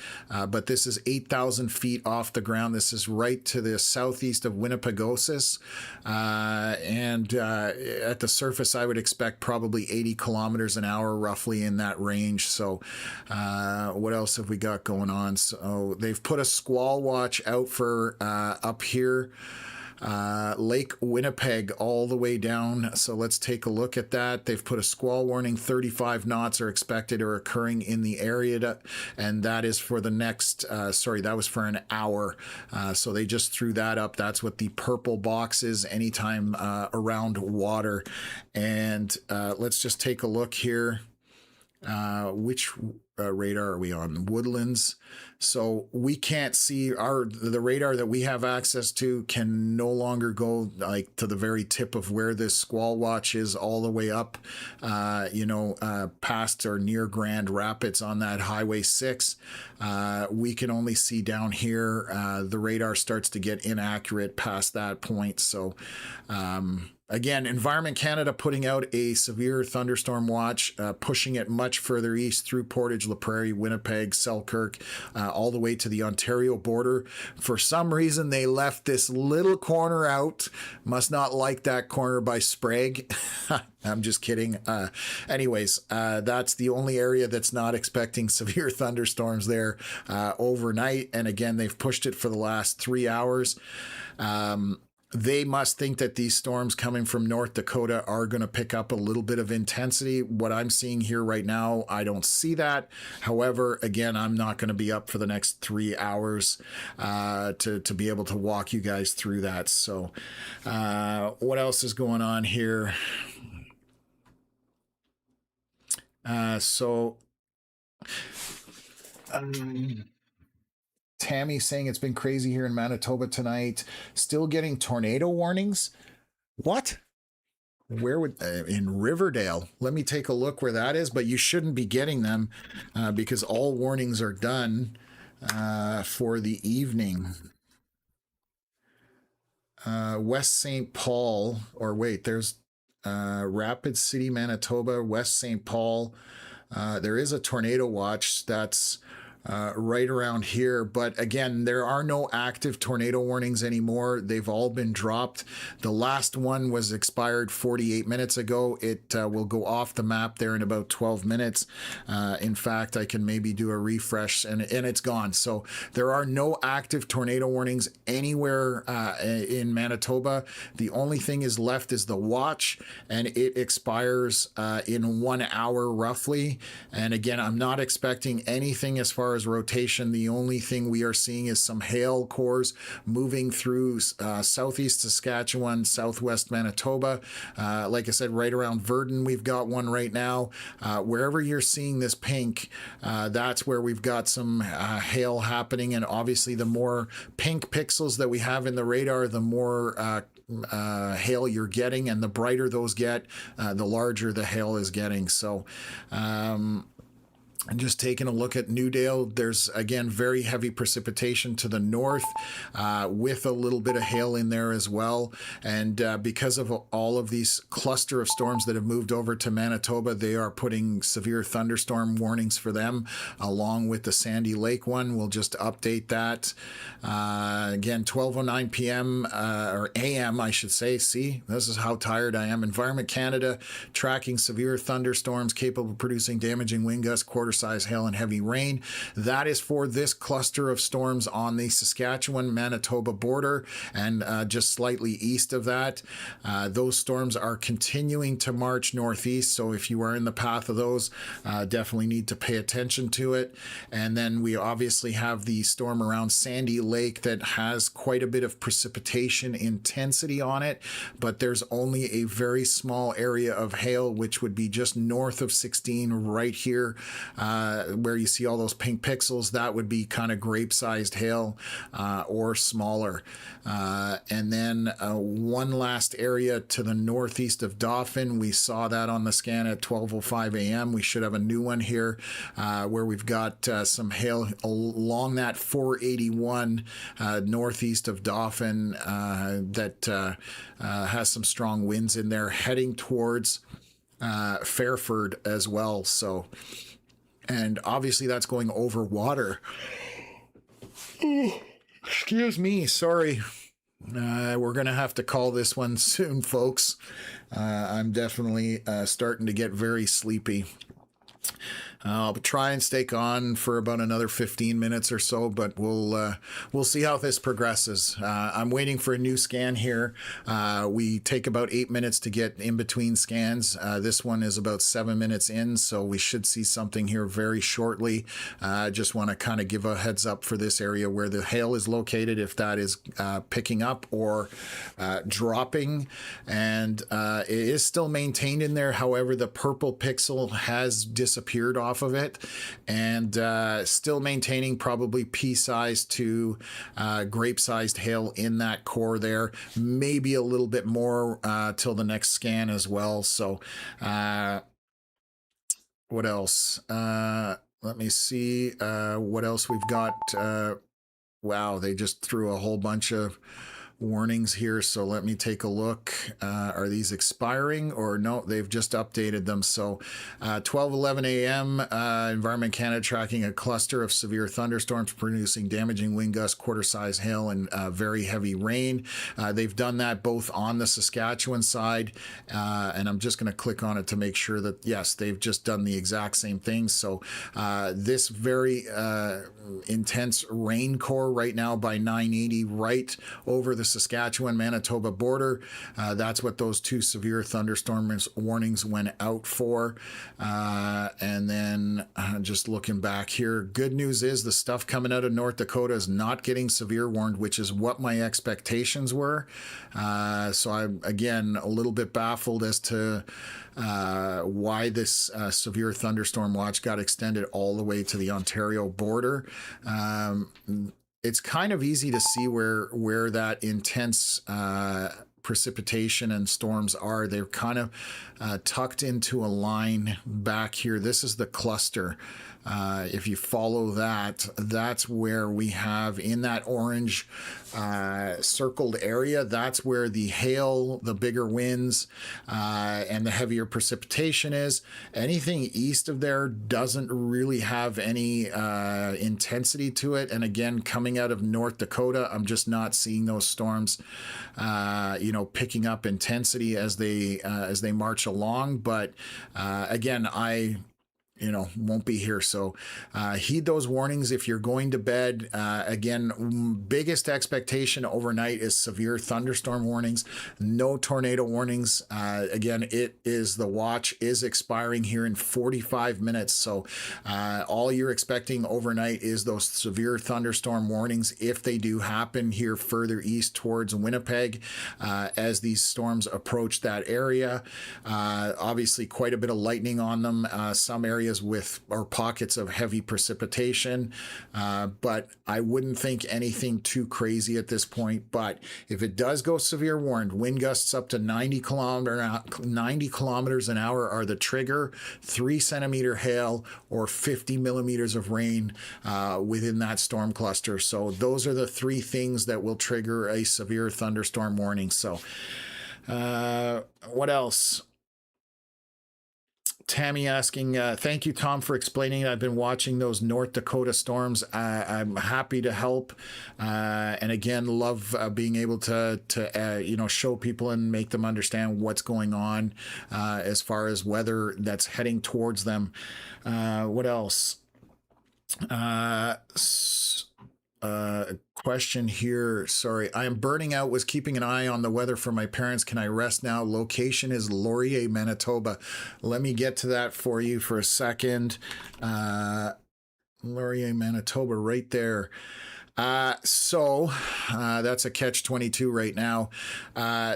but this is 8,000 feet off the ground. This is right to the southeast of Winnipegosis, and at the surface I would expect probably 80 kilometers an hour, roughly in that range. So what else have we got going on? So they've put a squall watch out for up here, Lake Winnipeg all the way down. So let's take a look at that. They've put a squall warning. 35 knots are expected or occurring in the area, and that is for the next that was for an hour. So they just threw that up. That's what the purple box is anytime around water. And let's just take a look here. Which radar are we on? Woodlands. So we can't see the radar that we have access to can no longer go like to the very tip of where this squall watch is all the way up, past or near Grand Rapids on that Highway 6. We can only see down here. The radar starts to get inaccurate past that point. So, again, Environment Canada putting out a severe thunderstorm watch, pushing it much further east through Portage la Prairie, Winnipeg, Selkirk, all the way to the Ontario border. For some reason, they left this little corner out. Must not like that corner by Sprague. I'm just kidding. Anyways, that's the only area that's not expecting severe thunderstorms there overnight. And again, they've pushed it for the last 3 hours. They must think that these storms coming from North Dakota are going to pick up a little bit of intensity. What I'm seeing here right now, I don't see that. However, again, I'm not going to be up for the next 3 hours to be able to walk you guys through that. So what else is going on here? Tammy saying it's been crazy here in Manitoba tonight. Still getting tornado warnings. What? Where would in Riverdale? Let me take a look where that is. But you shouldn't be getting them because all warnings are done for the evening. West St. Paul, or wait, there's Rapid City, Manitoba, West St. Paul. There is a tornado watch that's right around here. But again, there are no active tornado warnings anymore. They've all been dropped. The last one was expired 48 minutes ago. It will go off the map there in about 12 minutes. In fact, I can maybe do a refresh and it's gone. So there are no active tornado warnings anywhere in Manitoba. The only thing is left is the watch, and it expires in 1 hour roughly. And again, I'm not expecting anything as far as rotation. The only thing we are seeing is some hail cores moving through southeast Saskatchewan, southwest Manitoba. Like I said, right around Verdun, we've got one right now. Wherever you're seeing this pink, that's where we've got some hail happening. And obviously, the more pink pixels that we have in the radar, the more hail you're getting, and the brighter those get, the larger the hail is getting. So and just taking a look at Newdale, there's again very heavy precipitation to the north with a little bit of hail in there as well. And because of all of these cluster of storms that have moved over to Manitoba, they are putting severe thunderstorm warnings for them along with the Sandy Lake one. We'll just update that. Again, 12:09 p.m. Or a.m. I should say. See, this is how tired I am. Environment Canada tracking severe thunderstorms capable of producing damaging wind gusts, quarter-size hail, and heavy rain. That is for this cluster of storms on the Saskatchewan-Manitoba border and just slightly east of that. Those storms are continuing to march northeast, so if you are in the path of those, definitely need to pay attention to it. And then we obviously have the storm around Sandy Lake that has quite a bit of precipitation intensity on it, but there's only a very small area of hail, which would be just north of 16 right here, where you see all those pink pixels. That would be kind of grape-sized hail or smaller. And then one last area to the northeast of Dauphin. We saw that on the scan at 12:05 a.m. We should have a new one here where we've got some hail along that 481 northeast of Dauphin that has some strong winds in there heading towards Fairford as well. So, and obviously that's going over water. Excuse me, sorry. We're going to have to call this one soon, folks. I'm definitely starting to get very sleepy. I'll try and stay on for about another 15 minutes or so, but we'll see how this progresses. I'm waiting for a new scan here. We take about 8 minutes to get in between scans. This one is about 7 minutes in, so we should see something here very shortly. Just want to kind of give a heads up for this area where the hail is located, if that is picking up or dropping. And it is still maintained in there. However, the purple pixel has disappeared off of it, and still maintaining probably pea-sized to grape-sized hail in that core there. Maybe a little bit more till the next scan as well. So what else? Let me see what else we've got. Wow, they just threw a whole bunch of warnings here, so let me take a look. Are these expiring or no? They've just updated them. So 12:11 a.m. Environment Canada tracking a cluster of severe thunderstorms producing damaging wind gusts, quarter-size hail, and very heavy rain. They've done that both on the Saskatchewan side, and I'm just going to click on it to make sure that yes, they've just done the exact same thing. So this very intense rain core right now by 980 right over the Saskatchewan-Manitoba border. That's what those two severe thunderstorm warnings went out for. And then just looking back here, good news is the stuff coming out of North Dakota is not getting severe warned, which is what my expectations were. So I'm, again, a little bit baffled as to why this severe thunderstorm watch got extended all the way to the Ontario border. It's kind of easy to see where that intense precipitation and storms are. They're kind of tucked into a line back here. This is the cluster. if you follow that, that's where we have in that orange circled area, that's where the hail, the bigger winds, and the heavier precipitation is. Anything east of there doesn't really have any intensity to it. And again, coming out of North Dakota, I'm just not seeing those storms, picking up intensity as they march along. But again, I won't be here. So heed those warnings if you're going to bed. Again, biggest expectation overnight is severe thunderstorm warnings, no tornado warnings. Again, the watch is expiring here in 45 minutes. So all you're expecting overnight is those severe thunderstorm warnings if they do happen here further east towards Winnipeg as these storms approach that area. Obviously, quite a bit of lightning on them. Some areas with or pockets of heavy precipitation, but I wouldn't think anything too crazy at this point. But if it does go severe warned, wind gusts up to 90 kilometers an hour are the trigger. 3-centimeter hail or 50 millimeters of rain within that storm cluster. So those are the three things that will trigger a severe thunderstorm warning. So what else? Tammy asking, thank you, Tom, for explaining. I've been watching those North Dakota storms. I'm happy to help. And again, love being able to show people and make them understand what's going on as far as weather that's heading towards them. What else? Question here. Sorry, I am burning out. Was keeping an eye on the weather for my parents. Can I rest now? Location is Laurier, Manitoba. Let me get to that for you for a second. Laurier, Manitoba, right there. So that's a catch-22 right now.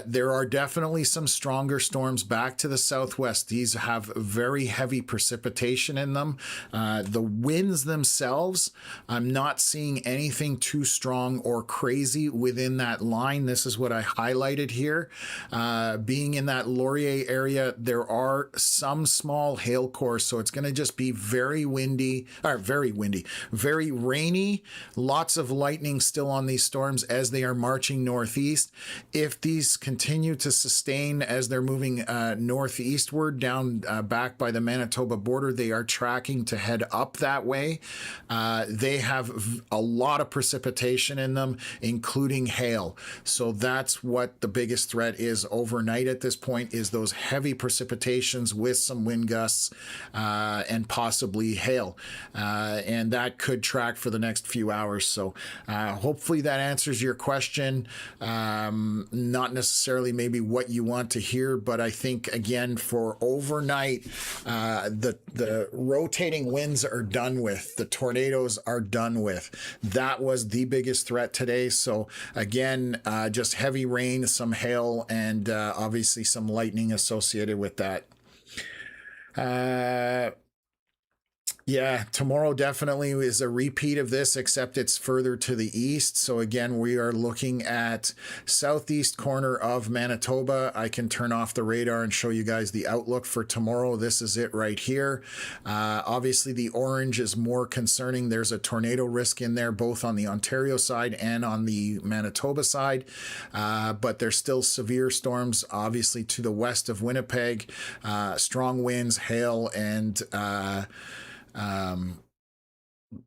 There are definitely some stronger storms back to the southwest. These have very heavy precipitation in them. The winds themselves, I'm not seeing anything too strong or crazy within that line. This is what I highlighted here. Being in that Laurier area, there are some small hail cores, so it's going to just be very rainy, lots of lightning still on these storms as they are marching northeast. If these continue to sustain as they're moving northeastward down back by the Manitoba border, they are tracking to head up that way. They have a lot of precipitation in them, including hail. So that's what the biggest threat is overnight at this point, is those heavy precipitations with some wind gusts and possibly hail. And that could track for the next few hours. So hopefully that answers your question. Not necessarily maybe what you want to hear, but I think, again, for overnight, the rotating winds are done with. The tornadoes are done with. That was the biggest threat today. So again, just heavy rain, some hail, and obviously some lightning associated with that. Yeah, tomorrow definitely is a repeat of this, except it's further to the east. So again, we are looking at southeast corner of Manitoba. I can turn off the radar and show you guys the outlook for tomorrow. This is it right here. Obviously, the orange is more concerning. There's a tornado risk in there, both on the Ontario side and on the Manitoba side. But there's still severe storms, obviously, to the west of Winnipeg. Strong winds, hail, and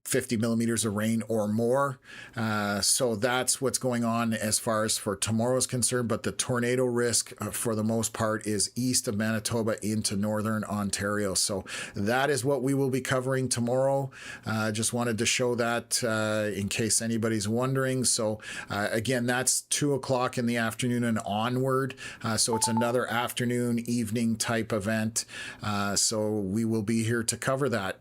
50 millimeters of rain or more. So that's what's going on as far as for tomorrow's concerned. But the tornado risk for the most part is east of Manitoba into northern Ontario. So that is what we will be covering tomorrow. Just wanted to show that in case anybody's wondering. So again, that's 2 o'clock in the afternoon and onward. So it's another afternoon, evening type event. So we will be here to cover that.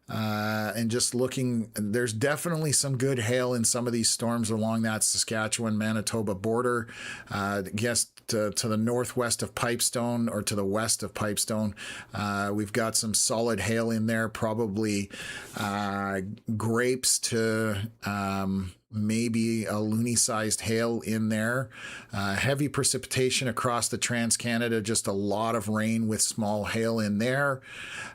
And just looking, there's definitely some good hail in some of these storms along that Saskatchewan-Manitoba border. I guess to the northwest of Pipestone, or to the west of Pipestone, we've got some solid hail in there, probably grapes to maybe a loony-sized hail in there. Heavy precipitation across the Trans-Canada, just a lot of rain with small hail in there.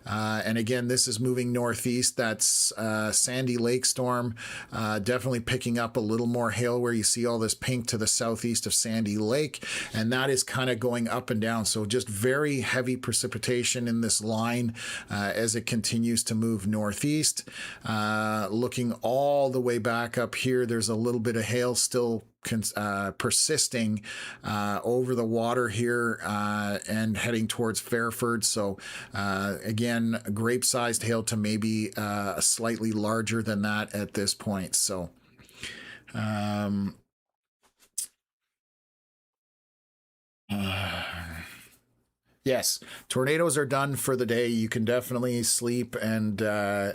And again, this is moving northeast. That's Sandy Lake storm, definitely picking up a little more hail where you see all this pink to the southeast of Sandy Lake, and that is kind of going up and down. So just very heavy precipitation in this line as it continues to move northeast. Looking all the way back up here, there's a little bit of hail still persisting over the water here and heading towards Fairford. So again, grape-sized hail to maybe slightly larger than that at this point. So yes, tornadoes are done for the day. You can definitely sleep, and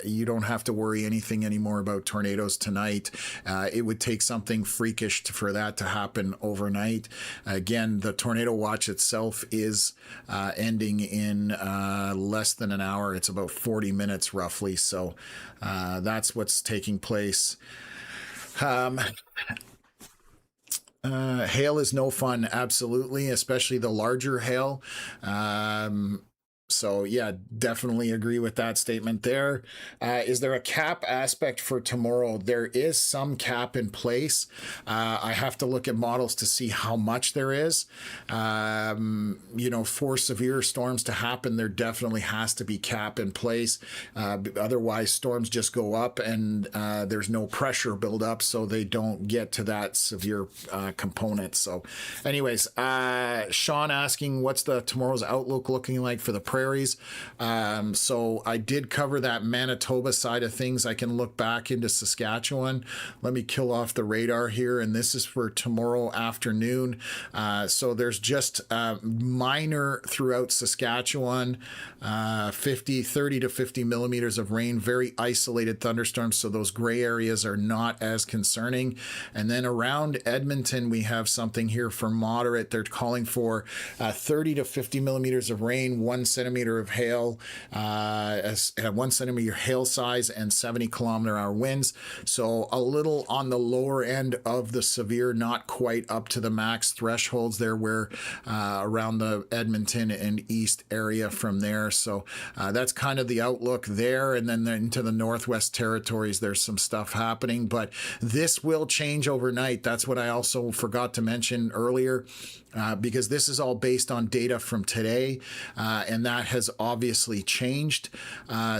you don't have to worry anything anymore about tornadoes tonight. It would take something freakish for that to happen overnight. Again, the tornado watch itself is ending in less than an hour. It's about 40 minutes roughly. So that's what's taking place. Hail is no fun, absolutely, especially the larger hail. So yeah, definitely agree with that statement there. Is there a cap aspect for tomorrow? There is some cap in place. I have to look at models to see how much there is. You know, for severe storms to happen, there definitely has to be cap in place. Otherwise, storms just go up and there's no pressure build up, so they don't get to that severe component. So anyways, Sean asking, what's the tomorrow's outlook looking like for the prairies? So I did cover that Manitoba side of things. I can look back into Saskatchewan. Let me kill off the radar here, and this is for tomorrow afternoon. So there's just minor throughout Saskatchewan, 30 to 50 millimeters of rain, very isolated thunderstorms, so those gray areas are not as concerning. And then around Edmonton, we have something here for moderate. They're calling for 30 to 50 millimeters of rain, 1 centimeter of hail, 1 centimeter hail size, and 70-kilometer-hour winds. So a little on the lower end of the severe, not quite up to the max thresholds there, where around the Edmonton and east area from there. So that's kind of the outlook there. And then into the Northwest Territories, there's some stuff happening, but this will change overnight. That's what I also forgot to mention earlier. Because this is all based on data from today, and that has obviously changed.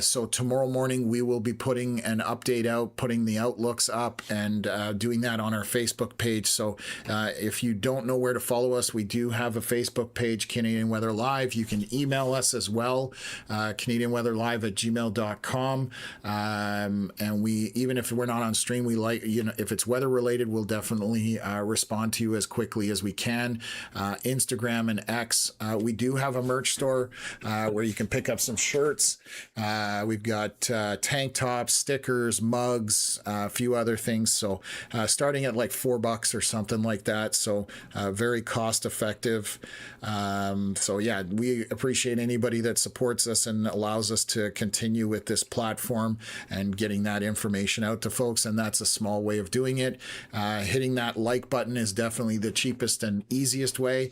So tomorrow morning we will be putting an update out, putting the outlooks up, and doing that on our Facebook page. So if you don't know where to follow us, we do have a Facebook page, Canadian Weather Live. You can email us as well, canadianweatherlive@gmail.com. And we, even if we're not on stream, we like, you know, if it's weather related, we'll definitely respond to you as quickly as we can. Instagram and X. We do have a merch store where you can pick up some shirts. We've got tank tops, stickers, mugs, a few other things. So starting at like $4 or something like that. So very cost effective. So yeah, we appreciate anybody that supports us and allows us to continue with this platform and getting that information out to folks. And that's a small way of doing it. Hitting that like button is definitely the cheapest and easiest way.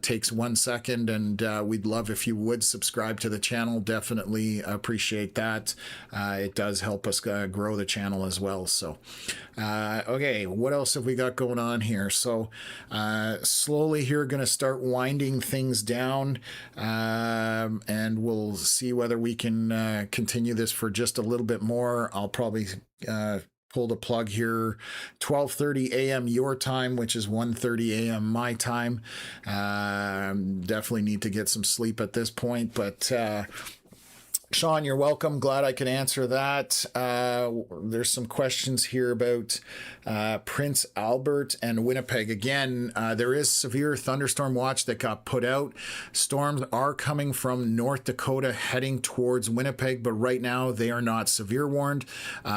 Takes 1 second, and we'd love if you would subscribe to the channel. Definitely appreciate that. It does help us grow the channel as well. So okay, what else have we got going on here? So slowly here, going to start winding things down, and we'll see whether we can continue this for just a little bit more. I'll probably pull the plug here, 12:30 a.m. your time, which is 1:30 a.m. my time. Definitely need to get some sleep at this point, but Sean, you're welcome. Glad I can answer that. There's some questions here about Prince Albert and Winnipeg. Again, there is severe thunderstorm watch that got put out. Storms are coming from North Dakota heading towards Winnipeg, but right now they are not severe warned.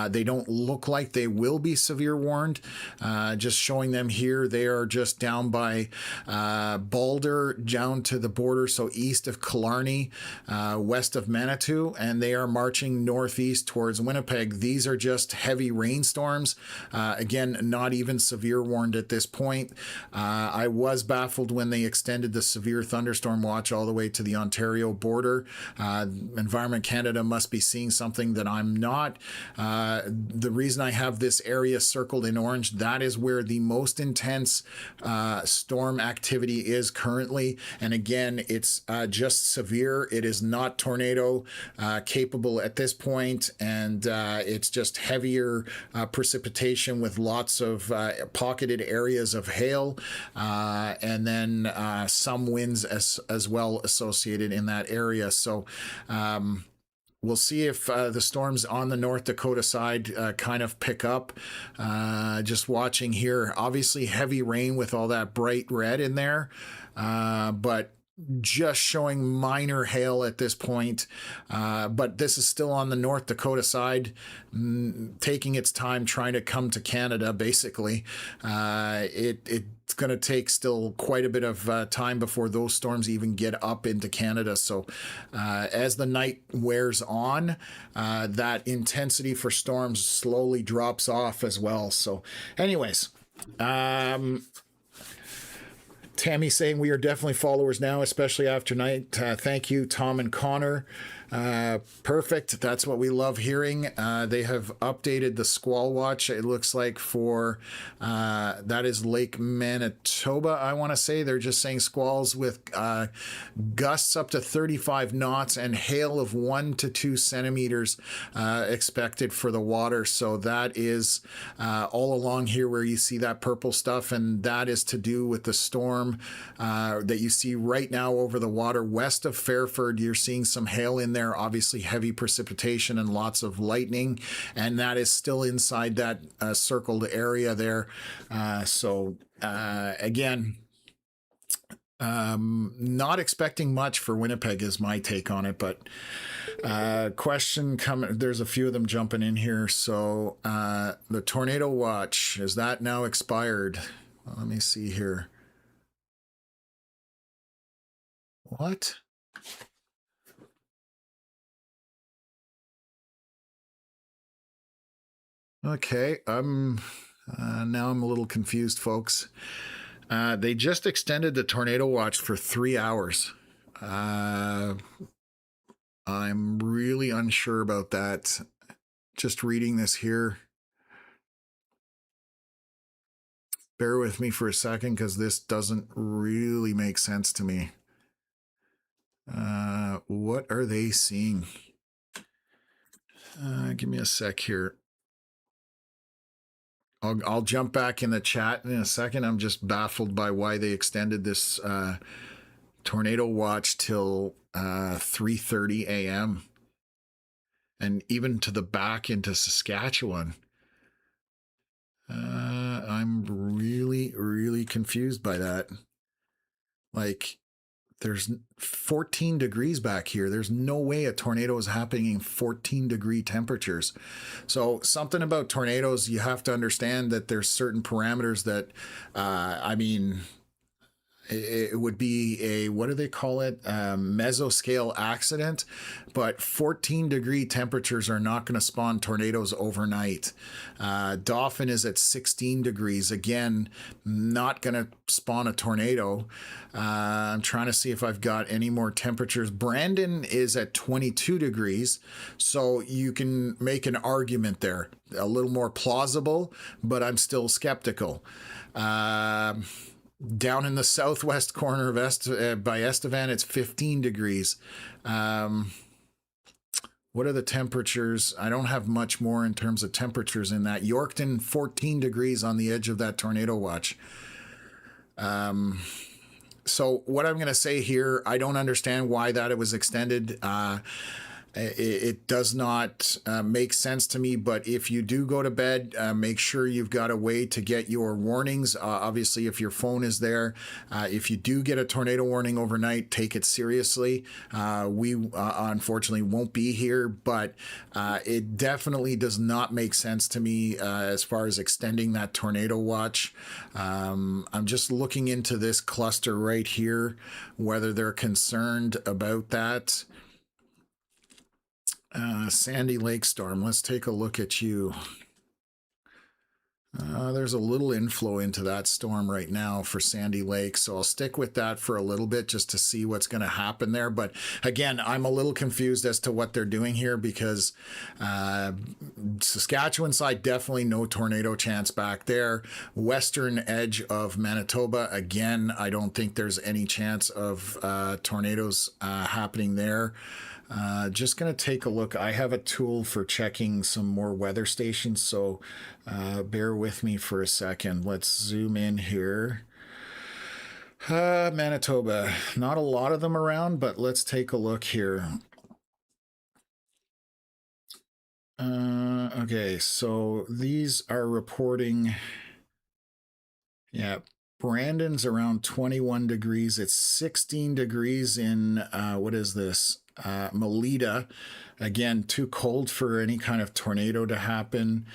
They don't look like they will be severe warned. Just showing them here, they are just down by Boulder, down to the border, so east of Killarney, west of Manitou. to, and they are marching northeast towards Winnipeg. These are just heavy rainstorms. Again, not even severe warned at this point. I was baffled when they extended the severe thunderstorm watch all the way to the Ontario border. Environment Canada must be seeing something that I'm not. The reason I have this area circled in orange, that is where the most intense storm activity is currently. And again, it's just severe. It is not tornado capable at this point, and it's just heavier precipitation with lots of pocketed areas of hail, and then some winds as well associated in that area. So we'll see if the storms on the North Dakota side kind of pick up. Just watching here, obviously heavy rain with all that bright red in there, but just showing minor hail at this point. But this is still on the North Dakota side, taking its time trying to come to Canada, basically. It's going to take still quite a bit of time before those storms even get up into Canada. So as the night wears on, that intensity for storms slowly drops off as well. So anyways, Tammy saying we are definitely followers now, especially after night. Thank you, Tom and Connor. Perfect. That's what we love hearing. They have updated the squall watch. It looks like for that is Lake Manitoba, I want to say. They're just saying squalls with gusts up to 35 knots and hail of 1 to 2 centimeters expected for the water. So that is all along here where you see that purple stuff, and that is to do with the storm that you see right now over the water west of Fairford. You're seeing some hail in there, obviously heavy precipitation and lots of lightning, and that is still inside that circled area there. Again, not expecting much for Winnipeg is my take on it, but question coming, there's a few of them jumping in here. So the tornado watch, is that now expired? Well, let me see here. What? Okay, now I'm a little confused, folks. They just extended the tornado watch for 3 hours. I'm really unsure about that. Just reading this here. Bear with me for a second, because this doesn't really make sense to me. What are they seeing? Give me a sec here. I'll jump back in the chat in a second. I'm just baffled by why they extended this tornado watch till 3:30 a.m. and even to the back into Saskatchewan. I'm really confused by that. Like, there's 14 degrees back here. There's no way a tornado is happening in 14-degree temperatures. So something about tornadoes, you have to understand that there's certain parameters that, it would be a, what do they call it? Mesoscale accident, but 14-degree temperatures are not going to spawn tornadoes overnight. Dauphin is at 16 degrees. Again, not going to spawn a tornado. I'm trying to see if I've got any more temperatures. Brandon is at 22 degrees. So you can make an argument there, a little more plausible, but I'm still skeptical. Down in the southwest corner of by Estevan, it's 15 degrees. What are the temperatures? I don't have much more in terms of temperatures in that. Yorkton, 14 degrees on the edge of that tornado watch. So what I'm going to say here, I don't understand why that it was extended. It does not make sense to me, but if you do go to bed, make sure you've got a way to get your warnings. Obviously, if your phone is there, if you do get a tornado warning overnight, take it seriously. We unfortunately won't be here, but it definitely does not make sense to me as far as extending that tornado watch. I'm just looking into this cluster right here, whether they're concerned about that. Sandy Lake storm. Let's take a look at you. There's a little inflow into that storm right now for Sandy Lake, so I'll stick with that for a little bit just to see what's going to happen there. But again, I'm a little confused as to what they're doing here because Saskatchewan side, definitely no tornado chance back there. Western edge of Manitoba, again, I don't think there's any chance of tornadoes happening there. Just going to take a look. I have a tool for checking some more weather stations, so bear with me for a second. Let's zoom in here. Manitoba, not a lot of them around, but let's take a look here. Okay, so these are reporting, yeah, Brandon's around 21 degrees. It's 16 degrees in, what is this? Melita. Again, too cold for any kind of tornado to happen.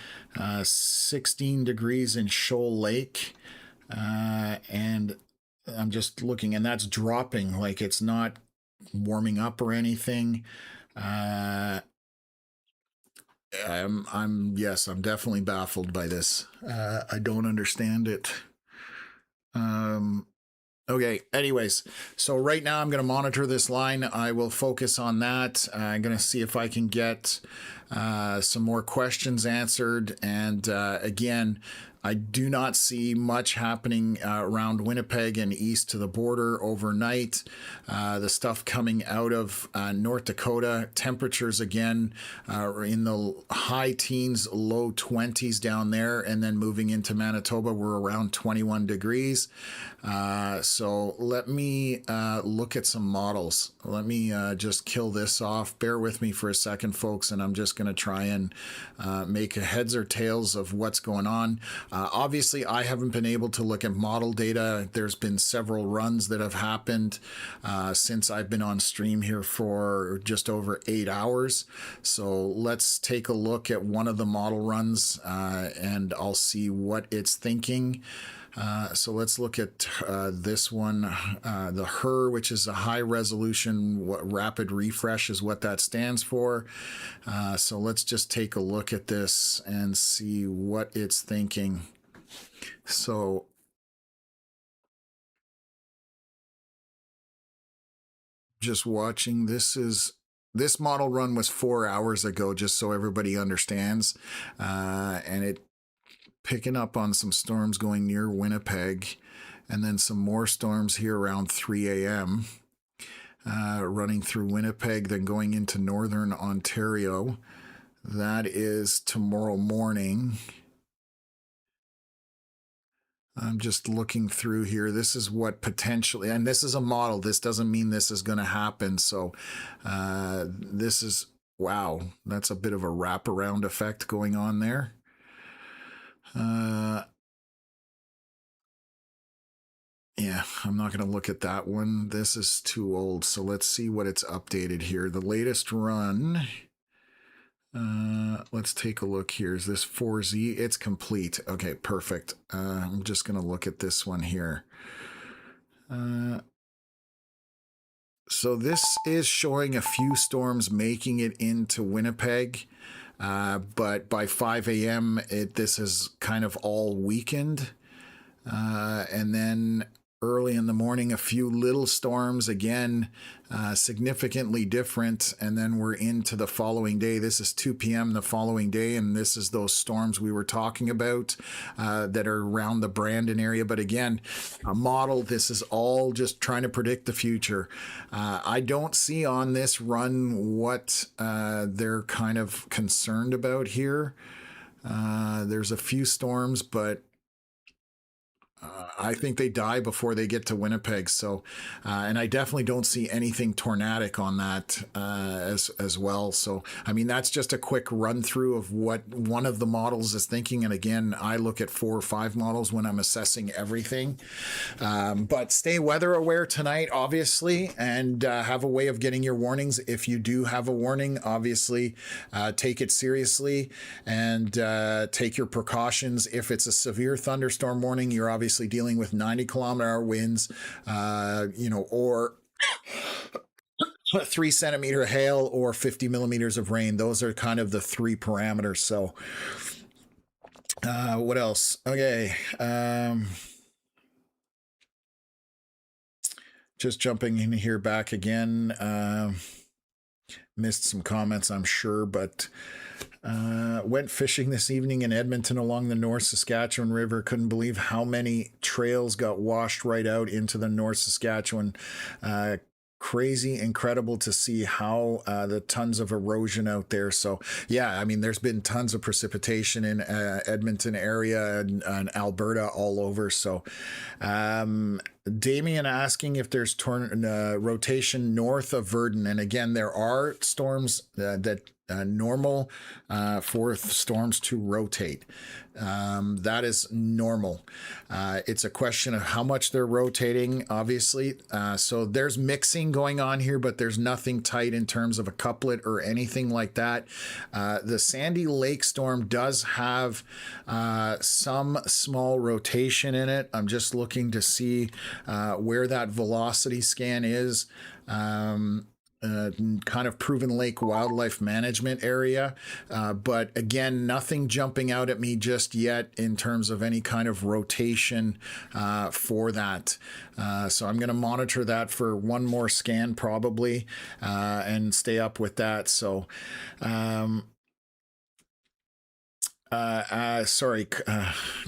16 degrees in Shoal Lake. And I'm just looking, and that's dropping, like it's not warming up or anything. I'm definitely baffled by this. I don't understand it. Okay, anyways, so right now I'm going to monitor this line. I will focus on that. I'm going to see if I can get some more questions answered. And again, I do not see much happening around Winnipeg and east to the border overnight. The stuff coming out of North Dakota, temperatures again in the high teens, low 20s down there, and then moving into Manitoba, we're around 21 degrees. So let me look at some models. Let me just kill this off. Bear with me for a second, folks, and I'm just going to try and make a heads or tails of what's going on. Obviously, I haven't been able to look at model data. There's been several runs that have happened since I've been on stream here for just over 8 hours. So let's take a look at one of the model runs and I'll see what it's thinking. So let's look at this one, the HER, which is a high resolution rapid refresh is what that stands for. So let's just take a look at this and see what it's thinking. So just watching, this model run was 4 hours ago, just so everybody understands. And it picking up on some storms going near Winnipeg, and then some more storms here around 3 a.m. Running through Winnipeg, then going into northern Ontario. That is tomorrow morning. I'm just looking through here. This is what potentially, and this is a model. This doesn't mean this is going to happen. So this is, wow, that's a bit of a wraparound effect going on there. Yeah, I'm not going to look at that one. This is too old. So let's see what it's updated here. The latest run. Let's take a look here. Is this 4Z? It's complete. Okay, perfect. I'm just going to look at this one here. So this is showing a few storms making it into Winnipeg. But by 5 a.m., this is kind of all weakened. And then early in the morning, a few little storms, again, significantly different. And then we're into the following day. This is 2 p.m. the following day. And this is those storms we were talking about that are around the Brandon area. But again, a model, this is all just trying to predict the future. I don't see on this run what they're kind of concerned about here. There's a few storms, but I think they die before they get to Winnipeg. So, and I definitely don't see anything tornadic on that as well. So, I mean, that's just a quick run through of what one of the models is thinking. And again, I look at 4 or 5 models when I'm assessing everything. But stay weather aware tonight, obviously, and have a way of getting your warnings. If you do have a warning, obviously, take it seriously and take your precautions. If it's a severe thunderstorm warning, you're obviously dealing with 90-kilometer-hour winds, or 3 centimeter hail or 50 millimeters of rain. Those are kind of the 3 parameters. So what else? Okay. Just jumping in here back again. Missed some comments, I'm sure, but went fishing this evening in Edmonton along the North Saskatchewan River. Couldn't believe how many trails got washed right out into the North Saskatchewan. Crazy, incredible to see how the tons of erosion out there. So yeah, I mean, there's been tons of precipitation in Edmonton area and Alberta all over. So Damien asking if there's rotation north of Verdun, and again, there are storms that normal for storms to rotate. That is normal. It's a question of how much they're rotating, obviously. So there's mixing going on here, but there's nothing tight in terms of a couplet or anything like that. The Sandy Lake storm does have some small rotation in it. I'm just looking to see where that velocity scan is. Kind of Proven Lake Wildlife Management area. But again, nothing jumping out at me just yet in terms of any kind of rotation for that. So I'm going to monitor that for one more scan probably and stay up with that. So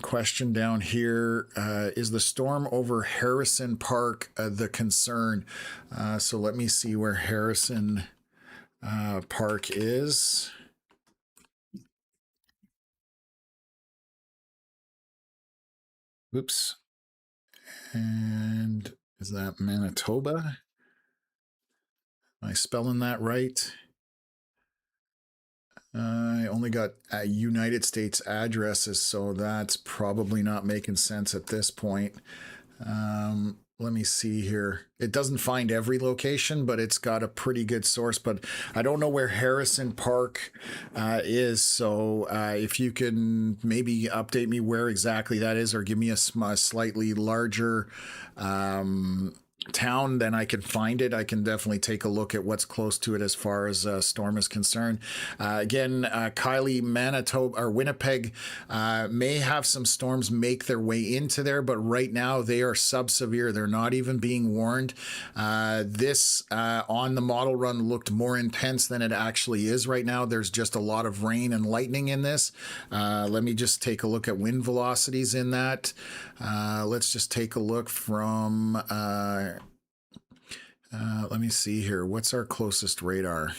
question down here. Is the storm over Harrison Park the concern? So let me see where Harrison Park is. Oops. And is that Manitoba? Am I spelling that right? I only got United States addresses, so that's probably not making sense at this point. Let me see here. It doesn't find every location, but it's got a pretty good source. But I don't know where Harrison Park is. So if you can maybe update me where exactly that is, or give me a slightly larger town, then I can find it. I can definitely take a look at what's close to it as far as storm is concerned. Again, Kylie, Manitoba or Winnipeg may have some storms make their way into there, but right now they are sub-severe. They're not even being warned. This on the model run looked more intense than it actually is right now. There's just a lot of rain and lightning in this. Let me just take a look at wind velocities in that. Let's just take a look from let me see here. What's our closest radar?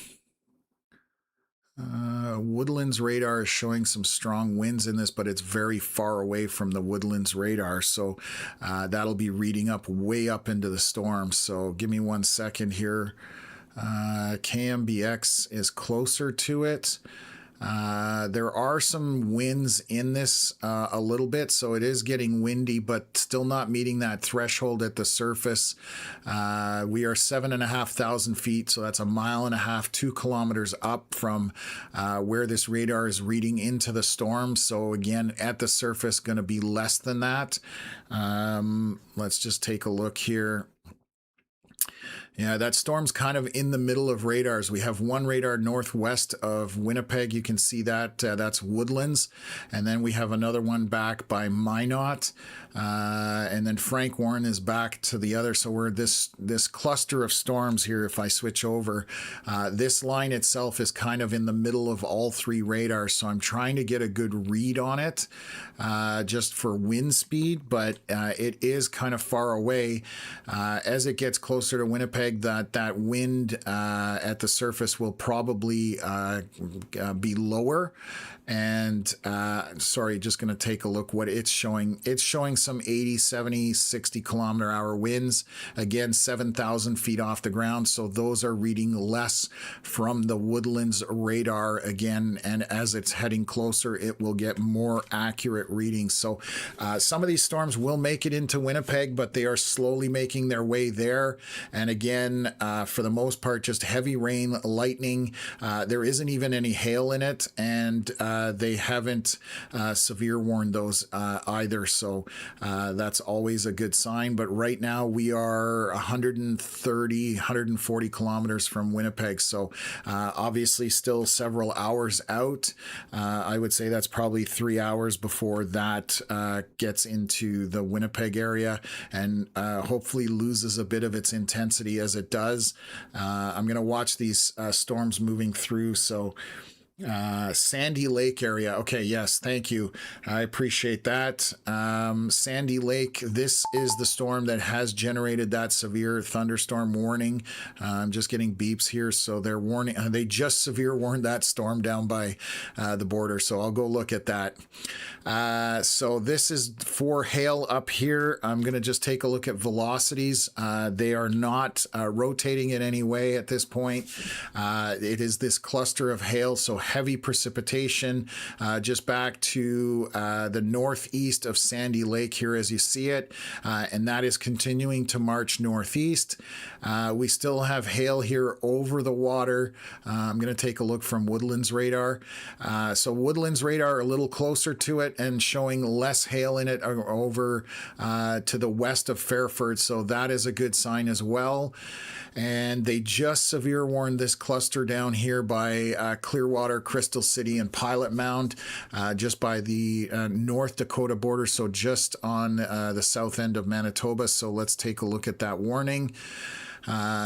Woodlands radar is showing some strong winds in this, but it's very far away from the Woodlands radar. So that'll be reading up way up into the storm. So give me 1 second here. KMBX is closer to it. There are some winds in this a little bit, so it is getting windy, but still not meeting that threshold at the surface. We are 7,500 feet, so that's 1.5 miles, 2 kilometers up from where this radar is reading into the storm. So again, at the surface, going to be less than that. Let's just take a look here. Yeah, that storm's kind of in the middle of radars. We have one radar northwest of Winnipeg. You can see that. That's Woodlands. And then we have another one back by Minot. And then Frank Warren is back to the other. So we're this cluster of storms here. If I switch over, this line itself is kind of in the middle of all 3 radars. So I'm trying to get a good read on it just for wind speed, but it is kind of far away. As it gets closer to Winnipeg, that wind at the surface will probably be lower. And sorry, just going to take a look what it's showing. It's showing some 80, 70, 60 kilometer hour winds. Again, 7,000 feet off the ground. So those are reading less from the Woodlands radar again. And as it's heading closer, it will get more accurate readings. So some of these storms will make it into Winnipeg, but they are slowly making their way there. And again, for the most part, just heavy rain, lightning. There isn't even any hail in it. And they haven't severe warned those either. So that's always a good sign. But right now we are 130, 140 kilometers from Winnipeg. So obviously still several hours out. I would say that's probably 3 hours before that gets into the Winnipeg area and hopefully loses a bit of its intensity as it does. I'm going to watch these storms moving through. So Sandy Lake area. Okay, yes, thank you. I appreciate that. Sandy Lake, this is the storm that has generated that severe thunderstorm warning. I'm just getting beeps here, so they're warning. They just severe warned that storm down by the border, so I'll go look at that. So this is for hail up here. I'm going to just take a look at velocities. They are not rotating in any way at this point. It is this cluster of hail, so heavy precipitation just back to the northeast of Sandy Lake here as you see it, and that is continuing to march northeast. We still have hail here over the water. I'm going to take a look from Woodlands radar. So Woodlands radar a little closer to it and showing less hail in it over to the west of Fairford, so that is a good sign as well. And they just severe warned this cluster down here by Clearwater, Crystal City, and Pilot Mound, just by the North Dakota border, so just on the south end of Manitoba. So let's take a look at that warning.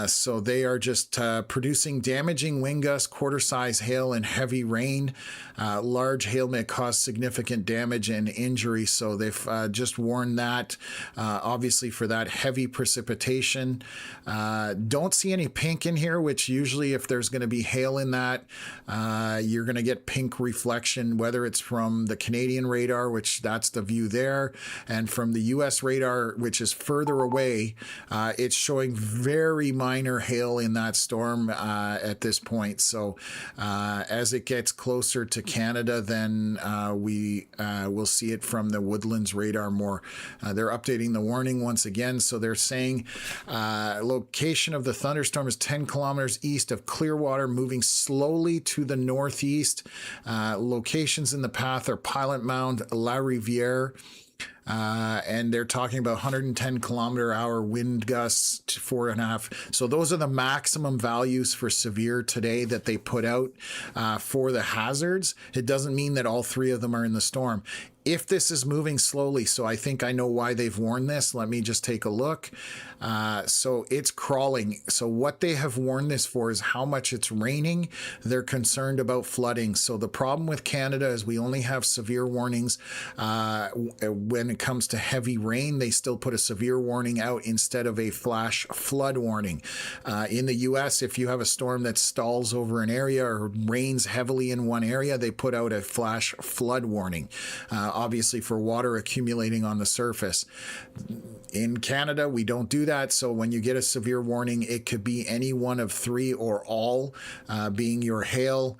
So they are just producing damaging wind gusts, quarter-size hail, and heavy rain. Large hail may cause significant damage and injury, so they've just warned that, obviously, for that heavy precipitation. Don't see any pink in here, which usually if there's going to be hail in that, you're going to get pink reflection, whether it's from the Canadian radar, which that's the view there, and from the U.S. radar, which is further away. It's showing very minor hail in that storm at this point. So as it gets closer to Canada, then we will see it from the Woodlands radar more. They're updating the warning once again. So they're saying location of the thunderstorm is 10 kilometers east of Clearwater, moving slowly to the northeast. Locations in the path are Pilot Mound, La Riviere, and they're talking about 110 kilometer hour wind gusts to 4.5. So those are the maximum values for severe today that they put out for the hazards. It doesn't mean that all three of them are in the storm. If this is moving slowly, so I think I know why they've warned this. Let me just take a look. So it's crawling. So what they have warned this for is how much it's raining. They're concerned about flooding. So the problem with Canada is we only have severe warnings. When it comes to heavy rain, they still put a severe warning out instead of a flash flood warning. In the US, if you have a storm that stalls over an area or rains heavily in one area, they put out a flash flood warning. Obviously for water accumulating on the surface. In Canada, we don't do that. So when you get a severe warning, it could be any one of three or all, being your hail,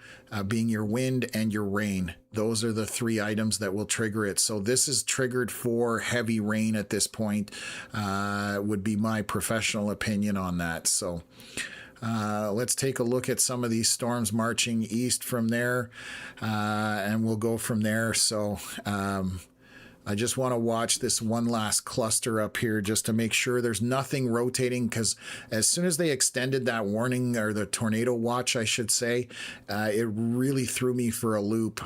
being your wind, and your rain. Those are the three items that will trigger it. So this is triggered for heavy rain at this point, would be my professional opinion on that. So let's take a look at some of these storms marching east from there, and we'll go from there. So I just want to watch this one last cluster up here just to make sure there's nothing rotating, because as soon as they extended that warning, or the tornado watch, I should say, it really threw me for a loop.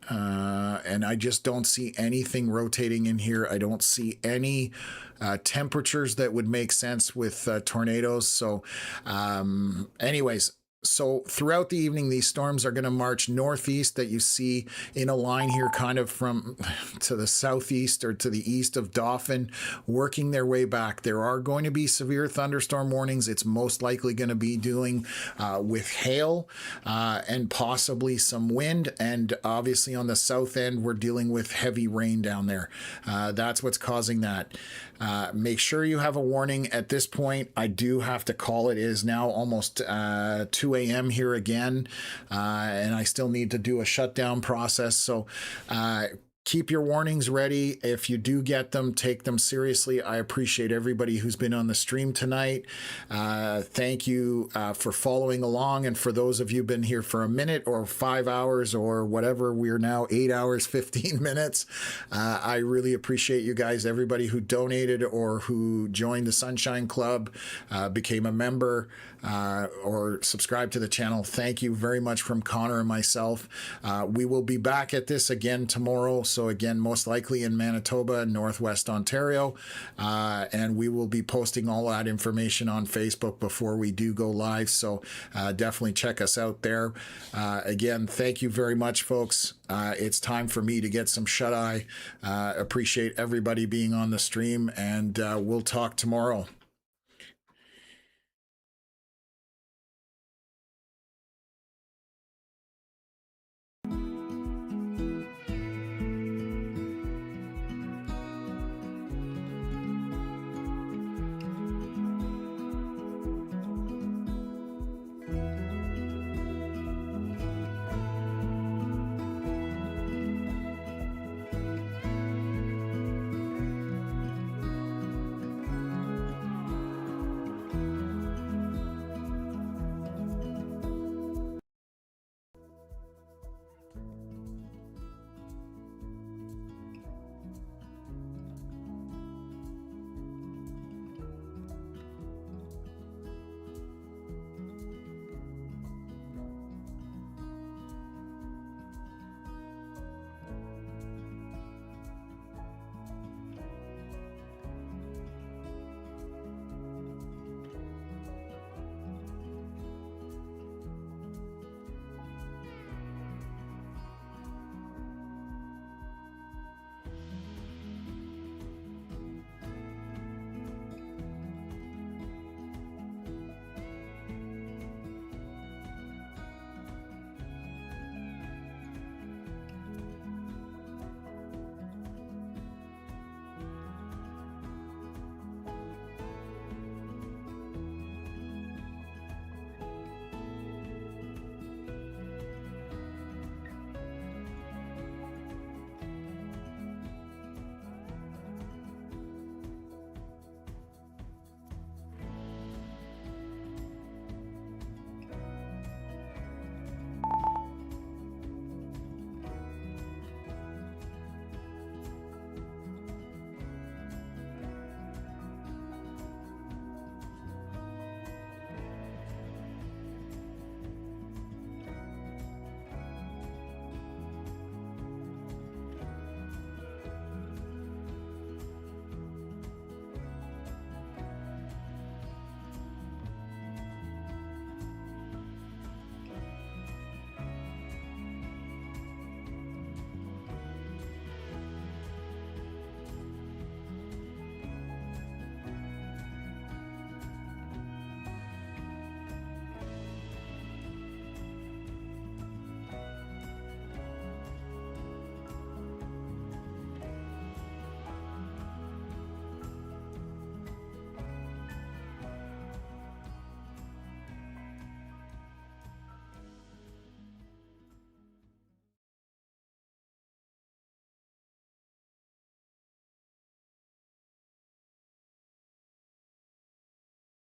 And I just don't see anything rotating in here. I don't see any temperatures that would make sense with tornadoes. So anyways, so throughout the evening, these storms are going to march northeast, that you see in a line here, kind of from to the southeast or to the east of Dauphin, working their way back. There are going to be severe thunderstorm warnings. It's most likely going to be dealing with hail and possibly some wind. And obviously on the south end, we're dealing with heavy rain down there. That's what's causing that. Make sure you have a warning at this point. I do have to call it. It is now almost 2 a.m. here again, and I still need to do a shutdown process. So keep your warnings ready. If you do get them, take them seriously. I appreciate everybody who's been on the stream tonight. Thank you for following along. And for those of you who've been here for a minute or 5 hours or whatever, we're now 8 hours, 15 minutes. I really appreciate you guys, everybody who donated or who joined the Sunshine Club, became a member, or subscribed to the channel. Thank you very much from Connor and myself. We will be back at this again tomorrow. So again, most likely in Manitoba, Northwest Ontario. And we will be posting all that information on Facebook before we do go live. So definitely check us out there. Again, thank you very much, folks. It's time for me to get some shut-eye. Appreciate everybody being on the stream, and we'll talk tomorrow.